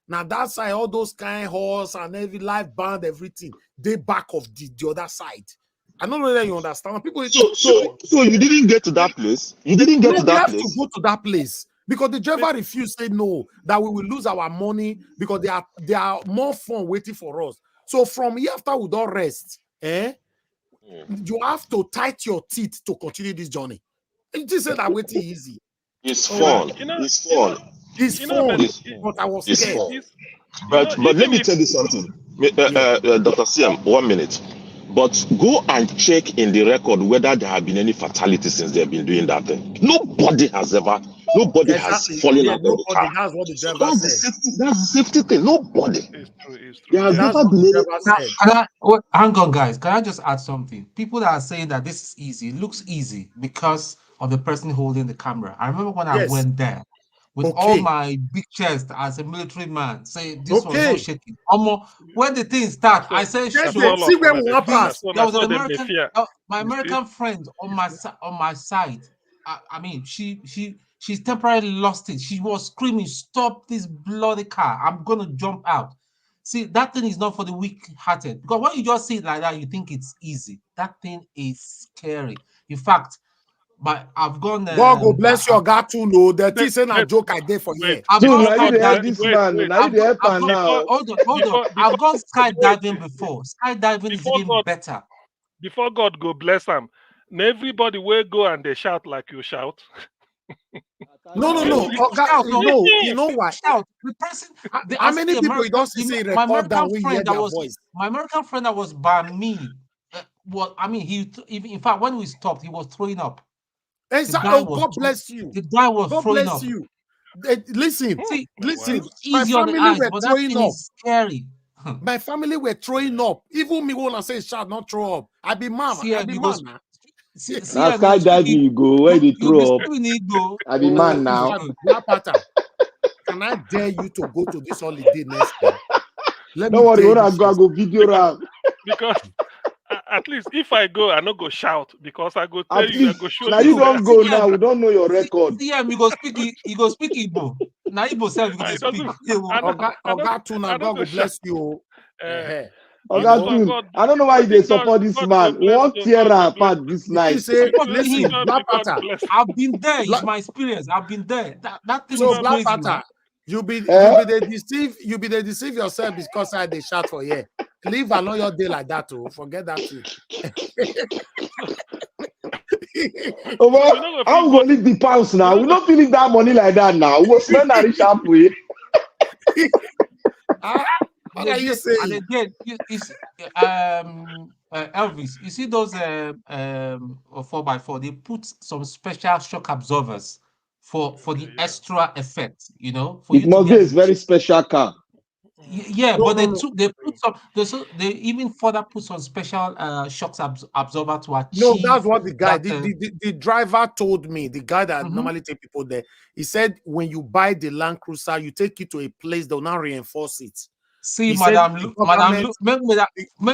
Now that side, all those kind of horse and every life band, everything, they back of the other side. I don't know whether you understand. People so you didn't get to that place. You didn't get to that place. We have to go to that place because the driver refused. Say no, that we will lose our money because there are more fun waiting for us. So from here after we don't rest, you have to tight your teeth to continue this journey. It just said that waiting easy. It's fun. It's fun. But I was scared. But let me tell you something, Dr. CM. 1 minute. But go and check in the record whether there have been any fatalities since they've been doing that thing. Nobody has fallen out of the car. That's what the driver said. That's the safety thing. Nobody. It's true. There has never been hang on, guys. Can I just add something? People that are saying that this is easy, it looks easy because of the person holding the camera. I remember when I went there with all my big chest as a military man, say this was not shaking. When the thing start, I said, see where we pass. There was an American, my American friend on my side. I mean, she's temporarily lost it. She was screaming, "Stop this bloody car! I'm gonna jump out." See, that thing is not for the weak-hearted. Because when you just see it like that, you think it's easy. That thing is scary. In fact, but I've gone. God go bless your God to know that this ain't a joke I did for you. Hold on. I've gone skydiving before. Skydiving is even better. Before God go bless them, everybody will go and they shout like you shout. No. You know what? Shout. The person. How many people you don't see record that we hear their voice? My American friend that was by me. In fact, when we stopped, he was throwing up. Exactly. Oh, God bless you. The guy was God throwing bless up. you. Listen, See, listen. it's My easy on the family eyes, were but that throwing thing up. is scary. My family were throwing up. Even me wanna say shout, not throw up. I be mama. I be man now. Now skydiving you go where they throw up. I be man now. Black Panther, can I dare you to go to this holiday next year? Don't worry, when I go video round. Because at least if I go, I not go shout because I go tell At you, I least go show now you. you don't go now. We don't know your record. You go speak Igbo. Now Igbo self go speak. Oga Tuna, God will bless you. I don't know why they support this man. One tear apart this night. Listen, Black Panther. I've been there. It's my experience. I've been there. That thing is Black crazy, Panther, man. you be the deceive yourself because I they shout for you. Leave alone your day like that too. Forget that thing. I'm going to leave the pounds now. We're not feeling that money like that now. We'll spend that rich halfway. What are you saying? And again, Elvis, you see those 4x4, they put some special shock absorbers for the extra effect, for it must be a very special car. Yeah, but they put some. They even further put some special shocks absorber to achieve. No, that's what the guy, the driver told me. The guy that normally take people there, he said when you buy the Land Cruiser, you take it to a place they'll now reinforce it. See, Madam Luke, make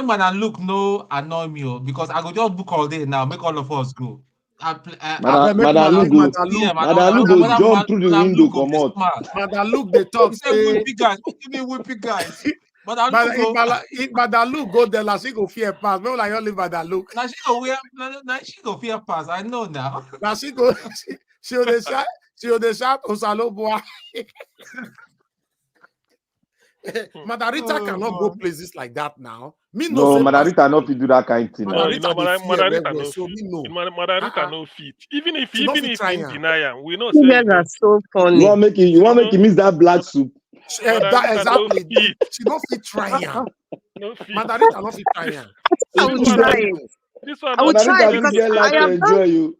Madam Luke no annoy me because I go just book all day now. Make all of us go. Madam Luke go jump through the window, come out. Madam Luke, they talk. Say whippy guys. What do you mean whippy guys? Madam Luke go there, like she go fear pass. No, like you live Madam Luke. Now she go fear pass. I know now. Now she go. She will shout. Osalo boy. Madarita cannot go places like that now. No, Madarita not to do that kind of thing. Madarita no fit. Even if he deny him, we know. You guys are so funny. You want make him miss that black soup. Exactly. She not fit try him. Madarita not fit try him. I will try it. I will try it because I have done.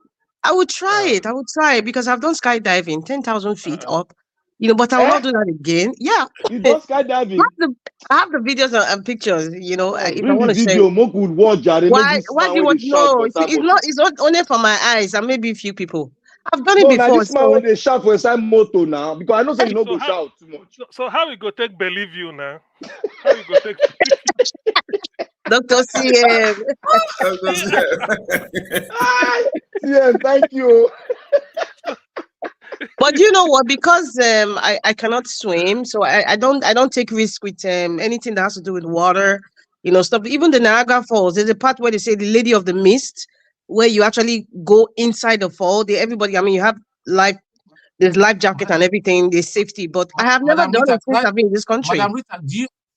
I will try it. I will try it because I've done skydiving 10,000 feet up. But I will not do that again. Yeah. You do skydiving? I have the videos and pictures, if I want to share. Why do you want to know? It's not only for my eyes and maybe a few people. I've done it before. Now this man when they shout for a side moto now because I know you don't go shout too much. So how we go take believe you now? How we go take Dr. CM. Yeah, thank you. But you know what? Because I cannot swim, so I don't take risk with anything that has to do with water, stuff. Even the Niagara Falls, there's a part where they say the Lady of the Mist, where you actually go inside the fall. Everybody, you have there's life jacket and everything, there's safety. But I have never done it since I've been in this country.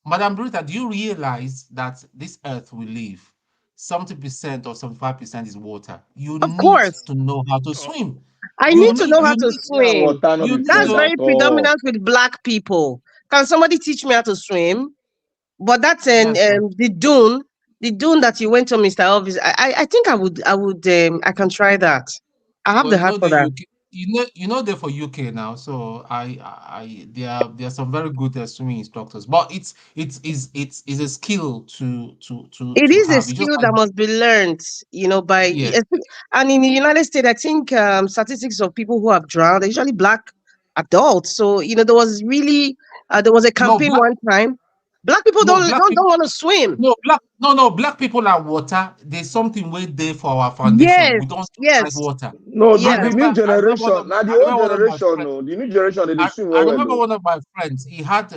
Madam Rita, do you realize that this earth we live, 70% or 75% is water? You need to know how to swim. I need to know how to swim. That's very predominant with Black people. Can somebody teach me how to swim? But that's the dune that you went to, Mr. Elvis. I think I can try that. I have the heart for that. They're for UK now, so there are some very good swimming instructors. But it's a skill to It is have. a skill that must be learned, and in the United States, I think statistics of people who have drowned are usually Black adults. So there was a campaign one time. Black people don't want to swim. Black people are water. There's something way there for our foundation. We don't like water. No, the new generation. Now the old generation, no. The new generation, they swim well. I remember one of my friends. He had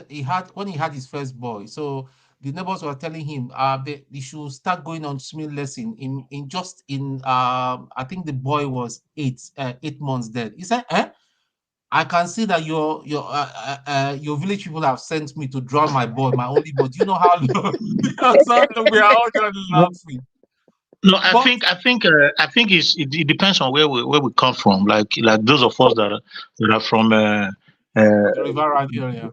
when he had his first boy. So the neighbors were telling him they should start going on swimming lesson in I think the boy was 8 months dead. He said, I can see that your village people have sent me to drown my boy, my only boy. Do you know how long? We are all just laughing. No, I think it depends on where we come from. Like those of us that are from Riverine area.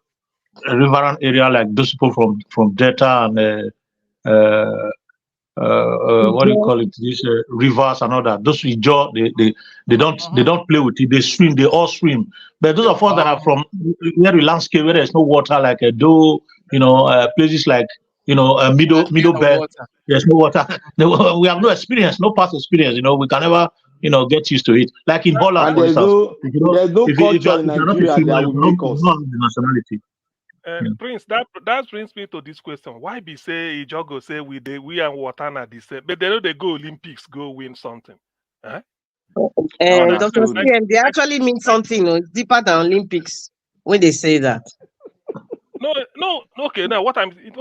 Riverine area, like those people from Delta and what do you call it? These rivers and all that. Those Ijaw, they don't play with it. They swim. They all swim. But those of us that are from where the landscape where there's no water, like a places like middle belt. There's no water. We have no experience, no past experience. We can never get used to it. Like in Holland, And for instance, there's no if culture in you're not a Nigeria swimmer, that you will don't make us. have the nationality. Prince, that brings me to this question. Why be say Ijogo say we and water na the same, but they know they go Olympics, go win something. Huh? Dr. CM, they actually mean something deeper than Olympics when they say that. No. Okay, now what I'm saying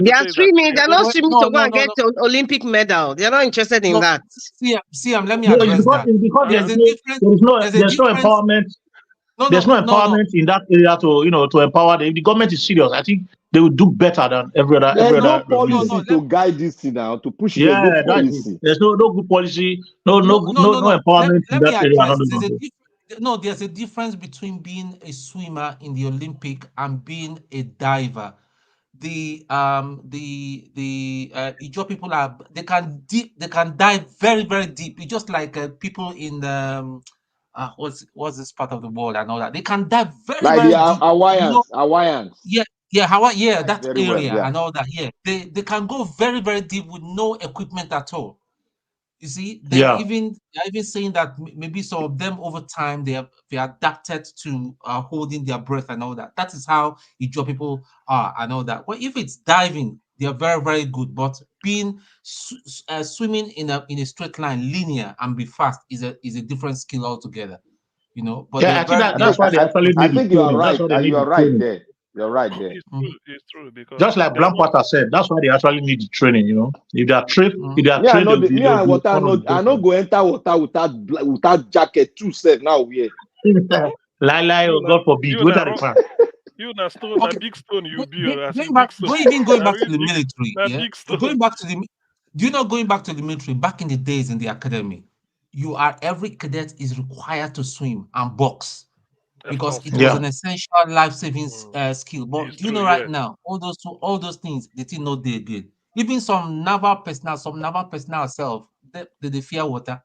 They to are say is swimming. They're not swimming to go no, and get an Olympic medal. They're not interested in that. CM, let me No, address that. There's no empowerment. There's no empowerment in that area to empower them. If the government is serious, I think they will do better than every other. There's no policy to guide this thing now, to push it. Yeah, There's no policy. there's no good policy, no empowerment in that area. There's a difference between being a swimmer in the Olympic and being a diver. The Ijaw people they can dive very, very deep. It's just like people in what's this part of the world and all that. They can dive very, like very the deep. Hawaiians. Yeah, that very area well, yeah. and all that. Yeah, they can go very, very deep with no equipment at all. You see, they're even saying that maybe some of them over time they adapted to holding their breath and all that. That is how Ijaw people are and all that. Well, if it's diving, they are very, very good. But being swimming in a straight line, linear, and be fast is a different skill altogether. But I think that's why they actually need the training. You are right. That's why they need You're the right training. there. You're right there. It's true because just like Blampata said, that's why they actually need the training. If they are trained, I no go enter water without jacket too safe now. Lie, God forbid. What are the plans? You na stone, a big stone you build. Going back to the military, going back to the military, back in the days in the academy, every cadet is required to swim and box because it was an essential life-saving skill. But right now, all those things, they didn't know they're good. Even some naval personnel self, they fear water.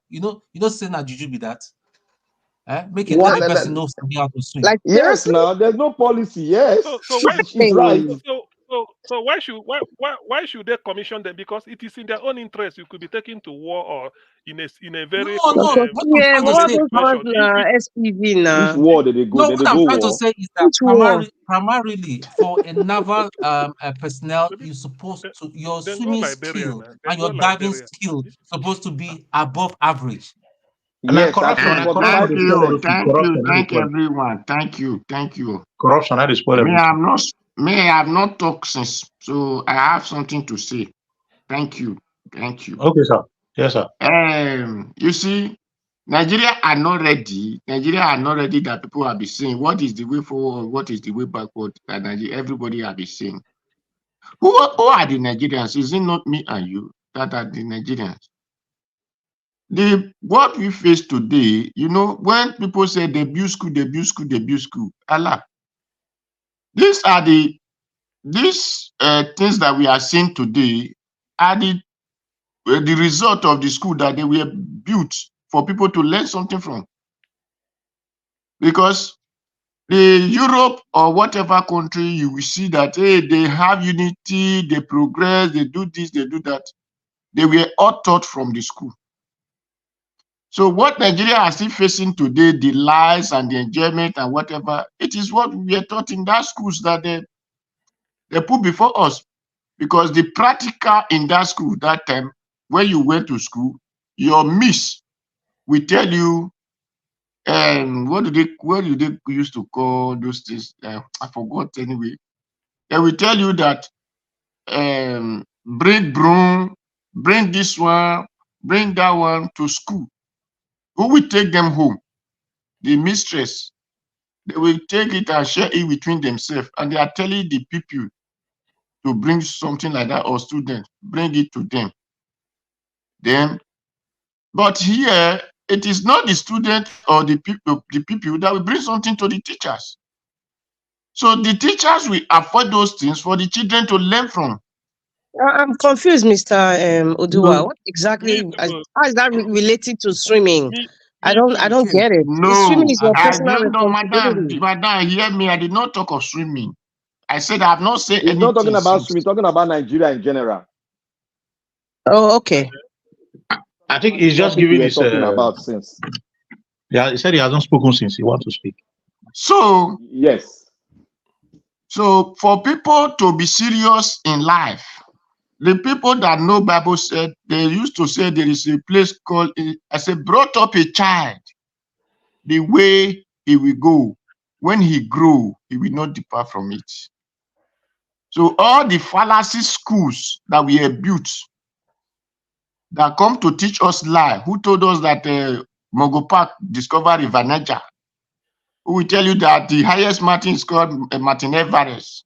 Say na juju be that. Making every person knows how to swim. Yes, now there's no policy. Yes, so why she's right. So why should they commission them? Because it is in their own interest. You could be taken to war or in a very SPV now. Which war did they go? What I'm trying to say is that primarily for a naval personnel, your swimming skill and your diving skill supposed to be above average. Yes, thank you, everyone. Thank you. Corruption, that is spoiler. I have not talked since, so I have something to say. Thank you. Okay, sir. Yes, sir. You see, Nigeria are not ready. That people have been saying what is the way forward, what is the way backward. That everybody have been saying. Who are the Nigerians? Is it not me and you that are the Nigerians? What we face today, when people say they build school, Allah. These are these things that we are seeing today are the result of the school that they were built for people to learn something from. Because the Europe or whatever country, you will see that they have unity, they progress, they do this, they do that. They were all taught from the school. So what Nigeria are still facing today, the lies and the enjoyment and whatever, it is what we are taught in that schools that they put before us. Because the practical in that school that time, when you went to school, your miss will tell you, what do they used to call those things? I forgot anyway. They will tell you that bring broom, bring this one, bring that one to school. Who will take them home? The mistress. They will take it and share it between themselves. And they are telling the people to bring something like that, or students, bring it to them. But here, it is not the student or the people that will bring something to the teachers. So the teachers will afford those things for the children to learn from. I'm confused, Mr. Odua. No, What exactly? Me too. How is that related to swimming? I Me don't. I too. don't get it. Swimming no, is your I personal don't know, madam. responsibility. Madam, hear me. I did not talk of swimming. I said I have not said He's not talking anything about since. swimming, talking about Nigeria in general. Oh, okay. I think The he's just topic giving we were his. talking about since. Yeah, he said he hasn't spoken since he wants to speak. So, Yes. so for people to be serious in life, the people that know Bible said, they used to say there is a place called, I said, brought up a child the way he will go. When he grow, he will not depart from it. So all the fallacy schools that we have built that come to teach us lie, who told us that Mogo Park discovered River Niger? Who will tell you that the highest mountain is called Martin Everest?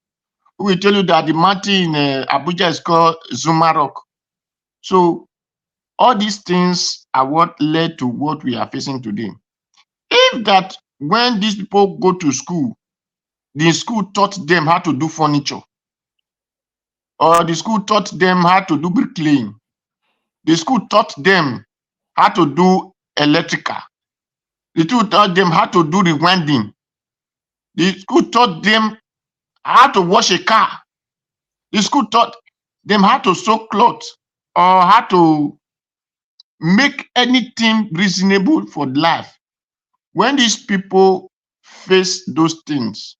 Who will tell you that the mountain in Abuja is called Zuma Rock? So all these things are what led to what we are facing today. If that when these people go to school, the school taught them how to do furniture, or the school taught them how to do bricklaying, the school taught them how to do electrical, the school taught them how to do rewinding, the school taught them how to wash a car, the school taught them how to sew clothes or how to make anything reasonable for life. When these people face those things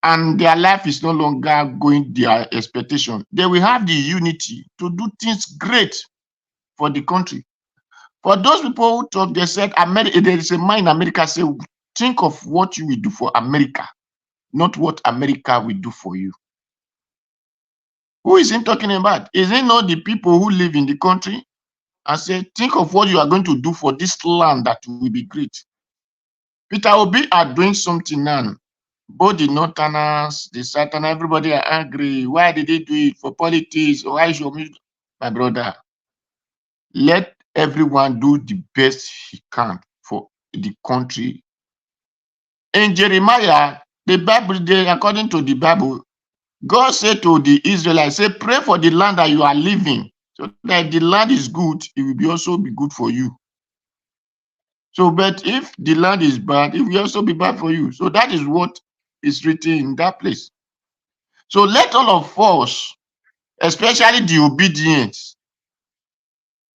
and their life is no longer going their expectation, they will have the unity to do things great for the country. For those people who talk, they said, America, there is a man in America say, think of what you will do for America, not what America will do for you. Who is he talking about? Is it not the people who live in the country? And say, think of what you are going to do for this land that will be great. Peter Obi are doing something now. Both the Northerners, the Southerners, everybody are angry. Why did they do it for politics? Why should we? My brother, let everyone do the best he can for the country. In Jeremiah, the Bible, according to the Bible, God said to the Israelites, say, pray for the land that you are living. So that if the land is good, it will also be good for you. So, but if the land is bad, it will also be bad for you. So that is what is written in that place. So let all of us, especially the obedient,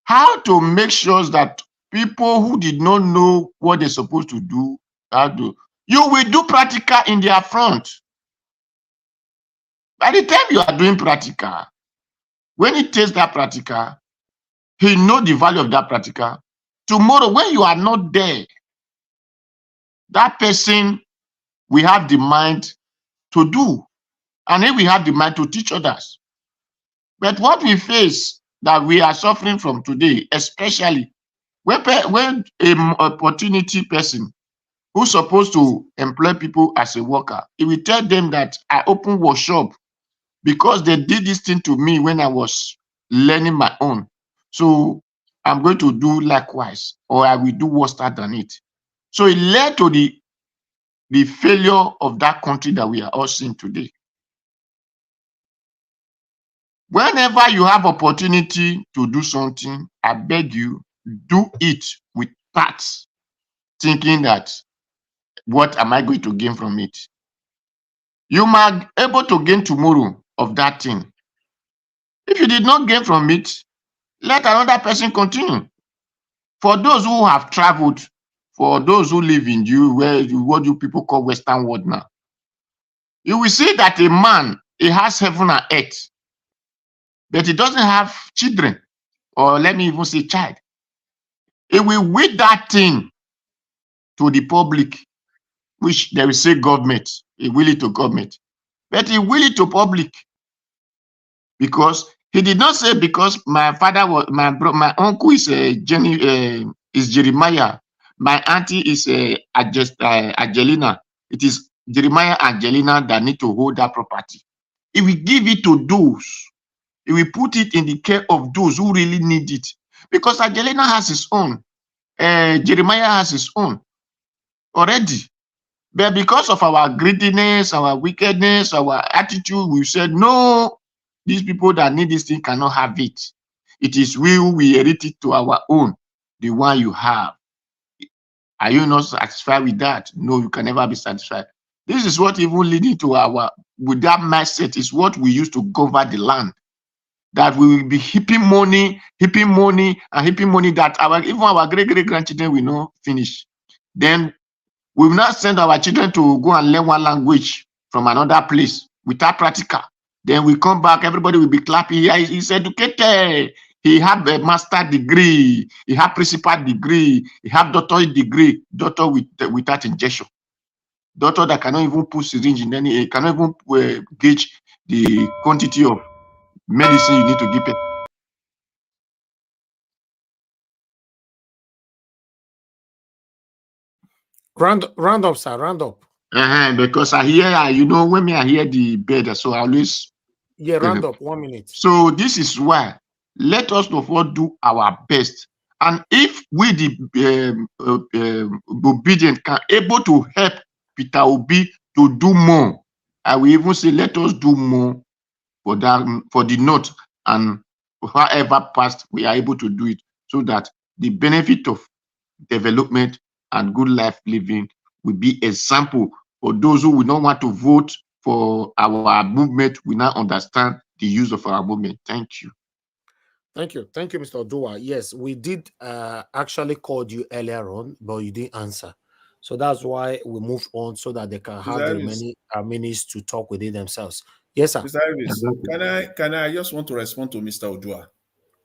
how to make sure that people who did not know what they're supposed to do, you will do practical in their front. By the time you are doing practical, when he takes that practical, he knows the value of that practical. Tomorrow, when you are not there, that person will have the mind to do, and he will have the mind to teach others. But what we face that we are suffering from today, especially when an opportunity person who's supposed to employ people as a worker, he will tell them that I open workshop because they did this thing to me when I was learning my own. So I'm going to do likewise, or I will do worse than it. So it led to the failure of that country that we are all seeing today. Whenever you have opportunity to do something, I beg you, do it with tact, thinking that, what am I going to gain from it? You might be able to gain tomorrow of that thing. If you did not gain from it, let another person continue. For those who have traveled, for those who live in what you people call Western world now, you will see that a man, he has heaven and earth, but he doesn't have children, or let me even say child. He will with that thing to the public, which they will say government, he will it to government, but he will it to public, because he did not say because my father was my uncle is Jeremiah, my auntie is Angelina. It is Jeremiah and Angelina that need to hold that property. He will give it to those. He will put it in the care of those who really need it, because Angelina has his own, Jeremiah has his own already. But because of our greediness, our wickedness, our attitude, we said, no, These people that need this thing cannot have it. It is we who we inherit it to our own, the one you have. Are you not satisfied with that? No, you can never be satisfied. This is what even leading to with that mindset is what we use to govern the land. That we will be heaping money, and heaping money that even our great-great-grandchildren will not finish. Then we will not send our children to go and learn one language from another place without practical. Then we come back, everybody will be clapping. He's educated. He have a master degree. He have principal degree. He have doctorate degree. Doctor without injection. Doctor that cannot even put syringe in any, cannot even gauge the quantity of medicine you need to give it. Round up, sir. Round up. Because I hear, when I hear the bed, so I always. Yeah, round up. 1 minute. So this is why let us of all do our best, and if we the obedient can able to help Peter Obi to do more, I will even say let us do more for that, for the north, and however past we are able to do it, so that the benefit of development and good life living will be example for those who will not want to vote for our movement. We now understand the use of our movement. Thank you. Thank you, Mr. Odua. Yes, we did actually called you earlier on, but you didn't answer. So that's why we moved on, so that they can have the remaining minutes to talk with it themselves. Yes, sir. Mr. Iris, can I just want to respond to Mr. Odua?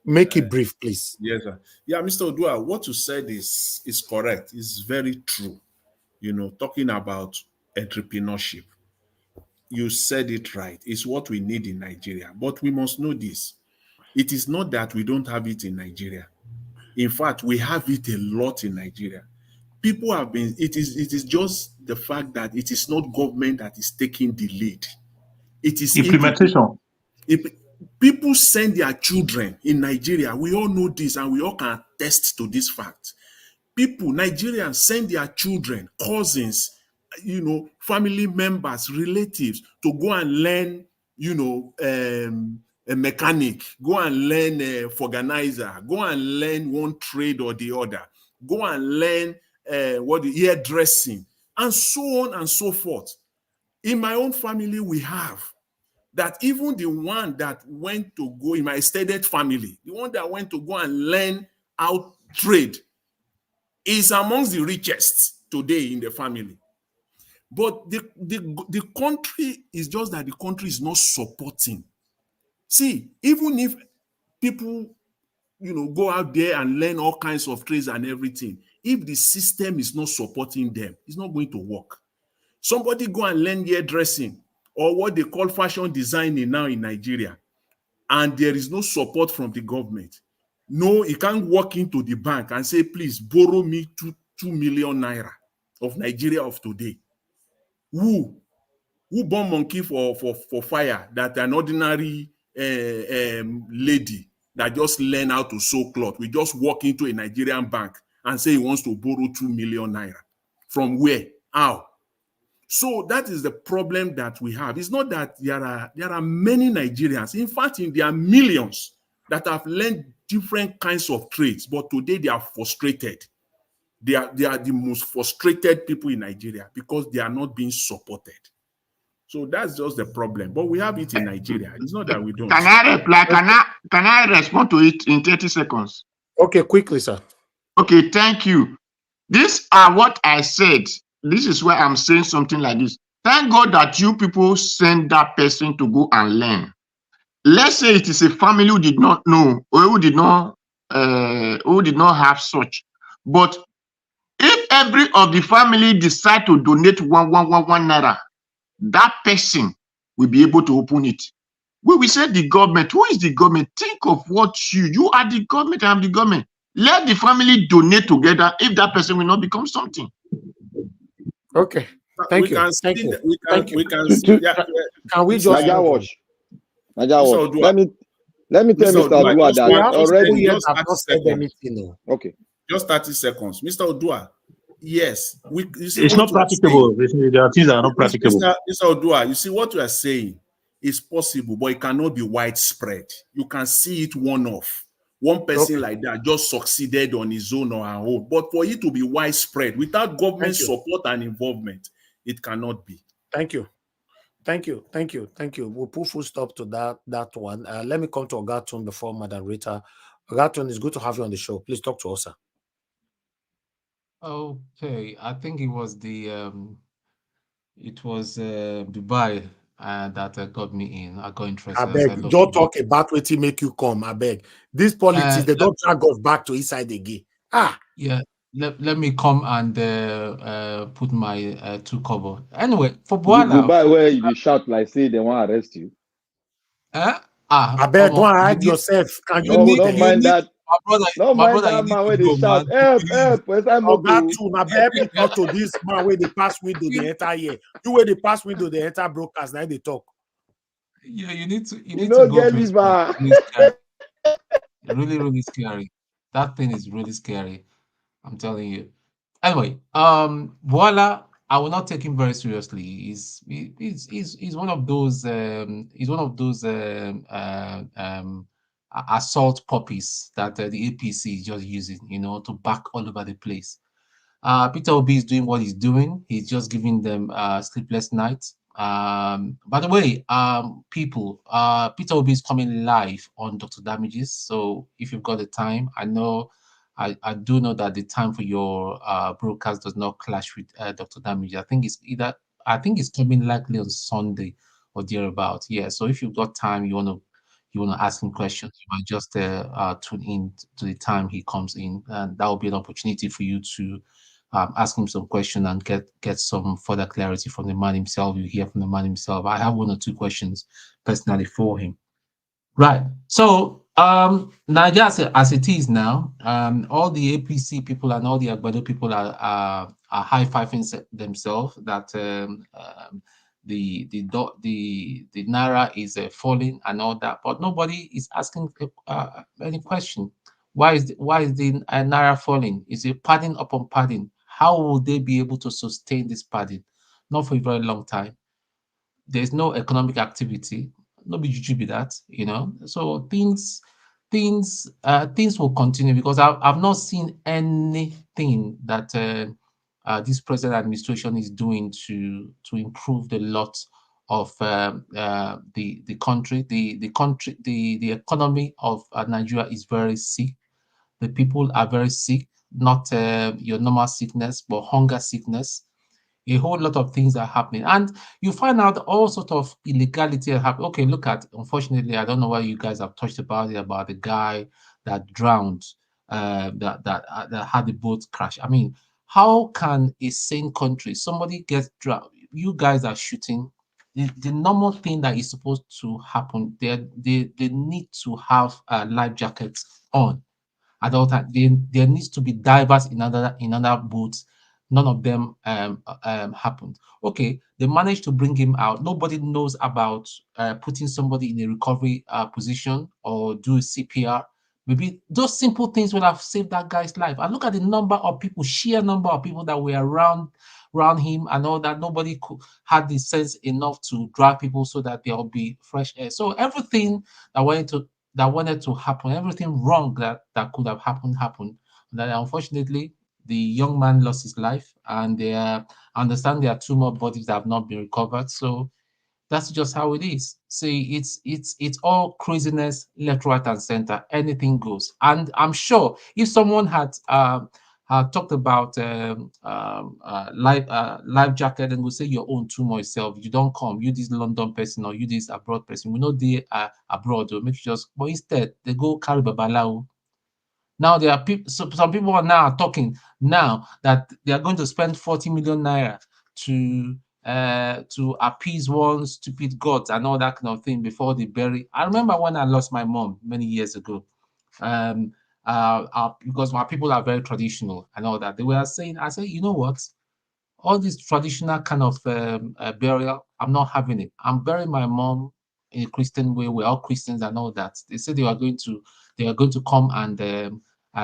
Make it brief, please. Yes, sir. Yeah, Mr. Odua, what you said is correct. It's very true. Talking about entrepreneurship, you said it right. It's what we need in Nigeria. But we must know this. It is not that we don't have it in Nigeria. In fact, we have it a lot in Nigeria. People have been, it is just the fact that it is not government that is taking the lead. It is implementation. People send their children in Nigeria. We all know this, and we all can attest to this fact. People, Nigerians, send their children, cousins, family members, relatives to go and learn, a mechanic, go and learn a organizer, go and learn one trade or the other, go and learn hairdressing, and so on and so forth. In my own family, we have that. Even the one that went to go in my extended family, the one that went to go and learn how trade, is amongst the richest today in the family. But the country is just that the country is not supporting. See, even if people, go out there and learn all kinds of trades and everything, if the system is not supporting them, it's not going to work. Somebody go and learn hairdressing or what they call fashion designing now in Nigeria, and there is no support from the government. No, he can't walk into the bank and say, please borrow me 2 million naira of Nigeria of today. Who born monkey for fire that an ordinary lady that just learn how to sew cloth will just walk into a Nigerian bank and say he wants to borrow 2 million naira? From where? How? So that is the problem that we have. It's not that there are many Nigerians. In fact, there are millions that have learned different kinds of trades, but today they are frustrated. They are the most frustrated people in Nigeria because they are not being supported. So that's just the problem. But we have it in Nigeria. It's not that we don't. Can I reply? Can I respond to it in 30 seconds? Okay, quickly, sir. Okay, thank you. These are what I said. This is why I'm saying something like this. Thank God that you people send that person to go and learn. Let's say it is a family who did not know, or who did not have such. But if every of the family decide to donate one naira, that person will be able to open it. We will say the government. Who is the government? Think of what you are the government. I am the government. Let the family donate together. If that person will not become something. Okay. Thank you. Thank you. Can we just Naija Watch? Let me tell Mr. Odua that already. Just 30 seconds. Okay. Just 30 seconds. Mr. Odua, yes. It's not practicable. There are things that are not practicable. Mr. Odua, you see what you are saying is possible, but it cannot be widespread. You can see it one-off. One person like that just succeeded on his own or her own. But for it to be widespread without government support and involvement, it cannot be. Thank you. We'll put full stop to that one. Let me come to Ogatun before Madam Rita. Ogatun, it's good to have you on the show. Please talk to us, sir. Okay, I think it was Dubai that got me in. I got interested. I beg, don't talk about what make you come. I beg. These politics, they don't drag us back to inside again. Yeah, let me come and put my two cover. Anyway, for Bwala. Dubai, where you shout like say they want to arrest you. I beg, go and hide yourself. Can you don't mind that? My brother, that man where they shout, help. I beg it not to this man where they pass window the entire year. You where they pass window the entire broadcast, now they talk. Yeah, you need to go get liver. Really scary. That thing is really scary. I'm telling you. Anyway, Bwala, I will not take him very seriously. He's one of those assault puppies that the APC is just using, to back all over the place. Peter Obi is doing what he's doing. He's just giving them sleepless nights. By the way, people, Peter Obi is coming live on Dr. Damages. So if you've got the time, I do know that the time for your broadcast does not clash with Dr. Damages. I think it's coming likely on Sunday or thereabout. Yeah. So if you've got time, you wanna ask him questions, you might just tune in to the time he comes in, and that will be an opportunity for you to ask him some question and get some further clarity from the man himself. You hear from the man himself. I have one or two questions personally for him. Right. So Nigeria as it is now, all the APC people and all the Agbado people are high-fiving themselves that the naira is falling and all that, but nobody is asking any question. Why is the naira falling? Is it padding upon padding? How will they be able to sustain this padding? Not for a very long time. There's no economic activity. Nobody should be that, So things will continue because I've not seen anything that this present administration is doing to improve the lot of the country. The economy of Nigeria is very sick. The people are very sick, not your normal sickness, but hunger sickness. A whole lot of things are happening, and you find out all sort of illegality happen. Okay, look at, unfortunately, I don't know why you guys have touched about it, about the guy that drowned, that had the boat crash. I mean, how can a sane country, somebody gets drowned, you guys are shooting? The normal thing that is supposed to happen, they need to have life jackets on at all times. There needs to be divers in other boats. None of them happened. Okay, they managed to bring him out. Nobody knows about putting somebody in a recovery position or do CPR. Maybe those simple things would have saved that guy's life. And look at the number of people, sheer number of people that were around him and all that. Nobody had the sense enough to drag people so that there will be fresh air. So everything that wanted to happen, everything wrong that could have happened. That unfortunately the young man lost his life, and I understand there are 2 more bodies that have not been recovered. So that's just how it is. See, it's all craziness, left, right, and center. Anything goes. And I'm sure if someone had talked about life jacket and will say your own tomorrow yourself, you don't come, you this London person or you this abroad person, we know they are abroad, or make just, but instead they go carry babalao. Now there are people, some people are now talking now that they are going to spend 40 million naira to appease one stupid god and all that kind of thing before they bury. I remember when I lost my mom many years ago, because my people are very traditional and all that. They were saying, I said, you know what? All this traditional kind of burial, I'm not having it. I'm burying my mom in a Christian way. We're all Christians and all that. They said they are going to come and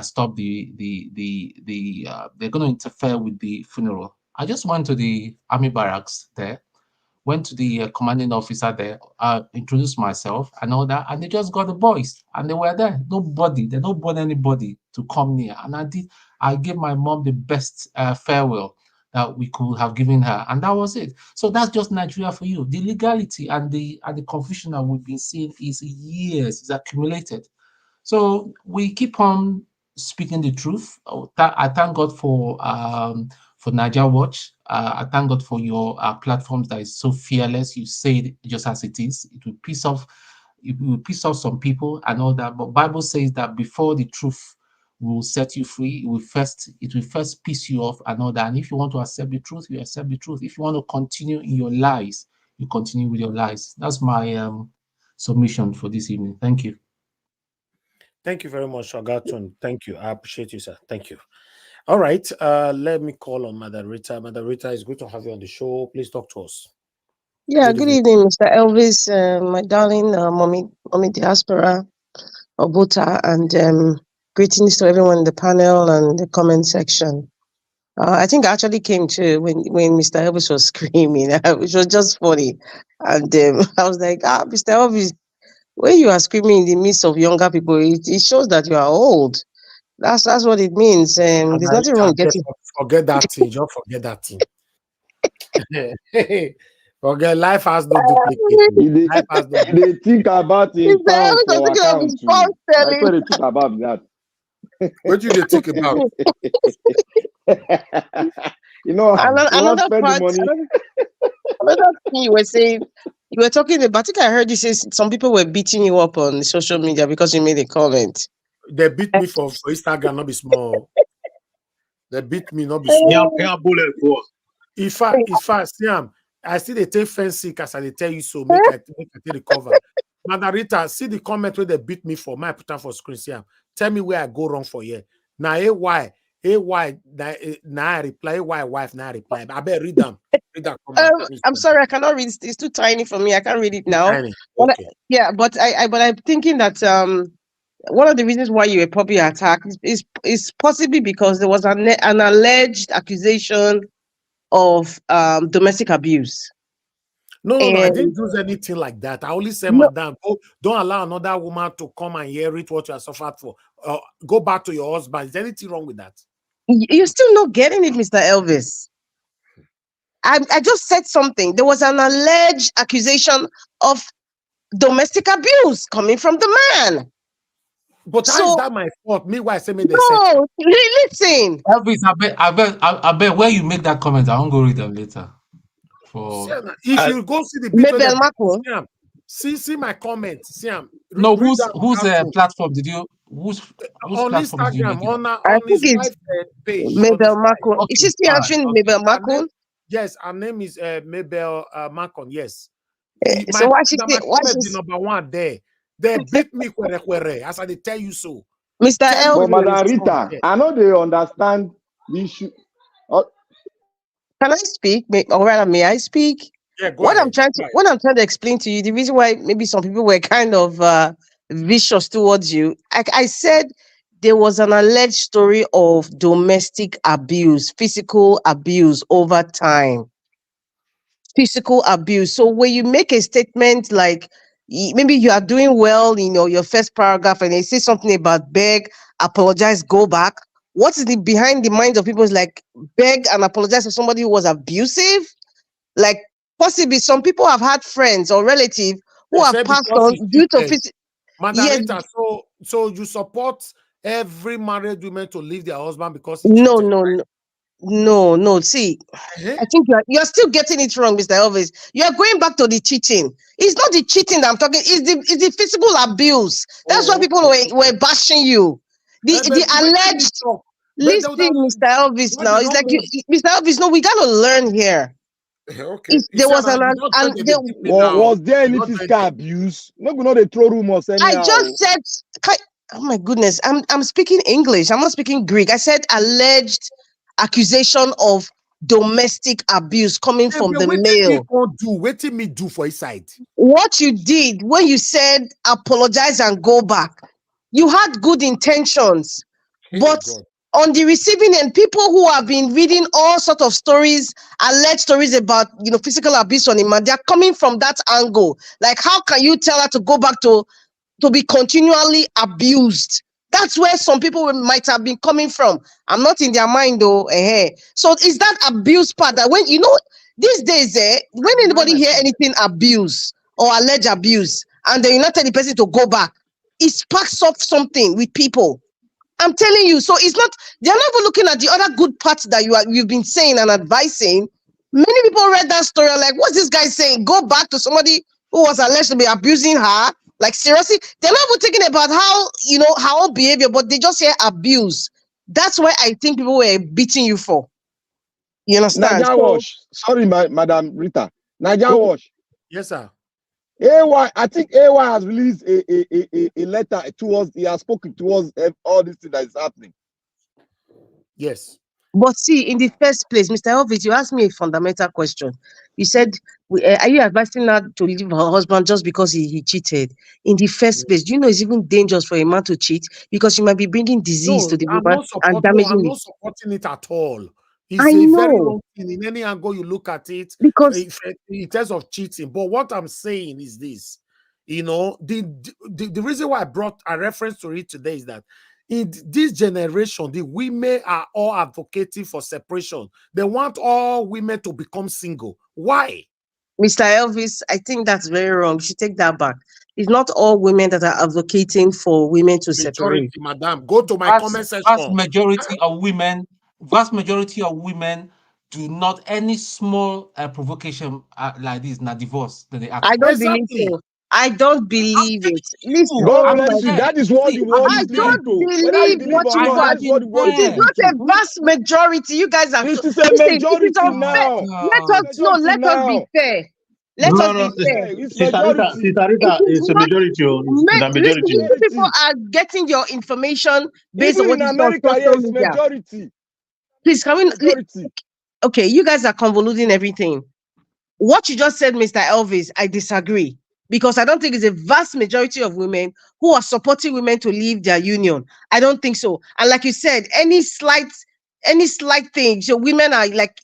stop they're going to interfere with the funeral. I just went to the army barracks there went to the commanding officer there, introduced myself and all that, and they just got the boys, and they were there. They don't bother anybody to come near. And I gave my mom the best farewell that we could have given her, and that was it. So that's just Nigeria for you. The legality and the confusion that we've been seeing is years, is accumulated. So we keep on speaking the truth. I thank God for Niger Watch. I thank God for your platforms that is so fearless. You say it just as it is. It will piss off some people and all that. But Bible says that before the truth will set you free, it will first piss you off and all that. And if you want to accept the truth, you accept the truth. If you want to continue in your lies, you continue with your lies. That's my submission for this evening. Thank you. Thank you very much, Ogatun. Thank you. I appreciate you, sir. Thank you. All right. Let me call on Mother Rita. Mother Rita, it's good to have you on the show. Please talk to us. Yeah, good evening, Mr. Elvis, my darling mommy diaspora, Obuta, and greetings to everyone in the panel and the comment section. I think I actually came to when Mr. Elvis was screaming, which was just funny. And I was like, Mr. Elvis, when you are screaming in the midst of younger people, it shows that you are old. That's what it means. There's nothing wrong getting. Forget that thing. Just forget that thing. Forget life has no duplicate. Life has no duplicate. They think about in pound for account. That's what they think about that. What do they think about? You know, another spend part. the money. Another thing you were saying, you were talking about. I think I heard you say some people were beating you up on social media because you made a comment. They beat me for Instagram, not be small. They beat me, not be small. If I Siam, I see they take fancy because I tell you so. Make I take the cover. Margarita, see the comment where they beat me for. My put on for screen. Siam, tell me where I go wrong for you. Now, why? Now I reply. Why wife? Now I reply. I better read them. Read that comment. I'm sorry, I cannot read. It's too tiny for me. I can't read it now. Tiny. Okay. But I'm thinking that one of the reasons why you were probably attacked is possibly because there was an alleged accusation of domestic abuse. No, I didn't do anything like that. I only said, Madam, don't allow another woman to come and hear it what you are suffered for. Go back to your husband. Is there anything wrong with that? You're still not getting it, Mr. Elvis. I just said something. There was an alleged accusation of domestic abuse coming from the man. But how is that my fault? Meanwhile, I say me no, listen. Elvis, I bet where you make that comment, I won't go read them later. If you go see the video, see my comment. No, whose platform did you? Whose on platform Instagram did you make on his wife's page. Mabel Macon. Is she still answering Mabel Macon? Yes, her name is Mabel Macon. Yes. So why she number one there? They beat me as I tell you so. Mr. Elvis. But Madam Rita, I know they understand the issue. Can I speak? Or rather, may I speak? Yeah, what I'm trying to explain to you, the reason why maybe some people were kind of vicious towards you. I said there was an alleged story of domestic abuse, physical abuse over time. Physical abuse. So when you make a statement like maybe you are doing well in your first paragraph and they say something about beg, apologize, go back. What is behind the minds of people is like beg and apologize for somebody who was abusive? Like possibly some people have had friends or relatives who have passed on due to physical. Margarita, so you support every married woman to leave their husband because he No. See, I think you're still getting it wrong, Mr. Elvis. You're going back to the cheating. It's not the cheating that I'm talking. It's the physical abuse. That's why people were bashing you. The alleged. Listen, Mr. Elvis. Now it's like Mr. Elvis. No, we gotta learn here. Okay. There was was there any physical abuse? No, they throw rumors anyhow. I just said. Oh my goodness, I'm speaking English. I'm not speaking Greek. I said alleged accusation of domestic abuse coming from the male. What did me do for his side? What you did when you said apologize and go back, you had good intentions, but on the receiving end, people who have been reading all sort of stories, alleged stories about, physical abuse on him, and they're coming from that angle. Like, how can you tell her to go back to be continually abused? That's where some people might have been coming from. I'm not in their mind though. So is that abuse part that when, these days, when anybody hear anything abuse or alleged abuse, and then you not tell the person to go back, it sparks up something with people. I'm telling you. So it's not, they're not even looking at the other good parts that you've been saying and advising. Many people read that story like, what's this guy saying? Go back to somebody who was alleged to be abusing her. Like, seriously, they're not even thinking about how, her own behavior, but they just hear abuse. That's where I think people were beating you for. You understand? Naija Wash. Sorry, Madam Rita. Naija Wash. Yes, sir. AY, I think AY has released a letter towards, he has spoken towards all this thing that is happening. Yes. But see, in the first place, Mr. Elvis, you asked me a fundamental question. You said, are you advising her to leave her husband just because he cheated? In the first place, do you know it's even dangerous for a man to cheat? Because you might be bringing disease to the woman and damaging I'm it. not supporting it at all. It's I a know. very wrong thing in any angle you look at it, because in terms of cheating. But what I'm saying is this, the reason why I brought a reference to it today is that in this generation, the women are all advocating for separation. They want all women to become single. Why? Mr. Elvis, I think that's very wrong. You should take that back. It's not all women that are advocating for women to separate. Madam, go to my comment section. Vast majority of women do not any small provocation like this, not divorce. That they ask I for. don't believe so. I don't believe it. Listen, God bless you. That is what the world is leading to. Whether you believe or not, that is what the world is leading to. It is not a vast majority. You guys are. It is a majority now. Let us be fair. Let us be fair. It's majority. It's a majority. Listen, people are getting your information based on what in is America, on social yes, media. Majority. Please come in. Okay, you guys are convoluting everything. What you just said, Mr. Elvis, I disagree. Because I don't think it's a vast majority of women who are supporting women to leave their union. I don't think so. And like you said, any slight thing, so women are like,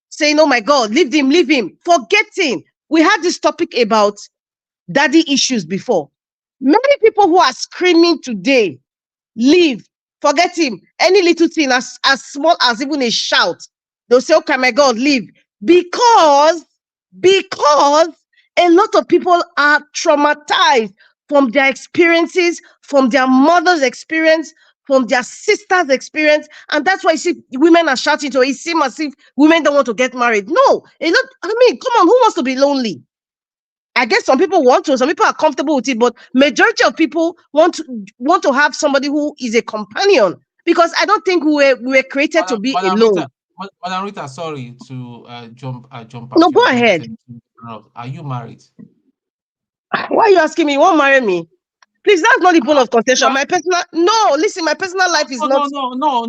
saying, oh my God, leave him, forgetting. We had this topic about daddy issues before. Many people who are screaming today, leave, forget him, any little thing as small as even a shout, they'll say, okay, my God, leave. Because a lot of people are traumatized from their experiences, from their mother's experience, from their sister's experience. And that's why you see women are shouting to it. It seems as if women don't want to get married. No, come on, who wants to be lonely? I guess some people want to, some people are comfortable with it, but majority of people want to have somebody who is a companion, because I don't think we were created to be alone. Madam Rita, sorry to jump out. No, go ahead. Are you married? Why are you asking me? You won't marry me? Please, that's not the point of contention. My personal life is not. No.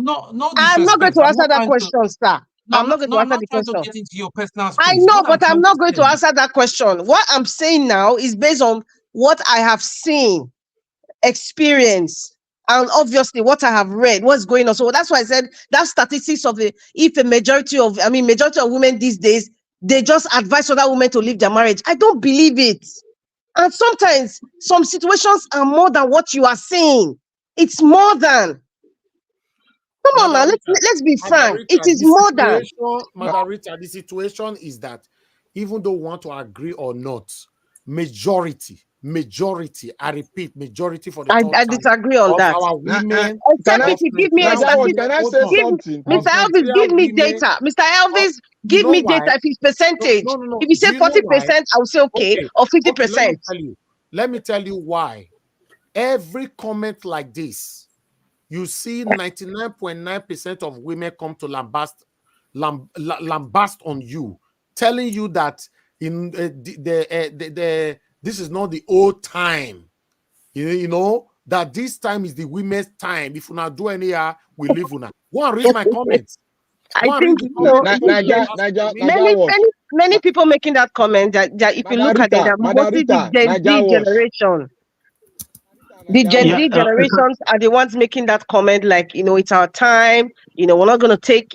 I'm not going to answer that question, sir. I'm not going to answer the question. To get into your personal space. I know, but I'm not going to answer that question. What I'm saying now is based on what I have seen, experienced, and obviously what I have read, what's going on. So that's why I said that statistics of majority of women these days, they just advise other women to leave their marriage. I don't believe it. And sometimes some situations are more than what you are saying. It's more than. Come on now, let's be frank. It is more than. Madam Rita, the situation is that even though we want to agree or not, majority, I repeat, majority for the I disagree on that. Our women. Except if you give me a statistic. Can I say something? Mr. Elvis, give me data. Mr. Elvis, give me data if it's percentage. No. If you say 40%, I will say okay, or 50%. Let me tell you why. Every comment like this, you see 99.9% of women come to lambast on you, telling you that in this is not the old time. You know that this time is the women's time. If you not do any, we leave una. Go and read my comments. I think many people making that comment that if you look at it, that mostly the Gen Z generation. The Gen Z generations are the ones making that comment, like, it's our time, we're not going to take,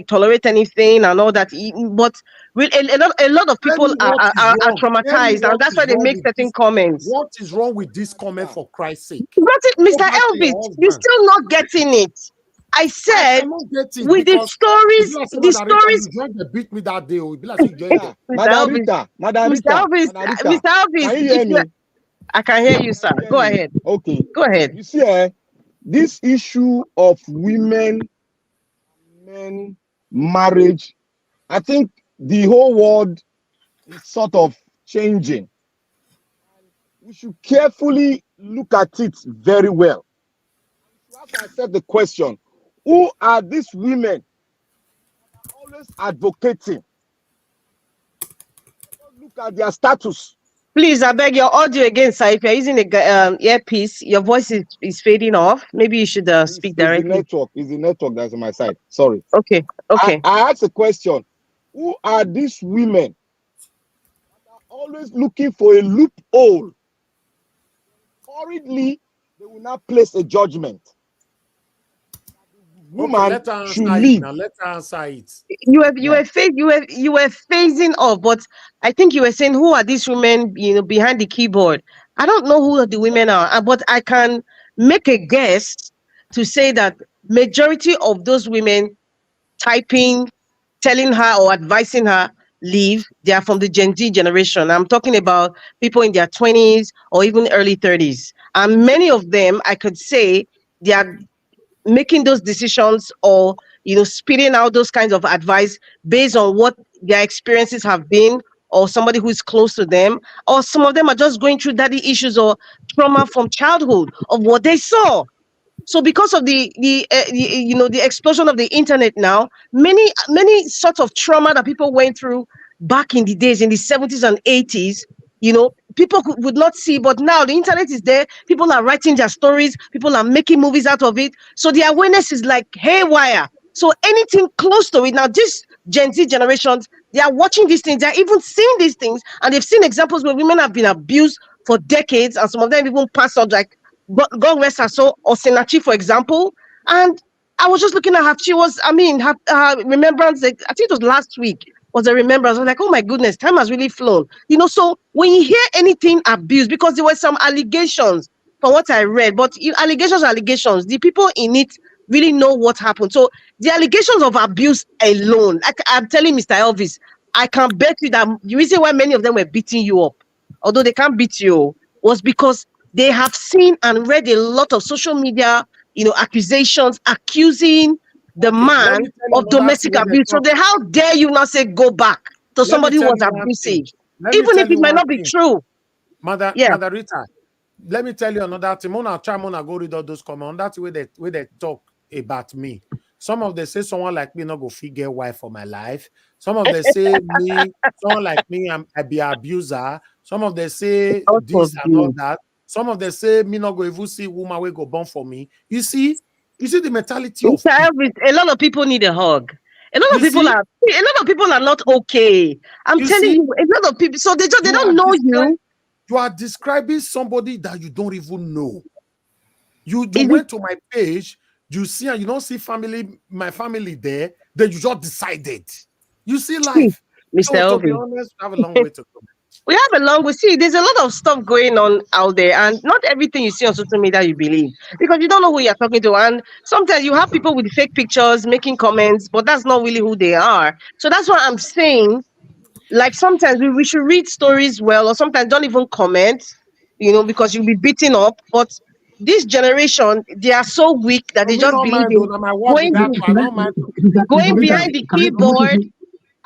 tolerate anything and all that. But a lot of people are traumatized, and that's why they make certain comments. What is wrong with this comment, for Christ's sake? But Mr. Elvis, you're still not getting it. I said, with the stories, You beat me that day. Mr. Elvis, can you hear me? I can hear you, sir. Go ahead. Okay. Go ahead. You see, this issue of women, men, marriage, I think the whole world is sort of changing. We should carefully look at it very well. To ask myself the question, who are these women always advocating? Look at their status. Please, I beg your audio again, sir. If you're using a earpiece, your voice is fading off. Maybe you should speak directly. It's the network that's on my side. Sorry. Okay. Okay. I asked a question. Who are these women that are always looking for a loophole? Hurriedly, they will not place a judgment. Woman should leave. Now let her answer it. You were phasing off, but I think you were saying, who are these women, behind the keyboard? I don't know who the women are, but I can make a guess to say that majority of those women typing, telling her or advising her leave, they are from the Gen Z generation. I'm talking about people in their 20s or even early 30s. And many of them, I could say, they are making those decisions or spitting out those kinds of advice based on what their experiences have been, or somebody who is close to them, or some of them are just going through daddy issues or trauma from childhood of what they saw. So because of the explosion of the internet now, many sorts of trauma that people went through back in the days, in the 70s and 80s, people would not see, but now the internet is there. People are writing their stories. People are making movies out of it. So the awareness is like haywire. So anything close to it now, this Gen Z generations, they are watching these things. They're even seeing these things, and they've seen examples where women have been abused for decades, and some of them even passed on, like God rest her soul, or Senachi, for example. And I was just looking at her. She was, her remembrance, I think it was last week, was a remembrance. I was like, oh my goodness, time has really flown. So when you hear anything abuse, because there were some allegations from what I read, but allegations are allegations. The people in it really know what happened. So the allegations of abuse alone, I'm telling Mr. Elvis, I can bet you that the reason why many of them were beating you up, although they can't beat you, was because they have seen and read a lot of social media, accusations, accusing the man of domestic abuse. So how dare you not say go back to somebody who was abusive, even if it might not be true. Mother Rita, let me tell you another thing. Mona try go read all those comments. That's where they talk about me. Some of them say someone like me not go figure why for my life. Some of them say someone like me, I be an abuser. Some of them say this and all that. Some of them say me not go even see woman will go born for me. You see the mentality of a lot of people need a hug. A lot of people are not okay. I'm telling you, a lot of people. So they don't know you. You are describing somebody that you don't even know. You went to my page, you see, and you don't see my family there. Then you just decided. You see life. Mr. To be honest, we have a long way to go. We have a long way. See, there's a lot of stuff going on out there, and not everything you see on social media you believe, because you don't know who you're talking to. And sometimes you have people with fake pictures making comments, but that's not really who they are. So that's what I'm saying. Like sometimes we should read stories well, or sometimes don't even comment, because you'll be beaten up. But this generation, they are so weak that they just believe in going behind the keyboard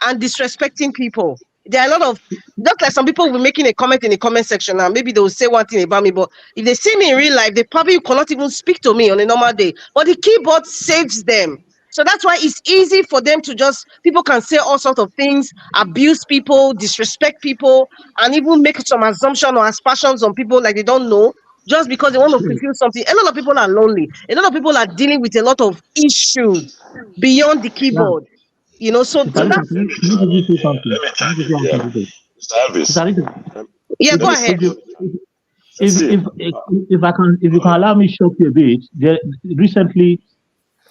and disrespecting people. There are a lot of, just like some people will be making a comment in the comment section now, maybe they will say one thing about me, but if they see me in real life, they probably cannot even speak to me on a normal day. But the keyboard saves them. So that's why it's easy for them to people can say all sorts of things, abuse people, disrespect people, and even make some assumption or aspersions on people like they don't know, just because they want to fulfill something. A lot of people are lonely. A lot of people are dealing with a lot of issues beyond the keyboard. So that's... Service. Yeah, go ahead. If I can, if you can allow me to shock you a bit, recently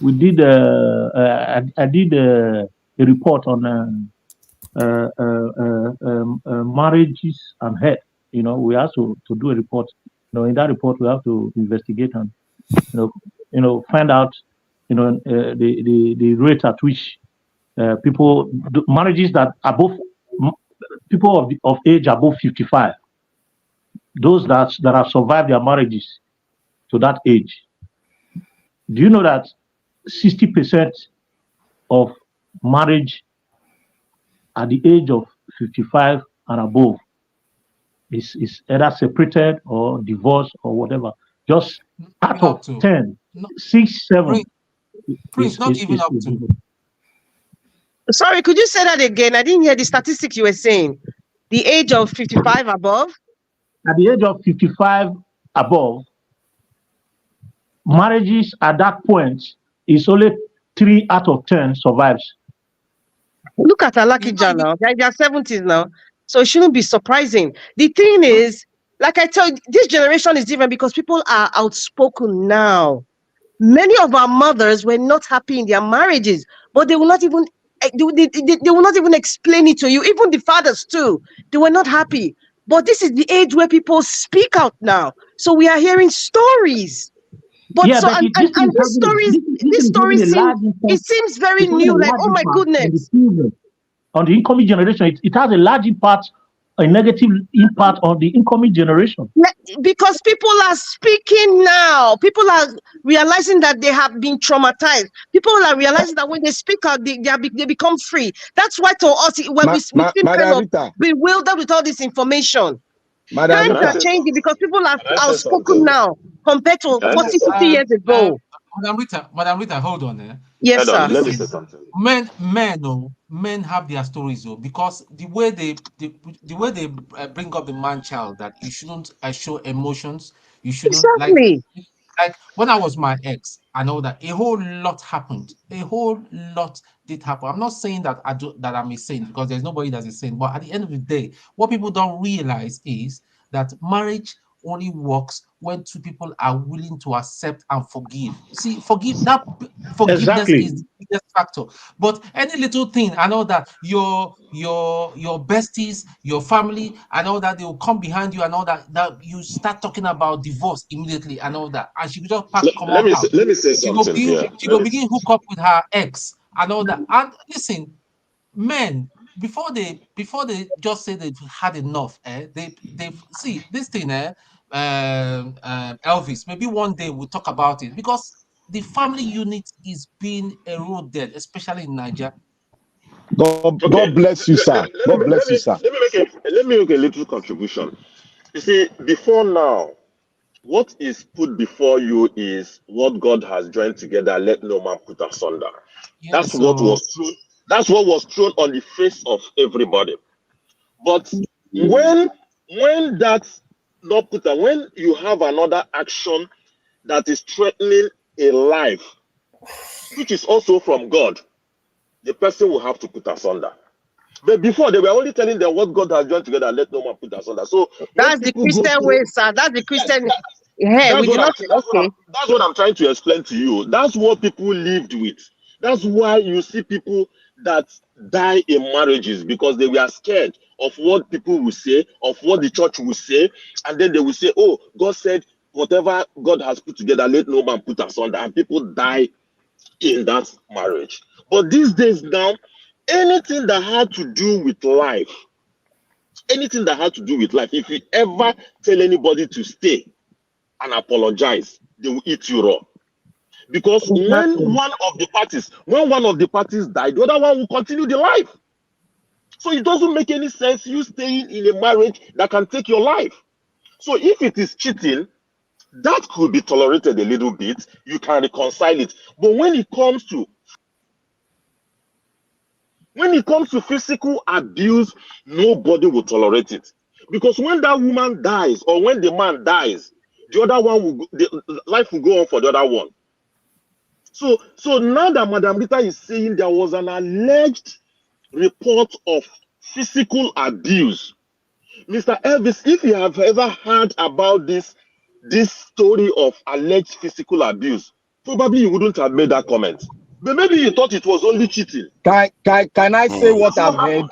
we did I did a report on marriages and health. You know, we have to do a report. You know, in that report we have to investigate and find out the rate at which people marriages that above people of age above 55, those that have survived their marriages to that age. Do you know that 60% of marriage at the age of 55 and above is either separated or divorced or whatever? Just out of 10, 6, 7. Prince, not even up to. Sorry, could you say that again? I didn't hear the statistics you were saying. The age of 55 above? At the age of 55 above, marriages at that point is only 3 out of 10 survives. Look at Alakija now. They are 70s now. So it shouldn't be surprising. The thing is, like I tell you, this generation is different because people are outspoken now. Many of our mothers were not happy in their marriages, but they will not even they will not even explain it to you. Even the fathers too, they were not happy. But this is the age where people speak out now. So we are hearing stories. But yeah, so but these stories seems very new. Like, oh my goodness. On the incoming generation, it has a large impact, a negative impact on the incoming generation. Because people are speaking now. People are realizing that they have been traumatized. People are realizing that when they speak out, they become free. That's why to us, when we seem kind of bewildered with all this information. Times are changing because people are outspoken now compared to 40, 50 years ago. Madam Rita, hold on. Yes, sir. Let me say something. Men have their stories though, because the way they bring up the man child, that you shouldn't show emotions. You shouldn't exactly. Like when I was my ex, I know that a whole lot happened. A whole lot did happen. I'm not saying that I'm a saint, because there's nobody that's a saint. But at the end of the day, what people don't realize is that marriage only works when two people are willing to accept and forgive. See, forgiveness is the biggest factor. But any little thing, I know that your besties, your family, and all that, they will come behind you and all that you start talking about divorce immediately and all that. And she will just pack Let me say something here. She will begin hook up with her ex and all that. And listen, men, before they just say they've had enough, they see this thing, Elvis, maybe one day we'll talk about it, because the family unit is being eroded, especially in Nigeria. God bless you, sir. God bless you, sir. Let me make a little contribution. You see, before now, what is put before you is what God has joined together. Let no man put asunder. Yeah, that's what was thrown. That's what was thrown on the face of everybody. But when that's not put, when you have another action that is threatening a life, which is also from God, the person will have to put asunder. But before, they were only telling them what God has joined together, let no man put asunder. So that's the Christian way, sir. That's the Christian. Yeah, that's what I'm trying to explain to you. That's what people lived with. That's why you see people that die in marriages, because they were scared of what people will say, of what the church will say, and then they will say, "Oh, God said whatever God has put together, let no man put asunder," and people die in that marriage. But these days now, anything that had to do with life, if you ever tell anybody to stay and apologize, they will eat you raw. Because when one of the parties died, the other one will continue the life. So it doesn't make any sense you staying in a marriage that can take your life. So if it is cheating, that could be tolerated a little bit. You can reconcile it. But when it comes to physical abuse, nobody will tolerate it. Because when that woman dies or when the man dies, the other one life will go on for the other one. So now that Madam Rita is saying there was an alleged report of physical abuse, Mr. Elvis, if you have ever heard about this story of alleged physical abuse, probably you wouldn't have made that comment. But maybe you thought it was only cheating. Can I say what I've heard?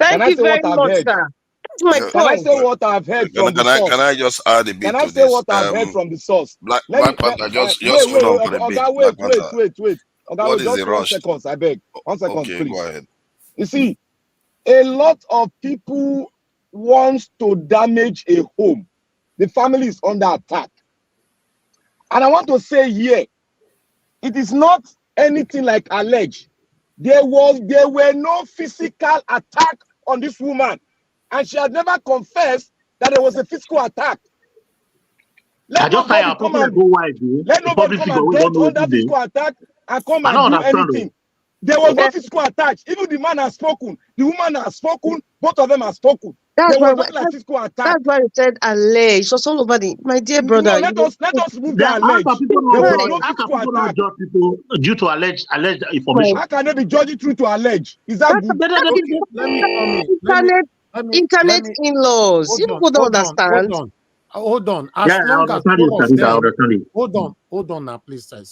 Can Thank I you say very what I've much, heard? sir. That's my Can I point. say what I've heard from the Can I source? just add a bit Can I to say this? what I've heard from the source? Black Let, Panther, just wait, hold on for a bit. Oga, Black wait. Panther. Oga, What wait, is the just 1 rush? second, I beg. 1 second, Okay, please. go ahead. You see, a lot of people wants to damage a home. The family is under attack. And I want to say here, it is not anything like alleged. There were no physical attack on this woman. And she had never confessed that there was a physical attack. Let nobody come and dodge under physical attack and come and do anything. There was no physical attack. Even the man has spoken. The woman has spoken. Both of them have spoken. There was not like physical attack. That's why you said alleged. So all over the, my dear brother. No, let us remove the alleged. There was no physical attack. Judge people due to alleged information. How can they be judging through to allege? Is that good? Okay, let me come in. Internet in-laws. You people don't understand. Hold on. As long as both of them, hold on now, please, sir.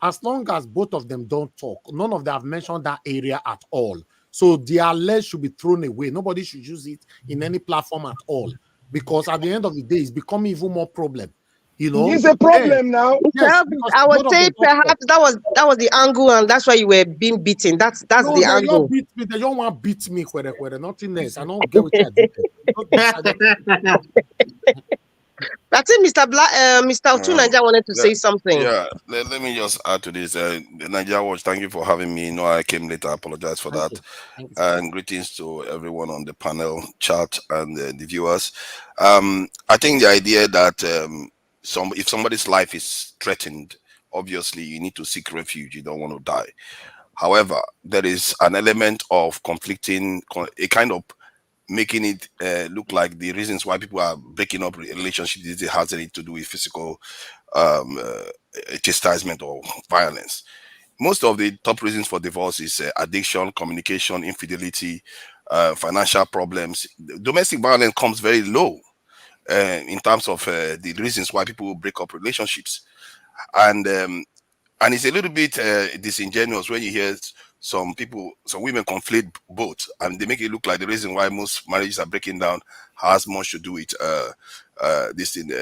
As long as both of them don't talk, none of them have mentioned that area at all. So the alleged should be thrown away. Nobody should use it in any platform at all, because at the end of the day, it's becoming even more problem. You know, it's a problem now. Yes, I would say perhaps that was the angle, and that's why you were being beaten. That's no, the angle. Beat me. They don't want to beat me. Nothing else. I don't get what you I think Mr. Otunaja wanted to say something. Yeah, let me just add to this. Nigeria Watch, thank you for having me. No, I came late. I apologize for that. And greetings to everyone on the panel, chat, and the viewers. I think the idea that if somebody's life is threatened, obviously you need to seek refuge. You don't want to die. However, there is an element of conflicting, a kind of making it look like the reasons why people are breaking up relationships has anything to do with physical chastisement or violence. Most of the top reasons for divorce is addiction, communication, infidelity, financial problems. Domestic violence comes very low in terms of the reasons why people break up relationships, and it's a little bit disingenuous when you hear some women conflate both, and they make it look like the reason why most marriages are breaking down has much to do with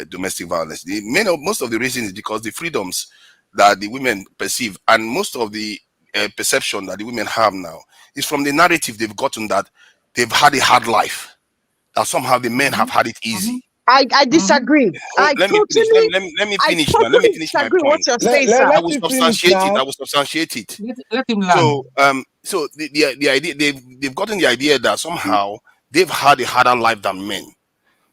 domestic violence. Most of the reasons is because the freedoms that the women perceive, and most of the perception that the women have now is from the narrative they've gotten that they've had a hard life, that somehow the men have had it easy. I disagree. Let me finish my point. What you're saying, sir. I will substantiate it. Let him learn. So the idea they've gotten the idea that somehow they've had a harder life than men.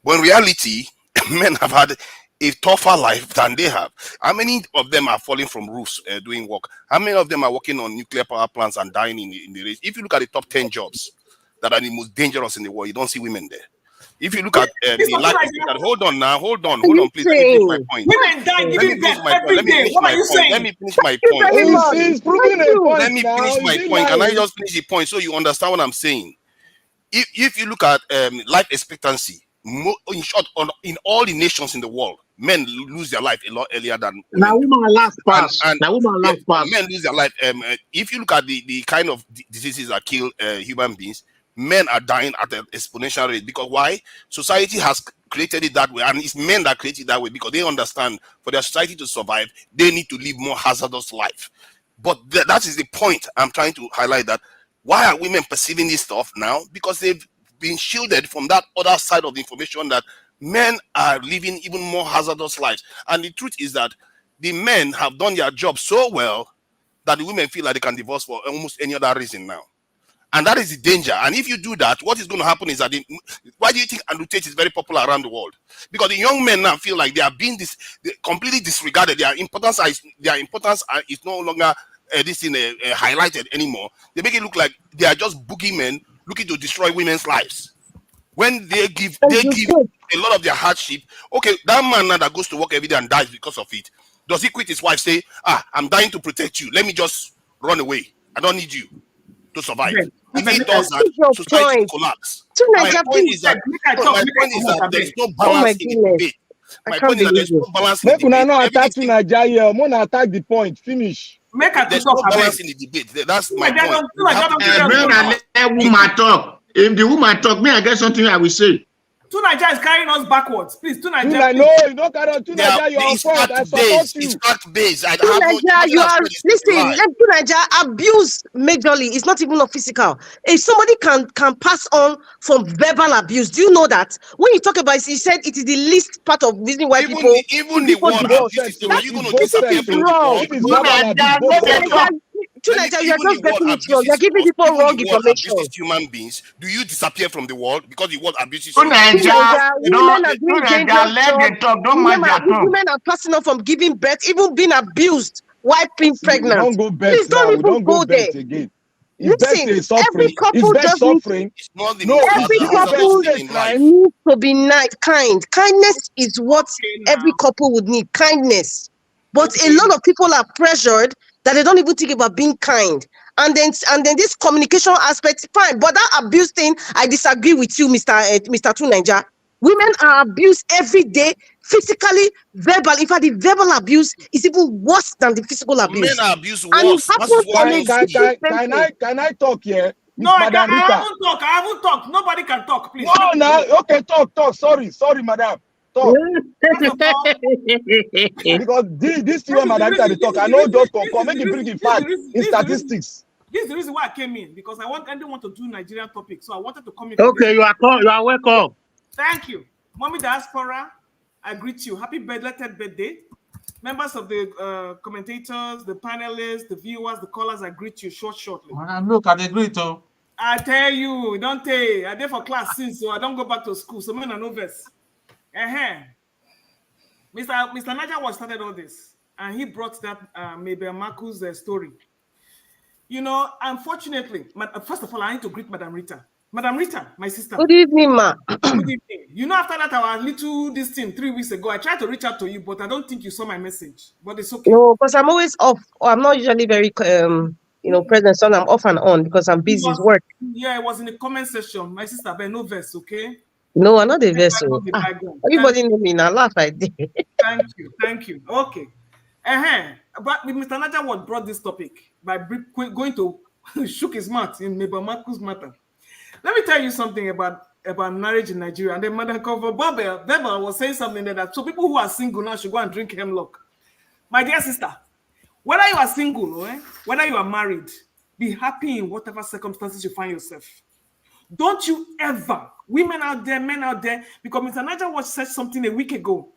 But in reality, men have had a tougher life than they have. How many of them are falling from roofs doing work? How many of them are working on nuclear power plants and dying in the race? If you look at the top 10 jobs that are the most dangerous in the world, you don't see women there. If you look at the life, hold on, please. Let me finish my point. Women die giving birth every day. What are you saying? Let me finish my point. He's proving a point. Let me finish my point. Can I just finish the point so you understand what I'm saying? If you look at life expectancy, in short, in all the nations in the world, men lose their life a lot earlier than women. Now, woman last pass. Men lose their life. If you look at the kind of diseases that kill human beings, men are dying at an exponential rate. Because why? Society has created it that way, and it's men that create it that way because they understand for their society to survive, they need to live more hazardous life. But that is the point I'm trying to highlight. That why are women perceiving this stuff now? Because they've been shielded from that other side of the information that men are living even more hazardous lives. And the truth is that the men have done their job so well that the women feel like they can divorce for almost any other reason now. And that is the danger. And if you do that, what is going to happen is that why do you think Andrew Tate is very popular around the world? Because the young men now feel like they are being completely disregarded. Their importance is no longer highlighted anymore. They make it look like they are just boogeymen looking to destroy women's lives. When they give a lot of their hardship. Okay, that man now that goes to work every day and dies because of it, does he quit his wife, say, I'm dying to protect you, let me just run away, I don't need you to survive. Yes. If he does that, That's your society point. will collapse. To My Nigeria, point please. is that there is no Oh my balance in the goodness. debate. I My can't point is that there believe is no it. balance in the Make una debate. no attack Everything to Nigeria here. I'm gonna attack the point. Finish. Make a There's talk no about balance it. in the debate. That's my point. Make woman talk. If the woman talk, may I get something I will say. Tunaja is carrying us backwards. Please, Tunaja. No, you don't carry on. Tunaja, you're on point. I support you. It's fact based. I have Tunaja, you are listen. Let Tunaja abuse majorly. It's not even a physical. If somebody can pass on from verbal abuse, do you know that when you talk about it, you said it is the least part of reason why people even the word abuse system. Are you going to disappear from the wrong. world? If it's verbal abuse, Tunaja, you are just word getting it wrong. abuses You're giving us, people even wrong the word information. abuses human beings. Do you disappear from the world because the word abuses Women are doing dangerous jobs. Women are passing on from giving birth, even being abused while being pregnant. Don't go bet Please now. don't even Don't go go there. bet again. If bet Listen, is suffering, every couple if bet just needs suffering, It's not the no, most every hazardous couple thing in life. needs to be nice, kind. Kindness is what every couple would need. Kindness. But a lot of people are pressured that they don't even think about being kind. And then this communication aspect, fine. But that abuse thing, I disagree with you, Mr. Tunaja. Women are abused every day, physically, verbal. In fact, the verbal abuse is even worse than the physical abuse. Men are abused And it worse. That's happens what on a we see. can I talk here? No, I Madam can't. Rita. I haven't talked. Nobody can talk, please. No, now, okay, talk. Sorry, madam. Talk. Because this thing when Madam Rita talk, I know just come make it bring in fact in statistics. This is the reason why I came in, because I didn't want to do Nigerian topic, so I wanted to come in. Okay, you are welcome. Thank you, Mommy Diaspora. I greet you. Happy belated birthday, members of the commentators, the panelists, the viewers, the callers. I greet you shortly. Look, I agree too. I tell you, don't I did for class since, so I don't go back to school. So men are novice. Mr. Naja was started all this, and he brought that maybe Marco's story. You know, unfortunately, first of all, I need to greet Madam Rita. Madam Rita, my sister. Good evening, ma. Good evening. You know, after that, our little this thing 3 weeks ago, I tried to reach out to you, but I don't think you saw my message. But it's okay. No, because I'm always off. Or I'm not usually very present. So I'm off and on because I'm busy with work. Yeah, it was in the comment section. My sister, but no verse, okay? No, I'm not the vessel. Everybody know me now. Laugh I did. Thank you. Okay. But Mr. Naja brought this topic by going to shook his mouth in Mabel Marcus matter. Let me tell you something about marriage in Nigeria. And then Madam Cover Bebel was saying something that so people who are single now should go and drink hemlock. My dear sister, whether you are single or whether you are married, be happy in whatever circumstances you find yourself. Don't you ever, women out there, men out there, because Mr. Naja said something a week ago.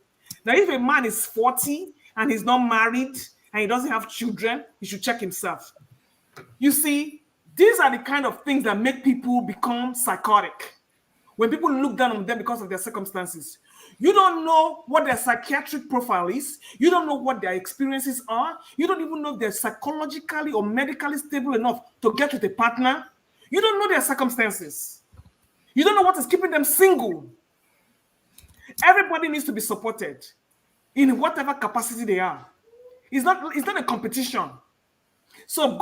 Now, if a man is 40 and he's not married and he doesn't have children, he should check himself. You see, these are the kind of things that make people become psychotic. When people look down on them because of their circumstances. You don't know what their psychiatric profile is. You don't know what their experiences are. You don't even know if they're psychologically or medically stable enough to get with a partner. You don't know their circumstances. You don't know what is keeping them single. Everybody needs to be supported in whatever capacity they are. It's not a competition. So going